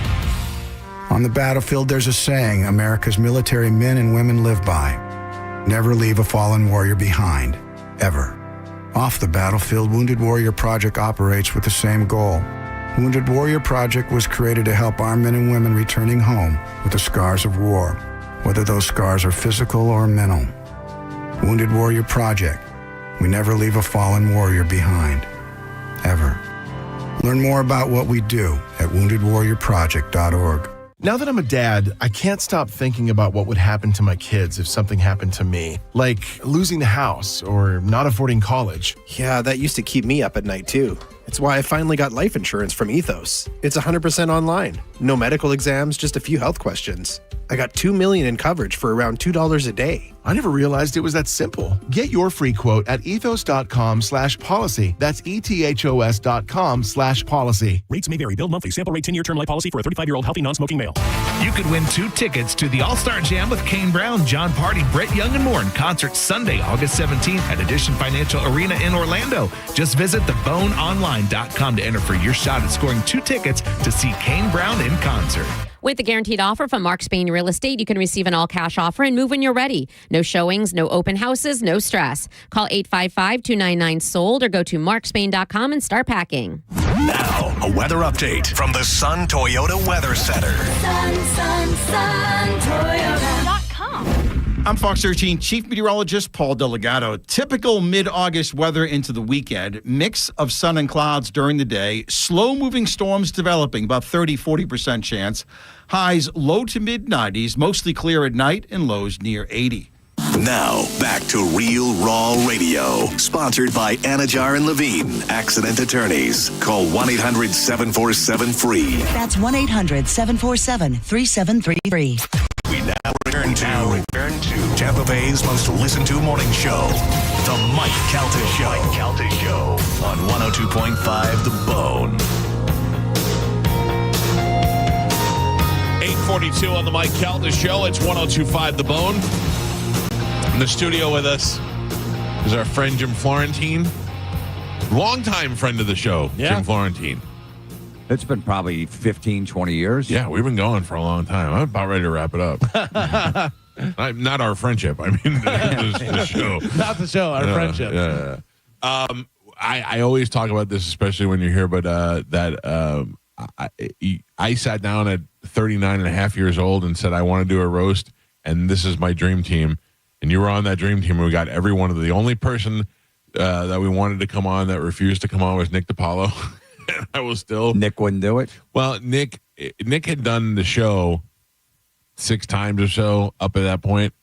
On the battlefield, there's a saying America's military men and women live by. Never leave a fallen warrior behind, ever. Off the battlefield, Wounded Warrior Project operates with the same goal. Wounded Warrior Project was created to help our men and women returning home with the scars of war, whether those scars are physical or mental. Wounded Warrior Project. We never leave a fallen warrior behind, ever. Learn more about what we do at woundedwarriorproject.org. Now that I'm a dad, I can't stop thinking about what would happen to my kids if something happened to me, like losing the house or not affording college. Yeah, that used to keep me up at night too. It's why I finally got life insurance from Ethos. It's 100% online. No medical exams, just a few health questions. I got $2 million in coverage for around $2 a day. I never realized it was that simple. Get your free quote at ethos.com/policy. That's ethos.com/policy. Rates may vary. Build monthly. Sample rate 10-year term life policy for a 35-year-old healthy non-smoking male. You could win 2 tickets to the All-Star Jam with Kane Brown, John Party, Brett Young, and more in concert Sunday, August 17th at Edition Financial Arena in Orlando. Just visit theboneonline.com to enter for your shot at scoring 2 tickets to see Kane Brown in concert. With the guaranteed offer from Mark Spain Real Estate, you can receive an all-cash offer and move when you're ready. No showings, no open houses, no stress. Call 855-299-SOLD or go to markspain.com and start packing. Now, a weather update from the Sun Toyota Weather Center. Toyota.com. I'm Fox 13 Chief Meteorologist Paul Delgado. Typical mid-August weather into the weekend. Mix of sun and clouds during the day. Slow-moving storms developing, about 30-40% chance. Highs low to mid-90s, mostly clear at night, and lows near 80. Now, back to Real Raw Radio. Sponsored by Anajar and Levine, Accident Attorneys. Call 1-800-747-FREE. That's 1-800-747-3733. We now return to Tampa Bay's most listened to morning show, The Mike Calta Show. On 102.5 The Bone. 8:42 on The Mike Calta Show. It's 102.5 The Bone. In the studio with us is our friend Jim Florentine. Longtime friend of the show, Jim Florentine. It's been probably 15, 20 years. Yeah, we've been going for a long time. I'm about ready to wrap it up. Not our friendship. I mean, the show. Not the show, our friendship. Yeah. I always talk about this, especially when you're here, but I sat down at 39 and a half years old and said, I want to do a roast, and this is my dream team. And you were on that dream team, and we got every one of the only person that we wanted to come on that refused to come on was Nick DiPaolo. And I was still. Nick wouldn't do it? Well, Nick had done the show 6 times or so up at that point.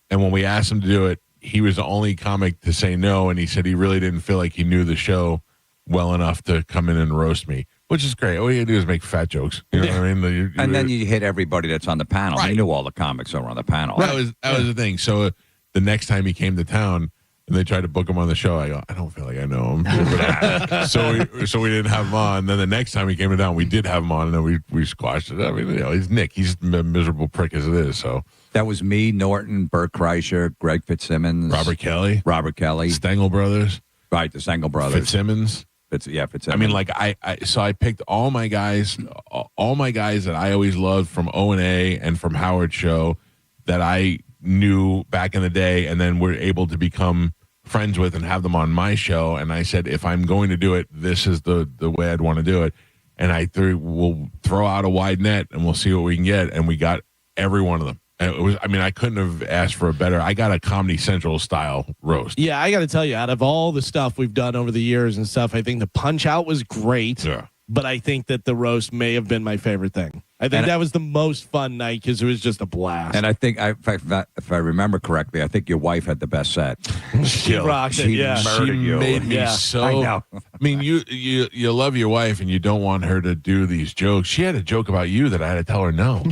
And when we asked him to do it, he was the only comic to say no, and he said he really didn't feel like he knew the show well enough to come in and roast me, which is great. All you gotta do is make fat jokes. You know what I mean? And then you hit everybody that's on the panel. Right. You knew all the comics that were on the panel. That was the thing. So the next time he came to town and they tried to book him on the show, I go, I don't feel like I know him. so we didn't have him on. Then the next time he came to town, we did have him on, and then we squashed it. I mean, he's Nick. He's a miserable prick as it is. So that was me, Norton, Bert Kreischer, Greg Fitzsimmons, Robert Kelly, Stengel brothers, right? The Stengel brothers, Fitzsimmons. Fitzsimmons. I mean, like I picked all my guys that I always loved from O&A and from Howard Show that I knew back in the day, and then were able to become friends with and have them on my show. And I said, if I'm going to do it, this is the way I'd want to do it. And we'll throw out a wide net and we'll see what we can get. And we got every one of them. And it was, I mean, I couldn't have asked for a better. I got a Comedy Central style roast. Yeah, I got to tell you, out of all the stuff we've done over the years and stuff, I think the Punch Out was great. Yeah. But I think that the roast may have been my favorite thing. I think that was the most fun night because it was just a blast. And I think, if I remember correctly, I think your wife had the best set. She rocked it, yeah. Murdered you. Made me so. I know. I mean, you love your wife and you don't want her to do these jokes. She had a joke about you that I had to tell her no,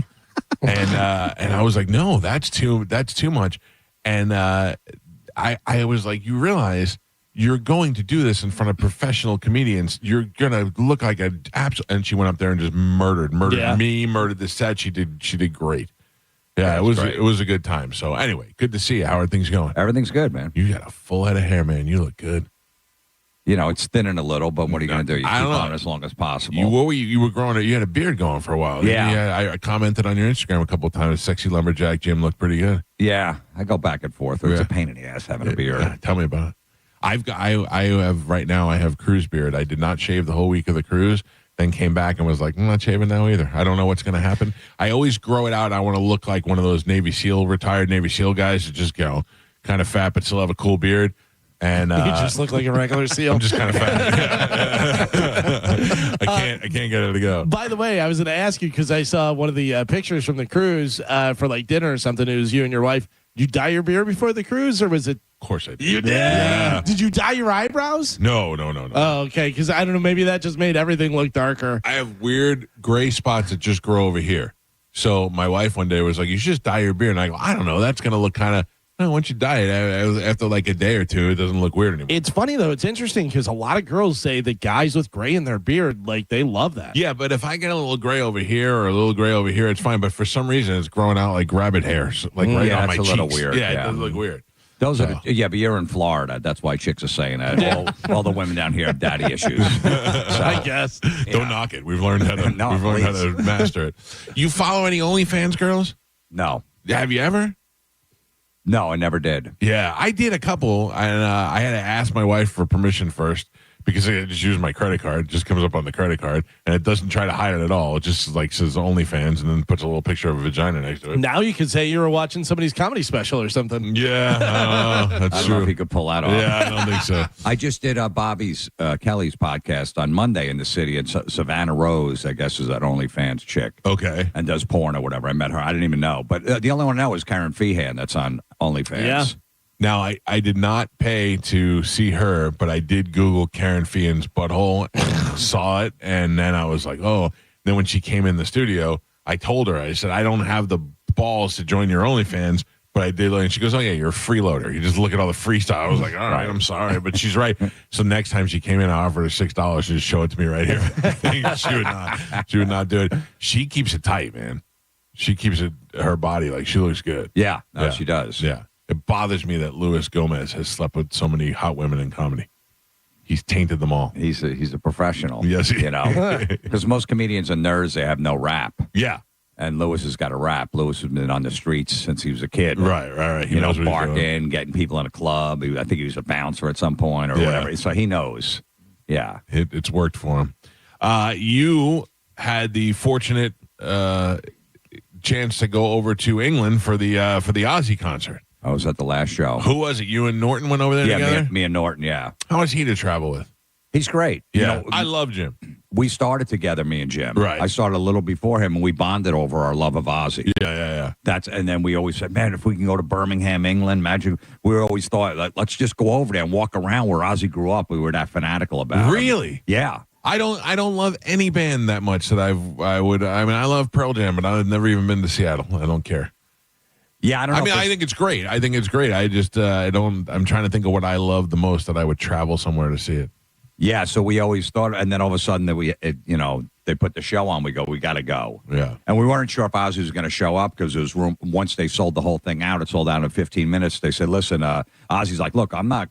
and I was like, no, that's too much. And I was like, you realize you're going to do this in front of professional comedians. You're gonna look like an absolute. And she went up there and just murdered me, murdered the set. She did great. Yeah, it was a good time. So anyway, good to see you. How are things going? Everything's good, man. You got a full head of hair, man. You look good. You know, it's thinning a little, but what are you going to do? You keep on as long as possible. You were growing it. You had a beard going for a while. Yeah. I commented on your Instagram a couple of times. Sexy Lumberjack Jim looked pretty good. Yeah, I go back and forth. It's a pain in the ass having a beard. Yeah, tell me about it. I have right now. I have cruise beard. I did not shave the whole week of the cruise. Then came back and was like, I'm not shaving now either. I don't know what's going to happen. I always grow it out. I want to look like one of those retired Navy SEAL guys that just go kind of fat but still have a cool beard. And you just look like a regular SEAL. I'm just kind of fat. I can't get it to go. By the way, I was going to ask you because I saw one of the pictures from the cruise for like dinner or something. It was you and your wife. Did you dye your beard before the cruise, or was it? Of course I did. You did? Yeah. Did you dye your eyebrows? No. Oh, okay. Because I don't know. Maybe that just made everything look darker. I have weird gray spots that just grow over here. So my wife one day was like, you should just dye your beard. And I go, I don't know. That's going to look kind of, once you dye it, after like a day or two, it doesn't look weird anymore. It's funny, though. It's interesting because a lot of girls say that guys with gray in their beard, like, they love that. Yeah, but if I get a little gray over here or a little gray over here, it's fine. But for some reason, it's growing out like rabbit hairs, like right on my cheeks. That's a little weird. Yeah, it does look weird. Those are but you're in Florida. That's why chicks are saying that. Yeah. All the women down here have daddy issues. I guess. Don't knock it. We've learned how to how to master it. You follow any OnlyFans girls? No. Have you ever? No, I never did. Yeah, I did a couple, and I had to ask my wife for permission first because I just use my credit card. It just comes up on the credit card, and it doesn't try to hide it at all. It just like says OnlyFans and then puts a little picture of a vagina next to it. Now you could say you were watching somebody's comedy special or something. Yeah, that's I don't true. know if he could pull that off. Yeah, I don't think so. I just did Kelly's podcast on Monday in the city, and Savannah Rose, I guess, is that OnlyFans chick. Okay. And does porn or whatever. I met her. I didn't even know. But the only one I know is Karen Feehan that's on OnlyFans. Yeah. Now, I did not pay to see her, but I did Google Karen Feehan's butthole and saw it, and then I was like, oh. Then when she came in the studio, I told her, I said, I don't have the balls to join your OnlyFans, but I did. And she goes, oh, yeah, you're a freeloader. You just look at all the freestyle. I was like, all right, I'm sorry, but she's right. So next time she came in, I offered her $6 to just show it to me right here. She would not do it. She keeps it tight, man. She keeps her body like she looks good. Yeah, she does. Yeah. It bothers me that Luis Gomez has slept with so many hot women in comedy. He's tainted them all. He's a professional. Yes, you know, because most comedians are nerds. They have no rap. Yeah. And Lewis has got a rap. Lewis has been on the streets since he was a kid. Right. He knows barking, getting people in a club. I think he was a bouncer at some point or whatever. So he knows. Yeah. It's worked for him. You had the fortunate chance to go over to England for the Ozzy concert. I was at the last show. Who was it? You and Norton went over there together? Me and Norton, yeah. How was he to travel with? He's great. Yeah, you know, I love Jim. we started together, me and Jim. Right. I started a little before him, and we bonded over our love of Ozzy. Yeah. And then we always said, man, if we can go to Birmingham, England, imagine. We always thought, like, let's just go over there and walk around where Ozzy grew up. We were that fanatical about it. Really? Yeah. I don't love any band that much that I love Pearl Jam, but I've never even been to Seattle. I don't care. Yeah, I don't know. I mean, I think it's great. I just I'm trying to think of what I love the most that I would travel somewhere to see it. Yeah, so we always thought, and then all of a sudden that they put the show on. We go, we got to go. Yeah, and we weren't sure if Ozzy was going to show up because there was room. Once they sold the whole thing out, it sold out in 15 minutes. They said, "Listen, Ozzy's like, look, I'm not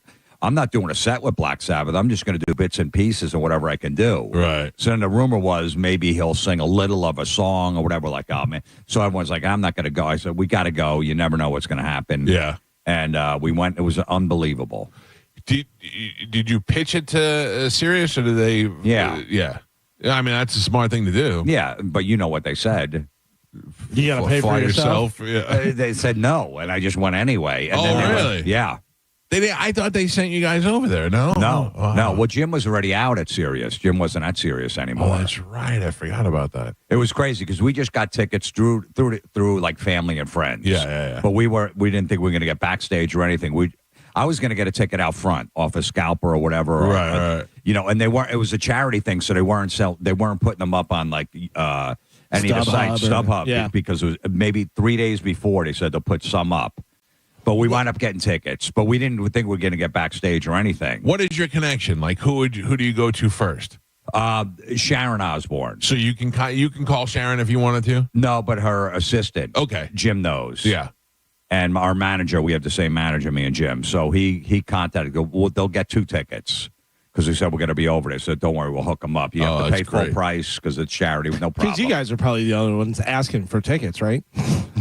doing a set with Black Sabbath. I'm just going to do bits and pieces or whatever I can do." Right. So then the rumor was maybe he'll sing a little of a song or whatever. Like, oh man. So everyone's like, I'm not going to go. I said, we got to go. You never know what's going to happen. Yeah. And we went. It was unbelievable. Did you pitch it to Sirius or did they? Yeah. Yeah. I mean, that's a smart thing to do. Yeah, but you know what they said. You got to pay for yourself. Yeah. They said no, and I just went anyway. And really? Yeah. I thought they sent you guys over there. No. No. Wow. No. Well, Jim was already out at Sirius. Jim wasn't at Sirius anymore. Oh, that's right. I forgot about that. It was crazy because we just got tickets through like family and friends. Yeah. But we didn't think we were going to get backstage or anything. I was going to get a ticket out front off a scalper or whatever. Right. And they weren't. It was a charity thing, so they weren't putting them up on like any of the sites, StubHub, because it was maybe 3 days before they said they'll put some up. But we wound up getting tickets, but we didn't think we were going to get backstage or anything. What is your connection? Like, who do you go to first? Sharon Osbourne. So you can call Sharon if you wanted to? No, but her assistant. Okay. Jim knows. Yeah. And our manager, we have the same manager, me and Jim. So he contacted, they'll get 2 tickets. Because they said we're going to be over there. So don't worry, we'll hook them up. You have to pay full price because it's charity with no problem. Because you guys are probably the only ones asking for tickets, right?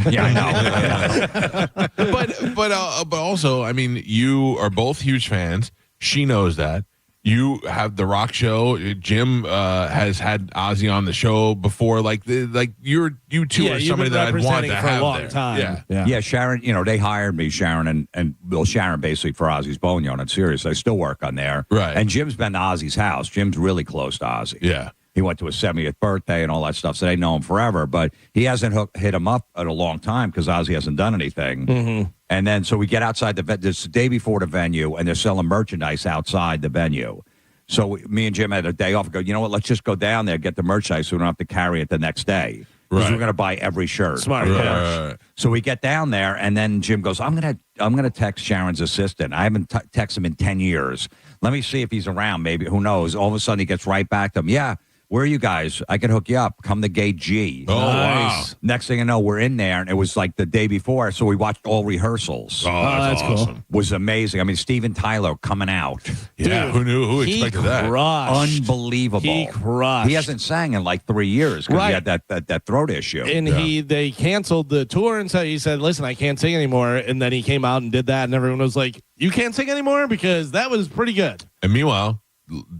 Yeah, I know. but also, I mean, you are both huge fans. She knows that. You have the rock show. Jim has had Ozzy on the show before. Like you two are somebody that I'd want to have for a long there. time. Yeah. Sharon. They hired me, Sharon, and Sharon basically for Ozzy's Boneyard on Sirius. I still work on there. Right. And Jim's been to Ozzy's house. Jim's really close to Ozzy. Yeah. He went to his 70th birthday and all that stuff, so they know him forever. But he hasn't hit him up in a long time because Ozzy hasn't done anything. Mm-hmm. And then so we get outside this day before the venue, and they're selling merchandise outside the venue. So me and Jim had a day off and go, you know what, let's just go down there, get the merchandise so we don't have to carry it the next day. Because we're going to buy every shirt. Smart. Right. So we get down there, and then Jim goes, I'm gonna text Sharon's assistant. I haven't texted him in 10 years. Let me see if he's around. Maybe, who knows? All of a sudden, he gets right back to him. Yeah. Where are you guys? I can hook you up. Come to Gate G. Oh, nice. Wow. Next thing you know, we're in there, and it was like the day before, so we watched all rehearsals. Oh, that's awesome. Cool. Was amazing. I mean, Steven Tyler coming out. Yeah, Dude, who knew? Who expected that? Unbelievable. He crushed. He hasn't sang in like 3 years because he had that throat issue. And they canceled the tour, and so he said, listen, I can't sing anymore. And then he came out and did that, and everyone was like, you can't sing anymore? Because that was pretty good. And meanwhile,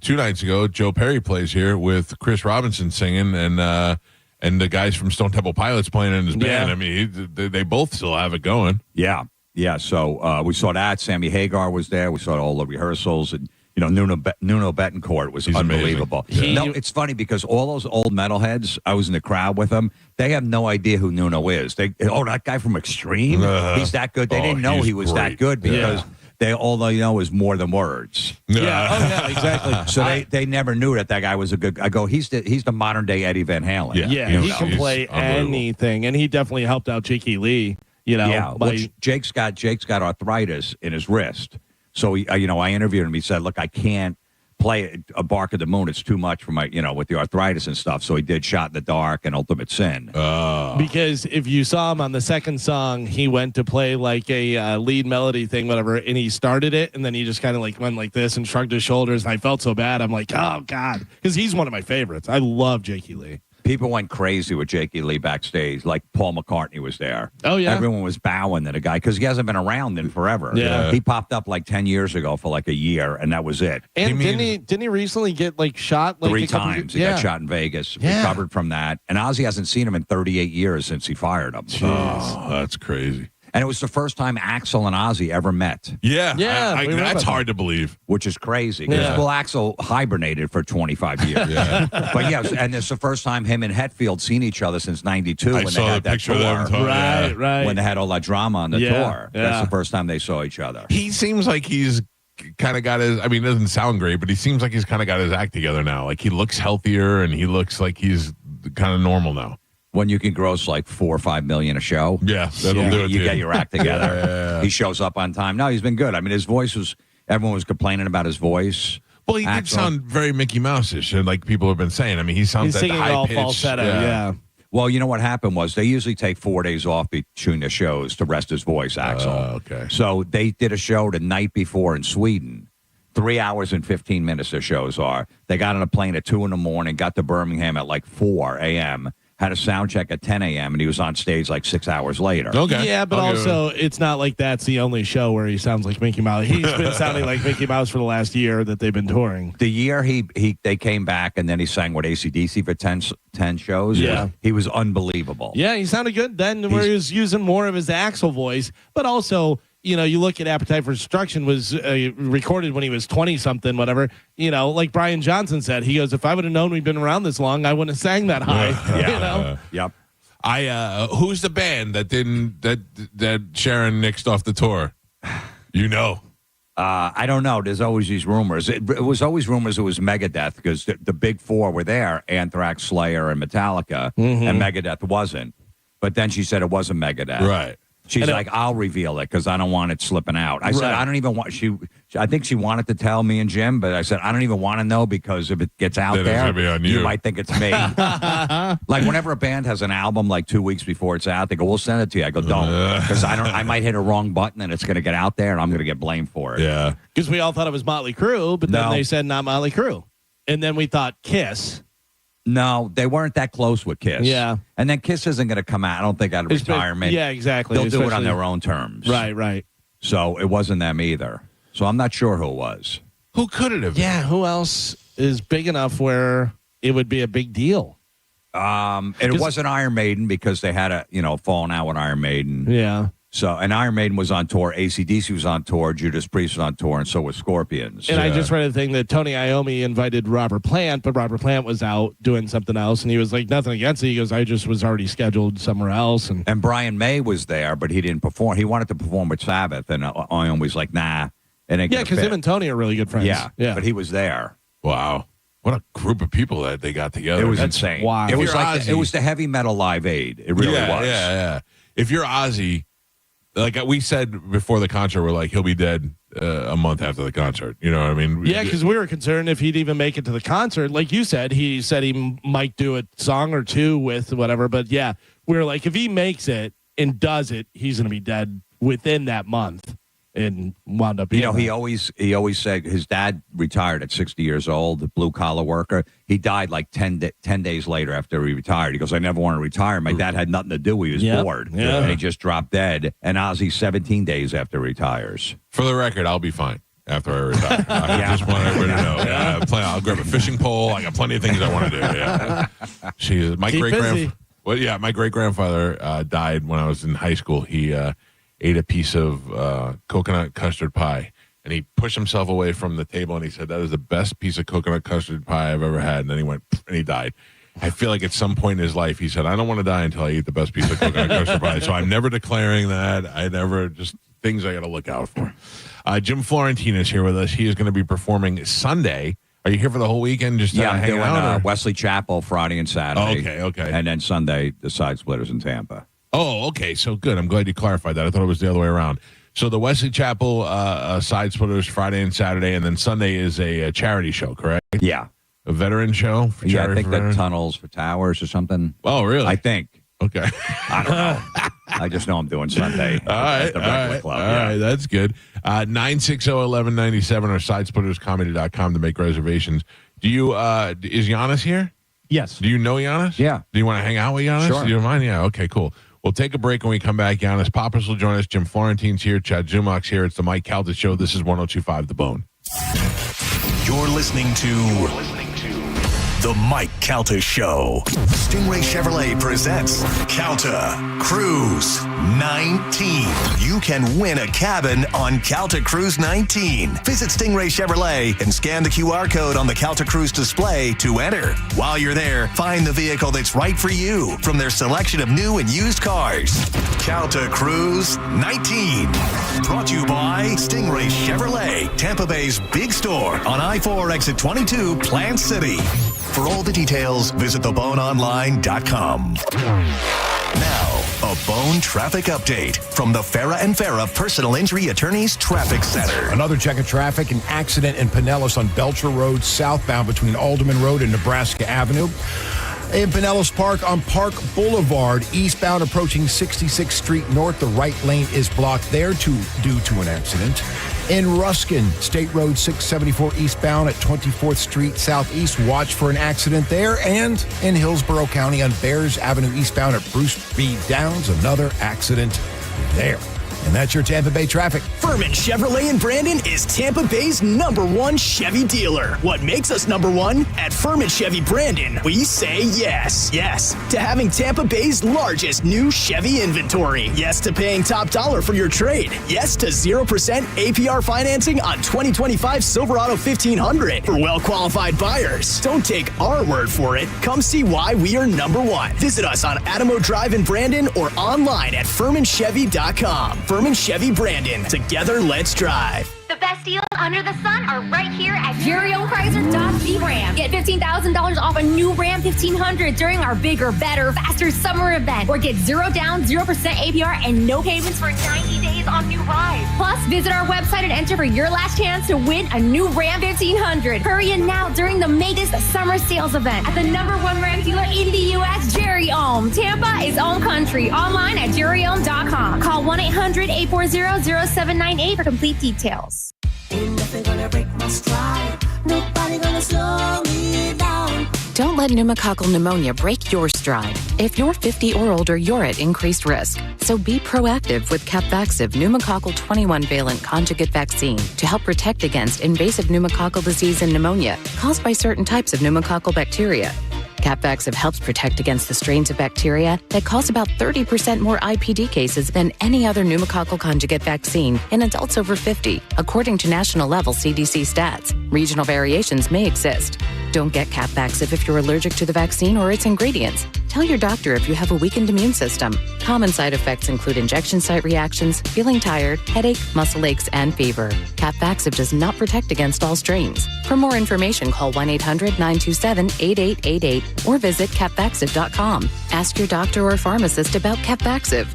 2 nights ago, Joe Perry plays here with Chris Robinson singing, and the guys from Stone Temple Pilots playing in his band. I mean, they both still have it going. Yeah. So we saw that. Sammy Hagar was there. We saw all the rehearsals, and Nuno Betancourt was unbelievable. Yeah. No, it's funny because all those old metalheads, I was in the crowd with them. They have no idea who Nuno is. That guy from Extreme, he's that good. They didn't know he was that good because. All they know is more than words. Yeah, exactly. So they never knew that guy was a good. I go, he's the modern day Eddie Van Halen. Yeah, he can play anything, and he definitely helped out Jakey Lee. Jake's got arthritis in his wrist. So I interviewed him. He said, "Look, I can't play a Bark of the Moon. It's too much for my, with the arthritis and stuff." So he did Shot in the Dark and Ultimate Sin. Because if you saw him on the second song, he went to play like a lead melody thing, whatever, and he started it, and then he just kind of like went like this and shrugged his shoulders, and I felt so bad. I'm like, oh, God, because he's one of my favorites. I love Jakey Lee. People went crazy with Jakey Lee backstage. Like Paul McCartney was there. Oh, yeah. Everyone was bowing to the guy because he hasn't been around in forever. Yeah. He popped up like 10 years ago for like a year, and that was it. And didn't he recently get like shot? Like 3 times. He got shot in Vegas. Recovered from that. And Ozzy hasn't seen him in 38 years since he fired him. Oh, that's crazy. And it was the first time Axl and Ozzy ever met. Yeah. Yeah, we remember that's that. hard to believe. Which is crazy. 'Cause, Yeah. well, Axl hibernated for 25 years. Yeah. But yes, and it's the first time him and Hetfield seen each other since 92 I when they saw had the that picture tour. of them. Right, right. When they had all that drama on the Yeah, tour. yeah. That's the first time they saw each other. He seems like he's kind of got his, I mean, it doesn't sound great, but he seems like he's kind of got his act together now. Like he looks healthier and he looks like he's kind of normal now. When you can gross like $4 or $5 million a show. Yeah, that'll do it. You too. get your act together. Yeah. He shows up on time. No, he's been good. I mean, his voice was, everyone was complaining about his voice. Well, he did Axl. sound very Mickey Mouse-ish, and like people have been saying. I mean, he sounds He's at singing the high all pitch. falsetto. Yeah. Well, you know what happened was they usually take 4 days off between the shows to rest his voice, Axl. Okay. So they did a show the night before in Sweden. 3 hours and 15 minutes their shows are. They got on a plane at 2 a.m, got to Birmingham at like 4 a.m., had a sound check at 10 a.m., and he was on stage like 6 hours later. Okay. Yeah, but also it's not like that's the only show where he sounds like Mickey Mouse. He's been sounding like Mickey Mouse for the last year that they've been touring. The year they came back and then he sang with AC/DC for 10 shows. Yeah. He was unbelievable. Yeah, he sounded good then where he was using more of his Axl voice, but also, you know, you look at Appetite for Destruction was recorded when he was 20-something, whatever. You know, like Brian Johnson said, he goes, if I would have known we'd been around this long, I wouldn't have sang that high. Yeah. You know? Yep. Who's the band that Sharon nixed off the tour? You know. I don't know. There's always these rumors. It was always rumors it was Megadeth because the big four were there, Anthrax, Slayer, and Metallica, and Megadeth wasn't. But then she said it wasn't Megadeth. Right. She's like, I'll reveal it because I don't want it slipping out. I said, I don't even want, I think she wanted to tell me and Jim, but I said, I don't even want to know because if it gets out Then it's there, gonna be on you. might think it's me. Like whenever a band has an album like 2 weeks before it's out, they go, we'll send it to you. I go, don't, because I might hit a wrong button and it's going to get out there and I'm going to get blamed for it. Yeah. Because we all thought it was Motley Crue, but then they said not Motley Crue. And then we thought Kiss. No, they weren't that close with Kiss. Yeah. And then Kiss isn't going to come out, I don't think, out of retirement. Yeah, exactly. They'll do it on Especially- their own terms. Right. So it wasn't them either. So I'm not sure who it was. Who could it have been? Yeah, who else is big enough where it would be a big deal? And it wasn't Iron Maiden because they had falling out with Iron Maiden. Yeah. So, and Iron Maiden was on tour, AC/DC was on tour, Judas Priest was on tour, and so was Scorpions. And I just read a thing that Tony Iommi invited Robert Plant, but Robert Plant was out doing something else, and he was like, nothing against it. He goes, I just was already scheduled somewhere else. And Brian May was there, but he didn't perform. He wanted to perform with Sabbath, and Iommi was like, nah. Yeah, because him and Tony are really good friends. Yeah, but he was there. Wow. What a group of people that they got together. It was insane. Wow. It was If like you're it was the heavy metal Live Aid. It really was. Yeah. If you're Ozzy, like we said before the concert, we're like, he'll be dead a month after the concert. You know what I mean? Yeah, because we were concerned if he'd even make it to the concert. Like you said, he said he might do a song or two with whatever. But yeah, we were like, if he makes it and does it, he's going to be dead within that month. And wound up being he always said his dad retired at 60 years old, a blue-collar worker. He died like 10 days later after he retired. He goes, I never want to retire. My dad had nothing to do. He was bored. Yeah. And he just dropped dead. And Ozzy 17 days after he retires. For the record, I'll be fine after I retire. I just want everybody to know. I'll grab a fishing pole. I got plenty of things I want to do. Yeah. My great grandfather died when I was in high school. He ate a piece of coconut custard pie, and he pushed himself away from the table, and he said, that is the best piece of coconut custard pie I've ever had. And then he went, and he died. I feel like at some point in his life, he said, I don't want to die until I eat the best piece of coconut custard pie. So I'm never declaring that. Just things I got to look out for. Jim Florentine is here with us. He is going to be performing Sunday. Are you here for the whole weekend? Just I'm hanging doing out? Wesley Chapel Friday and Saturday. Okay. And then Sunday, the Side Splitters in Tampa. Oh, okay. So good. I'm glad you clarified that. I thought it was the other way around. So the Wesley Chapel Side Splitters Friday and Saturday, and then Sunday is a charity show, correct? Yeah. A veteran show? For I charity think for that veterans? Tunnels for Towers or something. Oh, really? I think. Okay. I don't know. I just know I'm doing Sunday at the Regular Club. All right, that's good. 960-1197 or sidesplitterscomedy.com to make reservations. Do you, is Giannis here? Yes. Do you know Giannis? Yeah. Do you want to hang out with Giannis? Sure. Do you mind? Yeah, okay, cool. We'll take a break when we come back. Giannis Pappas will join us. Jim Florentine's here. Chad Zumach's here. It's the Mike Calta Show. This is 102.5 The Bone. You're listening to The Mike Calta Show. Stingray Chevrolet presents Calta Cruise 19. You can win a cabin on Calta Cruise 19. Visit Stingray Chevrolet and scan the QR code on the Calta Cruise display to enter. While you're there, find the vehicle that's right for you from their selection of new and used cars. Calta Cruise 19. Brought to you by Stingray Chevrolet, Tampa Bay's big store on I-4 exit 22, Plant City. For all the details, visit theboneonline.com. Now, a Bone traffic update from the Farah and Farah Personal Injury Attorneys Traffic Center. Another check of traffic, an accident in Pinellas on Belcher Road, southbound between Alderman Road and Nebraska Avenue. In Pinellas Park on Park Boulevard, eastbound approaching 66th Street North, the right lane is blocked there due to an accident. In Ruskin, State Road 674 eastbound at 24th Street Southeast, watch for an accident there. And in Hillsborough County on Bears Avenue eastbound at Bruce B. Downs, another accident there. And that's your Tampa Bay traffic. Furman Chevrolet in Brandon is Tampa Bay's #1 Chevy dealer. What makes us #1? At Furman Chevy Brandon, we say yes. Yes to having Tampa Bay's largest new Chevy inventory. Yes to paying top dollar for your trade. Yes to 0% APR financing on 2025 Silverado 1500 for well-qualified buyers. Don't take our word for it. Come see why we are #1. Visit us on Adamo Drive in Brandon or online at FurmanChevy.com. Furman Chevy Brandon. Together, let's drive. The best deals under the sun are right here at Very Own Chrysler Dodge Jeep Ram. Get $15,000 off a new Ram 1500 during our bigger, better, faster summer event. Or get 0 down, 0% APR, and no payments for 90 days on new rides. Plus, visit our website and enter for your last chance to win a new Ram 1500. Hurry in now during the Magus Summer Sales Event at the #1 Ram dealer in the U.S., Jerry Ohm. Tampa is Ohm Country. Online at jerryohm.com. Call 1-800-840-0798 for complete details. Ain't nothing gonna break my stride. Nobody gonna slow me down. Don't let pneumococcal pneumonia break your stride. If you're 50 or older, you're at increased risk. So be proactive with Capvaxive pneumococcal 21-valent conjugate vaccine to help protect against invasive pneumococcal disease and pneumonia caused by certain types of pneumococcal bacteria. Capvaxive helps protect against the strains of bacteria that cause about 30% more IPD cases than any other pneumococcal conjugate vaccine in adults over 50, according to national level CDC stats. Regional variations may exist. Don't get Capvaxive if you're allergic to the vaccine or its ingredients. Tell your doctor if you have a weakened immune system. Common side effects include injection site reactions, feeling tired, headache, muscle aches, and fever. Capvaxive does not protect against all strains. For more information, call 1-800-927-8888 or visit capvaxive.com. Ask your doctor or pharmacist about Capvaxive.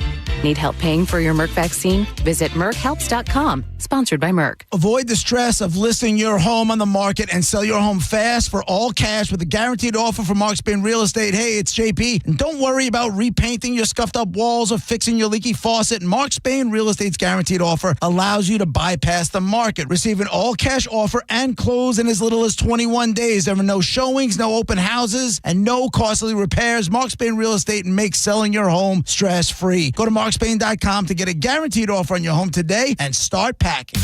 Need help paying for your Merck vaccine? Visit merckhelps.com. Sponsored by Merck. Avoid the stress of listing your home on the market and sell your home fast for all cash with a guaranteed offer from Mark Spain Real Estate. Hey, it's JP. And don't worry about repainting your scuffed up walls or fixing your leaky faucet. Mark Spain Real Estate's guaranteed offer allows you to bypass the market. Receive an all cash offer and close in as little as 21 days. There are no showings, no open houses, and no costly repairs. Mark Spain Real Estate makes selling your home stress free. Go to markspain.com to get a guaranteed offer on your home today and start packing.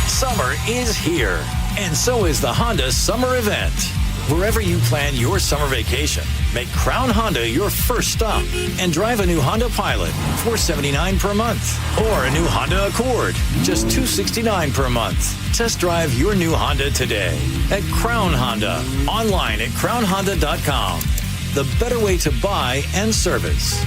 Summer is here, and so is the Honda Summer Event. Wherever you plan your summer vacation, make Crown Honda your first stop and drive a new Honda Pilot, $479 per month, or a new Honda Accord, just $269 per month. Test drive your new Honda today at Crown Honda, online at crownhonda.com. The better way to buy and service.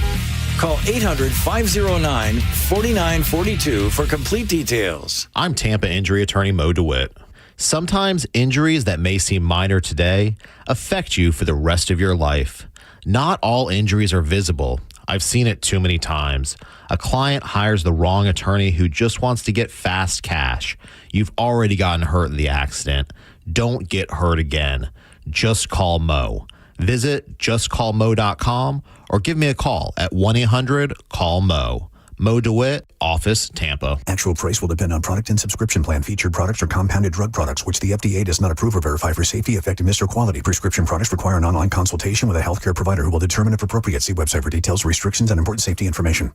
Call 800-509-4942 for complete details. I'm Tampa injury attorney Mo DeWitt. Sometimes injuries that may seem minor today affect you for the rest of your life. Not all injuries are visible. I've seen it too many times. A client hires the wrong attorney who just wants to get fast cash. You've already gotten hurt in the accident. Don't get hurt again. Just call Mo. Visit justcallmo.com or give me a call at 1-800-CALL-MO. Mo DeWitt, Office, Tampa. Actual price will depend on product and subscription plan. Featured products are compounded drug products, which the FDA does not approve or verify for safety, effectiveness, or quality. Prescription products require an online consultation with a healthcare provider who will determine if appropriate. See website for details, restrictions, and important safety information.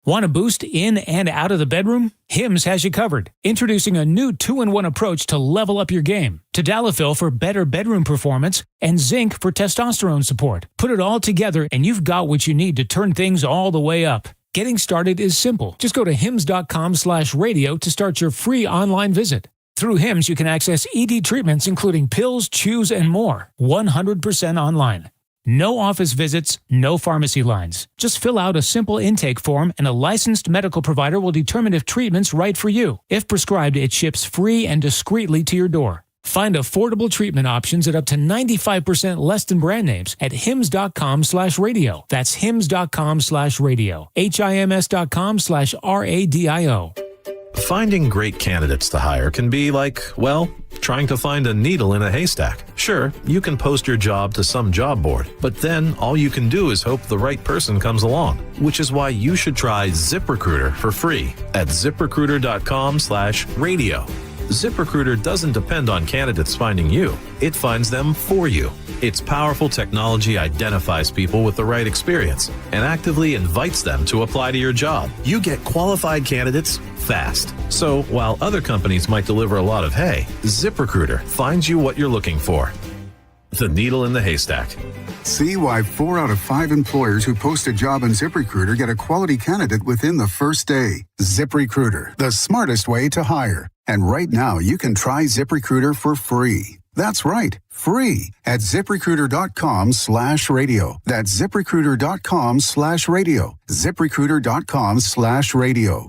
Want a boost in and out of the bedroom? Hims has you covered. Introducing a new 2-in-1 approach to level up your game. Tadalafil for better bedroom performance and zinc for testosterone support. Put it all together and you've got what you need to turn things all the way up. Getting started is simple. Just go to hims.com/radio to start your free online visit. Through Hims, you can access ED treatments including pills, chews, and more. 100% online. No office visits, no pharmacy lines. Just fill out a simple intake form and a licensed medical provider will determine if treatment's right for you. If prescribed, it ships free and discreetly to your door. Find affordable treatment options at up to 95% less than brand names at hims.com/radio. That's hims.com/radio. HIMS.com/RADIO. Finding great candidates to hire can be like, well, trying to find a needle in a haystack. Sure, you can post your job to some job board, but then all you can do is hope the right person comes along, which is why you should try ZipRecruiter for free at ZipRecruiter.com/radio. ZipRecruiter doesn't depend on candidates finding you. It finds them for you. Its powerful technology identifies people with the right experience and actively invites them to apply to your job. You get qualified candidates fast. So while other companies might deliver a lot of hay, ZipRecruiter finds you what you're looking for. The needle in the haystack. See why 4 out of 5 employers who post a job on ZipRecruiter get a quality candidate within the first day. ZipRecruiter, the smartest way to hire. And right now, you can try ZipRecruiter for free. That's right, free at ZipRecruiter.com/radio. That's ZipRecruiter.com/radio. ZipRecruiter.com/radio.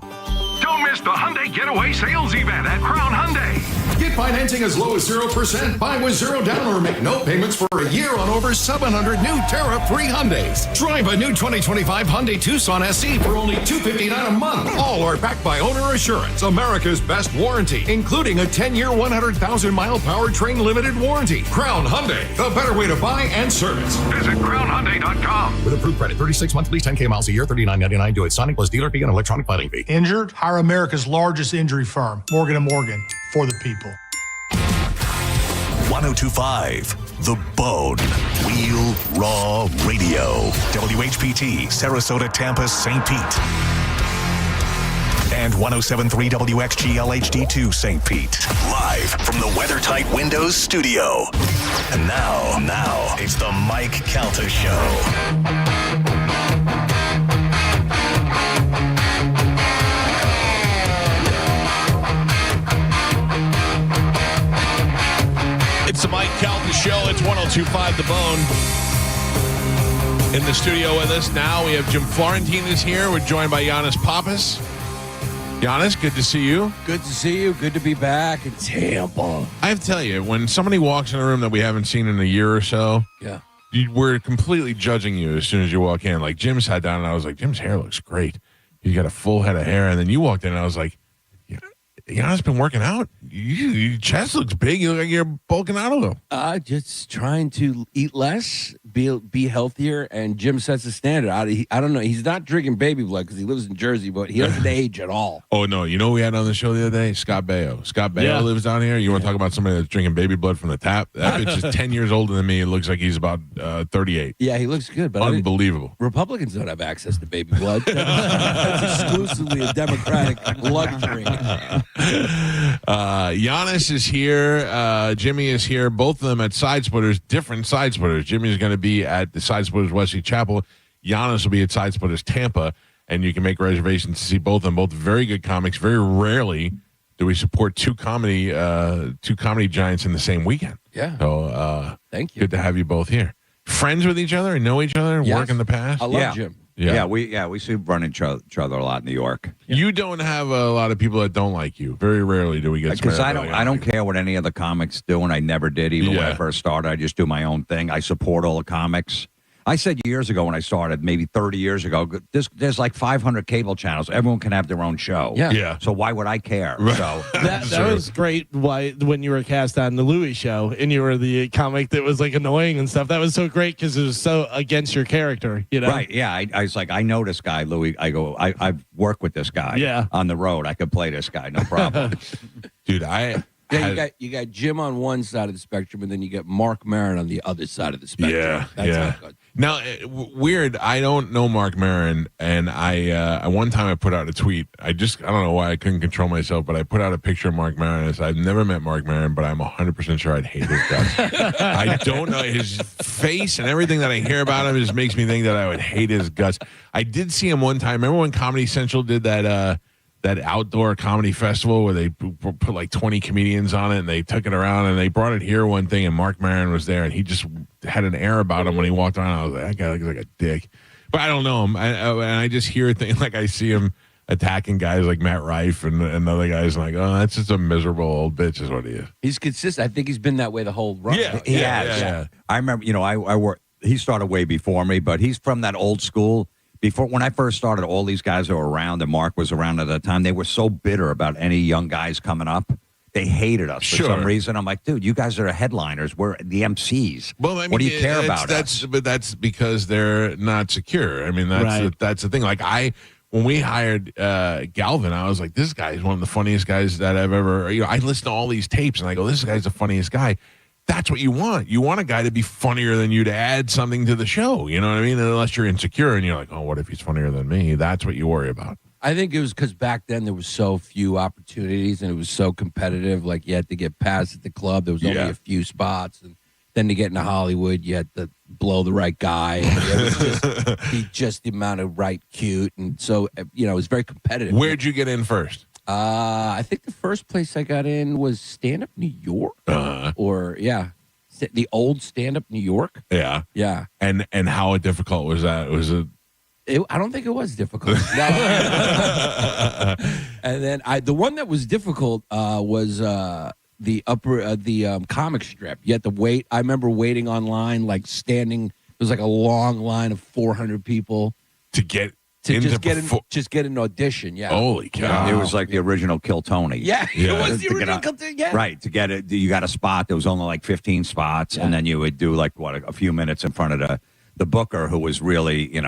Don't miss the Hyundai Getaway Sales Event at Crown Hyundai. Get financing as low as 0%. Buy with 0 down or make no payments for a year on over 700 new tariff-free Hyundais. Drive a new 2025 Hyundai Tucson SE for only $259 a month. All are backed by Owner Assurance, America's best warranty, including a 10-year, 100,000-mile powertrain limited warranty. Crown Hyundai, the better way to buy and service. Visit CrownHyundai.com. With approved credit, 36-month lease, 10K miles a year, $39.99. Do it. Sonic plus dealer fee and electronic filing fee. Injured? Hire America's largest injury firm, Morgan & Morgan, for the people. 1025 The Bone. Wheel Raw Radio. WHPT, Sarasota, Tampa, St. Pete. And 1073 WXGL HD2 St. Pete. Live from the WeatherTight Windows studio. And now, it's the Mike Calta Show. It's the Mike Calta Show. It's 1025 The Bone. In the studio with us now, we have Jim Florentine is here. We're joined by Giannis Pappas. Giannis, good to see you. Good to see you. Good to be back in Tampa. I have to tell you, when somebody walks in a room that we haven't seen in a year or so, yeah, we're completely judging you as soon as you walk in. Like Jim sat down and I was like, Jim's hair looks great. He's got a full head of hair. And then you walked in and I was like, Giannis been working out. Your chest looks big. You look like you're bulking out a little. Just trying to eat less, be healthier, and Jim sets the standard. I don't know. He's not drinking baby blood because he lives in Jersey, but he doesn't age at all. Oh, no. You know who we had on the show the other day? Scott Baio. Scott Baio lives down here. You want to talk about somebody that's drinking baby blood from the tap? That bitch is 10 years older than me. It looks like he's about 38. Yeah, he looks good. But unbelievable. Republicans don't have access to baby blood. That's exclusively a Democratic luxury. Giannis is here. Jimmy is here. Both of them at Side Splitters, different Side Splitters. Jimmy is going to be at the Side Splitters Wesley Chapel. Giannis will be at Side Splitters Tampa, and you can make reservations to see both of them. Both very good comics. Very rarely do we support two comedy giants in the same weekend. Yeah. So thank you. Good to have you both here. Friends with each other and know each other. Yes. Work in the past. I love Jim. Yeah, we see run into each other a lot in New York. You don't have a lot of people that don't like you. Very rarely do we get because I don't care what any of the comics do, and I never did. Even when I first started, I just do my own thing. I support all the comics. I said years ago when I started, maybe 30 years ago, there's like 500 cable channels. Everyone can have their own show. Yeah. So why would I care? Right. So that was great. When you were cast on the Louis show and you were the comic that was like annoying and stuff. That was so great because it was so against your character. You know. Right. Yeah. I was like, I know this guy, Louis. I've worked with this guy. Yeah. On the road, I could play this guy, no problem. Dude, you got Jim on one side of the spectrum, and then you got Mark Maron on the other side of the spectrum. Yeah. Now, weird. I don't know Mark Maron, and I one time I put out a tweet. I don't know why I couldn't control myself, but I put out a picture of Mark Maron. And I said, I've never met Mark Maron, but I'm 100% sure I'd hate his guts. I don't know his face and everything that I hear about him just makes me think that I would hate his guts. I did see him one time. Remember when Comedy Central did that outdoor comedy festival where they put like 20 comedians on it and they took it around and they brought it here one thing and Mark Maron was there and he just had an air about him when he walked around. I was like, that guy looks like a dick. But I don't know him. And I just hear things like I see him attacking guys like Matt Rife and other guys like, oh, that's just a miserable old bitch is what he is. He's consistent. I think he's been that way the whole run. Yeah. I remember, I worked, he started way before me, but he's from that old school. Before, when I first started, all these guys that were around, and Mark was around at the time, they were so bitter about any young guys coming up. They hated us for some reason. I'm like, dude, you guys are the headliners. We're the MCs. Well, I mean, what do you care about us? But that's because they're not secure. I mean, that's the thing. Like when we hired Galvin, I was like, this guy is one of the funniest guys that I've ever. I listen to all these tapes, and I go, this guy's the funniest guy. That's what you want. You want a guy to be funnier than you, to add something to the show. You know what I mean? Unless you're insecure and you're like, oh, what if he's funnier than me? That's what you worry about. I think it was because back then there was so few opportunities and it was so competitive. Like you had to get past at the club. There was only a few spots. And then to get into Hollywood, you had to blow the right guy. And it was just the amount of right cute. And so, it was very competitive. Where'd you get in first? I think the first place I got in was Stand Up New York, the old Stand Up New York. Yeah. And how difficult was that? Was it? I don't think it was difficult. No. And then the one that was difficult was the comic strip. You had to wait. I remember waiting online, like standing. There was like a long line of 400 people to get. Just get an audition, yeah. Holy cow! It was like the original Kill Tony. Yeah, it was the original Kill Tony. Yeah, right. To get it, you got a spot. There was only like 15 spots, and then you would do like a few minutes in front of the booker, who was really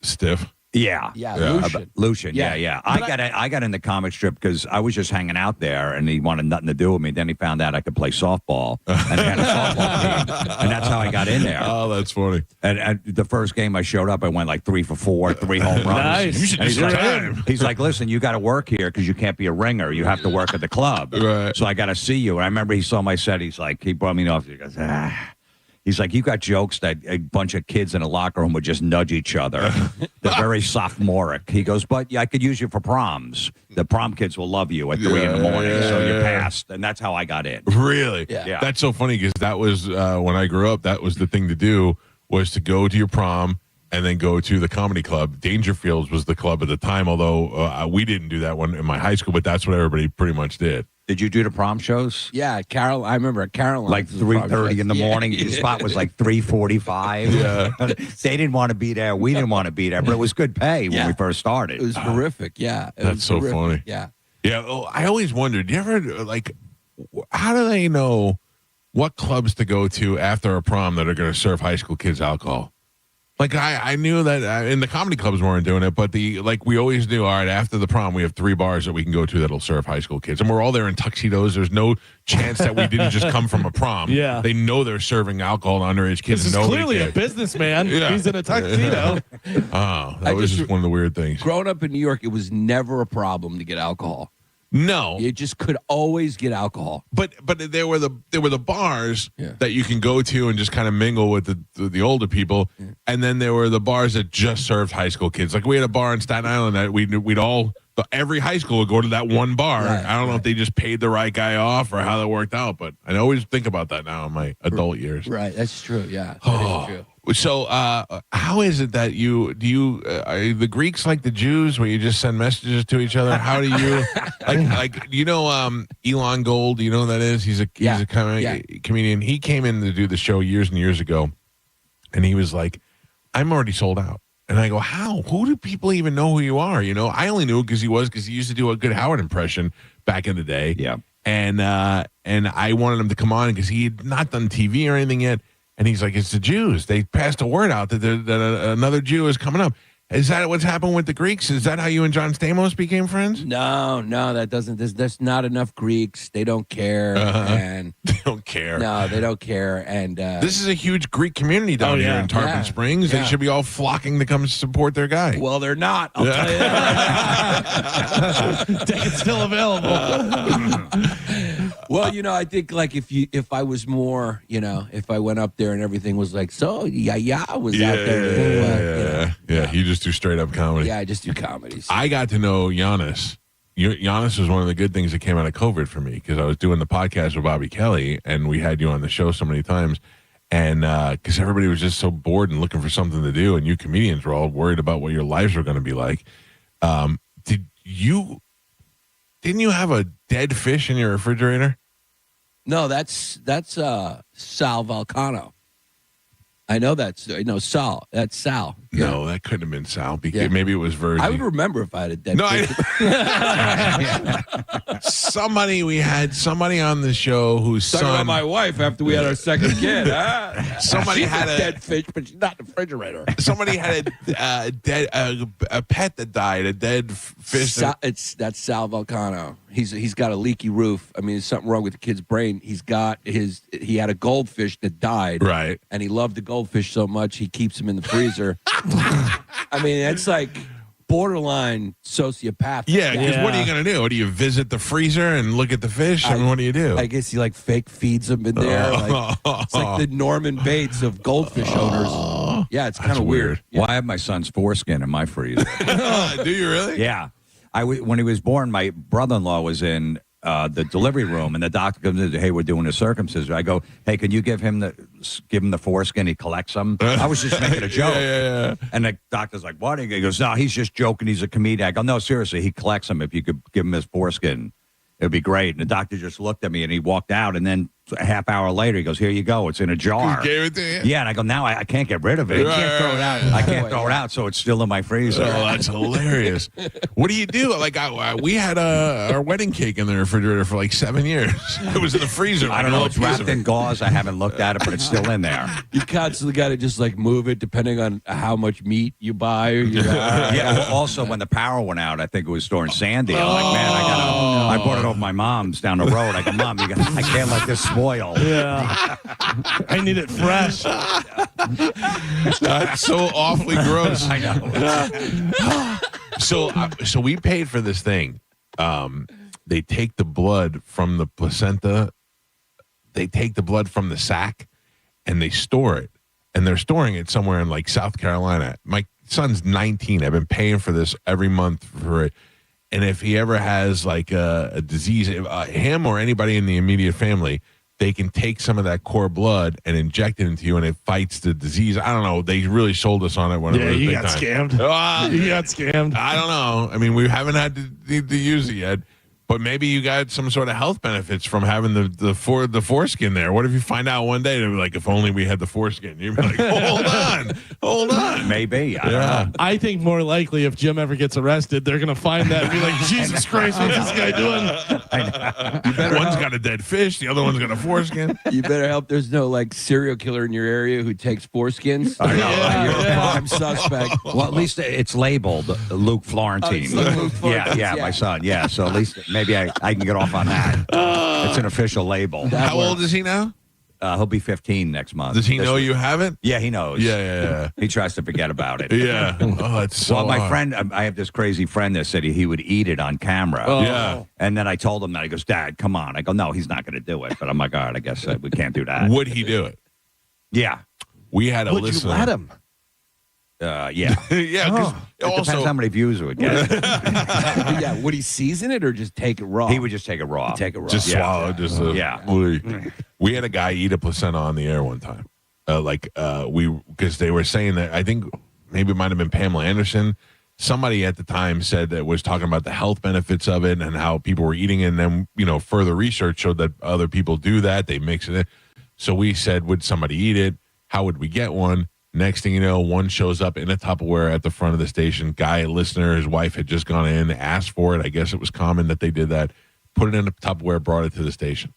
stiff. Yeah. Lucian. Yeah. I got in the comic strip because I was just hanging out there, and he wanted nothing to do with me. Then he found out I could play softball, and he had a softball team, and that's how I got in there. Oh, that's funny. And the first game I showed up, I went like 3 for 4, 3 home runs. Nice. You should he's like, listen, you got to work here because you can't be a ringer. You have to work at the club. Right. So I got to see you. And I remember he saw my set. He brought me off. He goes, He's like, you got jokes that a bunch of kids in a locker room would just nudge each other. They're very sophomoric. He goes, but I could use you for proms. The prom kids will love you at 3 in the morning, so you passed. And that's how I got in. Really? Yeah. That's so funny because that was, when I grew up, that was the thing to do, was to go to your prom and then go to the comedy club. Dangerfields was the club at the time, although we didn't do that one in my high school, but that's what everybody pretty much did. Did you do the prom shows? Yeah, I remember at Caroline. Like 3:30 in the morning. The spot was like 3:45. Yeah. They didn't want to be there. We didn't want to be there, but it was good pay when we first started. It was horrific. Yeah. That's so funny. Yeah. Yeah. Oh, I always wondered, do you ever, like, how do they know what clubs to go to after a prom that are going to serve high school kids alcohol? Like, I knew that in the comedy clubs weren't doing it, but we always knew, all right, after the prom, we have 3 bars that we can go to that'll serve high school kids. And we're all there in tuxedos. There's no chance that we didn't just come from a prom. Yeah. They know they're serving alcohol to underage kids. This is clearly a businessman. Yeah. He's in a tuxedo. Oh, that was just one of the weird things. Growing up in New York, it was never a problem to get alcohol. No, you just could always get alcohol. But there were the bars that you can go to and just kind of mingle with the older people, and then there were the bars that just served high school kids. Like we had a bar in Staten Island that we'd all, every high school would go to that one bar. Right, I don't know if they just paid the right guy off or how that worked out, but I always think about that now in my adult years. Right, that's true. Yeah, that is true. So, how is it that are the Greeks like the Jews, where you just send messages to each other? How do you Elon Gold? You know who that is? He's a comedian. He came in to do the show years and years ago, and he was like, "I'm already sold out." And I go, "How? Who do people even know who you are?" I only knew because he used to do a good Howard impression back in the day. Yeah, and I wanted him to come on because he had not done TV or anything yet. And he's like, it's the Jews. They passed a word out that another Jew is coming up. Is that what's happened with the Greeks? Is that how you and John Stamos became friends? No, that doesn't. There's not enough Greeks. They don't care, and they don't care. No, they don't care. And this is a huge Greek community down here in Tarpon Springs. They should be all flocking to come support their guy. Well, they're not. I'll tell you that. Tickets still available. Well, I think like if I was more, if I went up there and everything was like, so was out there. Yeah. You just do straight up comedy. Yeah, I just do comedies. I got to know Giannis. Giannis was one of the good things that came out of COVID for me because I was doing the podcast with Bobby Kelly and we had you on the show so many times. And because everybody was just so bored and looking for something to do, and you comedians were all worried about what your lives were going to be like. Didn't you have a dead fish in your refrigerator? No, that's Sal Volcano. I know Sal. That's Sal. No, that couldn't have been Sal. Because maybe it was Virgil. I would remember if I had a dead fish. We had somebody on the show whose Talking son. about my wife after we had our second kid. Somebody she's had a dead fish, but she's not in the refrigerator. Somebody had a pet that died. A dead fish. That's Sal Volcano. He's got a leaky roof. I mean, there's something wrong with the kid's brain. He had a goldfish that died. Right. And he loved the goldfish so much he keeps them in the freezer. I mean, it's like borderline sociopathic. Yeah, because what are you going to do? Do you visit the freezer and look at the fish? I mean, what do you do? I guess he fake feeds them in there. It's like the Norman Bates of goldfish owners. Yeah, it's kind of weird. Well, I have my son's foreskin in my freezer. Do you really? Yeah. When he was born, my brother-in-law was in the delivery room, and the doctor comes in and says, hey, we're doing a circumcision. I go, hey, can you give him the foreskin? He collects them. I was just making a joke. Yeah. And the doctor's like, what? He goes, no, he's just joking. He's a comedian. I go, no, seriously, he collects them. If you could give him his foreskin, it would be great. And the doctor just looked at me, and he walked out, and then a half hour later, he goes, here you go. It's in a jar. He gave it to you? Yeah, and I go, now I can't get rid of it. You can't throw it out. I can't throw it out, so it's still in my freezer. Oh, that's hilarious. What do you do? We had our wedding cake in the refrigerator for 7 years. It was in the freezer. I don't know. It's wrapped in gauze. I haven't looked at it, but it's still in there. You constantly got to just move it depending on how much meat you buy. Well, also, when the power went out, I think it was storing Sandy. I'm like, man, I brought it over my mom's down the road. I go, Mom, I can't let this spoil. Yeah. I need it fresh. That's so awfully gross. I know. So we paid for this thing. They take the blood from the placenta. They take the blood from the sac, and they store it. And they're storing it somewhere in South Carolina. My son's 19. I've been paying for this every month for it. And if he ever has a disease, him or anybody in the immediate family, they can take some of that core blood and inject it into you, and it fights the disease. I don't know. They really sold us on it when it was you big got time. scammed. You got scammed. I don't know. I mean, we haven't had to use it yet, but maybe you got some sort of health benefits from having the foreskin there. What if you find out one day, they'll be like, if only we had the foreskin? You'd be like, hold on. Maybe. I don't know. I think more likely if Jim ever gets arrested, they're going to find that and be like, Jesus Christ, what's this guy doing? One's got a dead fish. The other one's got a foreskin. You better hope there's no serial killer in your area who takes foreskins. I know. You're a prime suspect. Well, at least it's labeled Luke Florentine. Luke Florentine. Yeah, my son. Yeah, so at least maybe I can get off on that. It's an official label. How old is he now? He'll be 15 next month. Does he know you have it? Yeah, he knows. Yeah. He tries to forget about it. Yeah. Oh, it's so Well, my hard. friend, I have this crazy friend that said he would eat it on camera. Oh. Yeah. And then I told him that. He goes, Dad, come on. I go, no, he's not going to do it. But I'm like, all right, I guess we can't do that. Would he do it? Yeah. We had a Would listener. you let him? Yeah. Yeah. 'Cause It also, depends how many views it would get. Yeah, would he season it or just take it raw? He would just take it raw. Take it raw. just swallow. Just we had a guy eat a placenta on the air one time. Because they were saying that, I think maybe it might have been Pamela Anderson. Somebody at the time said that was talking about the health benefits of it and how people were eating it. And then, further research showed that other people do that. They mix it in. So we said, would somebody eat it? How would we get one? Next thing you know, one shows up in a Tupperware at the front of the station. Guy, a listener, his wife had just gone in, asked for it. I guess it was common that they did that. Put it in a Tupperware, brought it to the station.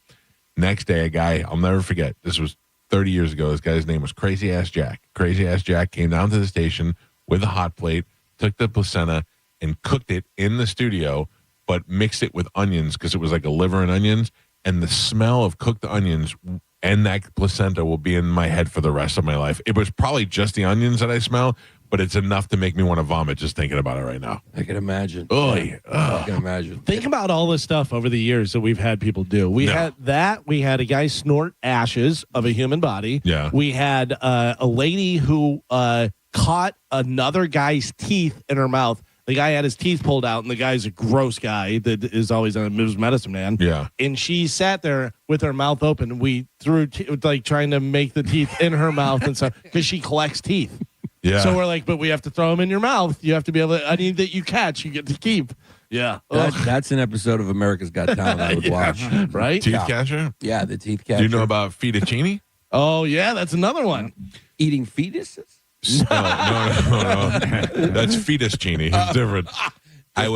Next day, a guy, I'll never forget, this was 30 years ago. This guy's name was Crazy Ass Jack. Crazy Ass Jack came down to the station with a hot plate, took the placenta and cooked it in the studio, but mixed it with onions because it was like a liver and onions. And the smell of cooked onions and that placenta will be in my head for the rest of my life. It was probably just the onions that I smell, but it's enough to make me want to vomit just thinking about it right now. I can imagine. I can imagine. Think about all the stuff over the years that we've had people do. We had a guy snort ashes of a human body. Yeah. We had a lady who caught another guy's teeth in her mouth. The guy had his teeth pulled out, and the guy's a gross guy that is always a medicine man. Yeah. And she sat there with her mouth open. We threw, trying to make the teeth in her mouth and stuff because she collects teeth. Yeah. So we're like, but we have to throw them in your mouth. You have to be able to, any that you catch, you get to keep. Yeah. That's an episode of America's Got Talent I would watch. Right? Teeth catcher? Yeah, the teeth catcher. Do you know about fettuccine? Oh, yeah, that's another one. Eating fetuses? No. That's fetuscine. It's different. I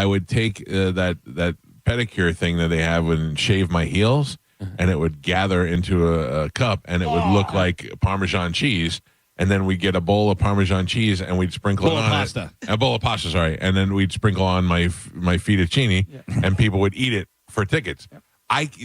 would take that pedicure thing that they have and shave my heels, and it would gather into a cup, and it would look like Parmesan cheese. And then we'd get a bowl of Parmesan cheese, and we'd sprinkle it on pasta. A bowl of pasta, sorry. And then we'd sprinkle on my fettuccine, and people would eat it for tickets.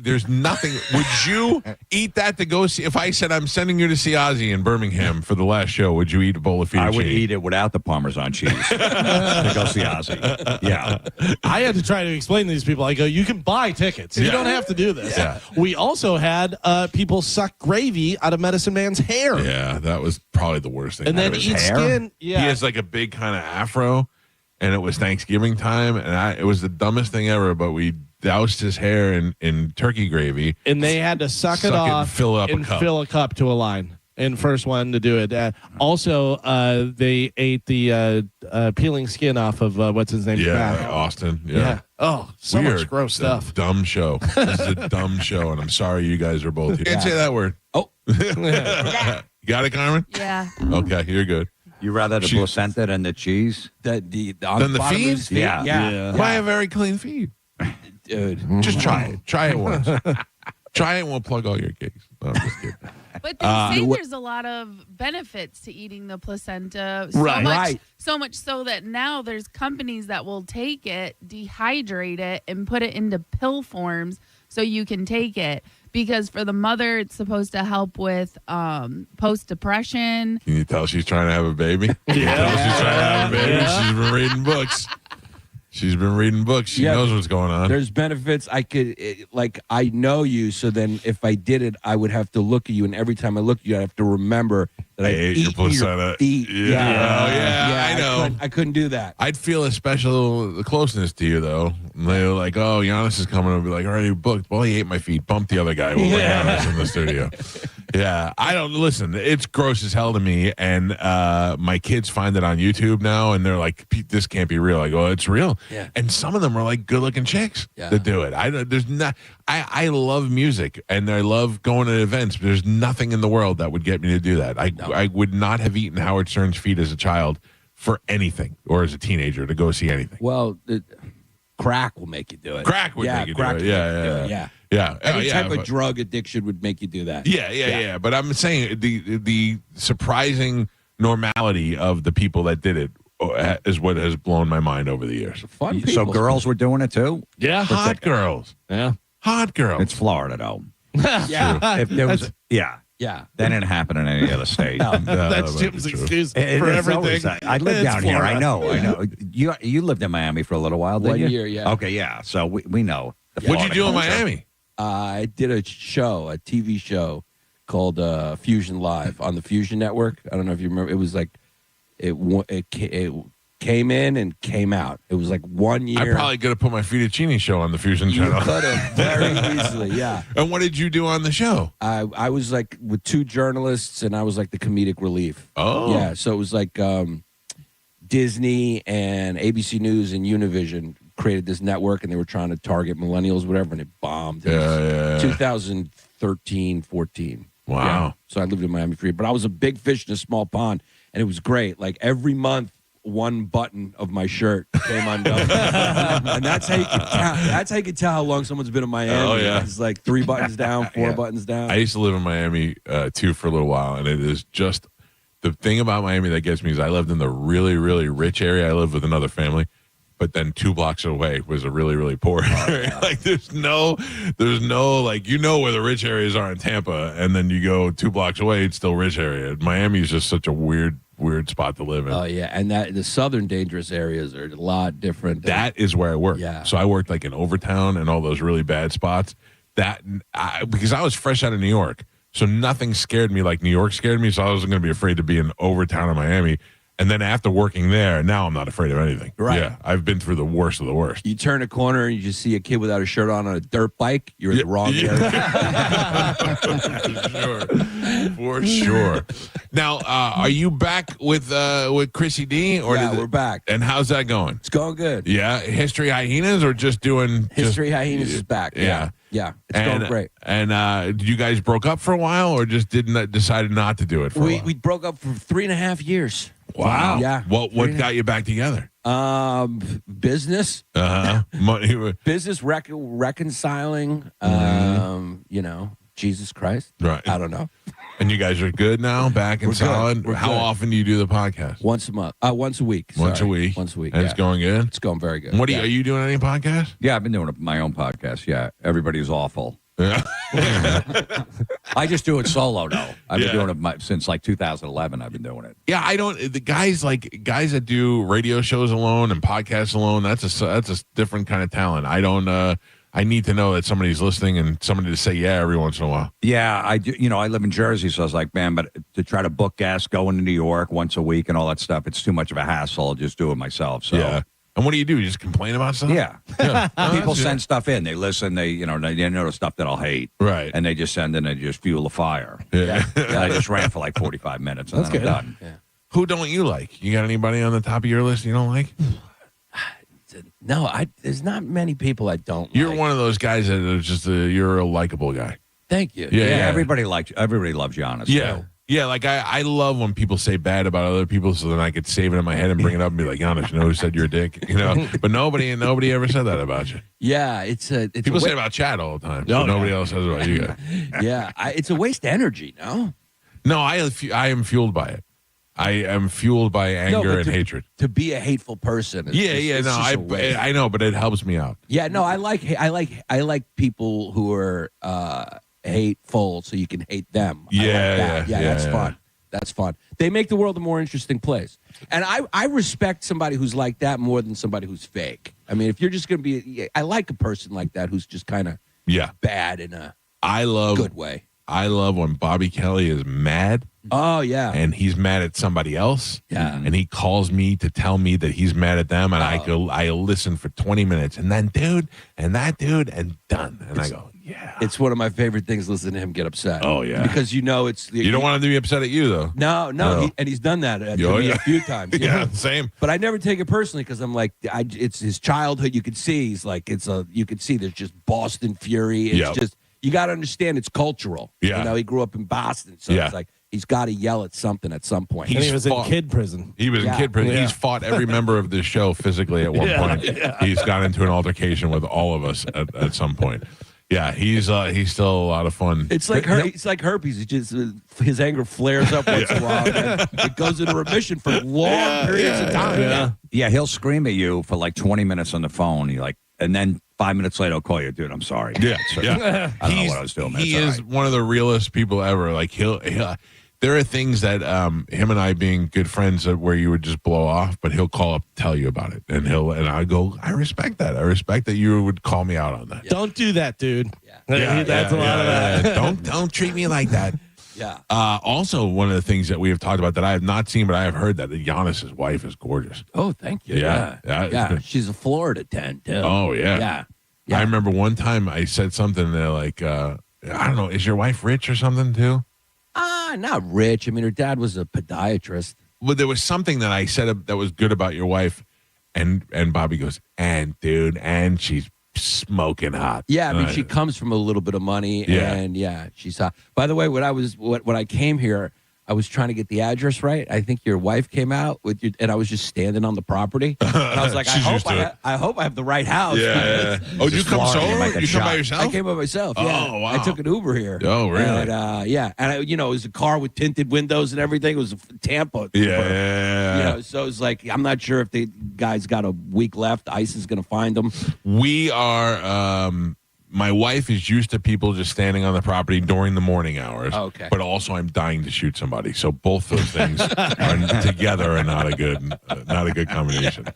There's nothing. Would you eat that to go see? If I said I'm sending you to see Ozzy in Birmingham for the last show, would you eat a bowl of fettuccine? I would eat it without the Parmesan cheese to go see Ozzy. Yeah. I had to try to explain to these people. I go, you can buy tickets. You don't have to do this. Yeah. We also had people suck gravy out of Medicine Man's hair. Yeah, that was probably the worst thing. And then eat skin. Yeah. He has like a big kind of afro, and it was Thanksgiving time, and it was the dumbest thing ever, but we doused his hair in turkey gravy. And they had to suck it off and fill a cup to a line. And first one to do it. Also, they ate the peeling skin off of what's his name? Yeah, Austin. Yeah. Oh, so Weird. much gross stuff. Dumb show. This is a dumb show, and I'm sorry you guys are both here. Can't say that word. Oh. You got it, Carmen? Yeah. Okay, you're good. You rather the placenta than the cheese? Than the feed? Yeah. I have very clean feed. Dude. Just try it. Try it once. Try it and we'll plug all your gigs. No, I'm just kidding. But they say there's a lot of benefits to eating the placenta. So much so that now there's companies that will take it, dehydrate it, and put it into pill forms so you can take it. Because for the mother, it's supposed to help with post-depression. Can you tell she's trying to have a baby? She's trying to have a baby. She's been reading books. She knows what's going on. There's benefits. I know you, so then if I did it, I would have to look at you, and every time I look at you, I have to remember that I ate your placenta. feet. I know. I couldn't do that. I'd feel a special closeness to you, though. And they were like, oh, Giannis is coming. I'll be like, already booked. Well, he ate my feet. Bump the other guy. We'll bring Giannis in the studio. Yeah. I don't listen. It's gross as hell to me. And my kids find it on YouTube now, and they're like, this can't be real. I go, it's real. Yeah. And some of them are like good-looking chicks that do it. I love music, and I love going to events, but there's nothing in the world that would get me to do that. I would not have eaten Howard Stern's feet as a child for anything, or as a teenager to go see anything. Well, crack will make you do it. Crack would make you do it. Yeah. Any type of drug addiction would make you do that. Yeah. But I'm saying the surprising normality of the people that did it is what has blown my mind over the years. Fun people. So girls were doing it too? Yeah, hot girls. Yeah. Hot girls. It's Florida, though. Yeah. If there was, yeah. That didn't happen in any other state. That's Jim's excuse for It's everything. always, I live down here. I know. You lived in Miami for a little while, didn't you? 1 year, yeah. Okay, yeah. So we know. What'd you do in Miami? I did a TV show called Fusion Live on the Fusion Network. I don't know if you remember. It was like it came in and came out. It was like 1 year. I probably could have put my fettuccine show on the Fusion channel. Could have very easily, yeah. And what did you do on the show? I was like with two journalists, and I was like the comedic relief. Oh, yeah. So it was like Disney and ABC News and Univision created this network, and they were trying to target millennials, whatever, and it bombed. It was 2013, 14. Wow. Yeah. So I lived in Miami for a year, but I was a big fish in a small pond, and it was great. Like every month, one button of my shirt came undone. And that's how you can count. That's how you can tell how long someone's been in Miami. Oh, yeah. It's like 3 buttons down, 4 buttons down. I used to live in Miami too for a little while, and it is just The thing about Miami that gets me is I lived in the really, really rich area. I lived with another family, but then 2 blocks away was a really, really poor area. Like there's no like where the rich areas are in Tampa, and then you go 2 blocks away, it's still rich area. Miami is just such a weird spot to live in. Oh yeah, and that the southern dangerous areas are a lot different. That is where I worked. Yeah. So I worked like in Overtown and all those really bad spots. Because I was fresh out of New York. So nothing scared me like New York scared me, so I wasn't going to be afraid to be in Overtown in Miami. And then after working there, now I'm not afraid of anything. Right. Yeah, I've been through the worst of the worst. You turn a corner and you just see a kid without a shirt on a dirt bike. You're in the wrong area. For sure. Now, are you back with Chrissy D? Or we're back. And how's that going? It's going good. Yeah, History Hyenas or just doing History Hyenas is back. Yeah, it's going great. And you guys broke up for a while, or just decided not to do it for a while? We broke up for 3.5 years. Wow. Yeah. What got you back together? Business. Money. Business reconciling. Jesus Christ. Right. I don't know. And you guys are good now, back and solid. How often do you do the podcast? Once a month. Once a week. Once a week. And it's going good. It's going very good. What are you doing any podcast? Yeah, I've been doing my own podcast. Yeah, everybo's awful. Yeah. I just do it solo now. I've been doing it since like 2011. I've been doing it. Yeah, I don't. The guys that do radio shows alone and podcasts alone. That's a different kind of talent. I don't. I need to know that somebody's listening and somebody to say yeah every once in a while. Yeah, I do. I live in Jersey, so I was like, man, but to try to book guests, going to New York once a week and all that stuff, it's too much of a hassle. I'll just do it myself. So. Yeah. And what do? You just complain about stuff? Yeah. People send stuff in. They listen. They know the stuff that I'll hate. Right. And they just send in and just fuel the fire. Yeah. And I just ran for like 45 minutes and then I'm done. Yeah. Who don't you like? You got anybody on the top of your list you don't like? No, there's not many people I don't You're like. one of those guys that are just you're a likable guy. Thank you. Yeah. Everybody loves Giannis. Yeah. Too. Yeah, like I love when people say bad about other people, so then I could save it in my head and bring it up and be like, Giannis, who said you're a dick? But nobody ever said that about you. Yeah, it's people say about Chad all the time, but nobody else says about you guys. Yeah, it's a waste of energy. No, I am fueled by it. I am fueled by anger and hatred. To be a hateful person. I know, but it helps me out. Yeah, no, I like people who are hateful, so you can hate them. Yeah, that's fun. That's fun. They make the world a more interesting place, and I respect somebody who's like that more than somebody who's fake. I mean, if you're just going to be, I like a person like that who's just kind of bad in a good way. I love when Bobby Kelly is mad. Oh, yeah. And he's mad at somebody else. Yeah. And he calls me to tell me that he's mad at them. And I listen for 20 minutes. And then dude, and that dude, and done. And I go, yeah. It's one of my favorite things, listening to him get upset. Oh, yeah. Because you don't want him to be upset at you, though. No. And he's done that to me a few times. Yeah, same. But I never take it personally because I'm like, it's his childhood. You could see you could see there's just Boston fury. It's just, you got to understand it's cultural. Yeah. He grew up in Boston. So it's like, he's got to yell at something at some point. He was in kid prison. He was in kid prison. Yeah. He's fought every member of this show physically at one point. Yeah. He's got into an altercation with all of us at some point. Yeah, he's still a lot of fun. It's like herpes. It just his anger flares up once in a while. And it goes into remission for long periods of time. Yeah, he'll scream at you for like 20 minutes on the phone. And then 5 minutes later, I'll call you, dude. I'm sorry. Yeah. I don't know what I was doing. He is one of the realest people ever. Like there are things that him and I being good friends where you would just blow off, but he'll call up, tell you about it, and I go, I respect that. I respect that you would call me out on that. Don't do that, dude. That's a lot of that. Don't treat me like that. Yeah. Also, one of the things that we have talked about that I have not seen, but I have heard that Giannis's wife is gorgeous. Oh, thank you. Yeah. She's a Florida 10 too. Oh yeah. I remember one time I said something that like I don't know, is your wife rich or something too? Not rich. I mean, her dad was a podiatrist. Well, there was something that I said that was good about your wife, and Bobby goes, and she's smoking hot. Yeah, I mean, she comes from a little bit of money, and she's hot. By the way, when I came here, I was trying to get the address right. I think your wife came out with you, and I was just standing on the property. And I was like, I hope I have the right house. Yeah. Oh, did you come solo? You come by yourself? I came by myself. Oh, Yeah. wow. I took an Uber here. Oh, really? And, yeah. And, it was a car with tinted windows and everything. It was Tampa. Yeah. So it's like, I'm not sure if the guy's got a week left. ICE is going to find him. We are... my wife is used to people just standing on the property during the morning hours. Oh, okay. But also, I'm dying to shoot somebody. So both those things are together are not a good combination.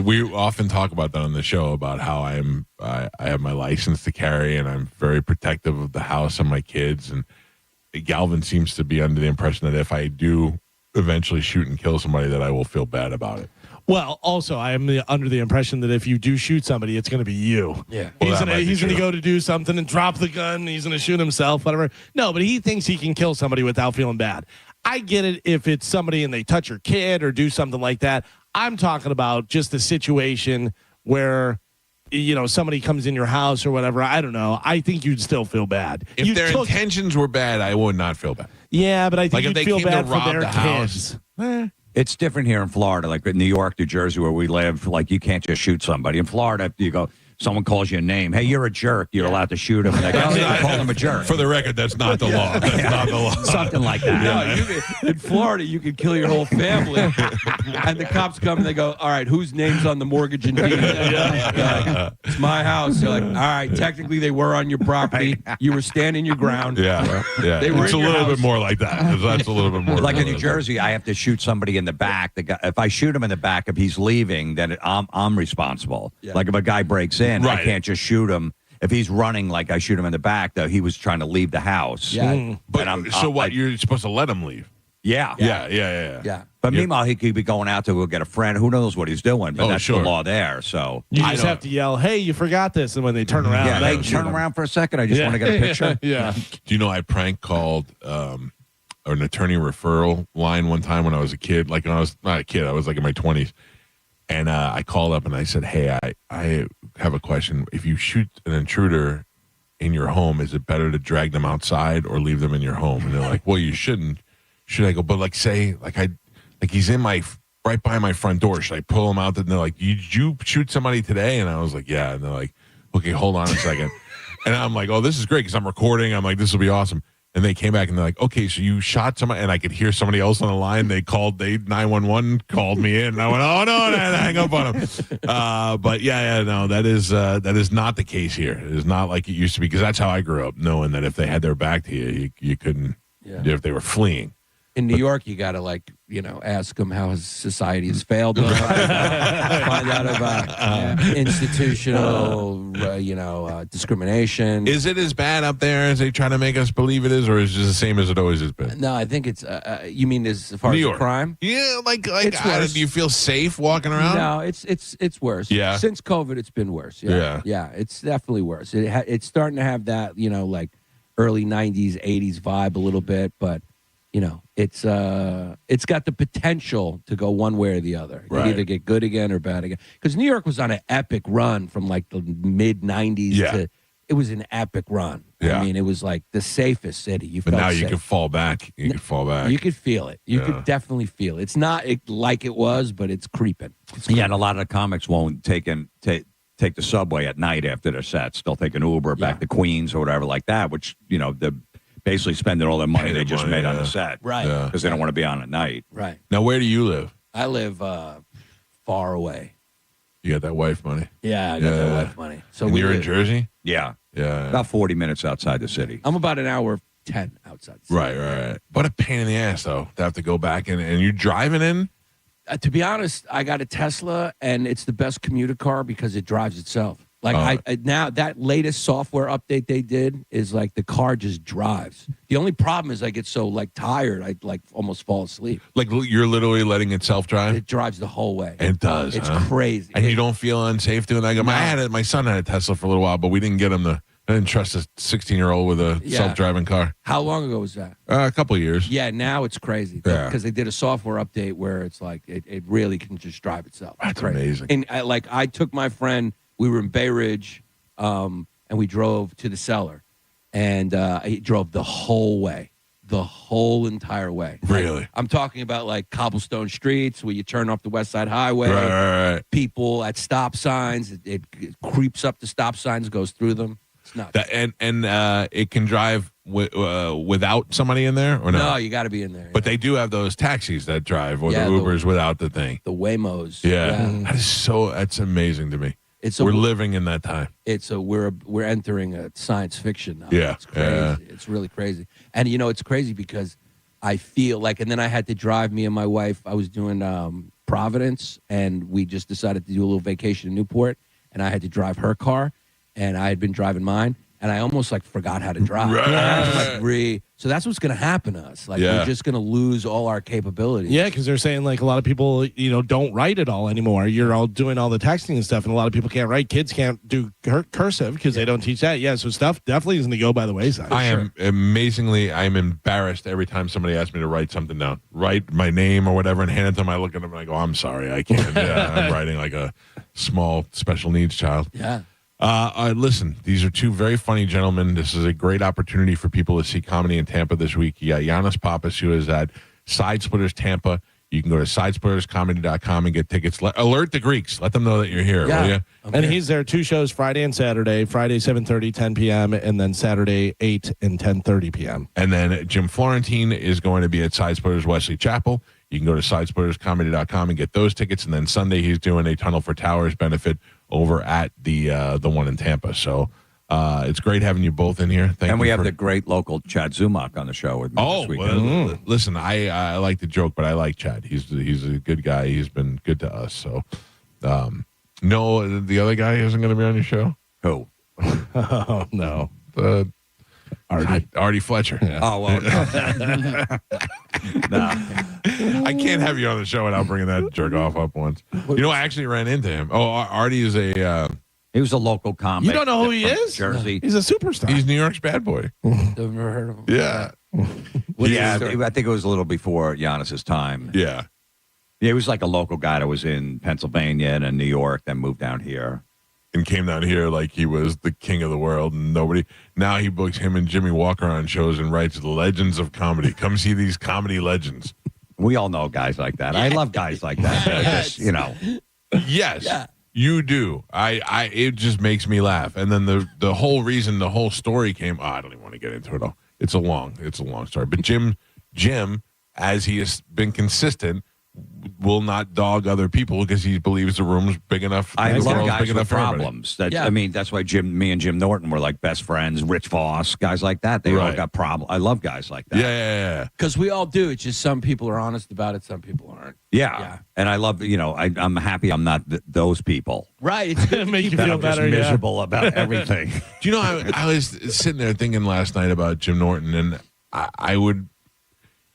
We often talk about that on the show about how I have my license to carry and I'm very protective of the house and my kids. And Galvin seems to be under the impression that if I do eventually shoot and kill somebody, that I will feel bad about it. Well, also, I am under the impression that if you do shoot somebody, it's going to be you. Yeah. He's going to go to do something and drop the gun. And he's going to shoot himself, whatever. No, but he thinks he can kill somebody without feeling bad. I get it if it's somebody and they touch your kid or do something like that. I'm talking about just a situation where, somebody comes in your house or whatever. I don't know. I think you'd still feel bad. If their intentions were bad, I would not feel bad. Yeah, but I think if you'd they feel came bad to rob for their the kids. house. It's different here in Florida, like in New York, New Jersey, where we live. Like, you can't just shoot somebody. In Florida, you go, someone calls you a name. Hey, you're a jerk. You're allowed to shoot him. And they go, call him a jerk. For the record, that's not the law. That's not the law. Something like that. No, in Florida, you could kill your whole family. And the cops come and they go, all right, whose name's on the mortgage and deed? It's my house. You're like, all right, technically they were on your property. You were standing your ground. Yeah. They were It's in a your little house. bit more like that. That's a little bit more. Like in New Jersey, I have to shoot somebody in the back. The guy, if I shoot him in the back, if he's leaving, then I'm responsible. Yeah. Like if a guy breaks in, I Right. can't just shoot him. If he's running, like I shoot him in the back, though he was trying to leave the house. Yeah. But And you're supposed to let him leave? Yeah. Yeah. But meanwhile, he could be going out to go get a friend. Who knows what he's doing? But that's sure. the law there. So You just have to yell, hey, you forgot this. And when they turn around, yeah, they hey, turn around for a second. I just want to get a picture. Yeah. Do you know I prank called an attorney referral line one time when I was a kid? Like when I was not a kid, I was like in my 20s. And I called up and I said, hey, I have a question. If you shoot an intruder in your home, is it better to drag them outside or leave them in your home? And they're like, well, you shouldn't. Should I go? But he's in right by my front door. Should I pull him out? And they're like, did you shoot somebody today? And I was like, yeah. And they're like, okay, hold on a second. And I'm like, oh, this is great because I'm recording. I'm like, this will be awesome. And they came back and they're like, okay, so you shot somebody, and I could hear somebody else on the line. They 911 called me in, and I went, oh no, and I hang up on them. But no, that is not the case here. It is not like it used to be, because that's how I grew up, knowing that if they had their back to you couldn't, if they were fleeing. In New York, you got to ask them how his society has failed them. Find out about institutional, discrimination. Is it as bad up there as they try to make us believe it is, or is it just the same as it always has been? No, I think it's. You mean as far New as York. crime? Yeah, It's worse. do you feel safe walking around? No, it's worse. Yeah. Since COVID, it's been worse. Yeah, it's definitely worse. It's starting to have that like early '90s, '80s vibe a little bit, but. It's got the potential to go one way or the other. You Right. either get good again or bad again. Because New York was on an epic run from like the mid '90s to it was an epic run. Yeah. I mean, it was like the safest city. You But felt now safe. you can fall back. You can fall back. You could feel it. You Yeah. could definitely feel it. It's not like it was, but it's creeping. Yeah, and a lot of the comics won't take the subway at night after their sets. They'll take an Uber back to Queens or whatever like that, which, they're basically spending all their money they just made on the set. Right. Because they don't want to be on at night. Right. Now, where do you live? I live far away. You got that wife money? Yeah, I got that wife money. So and you're in live- Jersey? Yeah. Yeah. About 40 minutes outside the city. I'm about an hour 10 outside. Right. What a pain in the ass, though, to have to go back and you're driving in? To be honest, I got a Tesla, and it's the best commuter car because it drives itself. Like I now that latest software update they did is like the car just drives. The only problem is I get so tired, I almost fall asleep. Like you're literally letting it self-drive? It drives the whole way. It does. It's huh? crazy. And you don't feel unsafe doing that? My son had a Tesla for a little while, but we didn't get him I didn't trust a 16-year-old with a self-driving car. How long ago was that? A couple of years. Yeah, now it's crazy because they did a software update where it's like it really can just drive itself. That's crazy. amazing. And I took my friend. We were in Bay Ridge, and we drove to the cellar, and he drove the whole way. the whole entire way. Really? Like, I'm talking about like cobblestone streets where you turn off the West Side Highway. Right. People at stop signs. It creeps up the stop signs, goes through them. It's nuts. And it can drive without somebody in there, or no? No, you got to be in there. But they do have those taxis that drive, or the Ubers without the thing. The Waymos. Yeah. That's amazing to me. We're living in that time. We're entering a science fiction now. Yeah. It's crazy. It's really crazy. And it's crazy because I feel like, and then I had to drive me and my wife. I was doing Providence, and we just decided to do a little vacation in Newport, and I had to drive her car, and I had been driving mine, and I almost like forgot how to drive. Right. I had to, like, so that's what's going to happen to us. Like we're just going to lose all our capabilities. Yeah, because they're saying like a lot of people, don't write at all anymore. You're all doing all the texting and stuff, and a lot of people can't write. Kids can't do cursive because they don't teach that. Yeah, so stuff definitely is going to go by the wayside. I'm embarrassed every time somebody asks me to write something down. Write my name or whatever and hand it to them. I look at them and I go, I'm sorry, I can't. I'm writing like a small special needs child. Yeah. Listen, these are two very funny gentlemen. This is a great opportunity for people to see comedy in Tampa this week. You got Giannis Pappas, who is at Side Splitters Tampa. You can go to sidesplitterscomedy.com and get tickets. Alert the Greeks. Let them know that you're here, will you? And he's there 2 shows, Friday and Saturday. Friday, 7:30, 10 p.m., and then Saturday, 8 and 10:30 p.m. And then Jim Florentine is going to be at Side Splitters Wesley Chapel. You can go to sidesplitterscomedy.com and get those tickets. And then Sunday, he's doing a Tunnel for Towers benefit over at the one in Tampa. So it's great having you both in here. And we have the great local Chad Zumach on the show with me this weekend. Listen, I like the joke, but I like Chad. He's a good guy. He's been good to us. So, no, the other guy isn't going to be on your show? Who? Oh, no. Artie Fletcher. Yeah. Oh, well, no. I can't have you on the show without bringing that jerk off up once. I actually ran into him. Oh, Artie is he was a local comic. You don't know who he is? Jersey. He's a superstar. He's New York's bad boy. I've never heard of him. Yeah. I think it was a little before Giannis's time. Yeah. Yeah, he was like a local guy that was in Pennsylvania and in New York, then moved down here. And came down here like he was the king of the world, and now he books him and Jimmy Walker on shows and writes legends of comedy. Come see these comedy legends. We all know guys like that. I love guys like that. Just, Yes, Yeah. you do. It just makes me laugh. And then the whole reason the whole story came. I don't even want to get into it all. It's a long story. But Jim, as he has been consistent, will not dog other people because he believes the room's big enough. I love guys big with enough problems. That's why me and Jim Norton were like best friends. Rich Voss, guys like that. They all got problems. I love guys like that. Yeah. Because we all do. It's just some people are honest about it, some people aren't. Yeah. And I love, I'm happy I'm not those people. Right. It's going to make you that feel I'm better. Just miserable about everything. Do you know, I was sitting there thinking last night about Jim Norton, and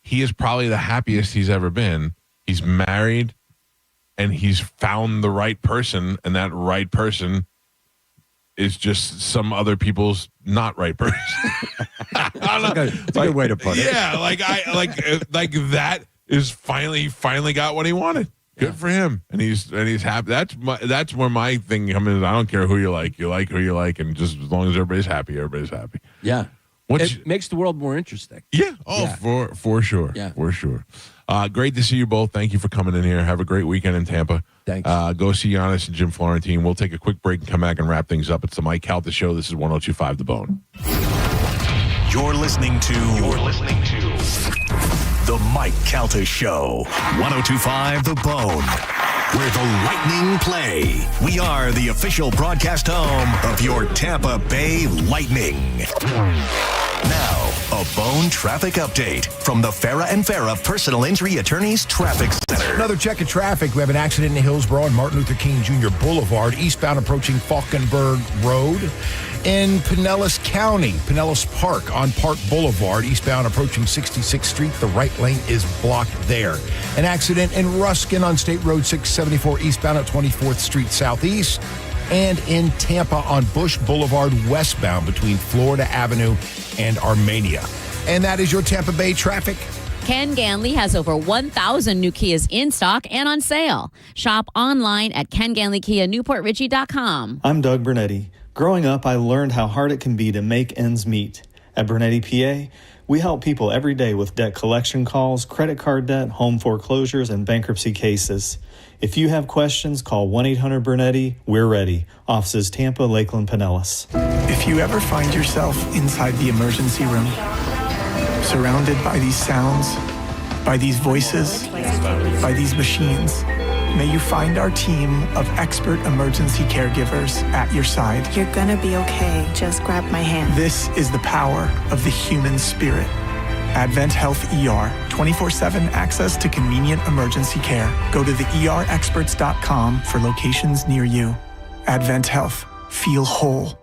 he is probably the happiest he's ever been. He's married, and he's found the right person, and that right person is just some other people's not right person. It's a good way to put it. Yeah, like that is finally got what he wanted. Good for him, and he's happy. That's where my thing comes in. I don't care who you like who you like, and just as long as everybody's happy, everybody's happy. Yeah. It makes the world more interesting. Yeah. Oh, yeah. For sure. Yeah. For sure. Great to see you both. Thank you for coming in here. Have a great weekend in Tampa. Thanks. Go see Giannis and Jim Florentine. We'll take a quick break and come back and wrap things up. It's the Mike Calta Show. This is 102.5 The Bone. You're listening to The Mike Calta Show. 102.5 The Bone. Where the Lightning play. We are the official broadcast home of your Tampa Bay Lightning. Now, a Bone traffic update from the Farah and Farah Personal Injury Attorneys Traffic Center. Another check of traffic. We have an accident in Hillsborough on Martin Luther King Jr. Boulevard, eastbound approaching Falkenberg Road. In Pinellas County, Pinellas Park on Park Boulevard, eastbound approaching 66th Street. The right lane is blocked there. An accident in Ruskin on State Road 674 eastbound at 24th Street Southeast. And in Tampa on Bush Boulevard westbound between Florida Avenue and Armenia. And that is your Tampa Bay traffic. Ken Ganley has over 1,000 new Kias in stock and on sale. Shop online at KenGanleyKiaNewportRichie.com. I'm Doug Bernetti. Growing up, I learned how hard it can be to make ends meet. At Bernetti PA, we help people every day with debt collection calls, credit card debt, home foreclosures, and bankruptcy cases. If you have questions, call 1-800-BERNETTI. We're ready. Offices Tampa, Lakeland, Pinellas. If you ever find yourself inside the emergency room, surrounded by these sounds, by these voices, by these machines, may you find our team of expert emergency caregivers at your side. You're gonna be okay. Just grab my hand. This is the power of the human spirit. Advent Health ER, 24/7 access to convenient emergency care. Go to theerexperts.com for locations near you. Advent Health. Feel whole.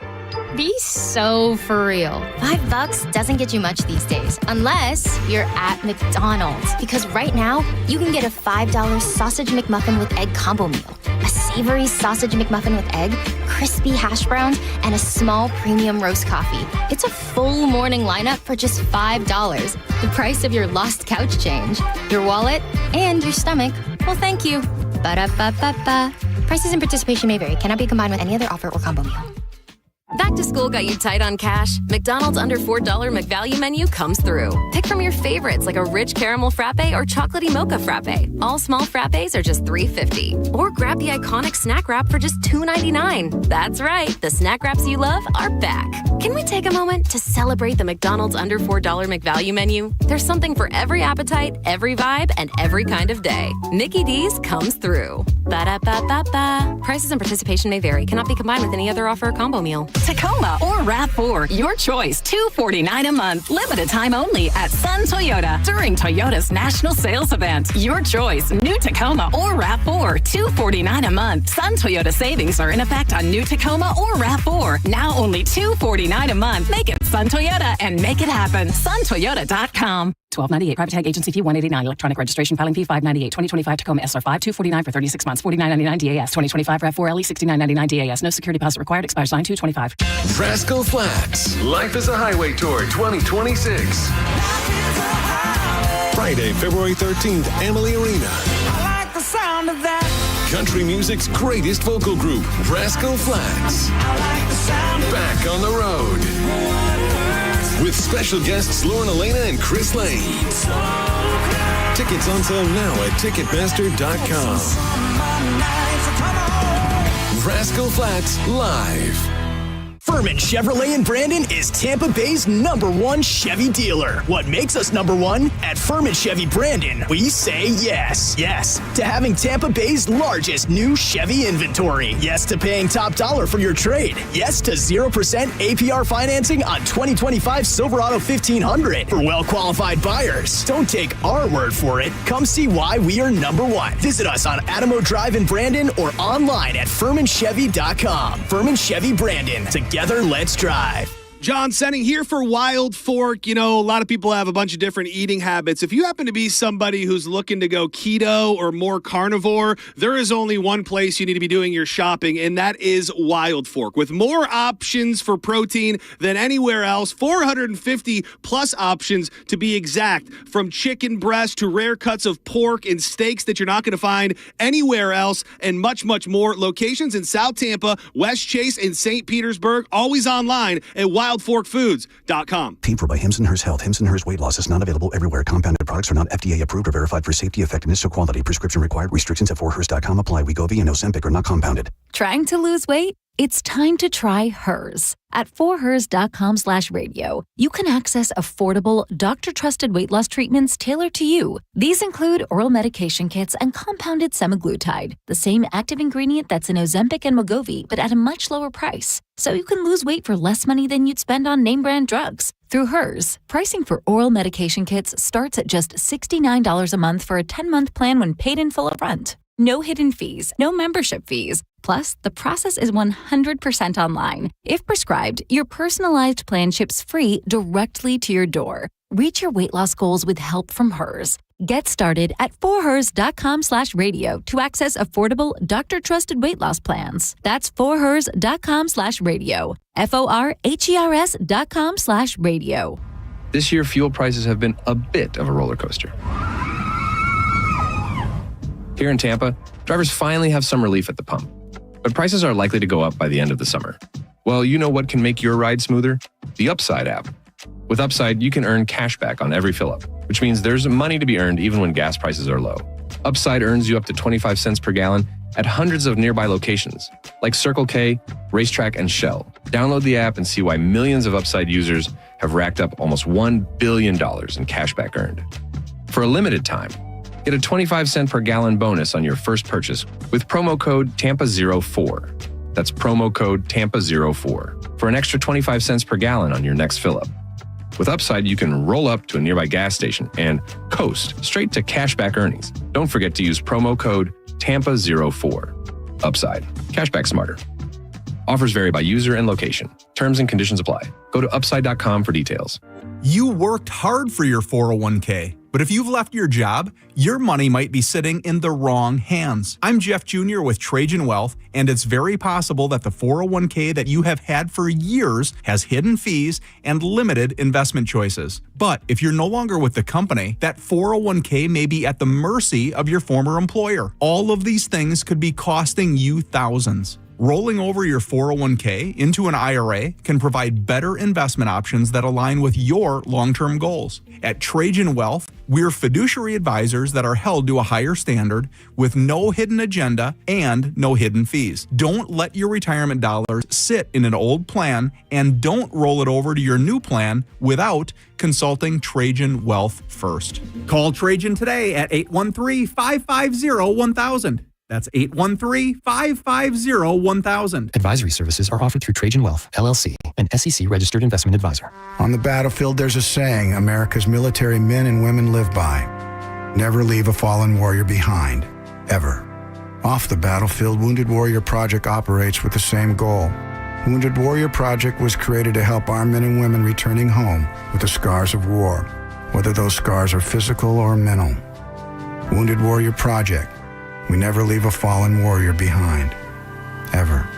Be so for real. $5 doesn't get you much these days, unless you're at McDonald's. Because right now, you can get a $5 sausage McMuffin with egg combo meal, a savory sausage McMuffin with egg, crispy hash browns, and a small premium roast coffee. It's a full morning lineup for just $5. The price of your lost couch change, your wallet, and your stomach. Well, thank you. Ba-da-ba-ba-ba. Prices and participation may vary. Cannot be combined with any other offer or combo meal. Back to school got you tight on cash? McDonald's under $4 McValue menu comes through. Pick from your favorites like a rich caramel frappe or chocolatey mocha frappe. All small frappes are just $3.50. Or grab the iconic snack wrap for just $2.99. That's right, the snack wraps you love are back. Can we take a moment to celebrate the McDonald's under $4 McValue menu? There's something for every appetite, every vibe, and every kind of day. Mickey D's comes through. Ba-da-ba-ba-ba. Prices and participation may vary. Cannot be combined with any other offer or combo meal. Tacoma or RAV4, your choice, $249 a month. Limited time only at Sun Toyota during Toyota's national sales event. Your choice, new Tacoma or RAV4, $249 a month. Sun Toyota savings are in effect on new Tacoma or RAV4. Now only $249 a month. Make it Sun Toyota and make it happen. SunToyota.com. $12.98 private tag agency fee $189 electronic registration filing fee $598 2025 Tacoma SR5 $249 for 36 months $49.99 DAS 2025 RAV4 LE $69.99 DAS no security deposit required expires 9/2/25. Rascal Flats. Life is a Highway Tour 2026. Friday, February 13th, Amalie Arena. I like the sound of that. Country music's greatest vocal group, Rascal Flats. I like the sound of Back on the road. With special guests Lauren Elena and Chris Lane. Tickets on sale now at Ticketmaster.com. Rascal Flats Live. Furman Chevrolet in Brandon is Tampa Bay's #1 Chevy dealer. What makes us #1? At Furman Chevy Brandon, we say yes. Yes to having Tampa Bay's largest new Chevy inventory. Yes to paying top dollar for your trade. Yes to 0% APR financing on 2025 Silverado 1500 for well-qualified buyers. Don't take our word for it. Come see why we are #1. Visit us on Adamo Drive in Brandon or online at FurmanChevy.com. Furman Chevy Brandon. Together, let's drive. John Senning here for Wild Fork. You know, a lot of people have a bunch of different eating habits. If you happen to be somebody who's looking to go keto or more carnivore, there is only one place you need to be doing your shopping, and that is Wild Fork. With more options for protein than anywhere else, 450 plus options to be exact, from chicken breast to rare cuts of pork and steaks that you're not going to find anywhere else, and much, much more. Locations in South Tampa, West Chase, and St. Petersburg, always online at wildforkfoods.com. Paid for by Hims & Hers Health. Hims & Hers weight loss is not available everywhere. Compounded products are not FDA approved or verified for safety, effectiveness, or quality. Prescription required. Restrictions at 4hers.com apply. Wegovy and Ozempic are not compounded. Trying to lose weight? It's time to try Hers. At 4hers.com/radio, you can access affordable, doctor-trusted weight loss treatments tailored to you. These include oral medication kits and compounded semaglutide, the same active ingredient that's in Ozempic and Wegovy, but at a much lower price. So you can lose weight for less money than you'd spend on name-brand drugs. Through Hers, pricing for oral medication kits starts at just $69 a month for a 10-month plan when paid in full upfront. No hidden fees, no membership fees. Plus, the process is 100% online. If prescribed, your personalized plan ships free directly to your door. Reach your weight loss goals with help from Hers. Get started at 4hers.com/radio to access affordable, doctor-trusted weight loss plans. That's 4hers.com/radio. FORHERS.com/radio. This year, fuel prices have been a bit of a roller coaster. Here in Tampa, drivers finally have some relief at the pump, but prices are likely to go up by the end of the summer. Well, you know what can make your ride smoother? The Upside app. With Upside, you can earn cash back on every fill-up, which means there's money to be earned even when gas prices are low. Upside earns you up to 25 cents per gallon at hundreds of nearby locations, like Circle K, Racetrack, and Shell. Download the app and see why millions of Upside users have racked up almost $1 billion in cash back earned. For a limited time, get a 25-cent per gallon bonus on your first purchase with promo code TAMPA04. That's promo code TAMPA04 for an extra 25 cents per gallon on your next fill-up. With Upside, you can roll up to a nearby gas station and coast straight to cashback earnings. Don't forget to use promo code TAMPA04. Upside. Cashback smarter. Offers vary by user and location. Terms and conditions apply. Go to upside.com for details. You worked hard for your 401k, but if you've left your job, your money might be sitting in the wrong hands. I'm Jeff Jr. with Trajan Wealth, and it's very possible that the 401k that you have had for years has hidden fees and limited investment choices. But if you're no longer with the company, that 401k may be at the mercy of your former employer. All of these things could be costing you thousands. Rolling over your 401k into an IRA can provide better investment options that align with your long-term goals. At Trajan Wealth, we're fiduciary advisors that are held to a higher standard with no hidden agenda and no hidden fees. Don't let your retirement dollars sit in an old plan, and don't roll it over to your new plan without consulting Trajan Wealth first. Call Trajan today at 813-550-1000. That's 813-550-1000. Advisory services are offered through Trajan Wealth, LLC, an SEC-registered investment advisor. On the battlefield, there's a saying America's military men and women live by. Never leave a fallen warrior behind, ever. Off the battlefield, Wounded Warrior Project operates with the same goal. Wounded Warrior Project was created to help our men and women returning home with the scars of war, whether those scars are physical or mental. Wounded Warrior Project. We never leave a fallen warrior behind, ever.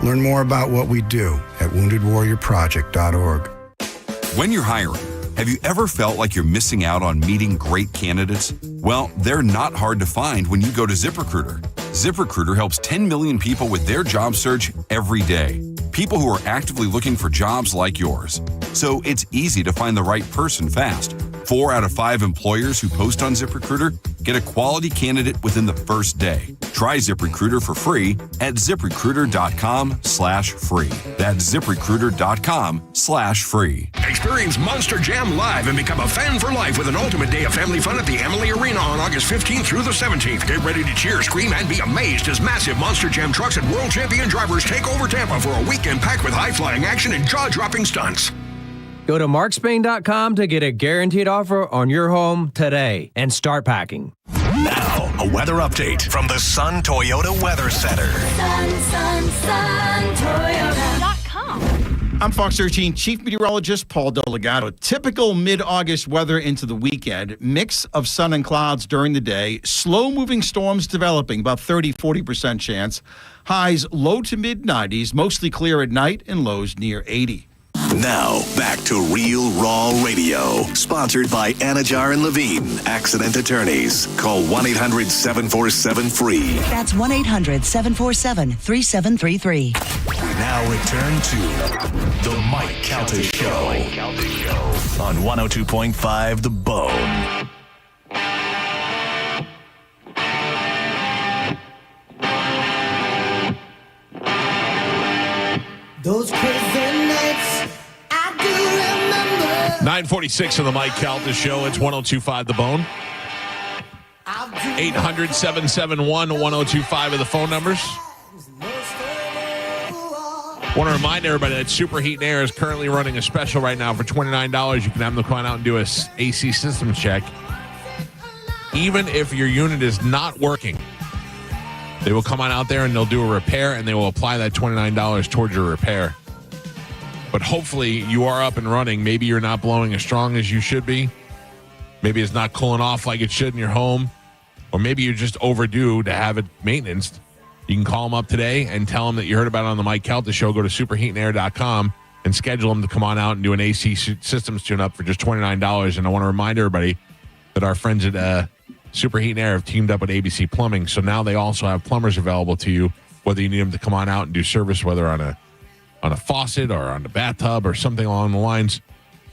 Learn more about what we do at woundedwarriorproject.org. When you're hiring, have you ever felt like you're missing out on meeting great candidates? Well, they're not hard to find when you go to ZipRecruiter. ZipRecruiter helps 10 million people with their job search every day. People who are actively looking for jobs like yours. So it's easy to find the right person fast. 4 out of 5 employers who post on ZipRecruiter get a quality candidate within the first day. Try ZipRecruiter for free at ZipRecruiter.com/free. That's ZipRecruiter.com/free. Experience Monster Jam live and become a fan for life with an ultimate day of family fun at the Amalie Arena on August 15th through the 17th. Get ready to cheer, scream, and be amazed as massive Monster Jam trucks and world champion drivers take over Tampa for a weekend packed with high-flying action and jaw-dropping stunts. Go to markspain.com to get a guaranteed offer on your home today and start packing. Now, a weather update from the Sun Toyota Weather Center. I'm Fox 13 Chief Meteorologist Paul Delegato. Typical mid-August weather into the weekend. Mix of sun and clouds during the day. Slow-moving storms developing, about 30-40% chance. Highs low to mid-90s, mostly clear at night, and lows near 80. Now, back to Real Raw Radio. Sponsored by Anajar and Levine, accident attorneys. Call 1-800-747-FREE. That's 1-800-747-3733. We now return to The Mike Calta Show on 102.5 The Bone. Those crazy nights, I do remember. 946 on the Mike Calta Show. It's 102.5 The Bone. 800-771-1025 are the phone numbers. Want to remind everybody that Superheat and Air is currently running a special right now for $29. You can have them come out and do a AC system check. Even if your unit is not working, they will come on out there and they'll do a repair, and they will apply that $29 towards your repair. But hopefully you are up and running. Maybe you're not blowing as strong as you should be. Maybe it's not cooling off like it should in your home. Or maybe you're just overdue to have it maintenanced. You can call them up today and tell them that you heard about it on the Mike Calta Show. Go to superheatandair.com and schedule them to come on out and do an AC systems tune-up for just $29. And I want to remind everybody that our friends at Superheat and Air have teamed up with ABC Plumbing, so now they also have plumbers available to you, whether you need them to come on out and do service, whether on a faucet or on the bathtub or something along the lines.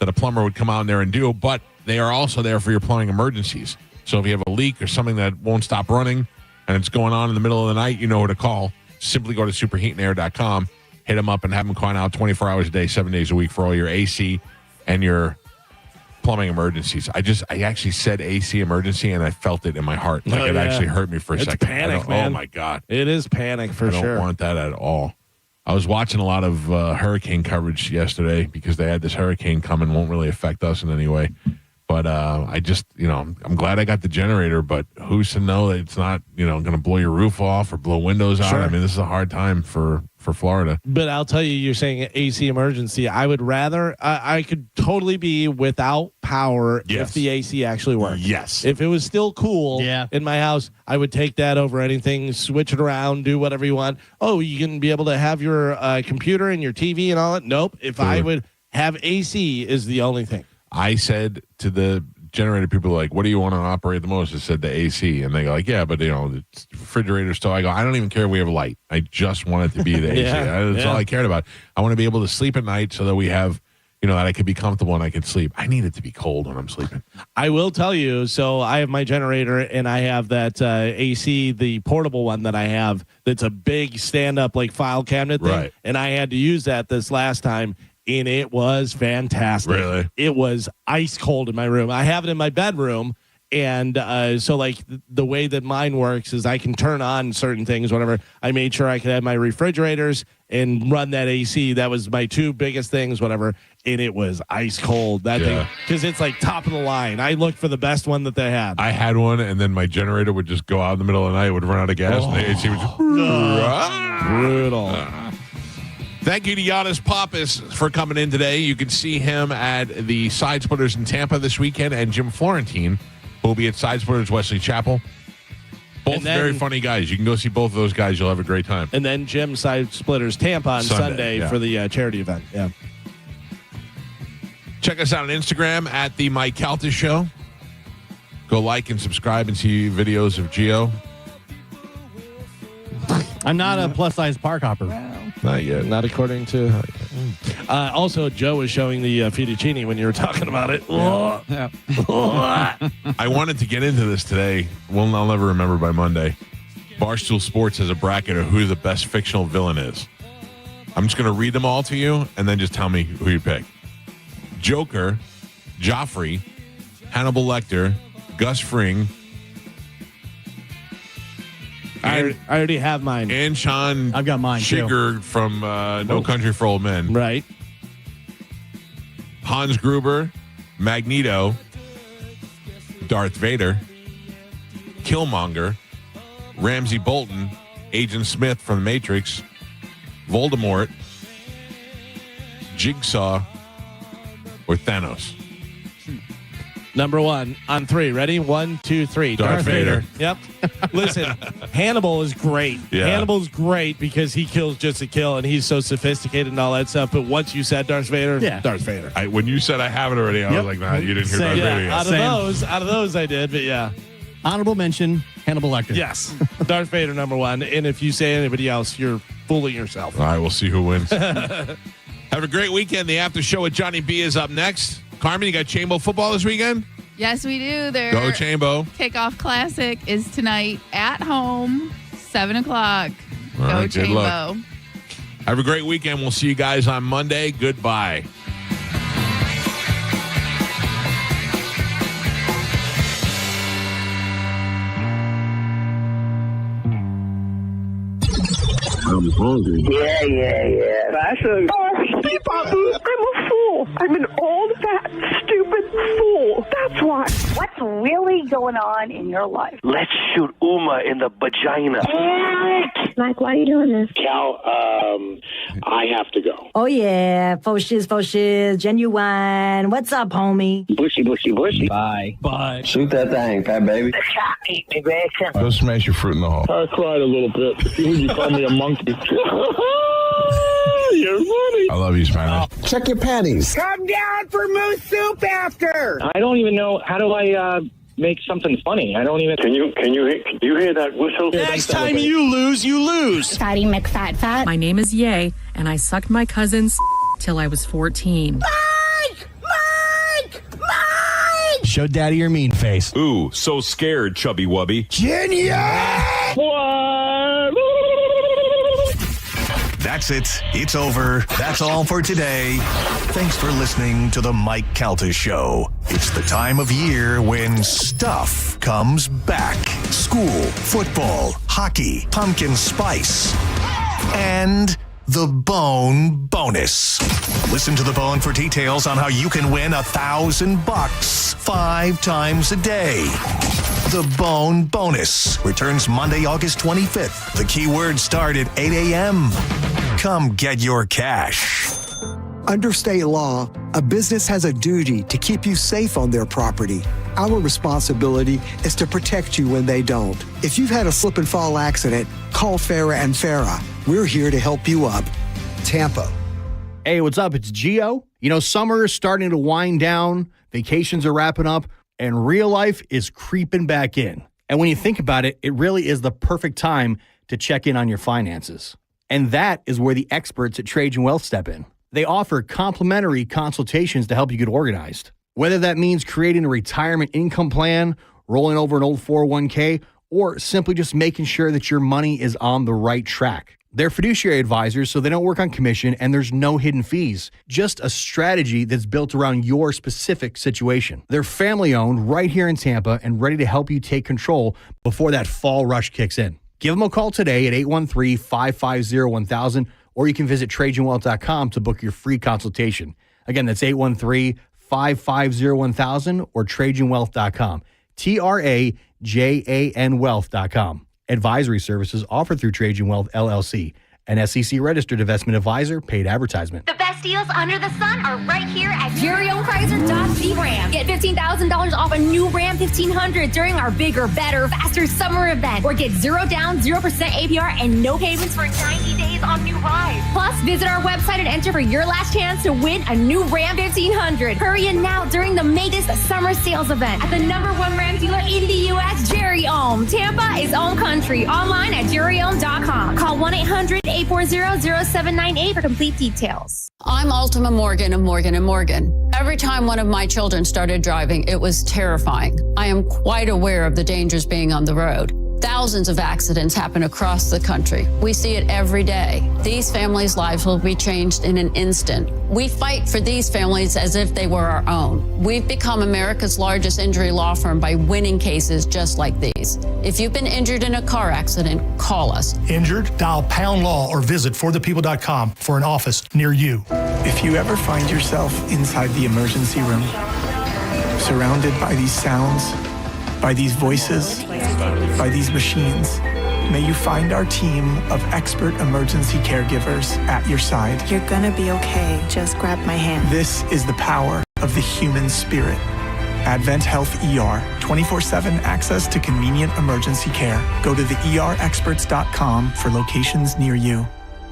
that a plumber would come out there and do, but they are also there for your plumbing emergencies. So if you have a leak or something that won't stop running and it's going on in the middle of the night, you know who to call. Simply go to superheatandair.com, hit them up, and have them call out 24 hours a day, 7 days a week for all your AC and your plumbing emergencies. I actually said AC emergency, and I felt it in my heart. Like it actually hurt me for a second. Panic, man. Oh, my God. It is panic for sure. I don't want that at all. I was watching a lot of hurricane coverage yesterday because they had this hurricane coming. Won't really affect us in any way. But I just, I'm glad I got the generator, but who's to know that it's not, going to blow your roof off or blow windows out? Sure. I mean, this is a hard time for Florida. But I'll tell you, you're saying AC emergency. I would rather, I could totally be without power if the AC actually worked. Yes. If it was still cool in my house, I would take that over anything, switch it around, do whatever you want. Oh, you can be able to have your computer and your TV and all that. Nope. If I would have AC is the only thing. I said to the generator people, like, what do you want to operate the most? I said the AC. And they go like, yeah, but, the refrigerator still. I go, I don't even care if we have light. I just want it to be the AC. That's all I cared about. I want to be able to sleep at night so that we have, that I could be comfortable and I could sleep. I need it to be cold when I'm sleeping. I will tell you, so I have my generator and I have that AC, the portable one that I have that's a big stand-up like file cabinet thing. Right. And I had to use that this last time. And it was fantastic. Really? It was ice cold in my room. I have it in my bedroom. And so, like, the way that mine works is I can turn on certain things, whatever. I made sure I could have my refrigerators and run that AC. That was my two biggest things, whatever. And it was ice cold. That thing, because it's like top of the line. I looked for the best one that they had. I had one, and then my generator would just go out in the middle of the night, would run out of gas, and the AC would just... Brutal. Thank you to Giannis Pappas for coming in today. You can see him at the Side Splitters in Tampa this weekend, and Jim Florentine, who will be at Side Splitters Wesley Chapel. Both very funny guys. You can go see both of those guys. You'll have a great time. And then Jim Side Splitters Tampa on Sunday for the charity event. Yeah. Check us out on Instagram at the Mike Calta Show. Go like and subscribe and see videos of Gio. I'm not a plus-size park hopper. Not yet. Not according to... also, Joe was showing the fettuccine when you were talking about it. Yeah. I wanted to get into this today. Well, I'll never remember by Monday. Barstool Sports has a bracket of who the best fictional villain is. I'm just going to read them all to you, and then just tell me who you pick. Joker, Joffrey, Hannibal Lecter, Gus Fring, I already have mine. And Sean I've got mine Shiger from No Country for Old Men. Right. Hans Gruber, Magneto, Darth Vader, Killmonger, Ramsey Bolton, Agent Smith from The Matrix, Voldemort, Jigsaw, or Thanos. Number one on three. Ready? 1, 2, 3. Darth Vader. Yep. Listen, Hannibal is great. Yeah. Hannibal's great because he kills just to kill, and he's so sophisticated and all that stuff. But once you said Darth Vader, Darth Vader. When you said I have it already, I was like, nah, you didn't hear Darth Vader yet. Out of those, I did. But yeah. Honorable mention, Hannibal Lecter. Yes. Darth Vader, number one. And if you say anybody else, you're fooling yourself. All right, we'll see who wins. Have a great weekend. The after show with Johnny B is up next. Carmen, you got Chambo football this weekend? Yes, we do. Their Go Chambo. Kickoff Classic is tonight at home, 7 o'clock. All Go right, good Chambo. luck. Have a great weekend. We'll see you guys on Monday. Goodbye. I'm hungry. Yeah. That's a... I'm a fool. I'm an old, fat, stupid fool. That's why. What's really going on in your life? Let's shoot Uma in the vagina. Mike, why are you doing this? Cal, I have to go. Oh, yeah. Faux shiz, genuine. What's up, homie? Bushy. Bye. Shoot that thing, fat baby. Eat me, Grayson. Go smash your fruit in the hole. I cried a little bit. You called me a monkey. You're funny. I love you, Spanish. Check your panties. Come down for moose soup after. I don't even know. How do I make something funny? I don't even. Can you hear that whistle? Next time you lose. Fatty McFat. My name is Ye, and I sucked my cousin's till I was 14. Mike! Show Daddy your mean face. Ooh, so scared, chubby wubby. Genius! That's it. It's over. That's all for today. Thanks for listening to the Mike Calta Show. It's the time of year when stuff comes back. School, football, hockey, pumpkin spice, and the Bone Bonus. Listen to The Bone for details on how you can win $1,000 5 times a day. The Bone Bonus returns Monday, August 25th. The keywords start at 8 a.m. Come get your cash. Under state law, a business has a duty to keep you safe on their property. Our responsibility is to protect you when they don't. If you've had a slip and fall accident, call Farah and Farah. We're here to help you up. Tampa. Hey, what's up? It's Gio. You know, summer is starting to wind down, vacations are wrapping up, and real life is creeping back in. And when you think about it, it really is the perfect time to check in on your finances. And that is where the experts at Trajan Wealth step in. They offer complimentary consultations to help you get organized. Whether that means creating a retirement income plan, rolling over an old 401k, or simply just making sure that your money is on the right track. They're fiduciary advisors, so they don't work on commission, and there's no hidden fees. Just a strategy that's built around your specific situation. They're family-owned right here in Tampa and ready to help you take control before that fall rush kicks in. Give them a call today at 813-550-1000, or you can visit TrajanWealth.com to book your free consultation. Again, that's 813-550-1000 or TrajanWealth.com. TRAJAN Wealth.com. Advisory services offered through Trajan Wealth, LLC, an SEC-registered investment advisor, paid advertisement. The best deals under the sun are right here at Jerry-owned Chrysler Dodge Jeep Ram. Get $15,000 off a new Ram 1500 during our bigger, better, faster summer event. Or get 0 down, 0% APR, and no payments for 90 days on new rides. Plus, visit our website and enter for your last chance to win a new Ram 1500. Hurry in now during the Make This Summer Sales event at the #1 Ram dealer in the U.S., Jerry-owned. Tampa is own country. Online at jerryowned.com. Call 1-800-840-0798 for complete details. I'm Ultima Morgan of Morgan & Morgan. Every time one of my children started driving, it was terrifying. I am quite aware of the dangers being on the road. Thousands of accidents happen across the country. We see it every day. These families' lives will be changed in an instant. We fight for these families as if they were our own. We've become America's largest injury law firm by winning cases just like these. If you've been injured in a car accident, call us. Injured? Dial # law or visit forthepeople.com for an office near you. If you ever find yourself inside the emergency room, surrounded by these sounds, by these voices, by these machines, may you find our team of expert emergency caregivers at your side. You're gonna be okay. Just grab my hand. This is the power of the human spirit. Advent Health ER, 24/7 access to convenient emergency care. Go to theerexperts.com for locations near you.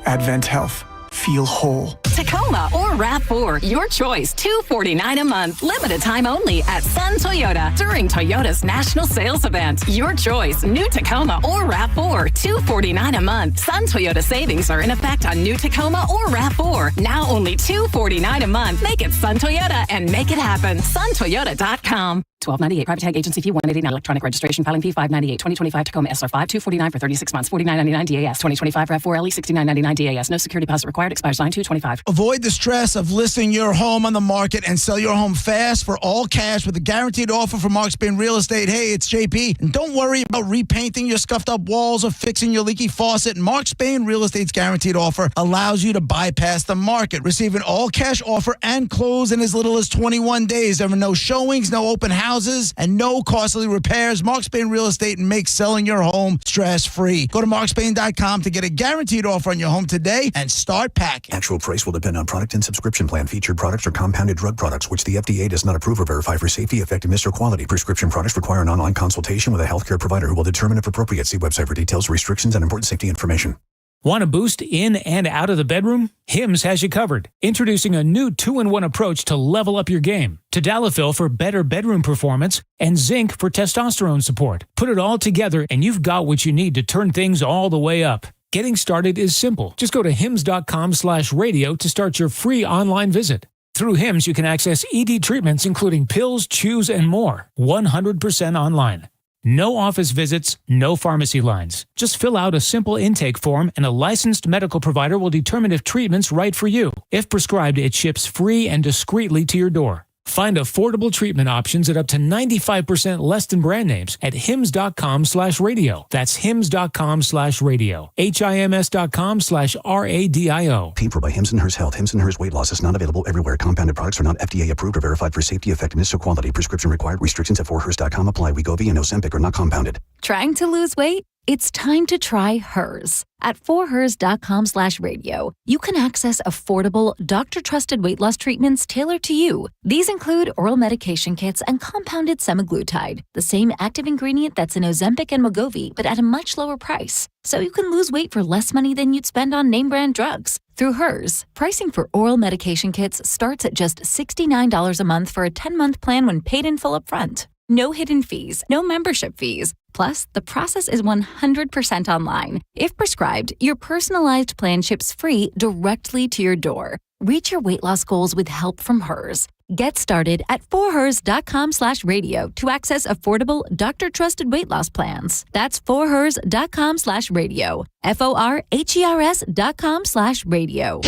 Advent Health. Feel whole. Tacoma or RAV4, your choice. $249 a month. Limited time only at Sun Toyota during Toyota's national sales event. Your choice. New Tacoma or RAV4, $249 a month. Sun Toyota savings are in effect on new Tacoma or RAV4. Now only $249 a month. Make it Sun Toyota and make it happen. SunToyota.com. $12.98 private tag agency fee $189 electronic registration filing fee $598 2025 Tacoma SR5 $249 for 36 months $49.99 DAS 2025 RAV4 LE $69.99 DAS no security deposit required expires 9/2/25. Avoid the stress of listing your home on the market and sell your home fast for all cash with a guaranteed offer from Mark Spain Real Estate. Hey, it's JP. And don't worry about repainting your scuffed up walls or fixing your leaky faucet. Mark Spain Real Estate's guaranteed offer allows you to bypass the market. Receive an all cash offer and close in as little as 21 days. There are no showings, no open houses, and no costly repairs. Mark Spain Real Estate makes selling your home stress-free. Go to markspain.com to get a guaranteed offer on your home today and start packing. Actual price will depend on product and subscription plan. Featured products are compounded drug products, which the FDA does not approve or verify for safety, effectiveness, or quality. Prescription products require an online consultation with a healthcare provider who will determine if appropriate. See website for details, restrictions, and important safety information. Want a boost in and out of the bedroom? Hims has you covered. Introducing a new 2-in-1 approach to level up your game. Tadalafil for better bedroom performance and zinc for testosterone support. Put it all together and you've got what you need to turn things all the way up. Getting started is simple. Just go to hims.com/radio to start your free online visit. Through Hims, you can access ED treatments including pills, chews, and more, 100% online. No office visits, no pharmacy lines. Just fill out a simple intake form and a licensed medical provider will determine if treatment's right for you. If prescribed, it ships free and discreetly to your door. Find affordable treatment options at up to 95% less than brand names at hims.com/radio. That's hims.com/radio. HIMS.com/RADIO. Paid for by Hims and Hers Health. Hims and Hers Weight Loss is not available everywhere. Compounded products are not FDA approved or verified for safety, effectiveness, or quality. Prescription required. Restrictions at forhers.com apply. Wegovy and Ozempic are not compounded. Trying to lose weight? It's time to try Hers. At forhers.com/radio, you can access affordable, doctor-trusted weight loss treatments tailored to you. These include oral medication kits and compounded semaglutide, the same active ingredient that's in Ozempic and Wegovy, but at a much lower price. So you can lose weight for less money than you'd spend on name-brand drugs. Through Hers, pricing for oral medication kits starts at just $69 a month for a 10-month plan when paid in full upfront. No hidden fees, no membership fees. Plus, the process is 100% online. If prescribed, your personalized plan ships free directly to your door. Reach your weight loss goals with help from Hers. Get started at forhers.com/radio to access affordable, doctor-trusted weight loss plans. That's forhers.com/radio. forhers.com/radio.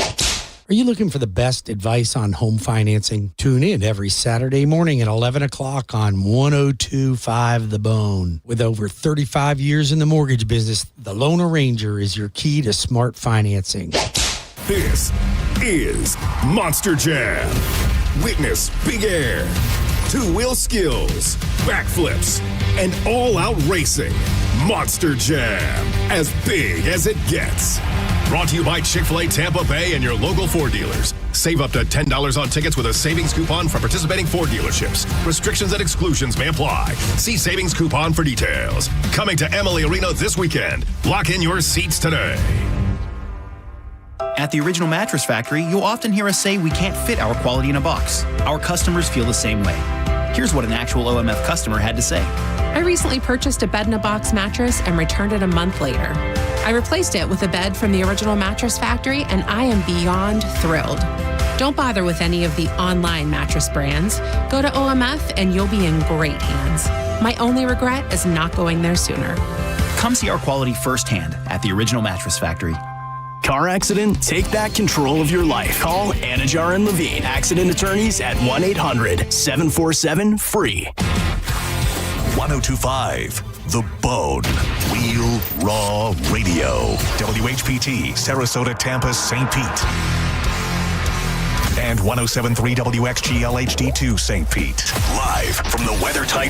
Are you looking for the best advice on home financing? Tune in every Saturday morning at 11 o'clock on 102.5 The Bone. With over 35 years in the mortgage business, the Loan Arranger is your key to smart financing. This is Monster Jam. Witness big air, two-wheel skills, backflips, and all-out racing. Monster Jam, as big as it gets. Brought to you by Chick-fil-A Tampa Bay and your local Ford dealers. Save up to $10 on tickets with a savings coupon from participating Ford dealerships. Restrictions and exclusions may apply. See savings coupon for details. Coming to Emily Arena this weekend. Lock in your seats today. At the Original Mattress Factory, you'll often hear us say we can't fit our quality in a box. Our customers feel the same way. Here's what an actual OMF customer had to say. I recently purchased a bed-in-a-box mattress and returned it a month later. I replaced it with a bed from the Original Mattress Factory, and I am beyond thrilled. Don't bother with any of the online mattress brands. Go to OMF and you'll be in great hands. My only regret is not going there sooner. Come see our quality firsthand at the Original Mattress Factory. Car accident? Take back control of your life. Call Anajar and Levine, accident attorneys at 1-800-747-FREE. 102.5 The Bone. Real Raw Radio. WHPT, Sarasota, Tampa, St. Pete. And 107.3 WXGL HD2 St. Pete. Live from the WeatherTight